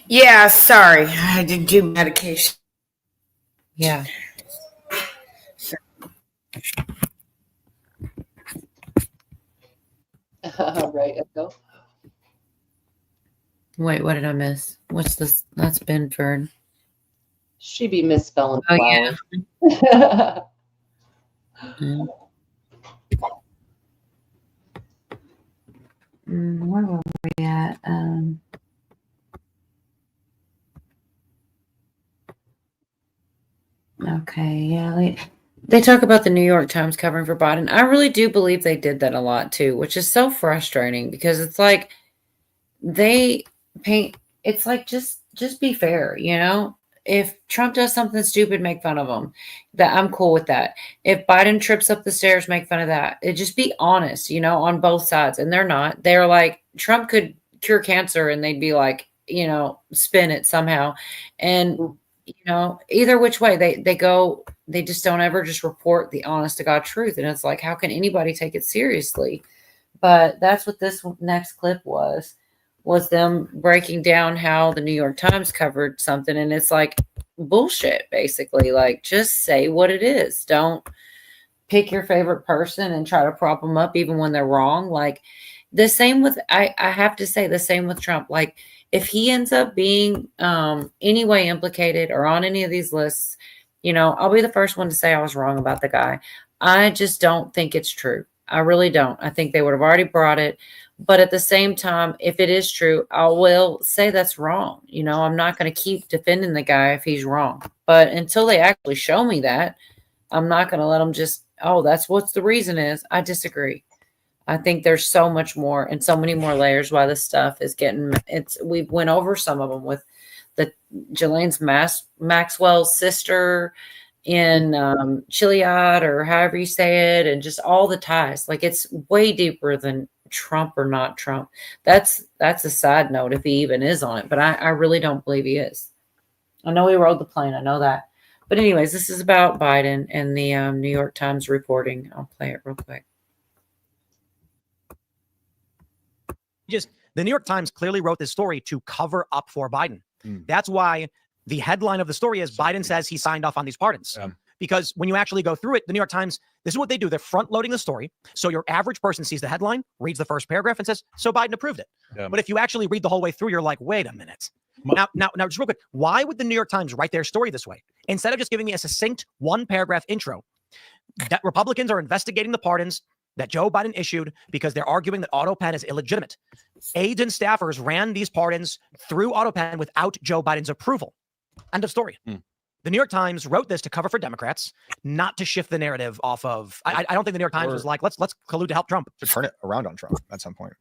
Yeah, sorry. I didn't do medication. Yeah. Right, go. Wait, what did I miss? What's this? That's Benford. She be misspelling. Oh, yeah. Where were we at? Okay, yeah. They talk about the New York Times covering for Biden. I really do believe they did that a lot too, which is so frustrating because it's like they paint. It's like just be fair, you know. If Trump does something stupid, make fun of him. That I'm cool with that. If Biden trips up the stairs, make fun of that. It just be honest, you know, on both sides. And they're not. They're like Trump could cure cancer, and they'd be like, you know, spin it somehow, and you know, either which way they go, they just don't ever just report the honest to God truth. And it's like, how can anybody take it seriously? But that's what this next clip was them breaking down how the New York Times covered something. And it's like bullshit, basically. Like, just say what it is. Don't pick your favorite person and try to prop them up even when they're wrong. Like, the same with, I have to say the same with Trump. Like, if he ends up being any way implicated or on any of these lists, you know, I'll be the first one to say I was wrong about the guy. I just don't think it's true. I really don't. I think they would have already brought it. But at the same time, if it is true, I will say that's wrong. You know, I'm not going to keep defending the guy if he's wrong. But until they actually show me that, I'm not going to let them just, oh, that's what the reason is. I disagree. I think there's so much more and so many more layers why this stuff is getting, we went over some of them with the Ghislaine Maxwell's sister in Chiliad, or however you say it, and just all the ties. Like, it's way deeper than Trump or not Trump. That's a side note if he even is on it, but I really don't believe he is. I know he rode the plane. I know that. But anyways, this is about Biden and the New York Times reporting. I'll play it real quick. The New York Times clearly wrote this story to cover up for Biden. That's why the headline of the story is Biden says he signed off on these pardons. Because when you actually go through it, the New York Times, this is what they do. They're front loading the story. So your average person sees the headline, reads the first paragraph and says, so Biden approved it. But if you actually read the whole way through, you're like, wait a minute. Now, just real quick, why would the New York Times write their story this way? Instead of just giving me a succinct one paragraph intro, that Republicans are investigating the pardons that Joe Biden issued because they're arguing that autopen is illegitimate. Aides and staffers ran these pardons through autopen without Joe Biden's approval. End of story. The New York Times wrote this to cover for Democrats, not to shift the narrative off of. I don't think the New York Times was like, let's collude to help Trump. To turn it around on Trump at some point.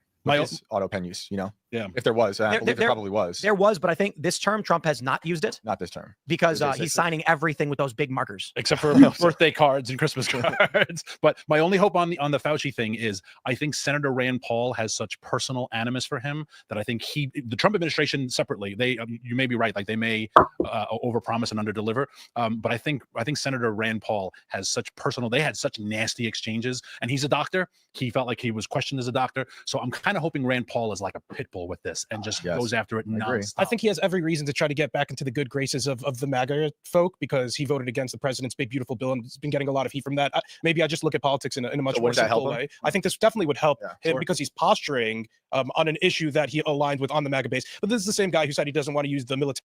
Auto pen use, you know? Yeah. If there was, I believe there probably was. There was, but I think this term Trump has not used it. Not this term. Because he's signing everything with those big markers. Except for birthday cards and Christmas cards. But my only hope on the Fauci thing is I think Senator Rand Paul has such personal animus for him that I think the Trump administration separately, you may be right, like they may overpromise and underdeliver. But I think Senator Rand Paul has such they had such nasty exchanges, and he's a doctor. He felt like he was questioned as a doctor. So I'm kind of hoping Rand Paul is like a pit bull with this and just goes after it nonstop. I think he has every reason to try to get back into the good graces of the MAGA folk because he voted against the president's big, beautiful bill and has been getting a lot of heat from that. Maybe I just look at politics in a much more simple way. I think this definitely would help him because he's posturing on an issue that he aligned with on the MAGA base. But this is the same guy who said he doesn't want to use the military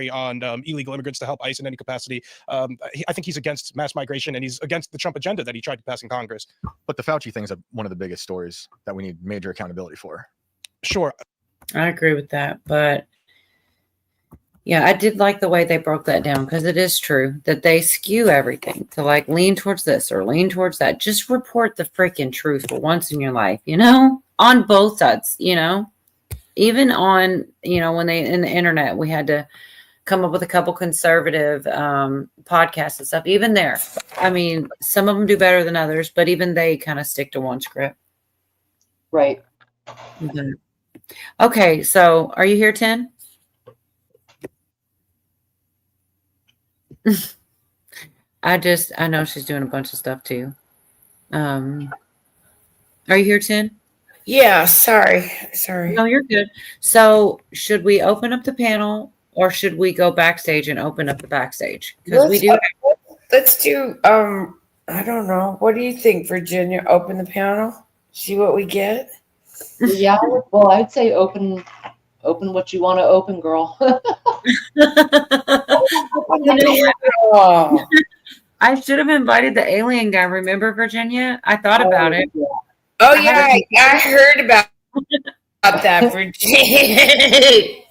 on illegal immigrants to help ICE in any capacity. I think he's against mass migration and he's against the Trump agenda that he tried to pass in Congress. But the Fauci thing is one of the biggest stories that we need major accountability for. Sure. I agree with that. But yeah, I did like the way they broke that down because it is true that they skew everything to like lean towards this or lean towards that. Just report the freaking truth for once in your life, you know, on both sides, you know. Even on, you know, when in the internet, we had to come up with a couple conservative podcasts and stuff. Even there, I mean, some of them do better than others, but even they kind of stick to one script. Right. Mm-hmm. Okay, so are you here, 10? I know she's doing a bunch of stuff too. Are you here, 10? Yeah, sorry. No, you're good. So should we open up the panel or should we go backstage and open up the backstage? Because we do. Let's do, I don't know. What do you think, Virginia? Open the panel? See what we get? Yeah, well, I'd say open what you want to open, girl. I should have invited the alien guy. Remember, Virginia? I thought about it. Oh, yeah, I heard about that, Virginia.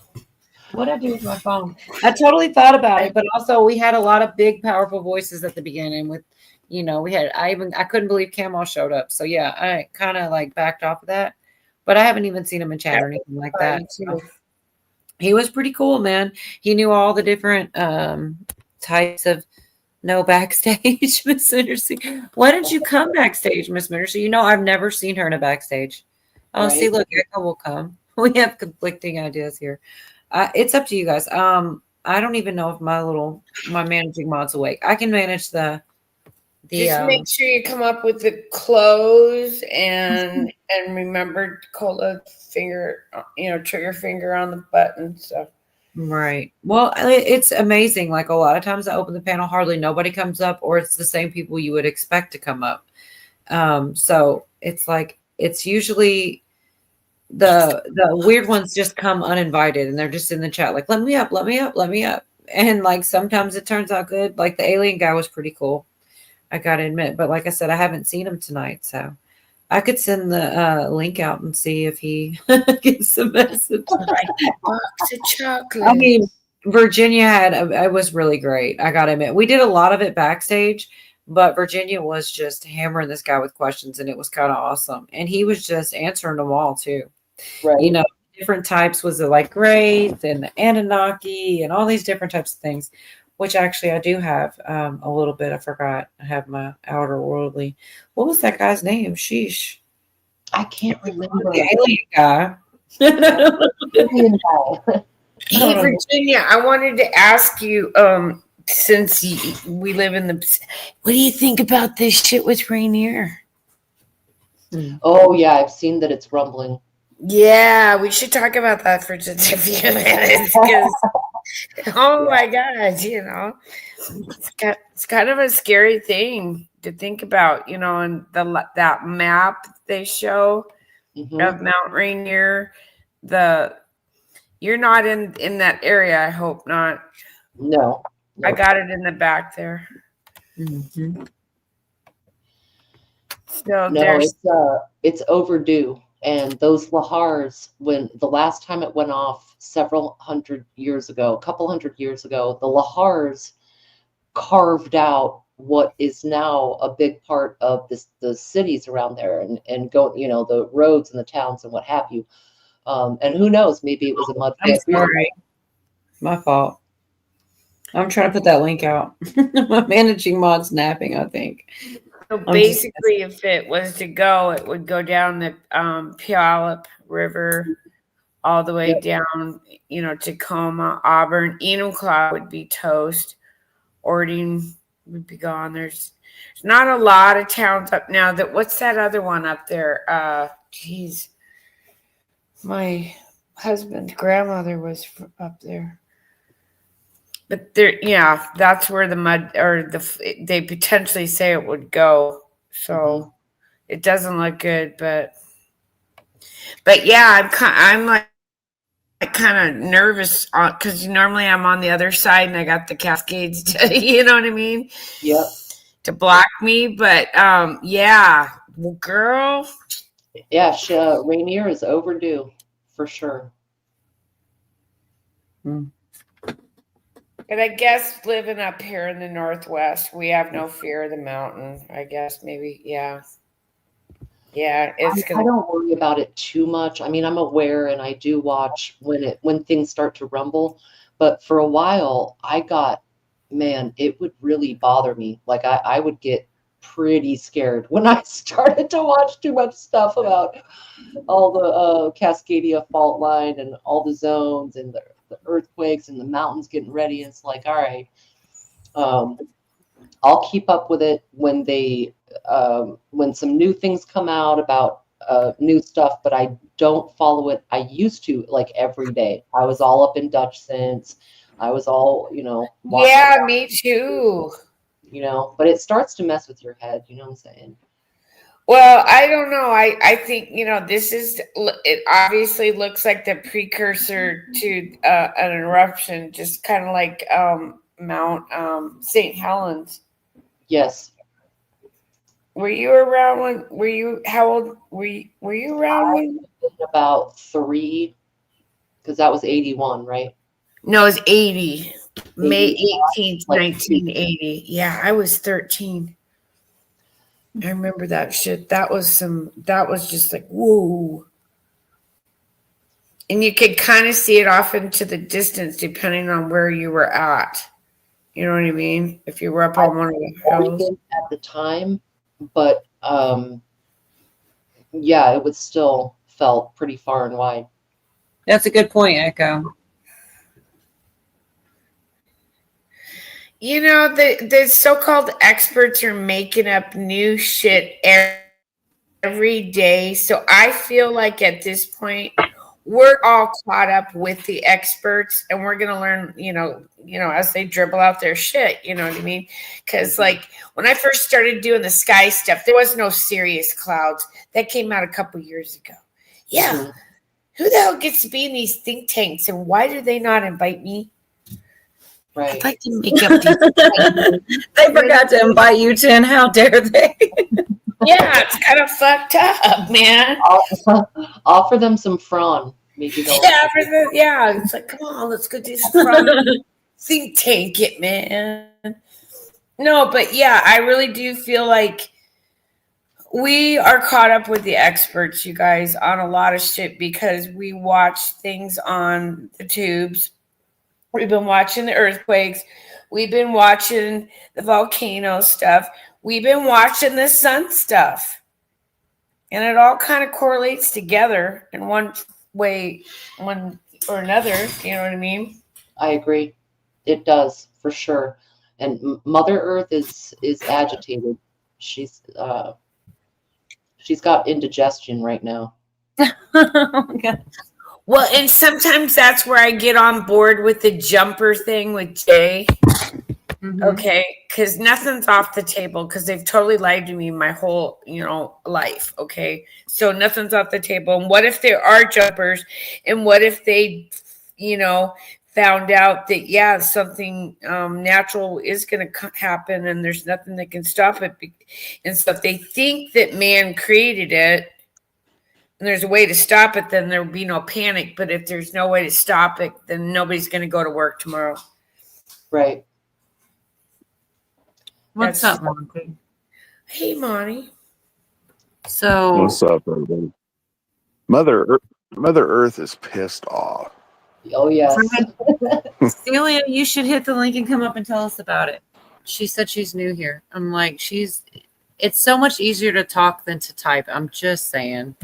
What I do with my phone? I totally thought about it, but also we had a lot of big, powerful voices at the beginning. With, I couldn't believe Camel showed up. So yeah, I kind of like backed off of that, but I haven't even seen him in chat or anything like that. So he was pretty cool, man. He knew all the different types of no backstage. Miss Mindersey, why didn't you come backstage, Miss Mindersey? I've never seen her in a backstage. Oh, see, look, Echo will come. We have conflicting ideas here. It's up to you guys. I don't even know if my managing mod's awake. I can manage the just make sure you come up with the close and remember to hold a finger, trigger finger on the button. So right. Well, it's amazing. Like a lot of times I open the panel, hardly nobody comes up, or it's the same people you would expect to come up. So it's like it's usually the weird ones just come uninvited and they're just in the chat like, let me up. And like sometimes it turns out good. Like the alien guy was pretty cool, I gotta admit. But like I said, I haven't seen him tonight, so I could send the link out and see if he gets a message. Box of chocolate. I mean, Virginia it was really great, I gotta admit. We did a lot of it backstage, but Virginia was just hammering this guy with questions, and it was kind of awesome. And he was just answering them all too. Right. Different types. Was it like Wraith and the Anunnaki and all these different types of things, which actually I do have a little bit. I forgot. I have my outer worldly. What was that guy's name? Sheesh. I can't remember. The alien guy. Hey, Virginia, I wanted to ask you, since we live in what do you think about this shit with Rainier? Oh yeah, I've seen that it's rumbling. Yeah, we should talk about that for just a few minutes. Oh my God, it's kind of a scary thing to think about, and that map they show of Mount Rainier. You're not in that area. I hope not. No. I got it in the back there. Mm-hmm. So no, it's overdue. And those lahars, when the last time it went off a couple hundred years ago, the lahars carved out what is now a big part of the cities around there and go, the roads and the towns and what have you. And who knows, maybe it was a mud pit. I'm sorry. My fault. I'm trying to put that link out. My managing mod's napping, I think. So basically, if it was to go, it would go down the Puyallup River all the way down, Tacoma, Auburn. Enumclaw would be toast. Ording would be gone. There's not a lot of towns up now. What's that other one up there? Geez. My husband's grandmother was up there. But that's where the mud they potentially say it would go. So it doesn't look good, but yeah, I'm like kind of nervous because normally I'm on the other side and I got the Cascades to, you know what I mean? Yep. To block me, but yeah, well, girl. Yeah, Rainier is overdue for sure. But I guess living up here in the Northwest, we have no fear of the mountain. I guess maybe, yeah. Yeah, I don't worry about it too much. I mean, I'm aware and I do watch when things start to rumble. But for a while, it would really bother me. Like I would get pretty scared when I started to watch too much stuff about all the Cascadia fault line and all the zones and the earthquakes and the mountains getting ready. And it's like, all right, I'll keep up with it when when some new things come out about new stuff, but I don't follow it. I used to, like, every day. I was all up in Dutch Sense. I was all, yeah, me too. But it starts to mess with your head. You know what I'm saying? Well, I don't know. I think, it obviously looks like the precursor to an eruption, just kind of like Mount St. Helens. Yes. Were you around how old were you around when? About 3, because that was 81, right? No, it was 80. May 18th, Like, 1980. Yeah, I was 13. I remember that shit. That was just like, whoa. And you could kind of see it off into the distance depending on where you were at. You know what I mean? If you were up on one of the hills. At the time, but yeah, it was still felt pretty far and wide. That's a good point, Echo. You know, the so-called experts are making up new shit every day. So I feel like at this point, we're all caught up with the experts, and we're gonna learn, as they dribble out their shit. You know what I mean? Because like when I first started doing the sky stuff, there was no serious clouds. That came out a couple years ago. Yeah, who the hell gets to be in these think tanks, and why do they not invite me? Right. I'd like to make up these. They forgot to invite you, Jen. How dare they? Yeah, it's kind of fucked up, man. Offer them some frawn. Maybe Yeah, it's like, come on, let's go do some think tank it, man. No, but yeah, I really do feel like we are caught up with the experts, you guys, on a lot of shit because we watch things on the tubes. We've been watching the earthquakes. We've been watching the volcano stuff. We've been watching the sun stuff. And it all kind of correlates together in one way, one or another. You know what I mean? I agree. It does, for sure. And Mother Earth is agitated. She's got indigestion right now. Oh my God. Well, and sometimes that's where I get on board with the jumper thing with Jay. Okay, because nothing's off the table because they've totally lied to me my whole, life. Okay, so nothing's off the table. And what if there are jumpers? And what if they, found out that something natural is going to happen and there's nothing that can stop it? And so if they think that man created it, and there's a way to stop it, then there will be no panic. But if there's no way to stop it, then nobody's going to go to work tomorrow. Right. What's up, Monty? Hey, Monty. So What's up, everybody? Mother Earth is pissed off. Oh, yes. Celia, you should hit the link and come up and tell us about it. She said she's new here. I'm like, it's so much easier to talk than to type. I'm just saying.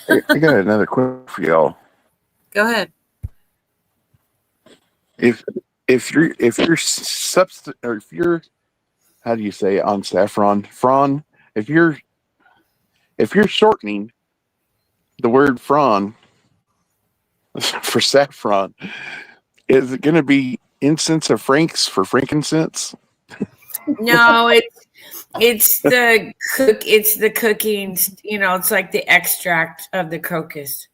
I got another question for y'all. Go ahead. If you're how do you say it on saffron? If you're shortening the word frawn for saffron, is it going to be incense of franks for frankincense? No, it's the cooking. It's like the extract of the crocus.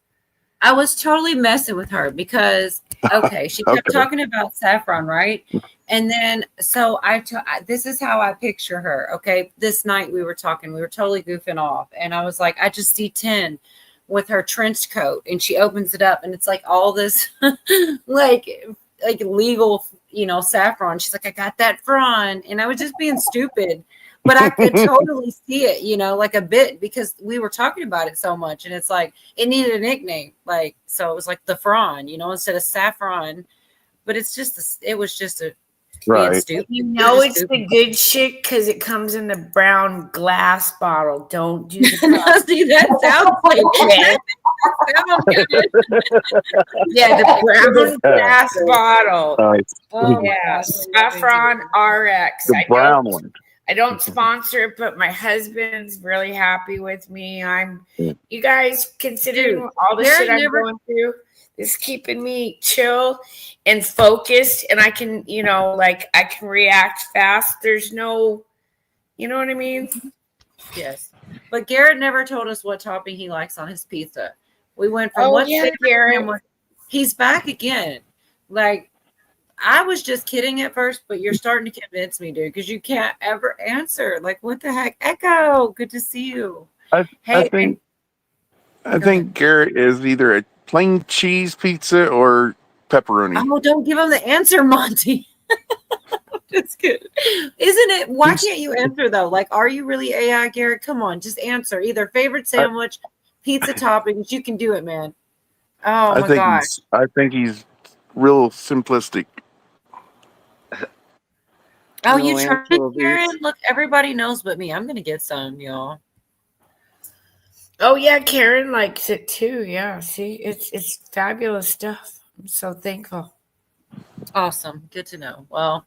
I was totally messing with her because, she kept talking about saffron, right? And then, so this is how I picture her, okay? This night we were talking, we were totally goofing off. And I was like, I just see 10 with her trench coat. And she opens it up and it's like all this, like legal, saffron. She's like, I got that frawn. And I was just being stupid. But I could totally see it, like a bit because we were talking about it so much. And it's like, it needed a nickname. Like, so it was like the frawn, instead of saffron. But it was just a being stupid. It's the good shit because it comes in the brown glass bottle. Don't do the See, that sounds like yeah, the brown glass bottle. Oh, yeah, Saffron RX. The brown one. I don't sponsor it, but my husband's really happy with me. You guys, considering all the shit I'm going through, is keeping me chill and focused, and I can, I can react fast. There's no, you know what I mean? Yes. But Garrett never told us what topping he likes on his pizza. We went from Garrett. He's back again. Like, I was just kidding at first, but you're starting to convince me, dude, because you can't ever answer. Like, what the heck? Echo, good to see you. I think Garrett is either a plain cheese pizza or pepperoni. Oh, don't give him the answer, Monty. That's good. Isn't it? Why can't you answer though? Like, are you really AI, Garrett? Come on, just answer. Either favorite sandwich, pizza toppings. You can do it, man. Oh my gosh. I think he's real simplistic. Oh, No you tried it, anchovies. Karen? Look, everybody knows but me. I'm gonna get some, y'all. Oh yeah, Karen likes it too. Yeah, see, it's fabulous stuff. I'm so thankful. Awesome. Good to know. Well,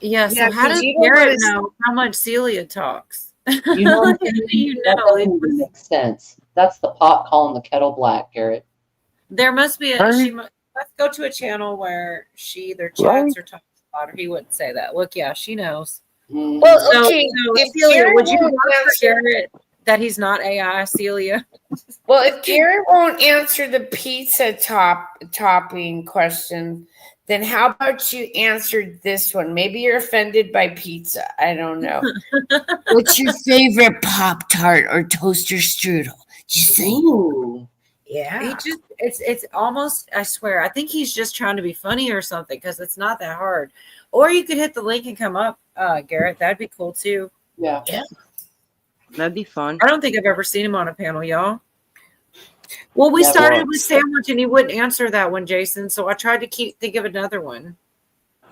yeah. So Yeah, how 'cause does you don't Garrett wanna- know how much Celia talks? You know, You that know, doesn't even make sense. That's the pot calling the kettle black, Garrett. there must be a. Right. Let's go to a channel where she either chats Right. or talks about, or he wouldn't say that. Look, yeah, she knows. Well, So, okay, so if Celia, Garrett would you won't work for answer- Garrett that he's not AI, Celia? Well, if Garrett won't answer the pizza topping question, then how about you answer this one? Maybe you're offended by pizza. I don't know. What's your favorite Pop-Tart or toaster strudel? Just say. Ooh. Yeah. He just it's almost, I swear, I think he's just trying to be funny or something, because it's not that hard. Or you could hit the link and come up, Garrett. That'd be cool too. Yeah. That'd be fun. I don't think I've ever seen him on a panel, y'all. Well, we Yeah, started well- with sandwich and he wouldn't answer that one, Jason. So I tried to think of another one.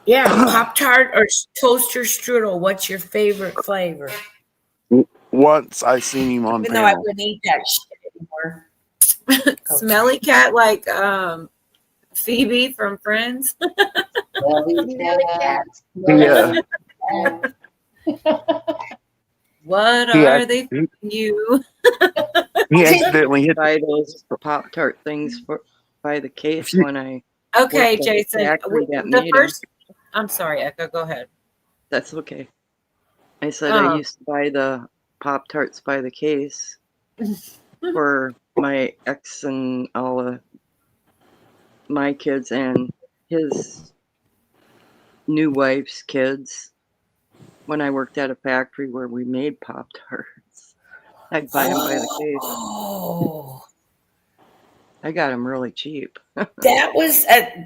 Yeah, Pop-Tart or toaster strudel. What's your favorite flavor? Once I seen him on Even though I panel. wouldn't eat that shit anymore. Smelly cat, like Phoebe from Friends. Yeah. What Yeah, are they feeding you? He accidentally hit buy those Pop-Tart things by the case when I Okay, worked at the Jason. factory that The made 'em. first. I'm sorry, Echo. Go ahead. That's okay. I said I Oh. used to buy the Pop-Tarts by the case for my ex and all of my kids and his new wife's kids when I worked at a factory where we made Pop-Tarts. I'd buy them by the case. Oh, I got them really cheap. that was an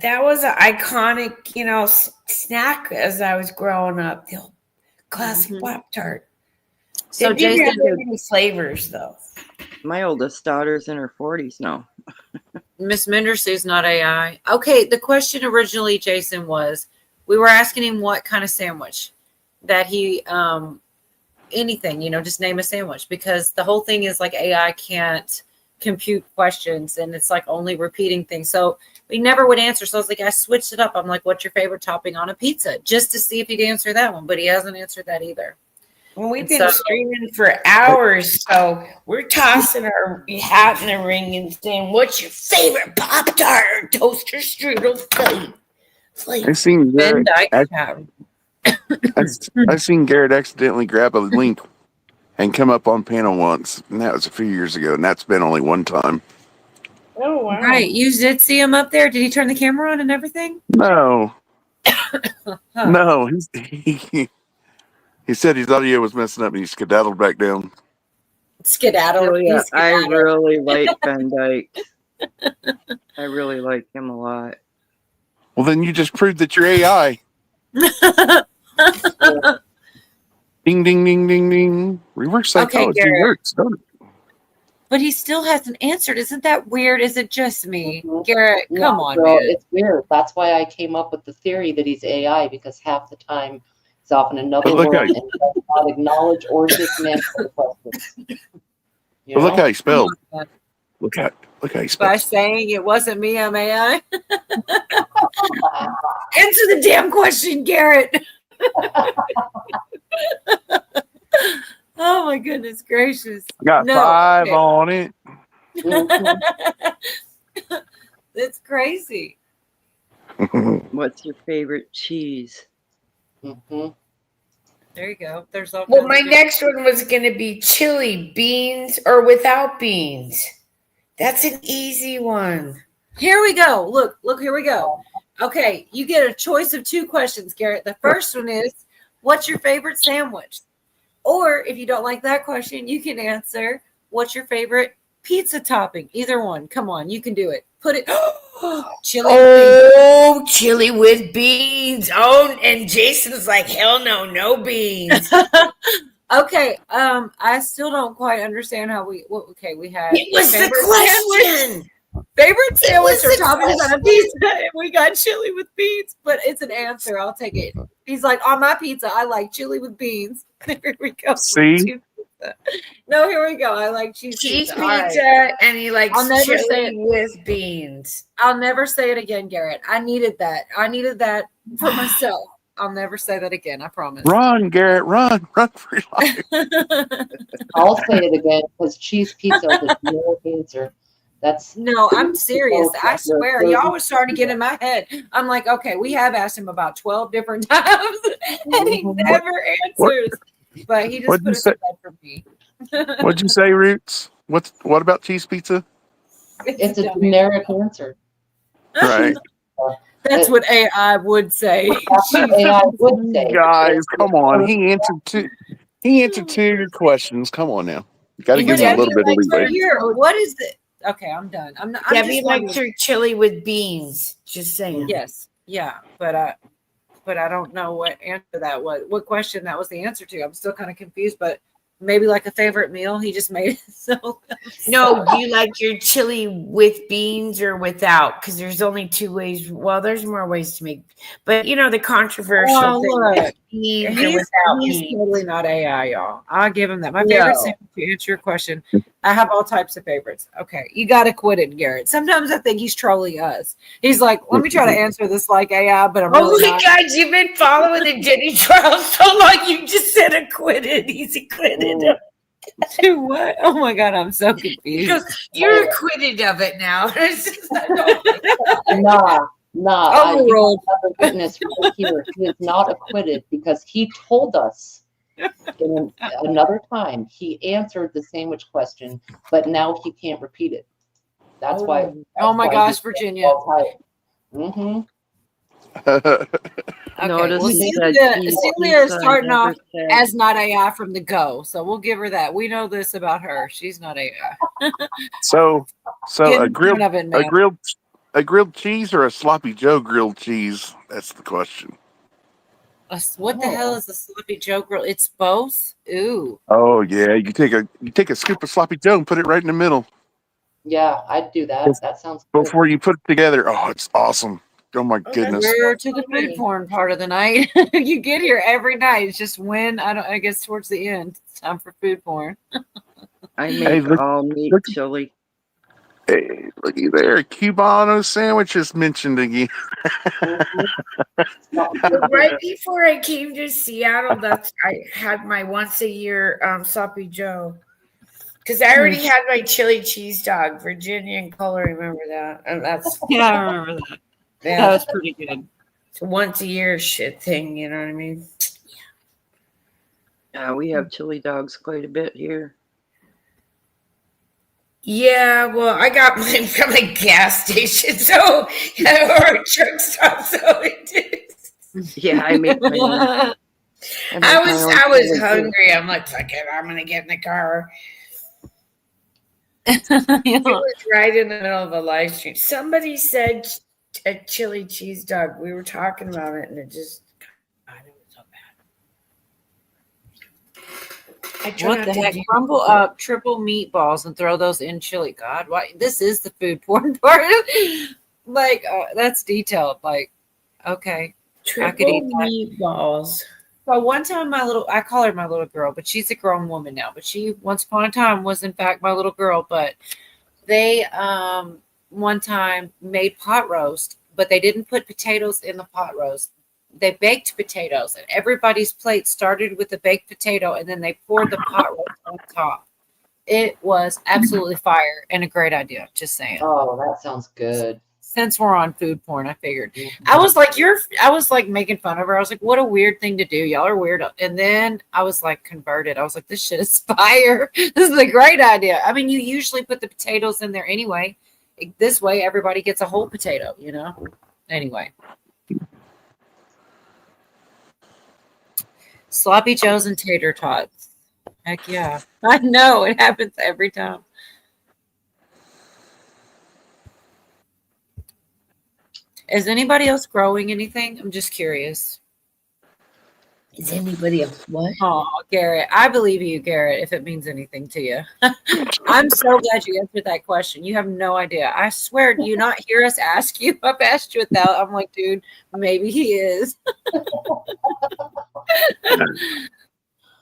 iconic, snack as I was growing up. The old classic Pop-Tart. So, They didn't have Jason- very many flavors though. My oldest daughter's in her 40s now. Miss Mendersu's not AI. Okay, the question originally, Jason, was we were asking him what kind of sandwich that he anything, just name a sandwich, because the whole thing is like AI can't compute questions and it's like only repeating things. So we never would answer. So I was like, I switched it up. I'm like, what's your favorite topping on a pizza? Just to see if he'd answer that one, but he hasn't answered that either. Well, we've And been so- streaming for hours, so we're tossing our hat in the ring and saying, "What's your favorite Pop-Tart or toaster strudel flavor?" I seen Ben Garrett. Dyke. I seen Garrett accidentally grab a link and come up on panel once, and that was a few years ago, and that's been only one time. Oh wow! Right, you did see him up there. Did he turn the camera on and everything? No, Huh. no, he said his audio was messing up, and he skedaddled back down. Skedaddle. Julia, He's I skedaddle. really like Ben Dyke. I really like him a lot. Well, then you just proved that you're AI. Ding, ding, ding, ding, ding. Reverse psychology Garrett. works, don't it? But he still hasn't answered. Isn't that weird? Is it just me? Garrett, come No, on, girl, man. it's weird. That's why I came up with the theory that he's AI, because half the time he's off in another But look world how- and does not acknowledge or dismantle the questions. You But look know? how he spelled. Come on, man. Look how he By spelled. saying it wasn't me, I'm AI. Answer the damn question, Garrett. Oh my goodness gracious. Got No, 5 okay. on it. It's crazy. What's your favorite cheese? Mm-hmm. There you go. There's all Well, kinds my of good- next one was going to be chili, beans or without beans. That's an easy one. Here we go. Look, here we go. Okay, you get a choice of 2 questions, Garrett. The first one is, what's your favorite sandwich? Or if you don't like that question, you can answer, what's your favorite pizza topping? Either one. Come on, you can do it. Put it chili. Oh, chili with beans. Oh, and Jason's like, hell no, no beans. Okay, I still don't quite understand how we had It was the question. Favorite sandwich or the toppings on a question. pizza, and we got chili with beans, but it's an answer. I'll take it. He's like, on my pizza, I like chili with beans. Here we go. See? Cheese pizza. No, here we go. I like cheese Cheese pizza. All right. pizza, and he likes I'll never say chili it. with beans. I'll never say it again, Garrett. I needed that. I needed that for myself. I'll never say that again. I promise. Run, Garrett, run for your life. I'll say it again because cheese pizza is a generic answer. That's No, I'm serious. I swear. Y'all was starting to get in my head. I'm like, okay, we have asked him about 12 different times, and he never answers. But he just What'd put you it say? to bed for me. What'd you say, Roots? What about cheese pizza? It's a generic answer. Right. That's what AI would say. That's what AI would say. Guys, come on. He answered two of your questions. Come on now. You got to give him a little bit of leeway. Here, what is it? Okay, I'm done. I'm not. I'm Debbie just likes wondering. her chili with beans. Just saying. Yes, yeah, but I don't know what answer that was. What question that was the answer to? I'm still kind of confused, but maybe like a favorite meal. He just made it so. No, do you like your chili with beans or without? Because there's only two ways. Well, there's more ways to make, but you know the controversial thing with beans or without He's beans. totally not AI, y'all. I'll give him that. My favorite No. sandwich, to answer your question, I have all types of favorites. Okay, you got to quit it, Garrett. Sometimes I think he's trolling us. He's like, let me try to answer this like AI, but I'm Oh really my not. God, you've been following the Jenny trial so long. You just said acquitted. He's acquitted. Do what? Oh my God, I'm so confused. Because you're acquitted of it now. It's just Nah. Overruled. Another witness right here. He is not acquitted because he told us in another time he answered the sandwich question, but now he can't repeat it. That's why. Oh my gosh, Virginia. Mm-hmm. Notice well, he said Celia cheese is pizza, starting never off said- as not AI from the go, so we'll give her that. We know this about her. She's not AI. So Get a in grilled front of it, a man. grilled cheese or a sloppy Joe grilled cheese? That's the question. What the hell is the sloppy Joe grill? It's both. Ooh. Oh yeah, you take a scoop of sloppy Joe and put it right in the middle Yeah, I'd do that. That sounds good. before you put it together. Oh, it's awesome. Oh my goodness. We're to the food porn part of the night. You get here every night. It's just when I guess towards the end, it's time for food porn. I make Hey, look- all meat look- chili. Hey, looky there. Cubano sandwiches mentioned again. right before I came to Seattle, I had my once a year sloppy Joe. Because I already had my chili cheese dog. Virginia and Cole remember that. And that's Yeah, I remember that. Yeah. That was pretty good. It's a once a year shit thing, you know what I mean? We have chili dogs quite a bit here. Yeah, well, I got mine from a gas station, so or a truck stop, so it is. Yeah, I make my own. I was hungry. I'm like, fuck it, I'm gonna get in the car. It was right in the middle of a live stream. Somebody said a chili cheese dog. We were talking about it, and it just it was so bad. I try What not the to heck? do- Crumble up triple meatballs and throw those in chili. God, why? This is the food porn part. Like, that's detailed. Like, okay, I could eat Triple that. meatballs. So one time, I call her my little girl, but she's a grown woman now. But she, once upon a time, was in fact my little girl. But they, one time made pot roast, but they didn't put potatoes in the pot roast. They baked potatoes, and everybody's plate started with the baked potato, and then they poured the pot roast on top. It was absolutely fire and a great idea. Just saying. Oh, that sounds good. Since we're on food porn, I figured. I was like making fun of her. I was like, what a weird thing to do. Y'all are weird. And then I was like converted. I was like, this shit is fire. This is a great idea. I mean, you usually put the potatoes in there anyway. This way, everybody gets a whole potato, you know? Anyway. Sloppy Joes and tater tots. Heck yeah. I know. It happens every time. Is anybody else growing anything? I'm just curious. Is anybody else what? Oh, Garrett, I believe you, Garrett, if it means anything to you. I'm so glad you answered that question. You have no idea. I swear, do you not hear us ask you? I've asked you without. I'm like, dude, maybe he is.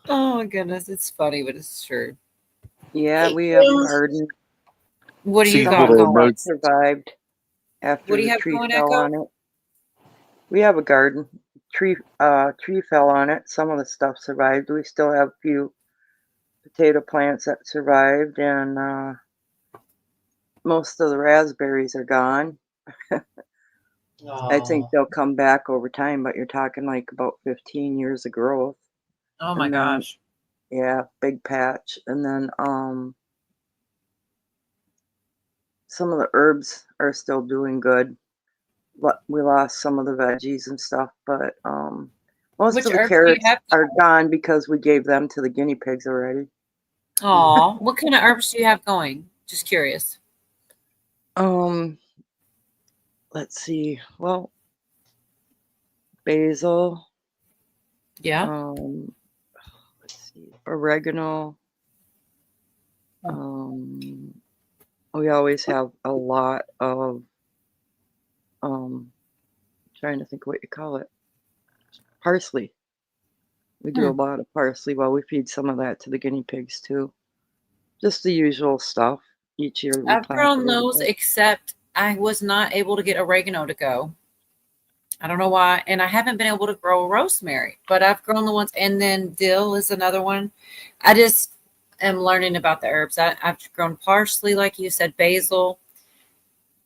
Oh my goodness, it's funny, but it's true. Yeah, we have a garden. What do you Some got of it going? survived after What do you the have tree going, fell Echo? on it. We have a garden. Tree fell on it. Some of the stuff survived. We still have a few potato plants that survived, and most of the raspberries are gone. I think they'll come back over time, but you're talking like about 15 years of growth. Oh my And then, gosh. yeah, big patch. And then some of the herbs are still doing good. We lost some of the veggies and stuff, but most Which of the herbs do you carrots have? are gone because we gave them to the guinea pigs already. Aw, what kind of herbs do you have going? Just curious. Let's see. Well, basil. Yeah. Let's see. Oregano. We always have a lot of trying to think what you call it. Parsley. We do a lot of parsley. Well, we feed some of that to the guinea pigs too. Just the usual stuff. Each year we I've plant grown a little those, bit. except I was not able to get oregano to go. I don't know why. And I haven't been able to grow rosemary, but I've grown the ones. And then dill is another one. I just am learning about the herbs. I've grown parsley, like you said, basil,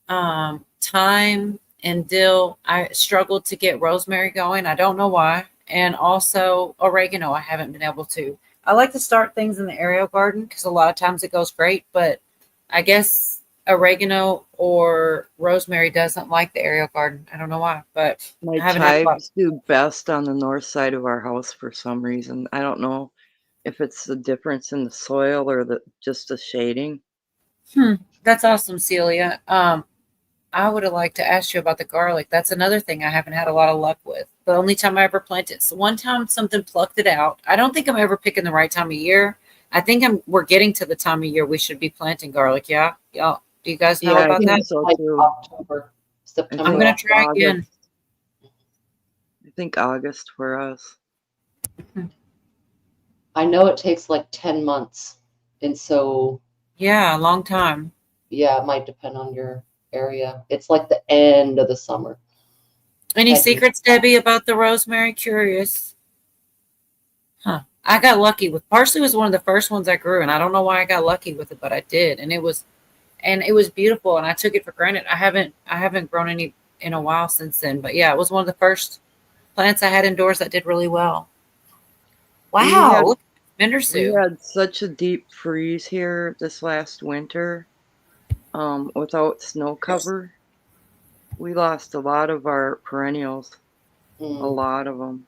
thyme, and dill. I struggled to get rosemary going. I don't know why. And also oregano, I haven't been able to. I like to start things in the aerial garden because a lot of times it goes great, but I guess oregano or rosemary doesn't like the aerial garden. I don't know why, but My I haven't had luck. chives do best on the north side of our house for some reason. I don't know if it's the difference in the soil or just the shading. That's awesome, Celia. I would have liked to ask you about the garlic. That's another thing I haven't had a lot of luck with. The only time I ever planted, so one time something plucked it out. I don't think I'm ever picking the right time of year. I think we're getting to the time of year we should be planting garlic. Yeah, y'all. Do you guys know about that? So too. October, September. I'm gonna try again. I think August for us. I know it takes like 10 months, and so yeah, a long time. Yeah, it might depend on your area. It's like the end of the summer. Any secrets, Debbie, about the rosemary? Curious. Huh. I got lucky with parsley. Was one of the first ones I grew, and I don't know why I got lucky with it, but I did, and it was beautiful, and I took it for granted. I haven't grown any in a while since then, but yeah, it was one of the first plants I had indoors that did really well. Wow, we had such a deep freeze here this last winter. Without snow cover, we lost a lot of our perennials. A lot of them,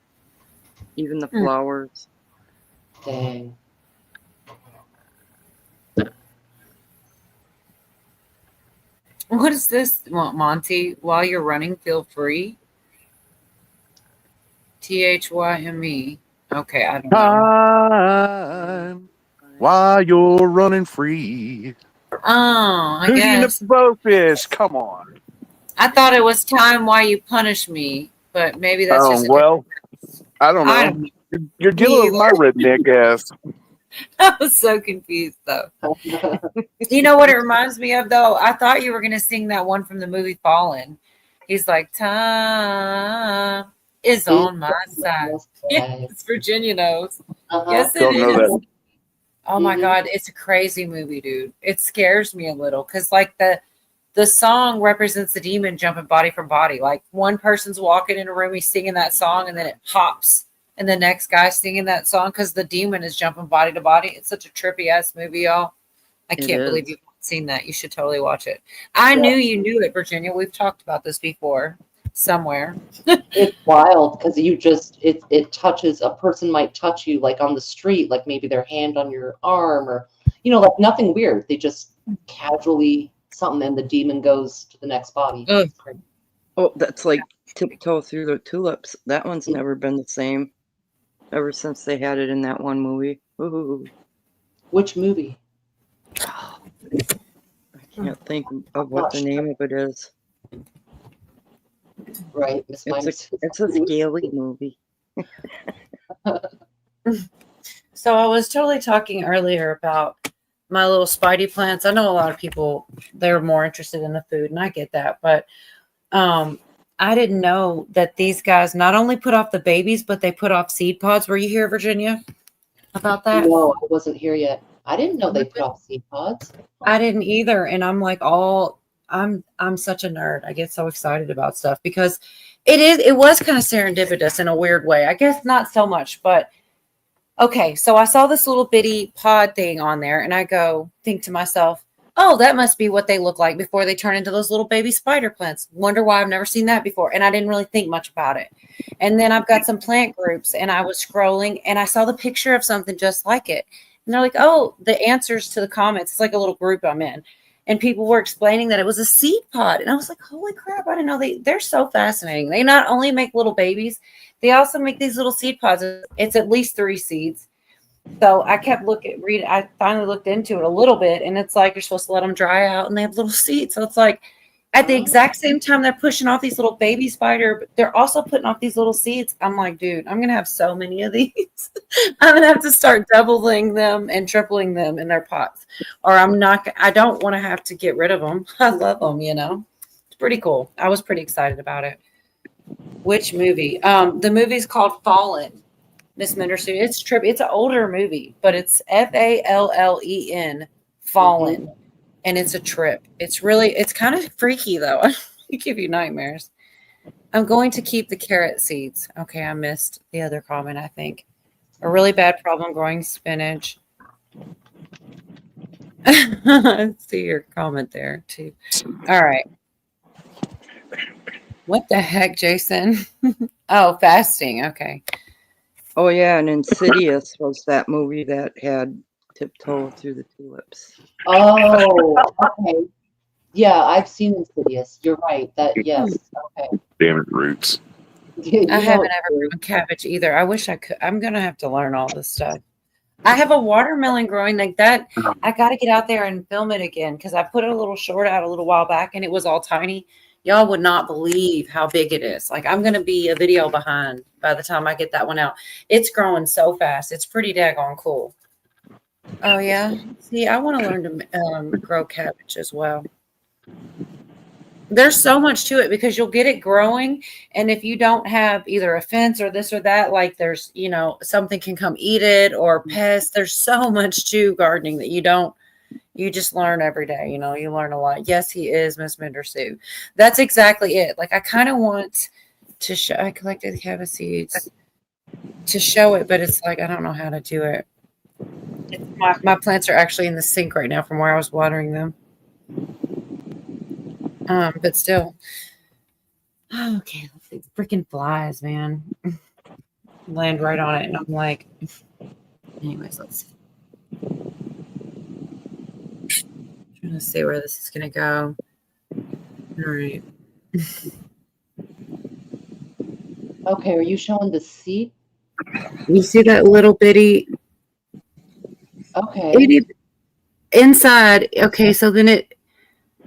even the flowers. Dang. What is this, Monty? While you're running, feel free. THYME. Okay, I don't know. Time while you're running free. Oh, I Who guess. do you know this? Come on. I thought it was time while you punish me, but maybe that's just. Well, I don't know. You're dealing with my redneck ass. I was so confused, though. You know what it reminds me of, though? I thought you were going to sing that one from the movie Fallen. He's like, time is on my side. Yes, Virginia knows. Yes, it Don't know is. that. Oh my God, it's a crazy movie, dude. It scares me a little because, like, the song represents the demon jumping body from body. Like, one person's walking in a room, he's singing that song, and then it pops, and the next guy's singing that song because the demon is jumping body to body. It's such a trippy ass movie, y'all. I can't believe you've seen that. You should totally watch it. I knew you knew it, Virginia. We've talked about this before somewhere. It's wild because it touches, a person might touch you like on the street, like maybe their hand on your arm, or like nothing weird. They just casually something, and the demon goes to the next body. Oh, that's like Tiptoe Through the Tulips. That one's never been the same ever since they had it in that one movie. Ooh. Which movie? I can't think of what the name of it is. Right, Miss Miners. It's a scaly movie. So I was totally talking earlier about my little Spidey plants. I know a lot of people, they're more interested in the food, and I get that. But I didn't know that these guys not only put off the babies, but they put off seed pods. Were you here, Virginia, about that? No, I wasn't here yet. I didn't know they put off seed pods. I didn't either. And I'm like, I'm such a nerd. I get so excited about stuff because it was kind of serendipitous in a weird way. I guess not so much, but okay. So I saw this little bitty pod thing on there and I think to myself, oh, that must be what they look like before they turn into those little baby spider plants. Wonder why I've never seen that before. And I didn't really think much about it. And then I've got some plant groups and I was scrolling and I saw the picture of something just like it. And they're like, oh, the answers to the comments. It's like a little group I'm in. And people were explaining that it was a seed pod. And I was like, holy crap, I didn't know they're so fascinating. They not only make little babies, they also make these little seed pods. It's at least 3 seeds. So I kept reading. I finally looked into it a little bit, and it's like you're supposed to let them dry out, and they have little seeds. So it's like at the exact same time they're pushing off these little baby spider, but they're also putting off these little seeds. I'm like, dude, I'm gonna have so many of these. I'm gonna have to start doubling them and tripling them in their pots, or I'm not. I don't want to have to get rid of them. I love them. It's pretty cool. I was pretty excited about it. Which movie? The movie's called Fallen. Miss Menderson. It's an older movie, but it's Fallen, Fallen, and it's a trip. It's kind of freaky though. It give you nightmares. I'm going to keep the carrot seeds. Okay, I missed the other comment. I think a really bad problem growing spinach. I see your comment there too. All right. What the heck, Jason? Oh, fasting. Okay. Oh yeah, and Insidious was that movie that had Tiptoe Through the Tulips. Oh, okay. Yeah, I've seen Insidious. You're right. Yes. Okay. Damn it, Roots. I haven't ever grown cabbage either. I wish I could. I'm gonna have to learn all this stuff. I have a watermelon growing like that. I got to get out there and film it again because I put a little short out a little while back and it was all tiny. Y'all would not believe how big it is. Like I'm gonna be a video behind by the time I get that one out. It's growing so fast. It's pretty daggone cool. Oh yeah. See, I want to learn to grow cabbage as well. There's so much to it because you'll get it growing, and if you don't have either a fence or this or that, like there's something can come eat it or pests. There's so much to gardening that you just learn every day. You learn a lot. Yes, he is Miss Mendersu. That's exactly it. Like I kind of want to show. I collected cabbage seeds to show it, but it's like I don't know how to do it. My plants are actually in the sink right now from where I was watering them. But still. Okay, let's see. Freaking flies, man. Land right on it, and I'm like, anyways, let's see. Trying to see where this is gonna go. All right. Okay, are you showing the seed? You see that little bitty? Okay. Inside. Okay, so then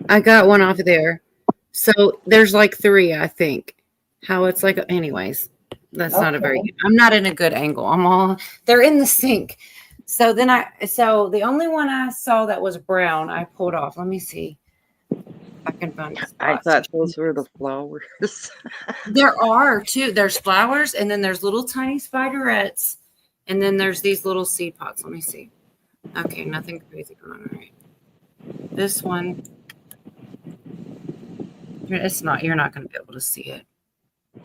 I got one off of there. So there's like 3, I think. How it's like, anyways, that's not a very good. I'm not in a good angle. They're in the sink. So then the only one I saw that was brown, I pulled off. Let me see. I can find it. I thought those were the flowers. There are too. There's flowers, and then there's little tiny spiderettes, and then there's these little seed pods. Let me see. Okay, nothing crazy going on. All right. This one, you're not going to be able to see it.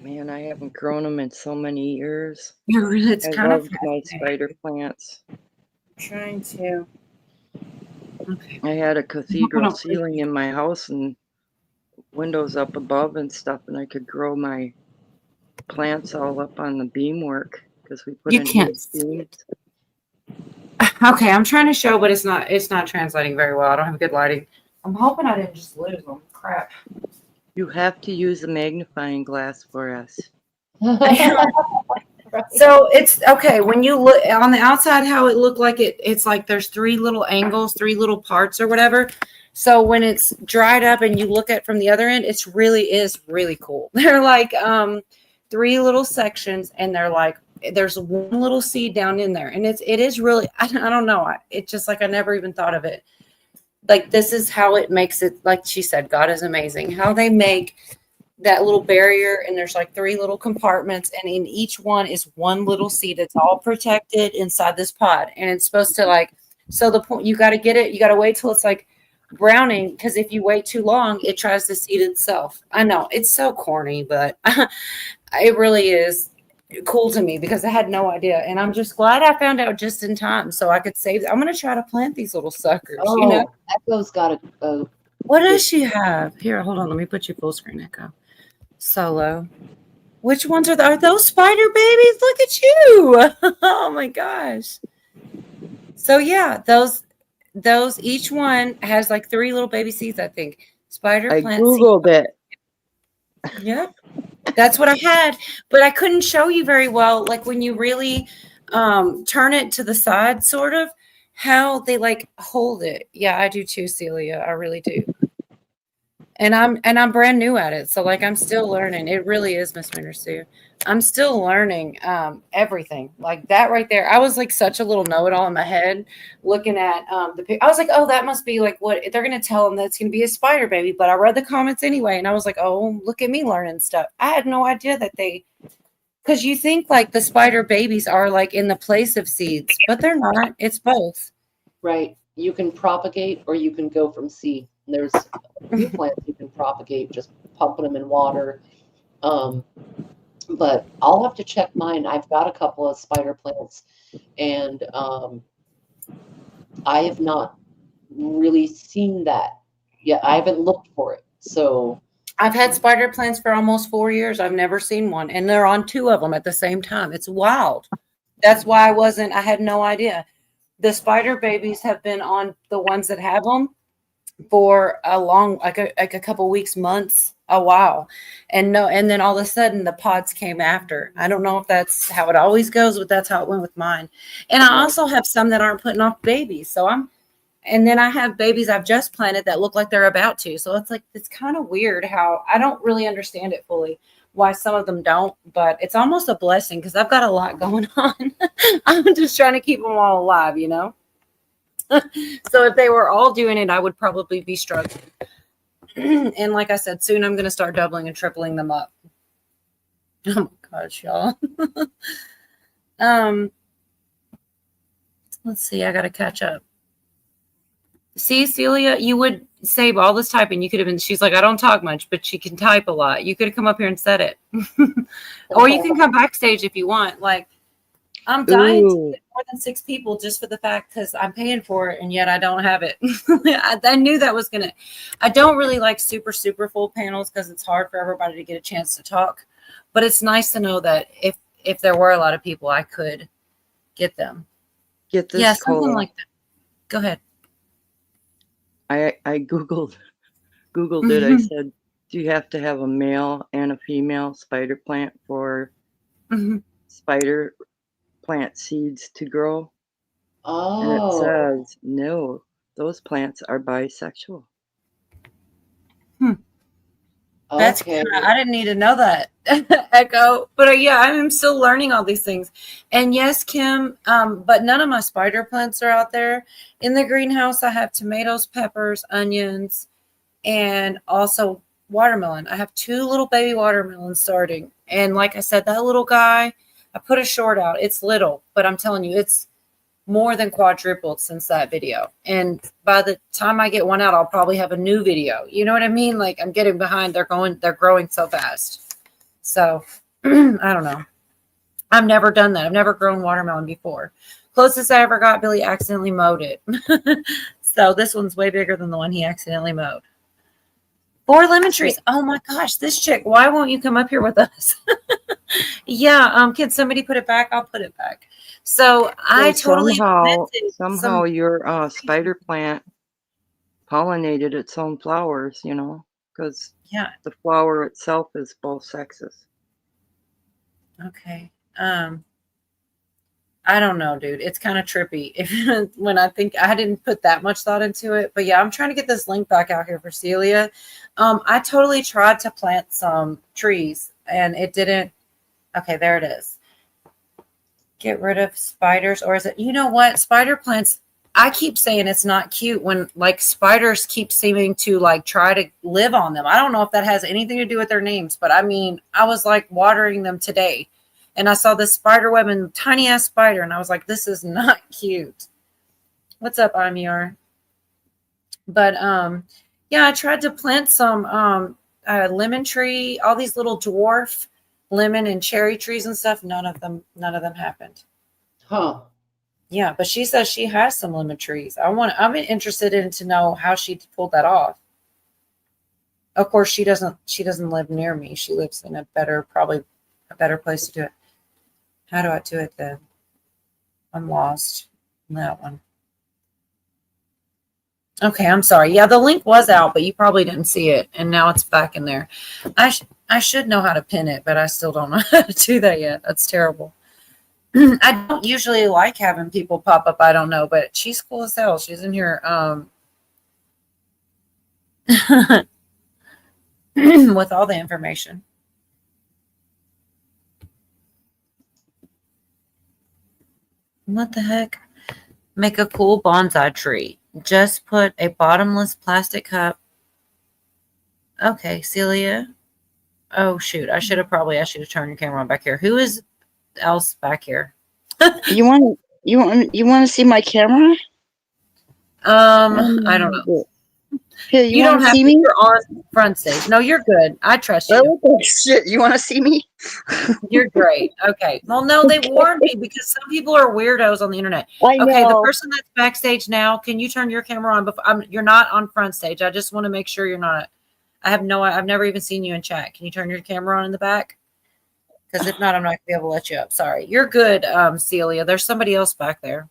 Man, I haven't grown them in so many years. It's I kind love of my spider plants. I'm trying to. Okay. I had a cathedral ceiling in my house and windows up above and stuff, and I could grow my plants all up on the beamwork because we put in beams. Okay, I'm trying to show, but it's not translating very well. I don't have good lighting. I'm hoping I didn't just lose them. Crap. You have to use a magnifying glass for us. So it's okay when you look on the outside how it looked like it's like there's three little angles, three little parts or whatever. So when it's dried up and you look at from the other end, it's really is really cool. They're like three little sections, and they're like there's one little seed down in there, and it is really I don't know. It's just like I never even thought of it. Like this is how it makes it. Like she said, God is amazing. How they make that little barrier, and there's like three little compartments, and in each one is one little seed. It's all protected inside this pod, and it's supposed to like. So the point you got to get it. You got to wait till it's like browning, because if you wait too long, it tries to seed itself. I know it's so corny, but it really is cool to me because I had no idea, and I'm just glad I found out just in time so I could save. I'm gonna try to plant these little suckers. Oh, you know, Echo's got a what does she have here? Hold on, let me put you full screen, Echo. Solo. Which ones are those spider babies? Look at you! Oh my gosh! So yeah, those each one has like three little baby seeds. I think spider I plant. Googled it. Yep. That's what I had, but I couldn't show you very well. Like when you really turn it to the side, sort of how they like hold it. Yeah, I do too, Celia. I really do. And I'm brand new at it, so like I'm still learning. It really is, Miss Winter Sue. I'm still learning everything like that right there. I was like such a little know-it-all in my head, looking at I was like, oh, that must be like what they're gonna tell them that's gonna be a spider baby. But I read the comments anyway, and I was like, oh, look at me learning stuff. I had no idea that because you think like the spider babies are like in the place of seeds, but they're not. It's both. Right. You can propagate or you can go from seed. There's a few plants you can propagate, just pumping them in water. But I'll have to check mine. I've got a couple of spider plants, and I have not really seen that yet. I haven't looked for it. So I've had spider plants for almost 4 years. I've never seen one, and they're on two of them at the same time. It's wild. That's why I had no idea. The spider babies have been on the ones that have them for a long, like a couple weeks, months, a while. And then all of a sudden the pods came after. I don't know if that's how it always goes, but that's how it went with mine. And I also have some that aren't putting off babies. And then I have babies I've just planted that look like they're about to. So it's like, it's kind of weird how I don't really understand it fully, why some of them don't, but it's almost a blessing because I've got a lot going on. I'm just trying to keep them all alive, you know? So if they were all doing it, I would probably be struggling. And like I said, soon I'm going to start doubling and tripling them up. Oh my gosh, y'all. Let's see. I got to catch up. See, Celia, you would save all this typing. You could have been, she's like, I don't talk much, but she can type a lot. You could have come up here and said it. Or you can come backstage if you want. Like, I'm dying to get more than 6 people just for the fact because I'm paying for it and yet I don't have it. I knew that was going to, I don't really like super full panels because it's hard for everybody to get a chance to talk. But it's nice to know that if there were a lot of people, I could get them. Get this. Yeah, something like that. Go ahead. I Googled it. I said, do you have to have a male and a female spider plant for spider plant seeds to grow? Oh. And it says, no, those plants are bisexual. That's okay. I didn't need to know that, Echo. But yeah, I'm still learning all these things. And yes, Kim, but none of my spider plants are out there. In the greenhouse, I have tomatoes, peppers, onions, and also watermelon. I have 2 little baby watermelons starting. And like I said, that little guy, I put a short out. It's little, but I'm telling you, it's more than quadrupled since that video. And by the time I get one out, I'll probably have a new video. You know what I mean? Like I'm getting behind. They're growing so fast. So I don't know. I've never done that. I've never grown watermelon before. Closest I ever got, Billy accidentally mowed it. So this one's way bigger than the one he accidentally mowed. 4 lemon trees. Oh my gosh, this chick. Why won't you come up here with us? Yeah. Can somebody put it back? I'll put it back. So I totally somehow your spider plant pollinated its own flowers, you know. because Yeah. the flower itself is both sexes. Okay. I don't know, dude. It's kind of trippy. If when I think I didn't put that much thought into it, but yeah, I'm trying to get this link back out here for Celia. I totally tried to plant some trees and it didn't. Okay, there it is. Get rid of spiders, or is it? You know what? Spider plants. I keep saying it's not cute when like spiders keep seeming to like try to live on them. I don't know if that has anything to do with their names, but I mean, I was like watering them today. And I saw this spider web and tiny ass spider, and I was like, this is not cute. What's up, Amir? But yeah, I tried to plant some lemon tree, all these little dwarf lemon and cherry trees and stuff. None of them happened. Huh. Yeah, but she says she has some lemon trees. I'm interested in to know how she pulled that off. Of course, she doesn't live near me. She lives in probably a better place to do it. How do I do it then? I'm lost in that one. Okay, I'm sorry. Yeah, the link was out, but you probably didn't see it, and now it's back in there. I should know how to pin it, but I still don't know how to do that yet. That's terrible. I don't usually like having people pop up. I don't know, but she's cool as hell. She's in here with all the information. What the heck? Make a cool bonsai tree. Just put a bottomless plastic cup. Okay, Celia. Oh shoot! I should have probably asked you to turn your camera on back here. Who is else back here? You want to see my camera? I don't know. Here, You don't have to. You're on front stage. No, you're good. I trust you. Oh shit! You want to see me? You're great. Okay. Well, no, they warned me because some people are weirdos on the internet. I know. Okay, the person that's backstage now, can you turn your camera on? Before you're not on front stage. I just want to make sure you're not. I've never even seen you in chat. Can you turn your camera on in the back? Because if not, I'm not going to be able to let you up. Sorry. You're good, Celia. There's somebody else back there.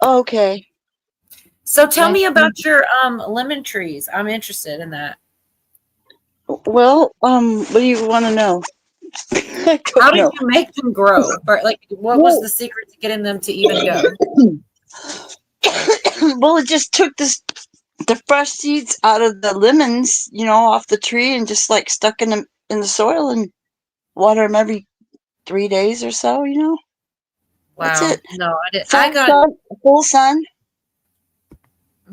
Okay. So tell me about your lemon trees. I'm interested in that. Well, what do you want to know? How did you make them grow? Or like, what was the secret to getting them to even go? Well, it just took the fresh seeds out of the lemons, off the tree, and just like stuck in the soil and water them every 3 days or so. Wow. That's it. No, I didn't. Full sun.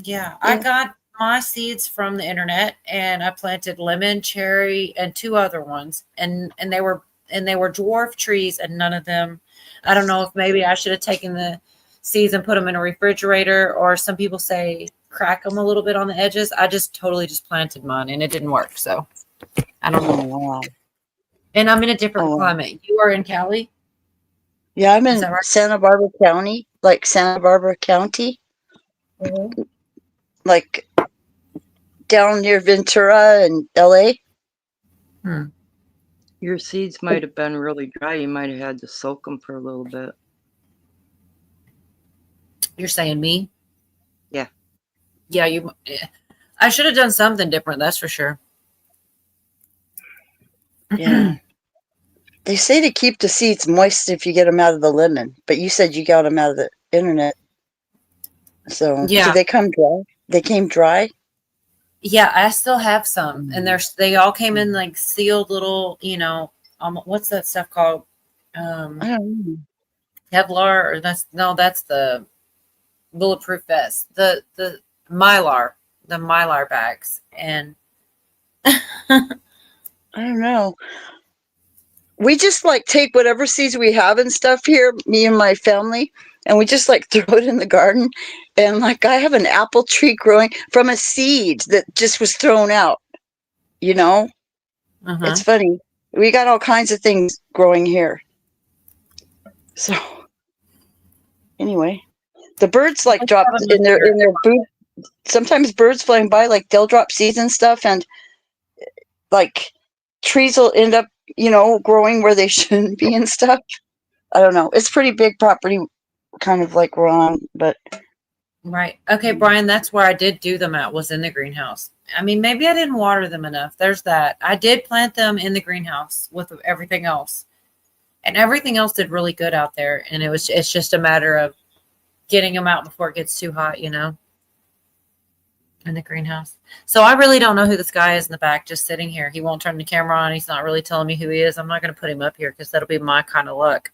Yeah, I got my seeds from the internet, and I planted lemon, cherry, and 2 other ones, and they were dwarf trees, and none of them. I don't know if maybe I should have taken the seeds and put them in a refrigerator, or some people say crack them a little bit on the edges. I just totally planted mine, and it didn't work. So I don't know. Wow. And I'm in a different climate. You are in Cali? Yeah, I'm in Santa Barbara County, like Santa Barbara County. Mm-hmm. Like down near Ventura and LA. Your seeds might have been really dry. You might have had to soak them for a little bit. You're saying me? Yeah. Yeah, I should have done something different, that's for sure. Yeah. They say to keep the seeds moist if you get them out of the lemon, but you said you got them out of the internet. So did they come dry? They came dry? Yeah, I still have some, and they all came in like sealed little, what's that stuff called? I don't know. Kevlar, or that's the bulletproof vest, the Mylar, bags, and I don't know. We just like take whatever seeds we have and stuff here, me and my family, and we just like throw it in the garden. And like I have an apple tree growing from a seed that just was thrown out. It's funny. We got all kinds of things growing here. So anyway, the birds like drop in their food. Sometimes birds flying by, like they'll drop seeds and stuff, and like trees will end up, growing where they shouldn't be and stuff. I don't know. It's pretty big property, kind of like we're on, but Right. Okay, Brian, that's where I did do them at, was in the greenhouse. I mean, maybe I didn't water them enough. There's that. I did plant them in the greenhouse with everything else. And everything else did really good out there. And it's just a matter of getting them out before it gets too hot, you know, in the greenhouse. So I really don't know who this guy is in the back just sitting here. He won't turn the camera on. He's not really telling me who he is. I'm not going to put him up here because that'll be my kind of luck.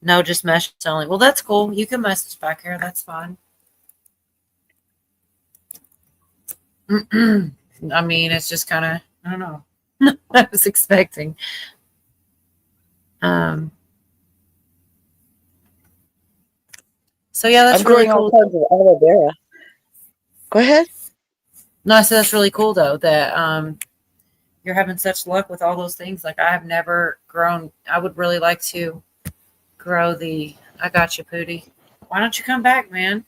No, just message only. Well, that's cool. You can message back here. That's fine. I mean, it's just kind of, I don't know. I was expecting. So yeah, that's I'm really growing all cool. kinds of aloe vera. Go ahead. No, I said that's really cool though that you're having such luck with all those things. Like I have never grown. I would really like to grow the. I got you, Pootie. Why don't you come back, man?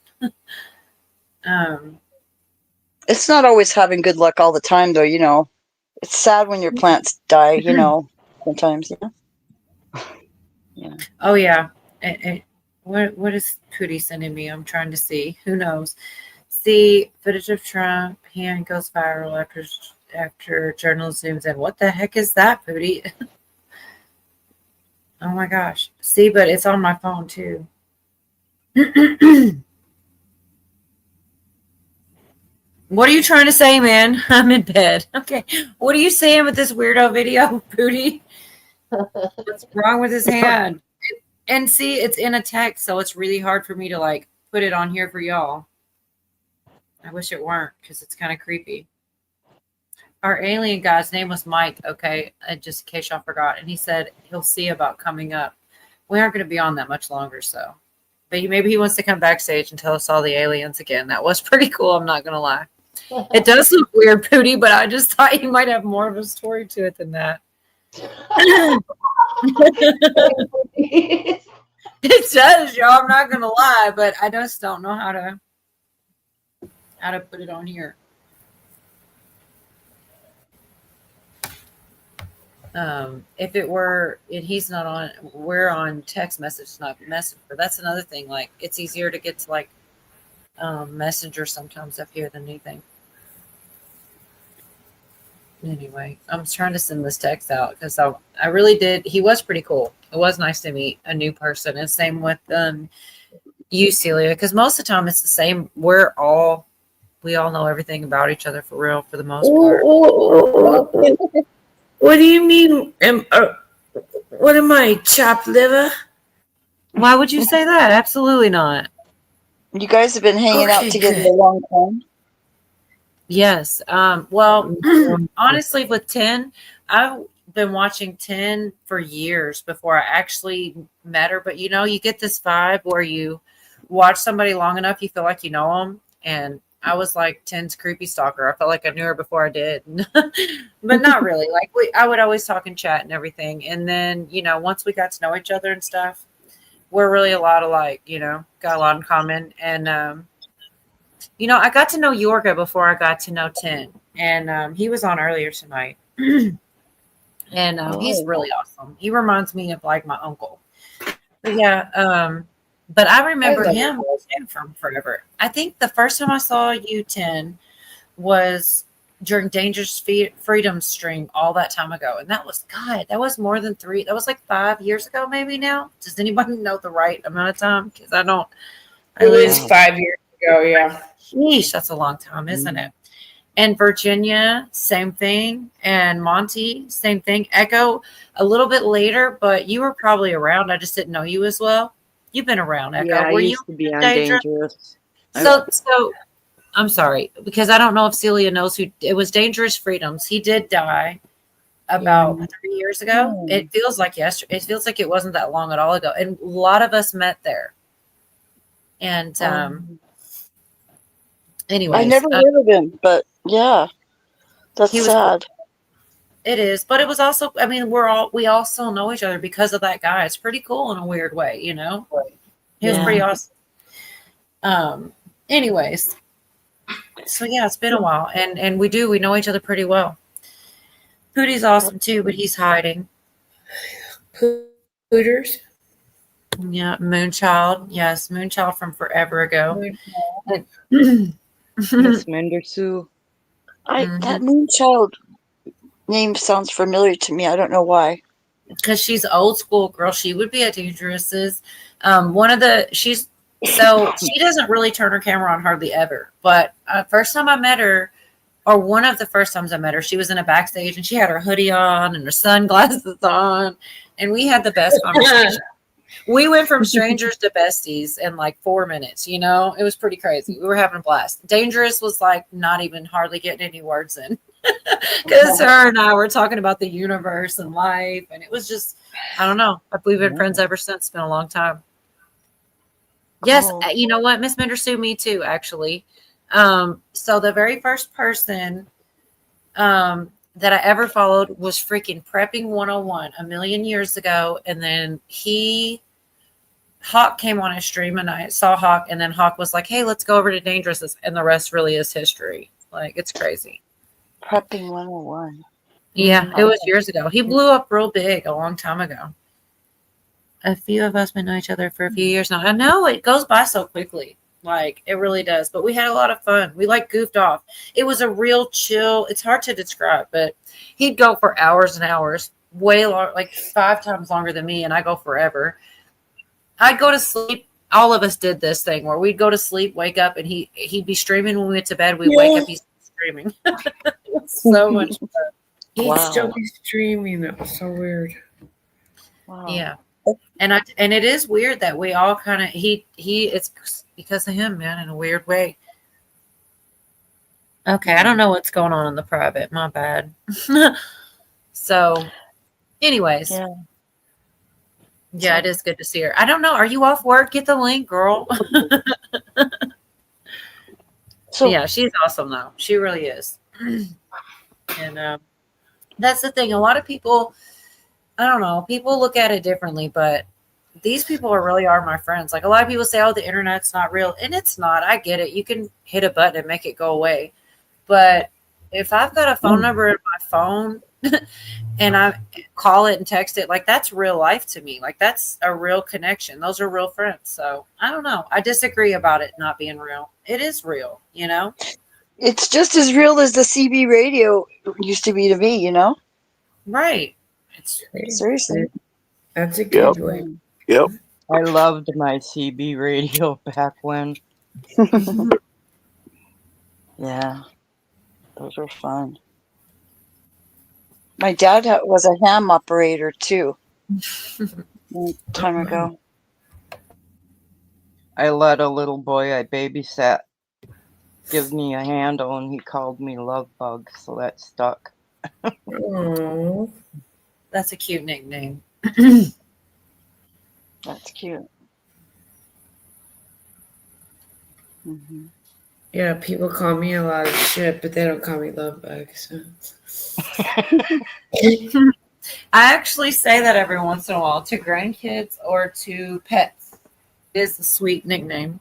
It's not always having good luck all the time, though. You know, it's sad when your plants die. You know, sometimes. You know. Yeah. Oh yeah. What is Pootie sending me? I'm trying to see. Who knows? See footage of Trump. Hand goes viral after journalist zooms in. What the heck is that, Pootie? Oh my gosh. See, but it's on my phone too. What are you trying to say, man? I'm in bed. Okay. What are you saying with this weirdo video, Pootie? What's wrong with his hand? And see, it's in a text, so it's really hard for me to like put it on here for y'all. I wish it weren't because it's kind of creepy. Our alien guy's name was Mike, okay, just in case y'all forgot. And he said he'll see about coming up. We aren't going to be on that much longer, so. But maybe he wants to come backstage and tell us all the aliens again. That was pretty cool, I'm not going to lie. It does look weird, Pootie, but I just thought you might have more of a story to it than that. It does, y'all. I'm not gonna lie, but I just don't know how to put it on here. If it were, he's not on. We're on text message, not Messenger. That's another thing. Like it's easier to get to like Messenger sometimes up here than anything. Anyway, I'm trying to send this text out because I really did. He was pretty cool. It was nice to meet a new person. And same with you, Celia, because most of the time it's the same. We all know everything about each other for real, for the most part. What do you mean? What am I, chopped liver? Why would you say that? Absolutely not. You guys have been hanging out together good. a long time. Yes. Well, honestly, with 10, I've been watching 10 for years before I actually met her. But, you know, you get this vibe where you watch somebody long enough, you feel like you know them. And I was like 10's creepy stalker. I felt like I knew her before I did. But not really. Like, I would always talk and chat and everything. And then, you know, once we got to know each other and stuff, we're really a lot alike, you know, got a lot in common. And, you know, I got to know Yorga before I got to know 10. And he was on earlier tonight. And he's really awesome. He reminds me of like my uncle. But yeah, but I remember him from forever. I think the first time I saw you, 10, was during Dangerous Freedom stream all that time ago. And that was, God, that was more than 3. That was like 5 years ago, maybe now. Does anybody know the right amount of time? Because I don't. It was 5 years ago, yeah. Sheesh, that's a long time, isn't it? And Virginia, same thing. And Monty, same thing. Echo, a little bit later, but you were probably around. I just didn't know you as well. You've been around, Echo. Yeah, I Were used you to be on Dangerous? Dangerous. So I'm sorry, because I don't know if Celia knows who it was. Dangerous Freedoms. He did die about 3 years ago. It feels like yesterday. It feels like it wasn't that long at all ago. And a lot of us met there. And anyways, I never heard of him, but yeah, that's sad. It is, but it was also, I mean, we all still know each other because of that guy. It's pretty cool in a weird way, you know? He was pretty awesome. Anyways, so yeah, it's been a while, and we know each other pretty well. Pootie's awesome too, but he's hiding. Pooters? Yeah, Moonchild. Yes, Moonchild from forever ago. Miss Mendersu. That Moonchild name sounds familiar to me. I don't know why. Because she's old school girl. She would be at Dangerous's. She doesn't really turn her camera on hardly ever. But first time I met her, or one of the first times I met her, she was in a backstage and she had her hoodie on and her sunglasses on, and we had the best conversation. We went from strangers to besties in like 4 minutes. You know, it was pretty crazy. We were having a blast. Dangerous was like not even hardly getting any words in. Because her and I were talking about the universe and life, and it was just, I don't know. We've been friends ever since. It's been a long time. Yes, you know what, Miss Mendersu, me too, actually. So the very first person that I ever followed was freaking Prepping 101 a million years ago, and then Hawk came on his stream, and I saw Hawk, and then Hawk was like, "Hey, let's go over to Dangerous," and the rest really is history. Like, it's crazy. Prepping 101. Yeah, it was years ago. He blew up real big a long time ago. A few of us been knowing each other for a few years now. I know it goes by so quickly. Like, it really does. But we had a lot of fun. We like goofed off. It was a real chill. It's hard to describe, but he'd go for hours and hours, way long, like 5 times longer than me, and I go forever. I'd go to sleep. All of us did this thing where we'd go to sleep, wake up, and he'd be streaming when we went to bed. We'd wake up, he's streaming. So much fun. He'd still be streaming. That was so weird. Wow. Yeah. And it is weird that we all kind of it's because of him, man, in a weird way. Okay, I don't know what's going on in the private. My bad. So, anyways. Yeah, it is good to see her. I don't know. Are you off work? Get the link, girl. So yeah, she's awesome though. She really is. And that's the thing. A lot of people, I don't know, people look at it differently, but these people really are my friends. Like, a lot of people say, "Oh, the internet's not real," and it's not. I get it. You can hit a button and make it go away. But if I've got a phone number in my phone and I call it and text it, like, that's real life to me. Like, that's a real connection. Those are real friends. So I don't know. I disagree about it not being real. It is real, you know? It's just as real as the CB radio used to be to me, you know? Right. Seriously. That's a good way. Yep. I loved my CB radio back when. Yeah. Those were fun. My dad was a ham operator too. Long time ago. I let a little boy I babysat give me a handle, and he called me Love Bug, so that stuck. Aww. That's a cute nickname. That's cute. Mm-hmm. Yeah, people call me a lot of shit, but they don't call me Love Bug. So. I actually say that every once in a while to grandkids or to pets. It is a sweet nickname.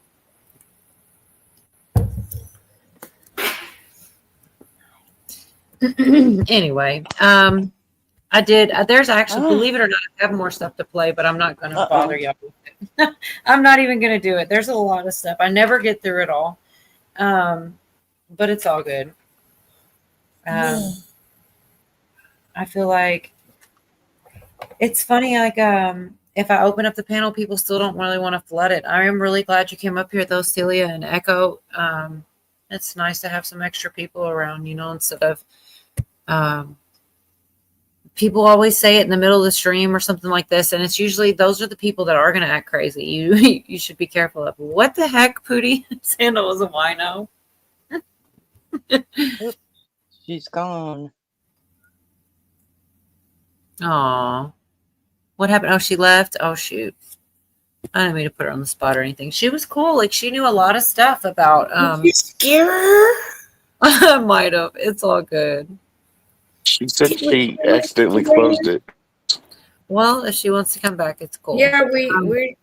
Anyway, there's actually, believe it or not, I have more stuff to play, but I'm not going to bother y'all with it. I'm not even going to do it. There's a lot of stuff. I never get through it all. But it's all good. I feel like it's funny, like, if I open up the panel, people still don't really want to flood it. I am really glad you came up here, though, Celia and Echo. It's nice to have some extra people around, you know, instead of people always say it in the middle of the stream or something like this, and it's usually those are the people that are going to act crazy. You should be careful of. What the heck, Pootie? Sandal was a wino. She's gone. Aw. What happened? Oh, she left? Oh, shoot. I didn't mean to put her on the spot or anything. She was cool. Like, she knew a lot of stuff about... Did you scare her? I might have. It's all good. She said she accidentally closed it. Well, if she wants to come back, it's cool. Yeah, we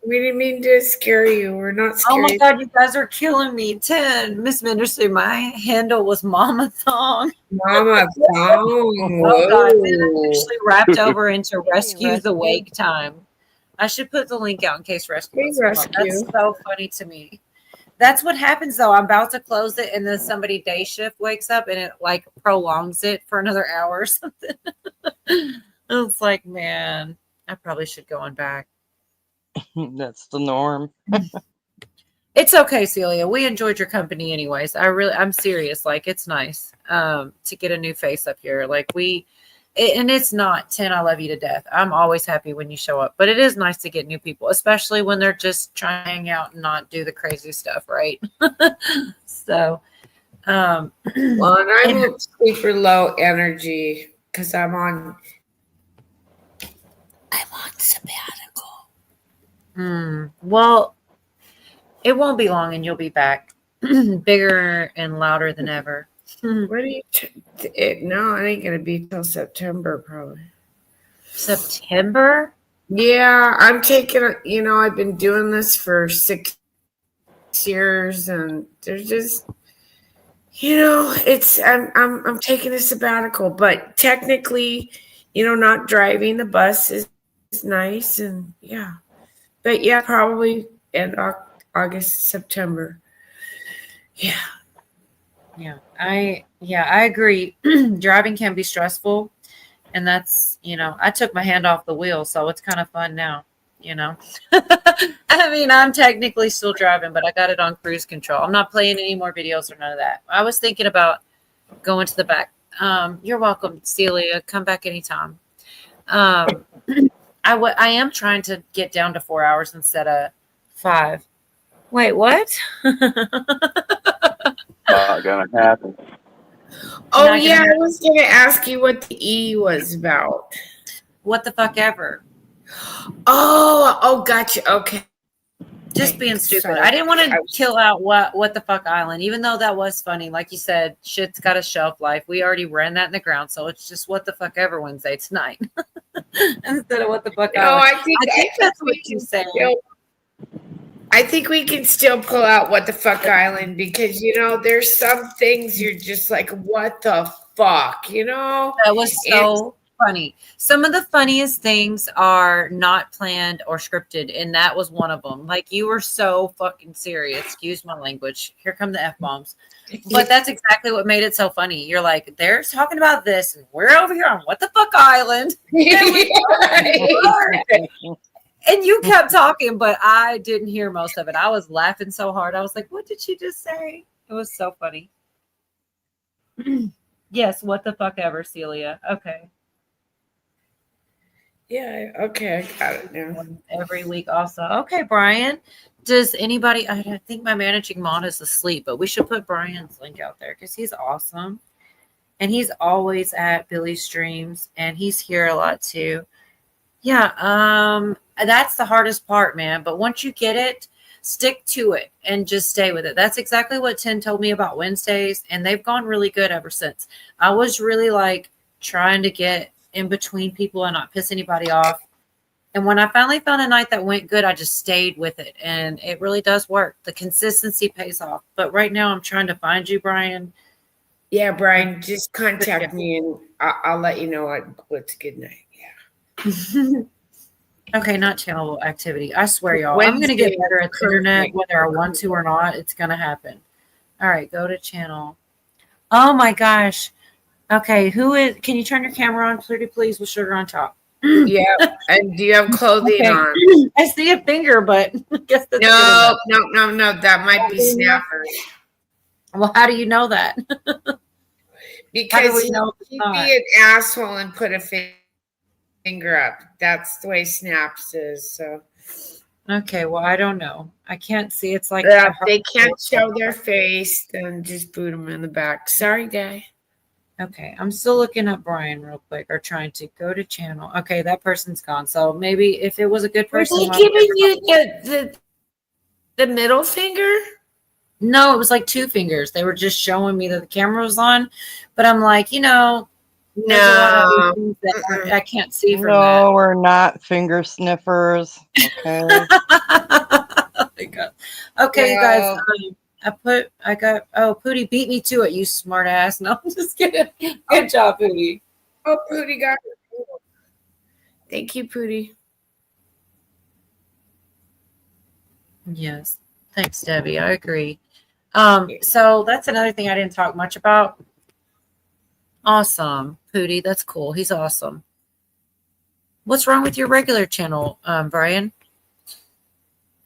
didn't mean to scare you. We're not Oh scary. my God, you guys are killing me. 10. Miss Menderson, my handle was Mama Thong. Mama Thong. Oh God, then I actually wrapped over into Rescue the Wake Time. I should put the link out in case rescue. Hey, wants to come up. rescue. That's so funny to me. That's what happens though. I'm about to close it, and then somebody day shift wakes up, and it like prolongs it for another hour or something. It's like, man, I probably should go on back. That's the norm. It's okay, Celia. We enjoyed your company anyways. I'm serious. Like, it's nice to get a new face up here. Like, and it's not 10, I love you to death. I'm always happy when you show up. But it is nice to get new people, especially when they're just trying to hang out and not do the crazy stuff, right? So, well, and I'm super low energy because I'm on sabbatical. Well, it won't be long and you'll be back bigger and louder than ever. What are you? No, it ain't gonna be till September probably. September? Yeah, I'm taking. I've been doing this for 6 years, and there's just, it's. I'm taking a sabbatical, but technically, not driving the bus is nice, and yeah, but yeah, probably end August, September. Yeah. I agree. Driving can be stressful, and that's, I took my hand off the wheel, so it's kind of fun now, I mean, I'm technically still driving, but I got it on cruise control. I'm not playing any more videos or none of that. I was thinking about going to the back. You're welcome, Celia. Come back anytime. I am trying to get down to 4 hours instead of 5. Wait, what? Not gonna happen. Oh yeah, I was gonna ask you what the E was about. What the fuck ever. Oh, gotcha. Okay. Just being stupid. Sorry. I didn't want to kill out what the fuck island, even though that was funny. Like you said, shit's got a shelf life. We already ran that in the ground, so it's just what the fuck ever Wednesday tonight. Instead of what the fuck island. I think that's what you said. I think we can still pull out what the fuck island because there's some things you're just like, what the fuck, That was so funny. Some of the funniest things are not planned or scripted, and that was one of them. Like, you were so fucking serious. Excuse my language. Here come the F-bombs. But that's exactly what made it so funny. You're like, they're talking about this, and we're over here on what the fuck island. And you kept talking, but I didn't hear most of it. I was laughing so hard. I was like, what did she just say? It was so funny. Yes, what the fuck ever, Celia. Okay. Yeah, okay, I got it now. Every week also. Okay, Brian. Does anybody, I think my managing mod is asleep, but we should put Brian's link out there because he's awesome. And he's always at Billy's streams, and he's here a lot too. Yeah, that's the hardest part, man. But once you get it, stick to it and just stay with it. That's exactly what Tim told me about Wednesdays, and they've gone really good ever since. I was really like trying to get in between people and not piss anybody off. And when I finally found a night that went good, I just stayed with it, and it really does work. The consistency pays off. But right now I'm trying to find you, Brian. Yeah, Brian, just contact me and I'll let you know what's a good night. Okay, not channel activity. I swear, y'all, I'm going to get better at the internet, whether I want to or not. It's going to happen. All right, go to channel. Oh, my gosh. Okay, can you turn your camera on, please, with sugar on top? Yeah, and do you have clothing on? I see a finger, but I guess that's no. That might be snappers. Well, how do you know that? Because he'd be an asshole and put a finger up. That's the way snaps is. So. Okay, well, I don't know. I can't see. It's like if they can't show their face, then just boot them in the back. Sorry, guy. Okay, I'm still looking up Brian real quick, or trying to go to channel. Okay, that person's gone. So maybe if it was a good person, was he giving you the middle finger? No, it was like 2 fingers. They were just showing me that the camera was on, but I'm like, no, I can't see from that. No, we're not finger sniffers. Okay. Oh my God. Okay, you guys. Pootie beat me to it, you smart ass. No, I'm just kidding. Good job, Pootie. Oh, Pootie got it. Thank you, Pootie. Yes. Thanks, Debbie. I agree. So that's another thing I didn't talk much about. Awesome. Pootie, that's cool. He's awesome. What's wrong with your regular channel, Brian?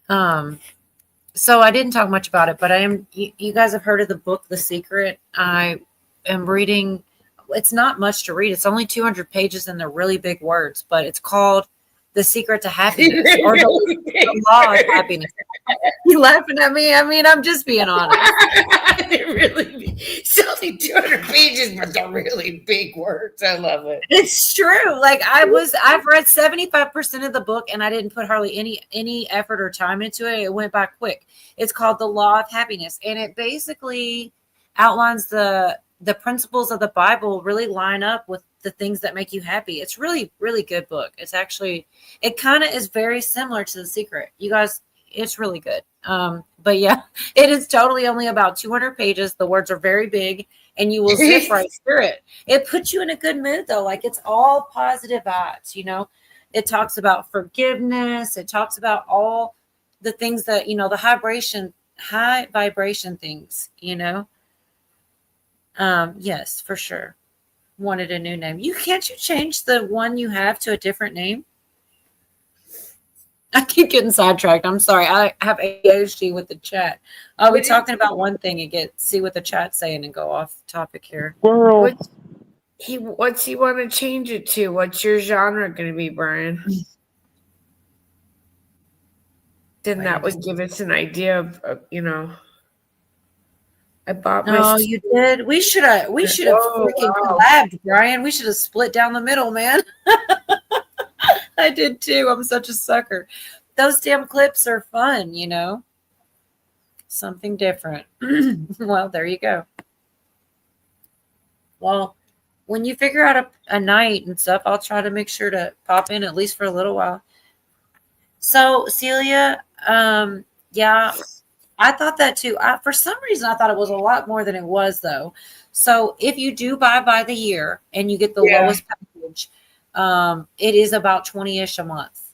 So I didn't talk much about it, but you guys have heard of the book, The Secret? I am reading, it's not much to read. It's only 200 pages and they're really big words, but it's called The Secret to Happiness or the Law of Happiness. You laughing at me? I mean, I'm just being honest. It's only 200 pages, but they're really big words. I love it. It's true. Like I've read 75% of the book and I didn't put hardly any effort or time into it. It went by quick. It's called The Law of Happiness. And it basically outlines the principles of the Bible really line up with the things that make you happy. It's really, really good book. It's actually, it kind of is very similar to The Secret. You guys, it's really good. But yeah, it is totally only about 200 pages. The words are very big and you will zip right through it. It puts you in a good mood though. Like it's all positive vibes, you know, it talks about forgiveness. It talks about all the things that, you know, the high vibration things, you know? Yes, for sure. Wanted a new name. Can't you change the one you have to a different name? I keep getting sidetracked. I'm sorry. I have ADHD with the chat. Are we talking about one thing and see what the chat's saying and go off topic here? What's he want to change it to? What's your genre going to be, Brian? Then that would give us an idea of you know. I bought my. Oh, you did? We should have freaking collabed, Brian. We should have split down the middle, man. I did too. I'm such a sucker. Those damn clips are fun, you know. Something different. Well, there you go. Well, when you figure out a night and stuff, I'll try to make sure to pop in at least for a little while. So, Celia, yeah, I thought that too. For some reason, I thought it was a lot more than it was, though. So, if you do buy by the year and you get the lowest package, it is about 20-ish a month.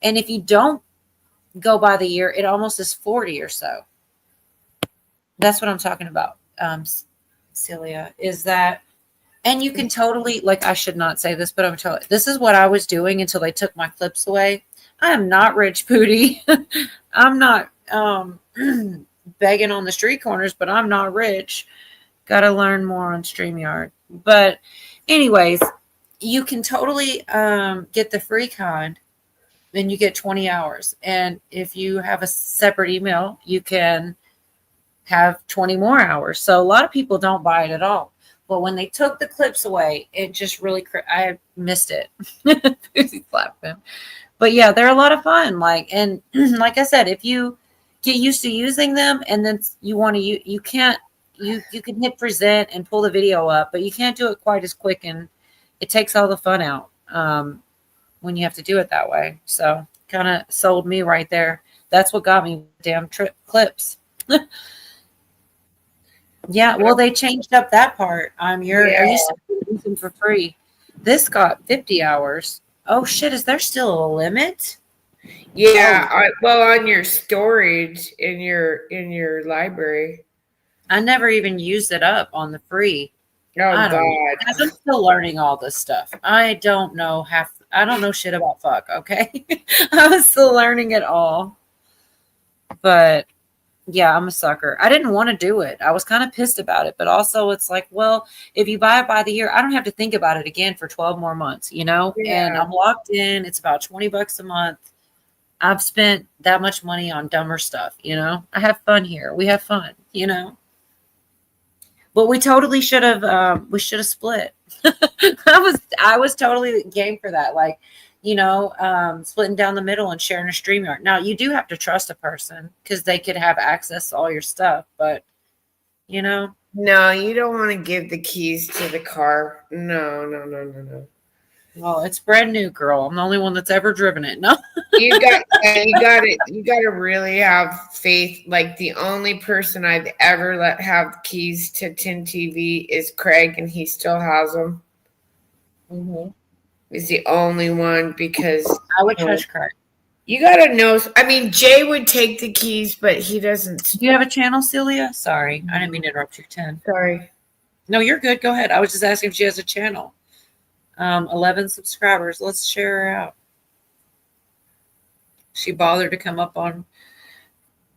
And if you don't go by the year, it almost is 40 or so. That's what I'm talking about, Celia, is that, and you can totally, like, I should not say this, but I'm telling you, this is what I was doing until they took my clips away. I am not rich, Pootie. I'm not begging on the street corners, but I'm not rich. Got to learn more on StreamYard. But anyways, you can totally get the free kind, then you get 20 hours. And if you have a separate email, you can have 20 more hours. So a lot of people don't buy it at all. But when they took the clips away, it just really, I missed it. But yeah, they're a lot of fun. Like I said, if you get used to using them and then you want to, you can hit present and pull the video up, but you can't do it quite as quick, and it takes all the fun out when you have to do it that way. So kind of sold me right there. That's what got me damn clips. Yeah, well, they changed up that part. You're used to using for free. This got 50 hours. Oh shit, is there still a limit? Yeah, on your storage in your library. I never even used it up on the free. Oh God. I'm still learning all this stuff. I don't know shit about fuck, okay? I was still learning it all. But yeah, I'm a sucker. I didn't want to do it. I was kind of pissed about it, but also it's like, well, if you buy it by the year, I don't have to think about it again for 12 more months, you know? Yeah. And I'm locked in. It's about $20 a month. I've spent that much money on dumber stuff, you know? I have fun here. We have fun, you know? But we totally should have split. I was totally game for that. Like, you know, splitting down the middle and sharing a StreamYard. Now, you do have to trust a person because they could have access to all your stuff, but, you know. No, you don't want to give the keys to the car. No. Well, it's brand new, girl. I'm the only one that's ever driven it. No. You got to really have faith. Like, the only person I've ever let have keys to Tin TV is Craig, and he still has them. Mm-hmm. He's the only one, because I would trust Craig. You gotta know. I mean, Jay would take the keys, but he doesn't. Do you have a channel, Celia? Sorry, I didn't mean to interrupt you. 10. Sorry. No, you're good. Go ahead. I was just asking if she has a channel. 11 subscribers. Let's share her out. She bothered to come up on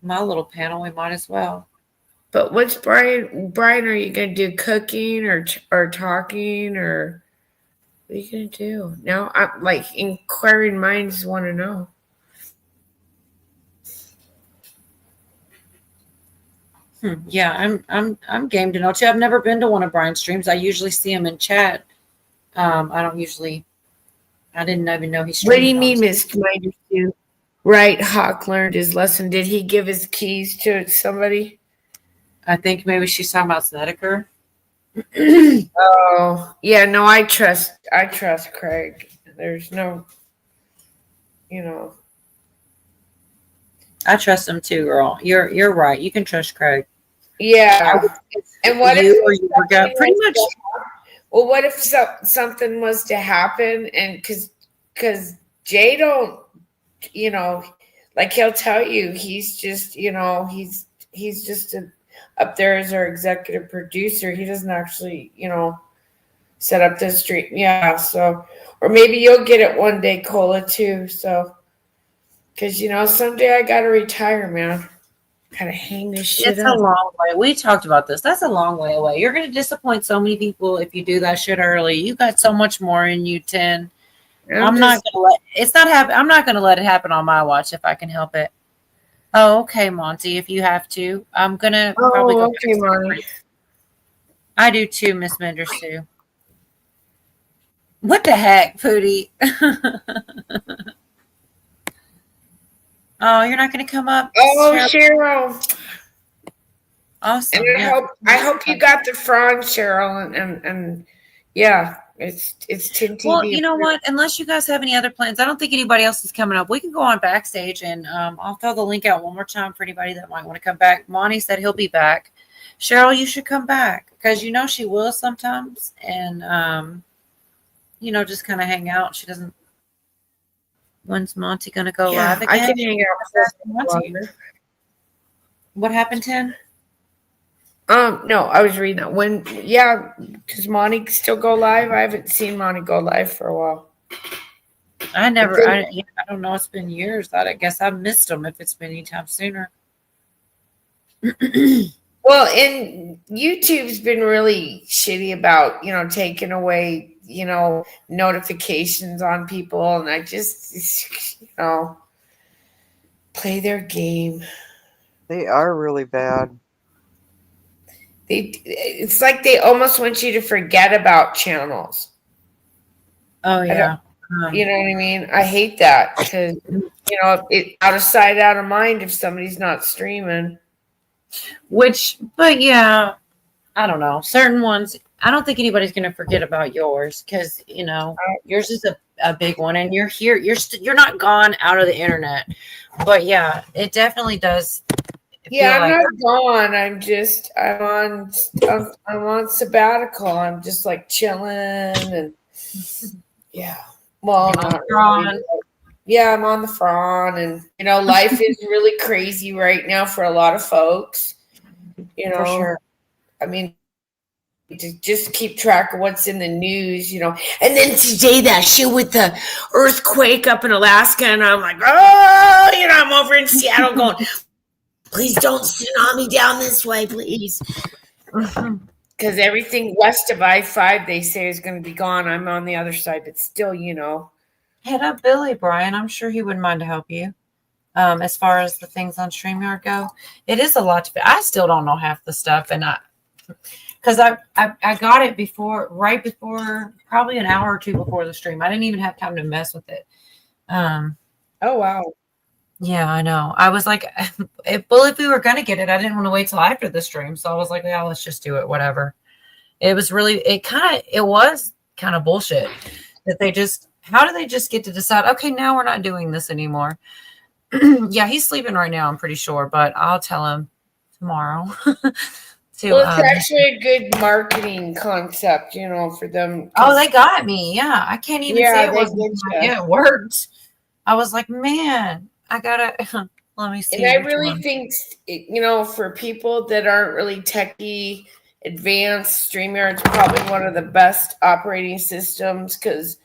my little panel. We might as well. But what's Brian? Brian, are you gonna do cooking or talking, or what are you gonna do? Now, I'm like inquiring minds want to know. Yeah, I'm game to know too. I've never been to one of Brian's streams. I usually see him in chat. I don't usually. I didn't even know he streamed. What do you mean, Miss Commander Sue? Right, Hawk learned his lesson. Did he give his keys to somebody? I think maybe she's talking about Snedeker. Oh, yeah. No, I trust Craig. There's no, I trust him too, girl. You're right. You can trust Craig. Yeah. And what if pretty much? Well, what if something was to happen, and because Jay don't, like he'll tell you, he's just, he's just up there as our executive producer. He doesn't actually, set up the stream. Yeah. So, or maybe you'll get it one day, Cola, too. So, because, someday I got to retire, man. Kind of hang this shit It's up. a long way. We talked about this. That's a long way away. You're going to disappoint so many people if you do that shit early. You got so much more in you, 10. I'm not going to let it happen on my watch if I can help it. Oh, okay, Monty, if you have to. I'm going to probably go. Okay, Monty. I do too, Miss Menders too. What the heck, Pootie? Oh, you're not going to come up? Oh, Cheryl. Awesome. And I hope you got the frond, Cheryl, and yeah, it's Tim TV. Well, you know what? Unless you guys have any other plans, I don't think anybody else is coming up. We can go on backstage, and I'll throw the link out one more time for anybody that might want to come back. Monty said he'll be back. Cheryl, you should come back because she will sometimes, and just kind of hang out. She doesn't. When's Monty gonna go live again? I can hang out with Monty. What happened, 10? No, I was reading that. Does Monty still go live? I haven't seen Monty go live for a while. I don't know. It's been years. I guess I've missed him if it's been anytime sooner. Well, and YouTube's been really shitty about, taking away, notifications on people. And I just, play their game. They are really bad. It's like they almost want you to forget about channels. Oh, yeah. You know what I mean? I hate that because, it out of sight, out of mind if somebody's not streaming. But yeah, I don't know. Certain ones, I don't think anybody's going to forget about yours because, yours is a big one and you're here. You're not gone out of the internet. But yeah, it definitely does. Yeah, I'm not gone. I'm on sabbatical. I'm just like chilling and yeah. Well, not really. Yeah, I'm on the front, and life is really crazy right now for a lot of folks. For sure. I mean, to just keep track of what's in the news, And then today, that shit with the earthquake up in Alaska, and I'm like, oh, I'm over in Seattle going, please don't tsunami down this way, please. Because everything west of I-5, they say, is going to be gone. I'm on the other side, but still, Hit up Billy, Brian. I'm sure he wouldn't mind to help you. As far as the things on StreamYard go, it is a lot I still don't know half the stuff, and because I got it right before, probably an hour or two before the stream. I didn't even have time to mess with it. Oh wow. Yeah, I know. I was like, if we were gonna get it, I didn't want to wait till after the stream, so I was like, yeah, let's just do it. Whatever. It was kind of bullshit that they just. How do they just get to decide? Okay, now we're not doing this anymore. Yeah, he's sleeping right now, I'm pretty sure, but I'll tell him tomorrow. It's actually a good marketing concept, for them. Oh, they got me. Yeah, I can't even say it wasn't. Yeah, it worked. I was like, man, I gotta let me see. And I which really one. think, you know, for people that aren't really techie advanced, StreamYard's probably one of the best operating systems because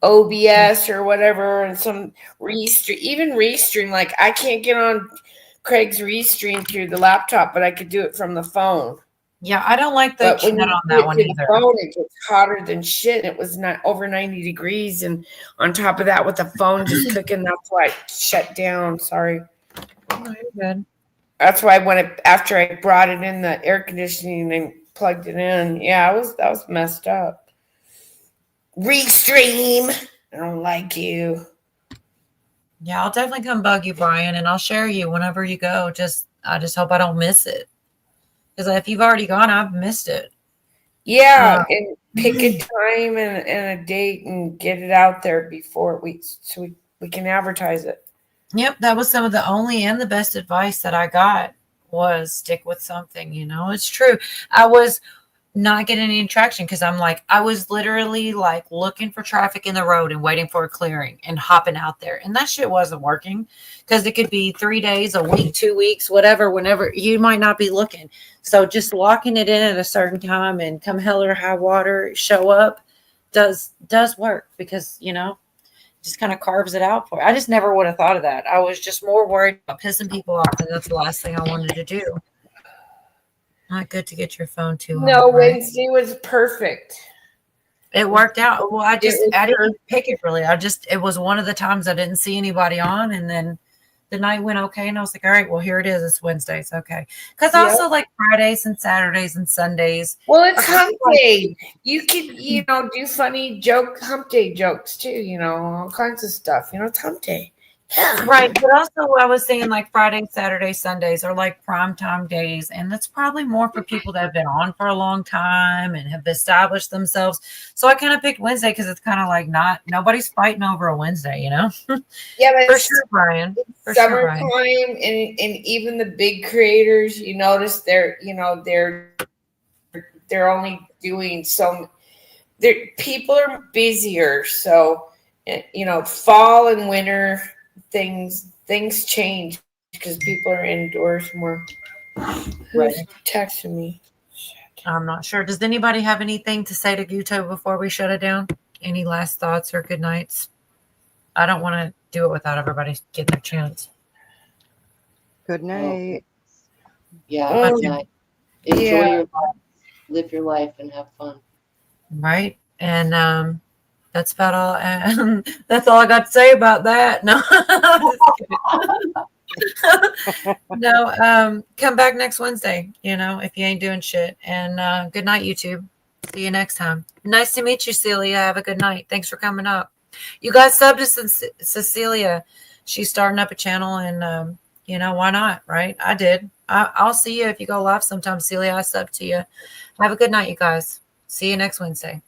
OBS or whatever, and some Restream, even Restream. Like I can't get on Craig's Restream through the laptop, but I could do it from the phone. Yeah, I don't like the But when chat you on do that it one through the either. phone, it gets hotter than shit. It was not over 90 degrees, and on top of that, with the phone just cooking, that's why it shut down. Sorry. Oh, you're good. That's why after I brought it in the air conditioning and plugged it in, yeah, that was messed up. Restream, I don't like you. Yeah, I'll definitely come bug you, Brian, and I'll share you whenever you go. I just hope I don't miss it. Because if you've already gone, I've missed it. Yeah, and pick a time and a date and get it out there before we can advertise it. Yep, that was some of the only and the best advice that I got was stick with something, it's true. I was not getting any traction because I was literally like looking for traffic in the road and waiting for a clearing and hopping out there. And that shit wasn't working because it could be 3 days, a week, 2 weeks, whatever, whenever you might not be looking. So just locking it in at a certain time and come hell or high water, show up does work because, just kind of carves it out for you. I just never would have thought of that. I was just more worried about pissing people off, and that's the last thing I wanted to do. Not good to get your phone too hard. No, right? Wednesday was perfect. It worked out. Well, I didn't pick it really. It was one of the times I didn't see anybody on, and then the night went okay, and I was like, all right, well, here it is. It's Wednesday. It's okay. Because I also like Fridays and Saturdays and Sundays. Well, it's hump day. You could, do funny hump day jokes too, all kinds of stuff. It's hump day. Yeah. Right. But also I was saying like Fridays, Saturdays, Sundays are like primetime days. And that's probably more for people that have been on for a long time and have established themselves. So I kind of picked Wednesday because it's kind of like nobody's fighting over a Wednesday, Yeah, but for sure, Brian. For summertime, sure, Brian. and even the big creators, you notice they're only doing people are busier. So, fall and winter things change because people are indoors more. Who's texting me? I'm not sure. Does anybody have anything to say to Guto before we shut it down? Any last thoughts or good nights? I don't want to do it without everybody getting their chance. Good night. Yeah, good night. Enjoy your life, live your life, and have fun. Right. And that's about all. That's all I got to say about that. No. No, come back next Wednesday, if you ain't doing shit. And good night, YouTube. See you next time. Nice to meet you, Celia. Have a good night. Thanks for coming up. You guys sub to Cecilia. She's starting up a channel, and why not, right? I did. I'll see you if you go live sometime, Celia. I sub to you. Have a good night, you guys. See you next Wednesday.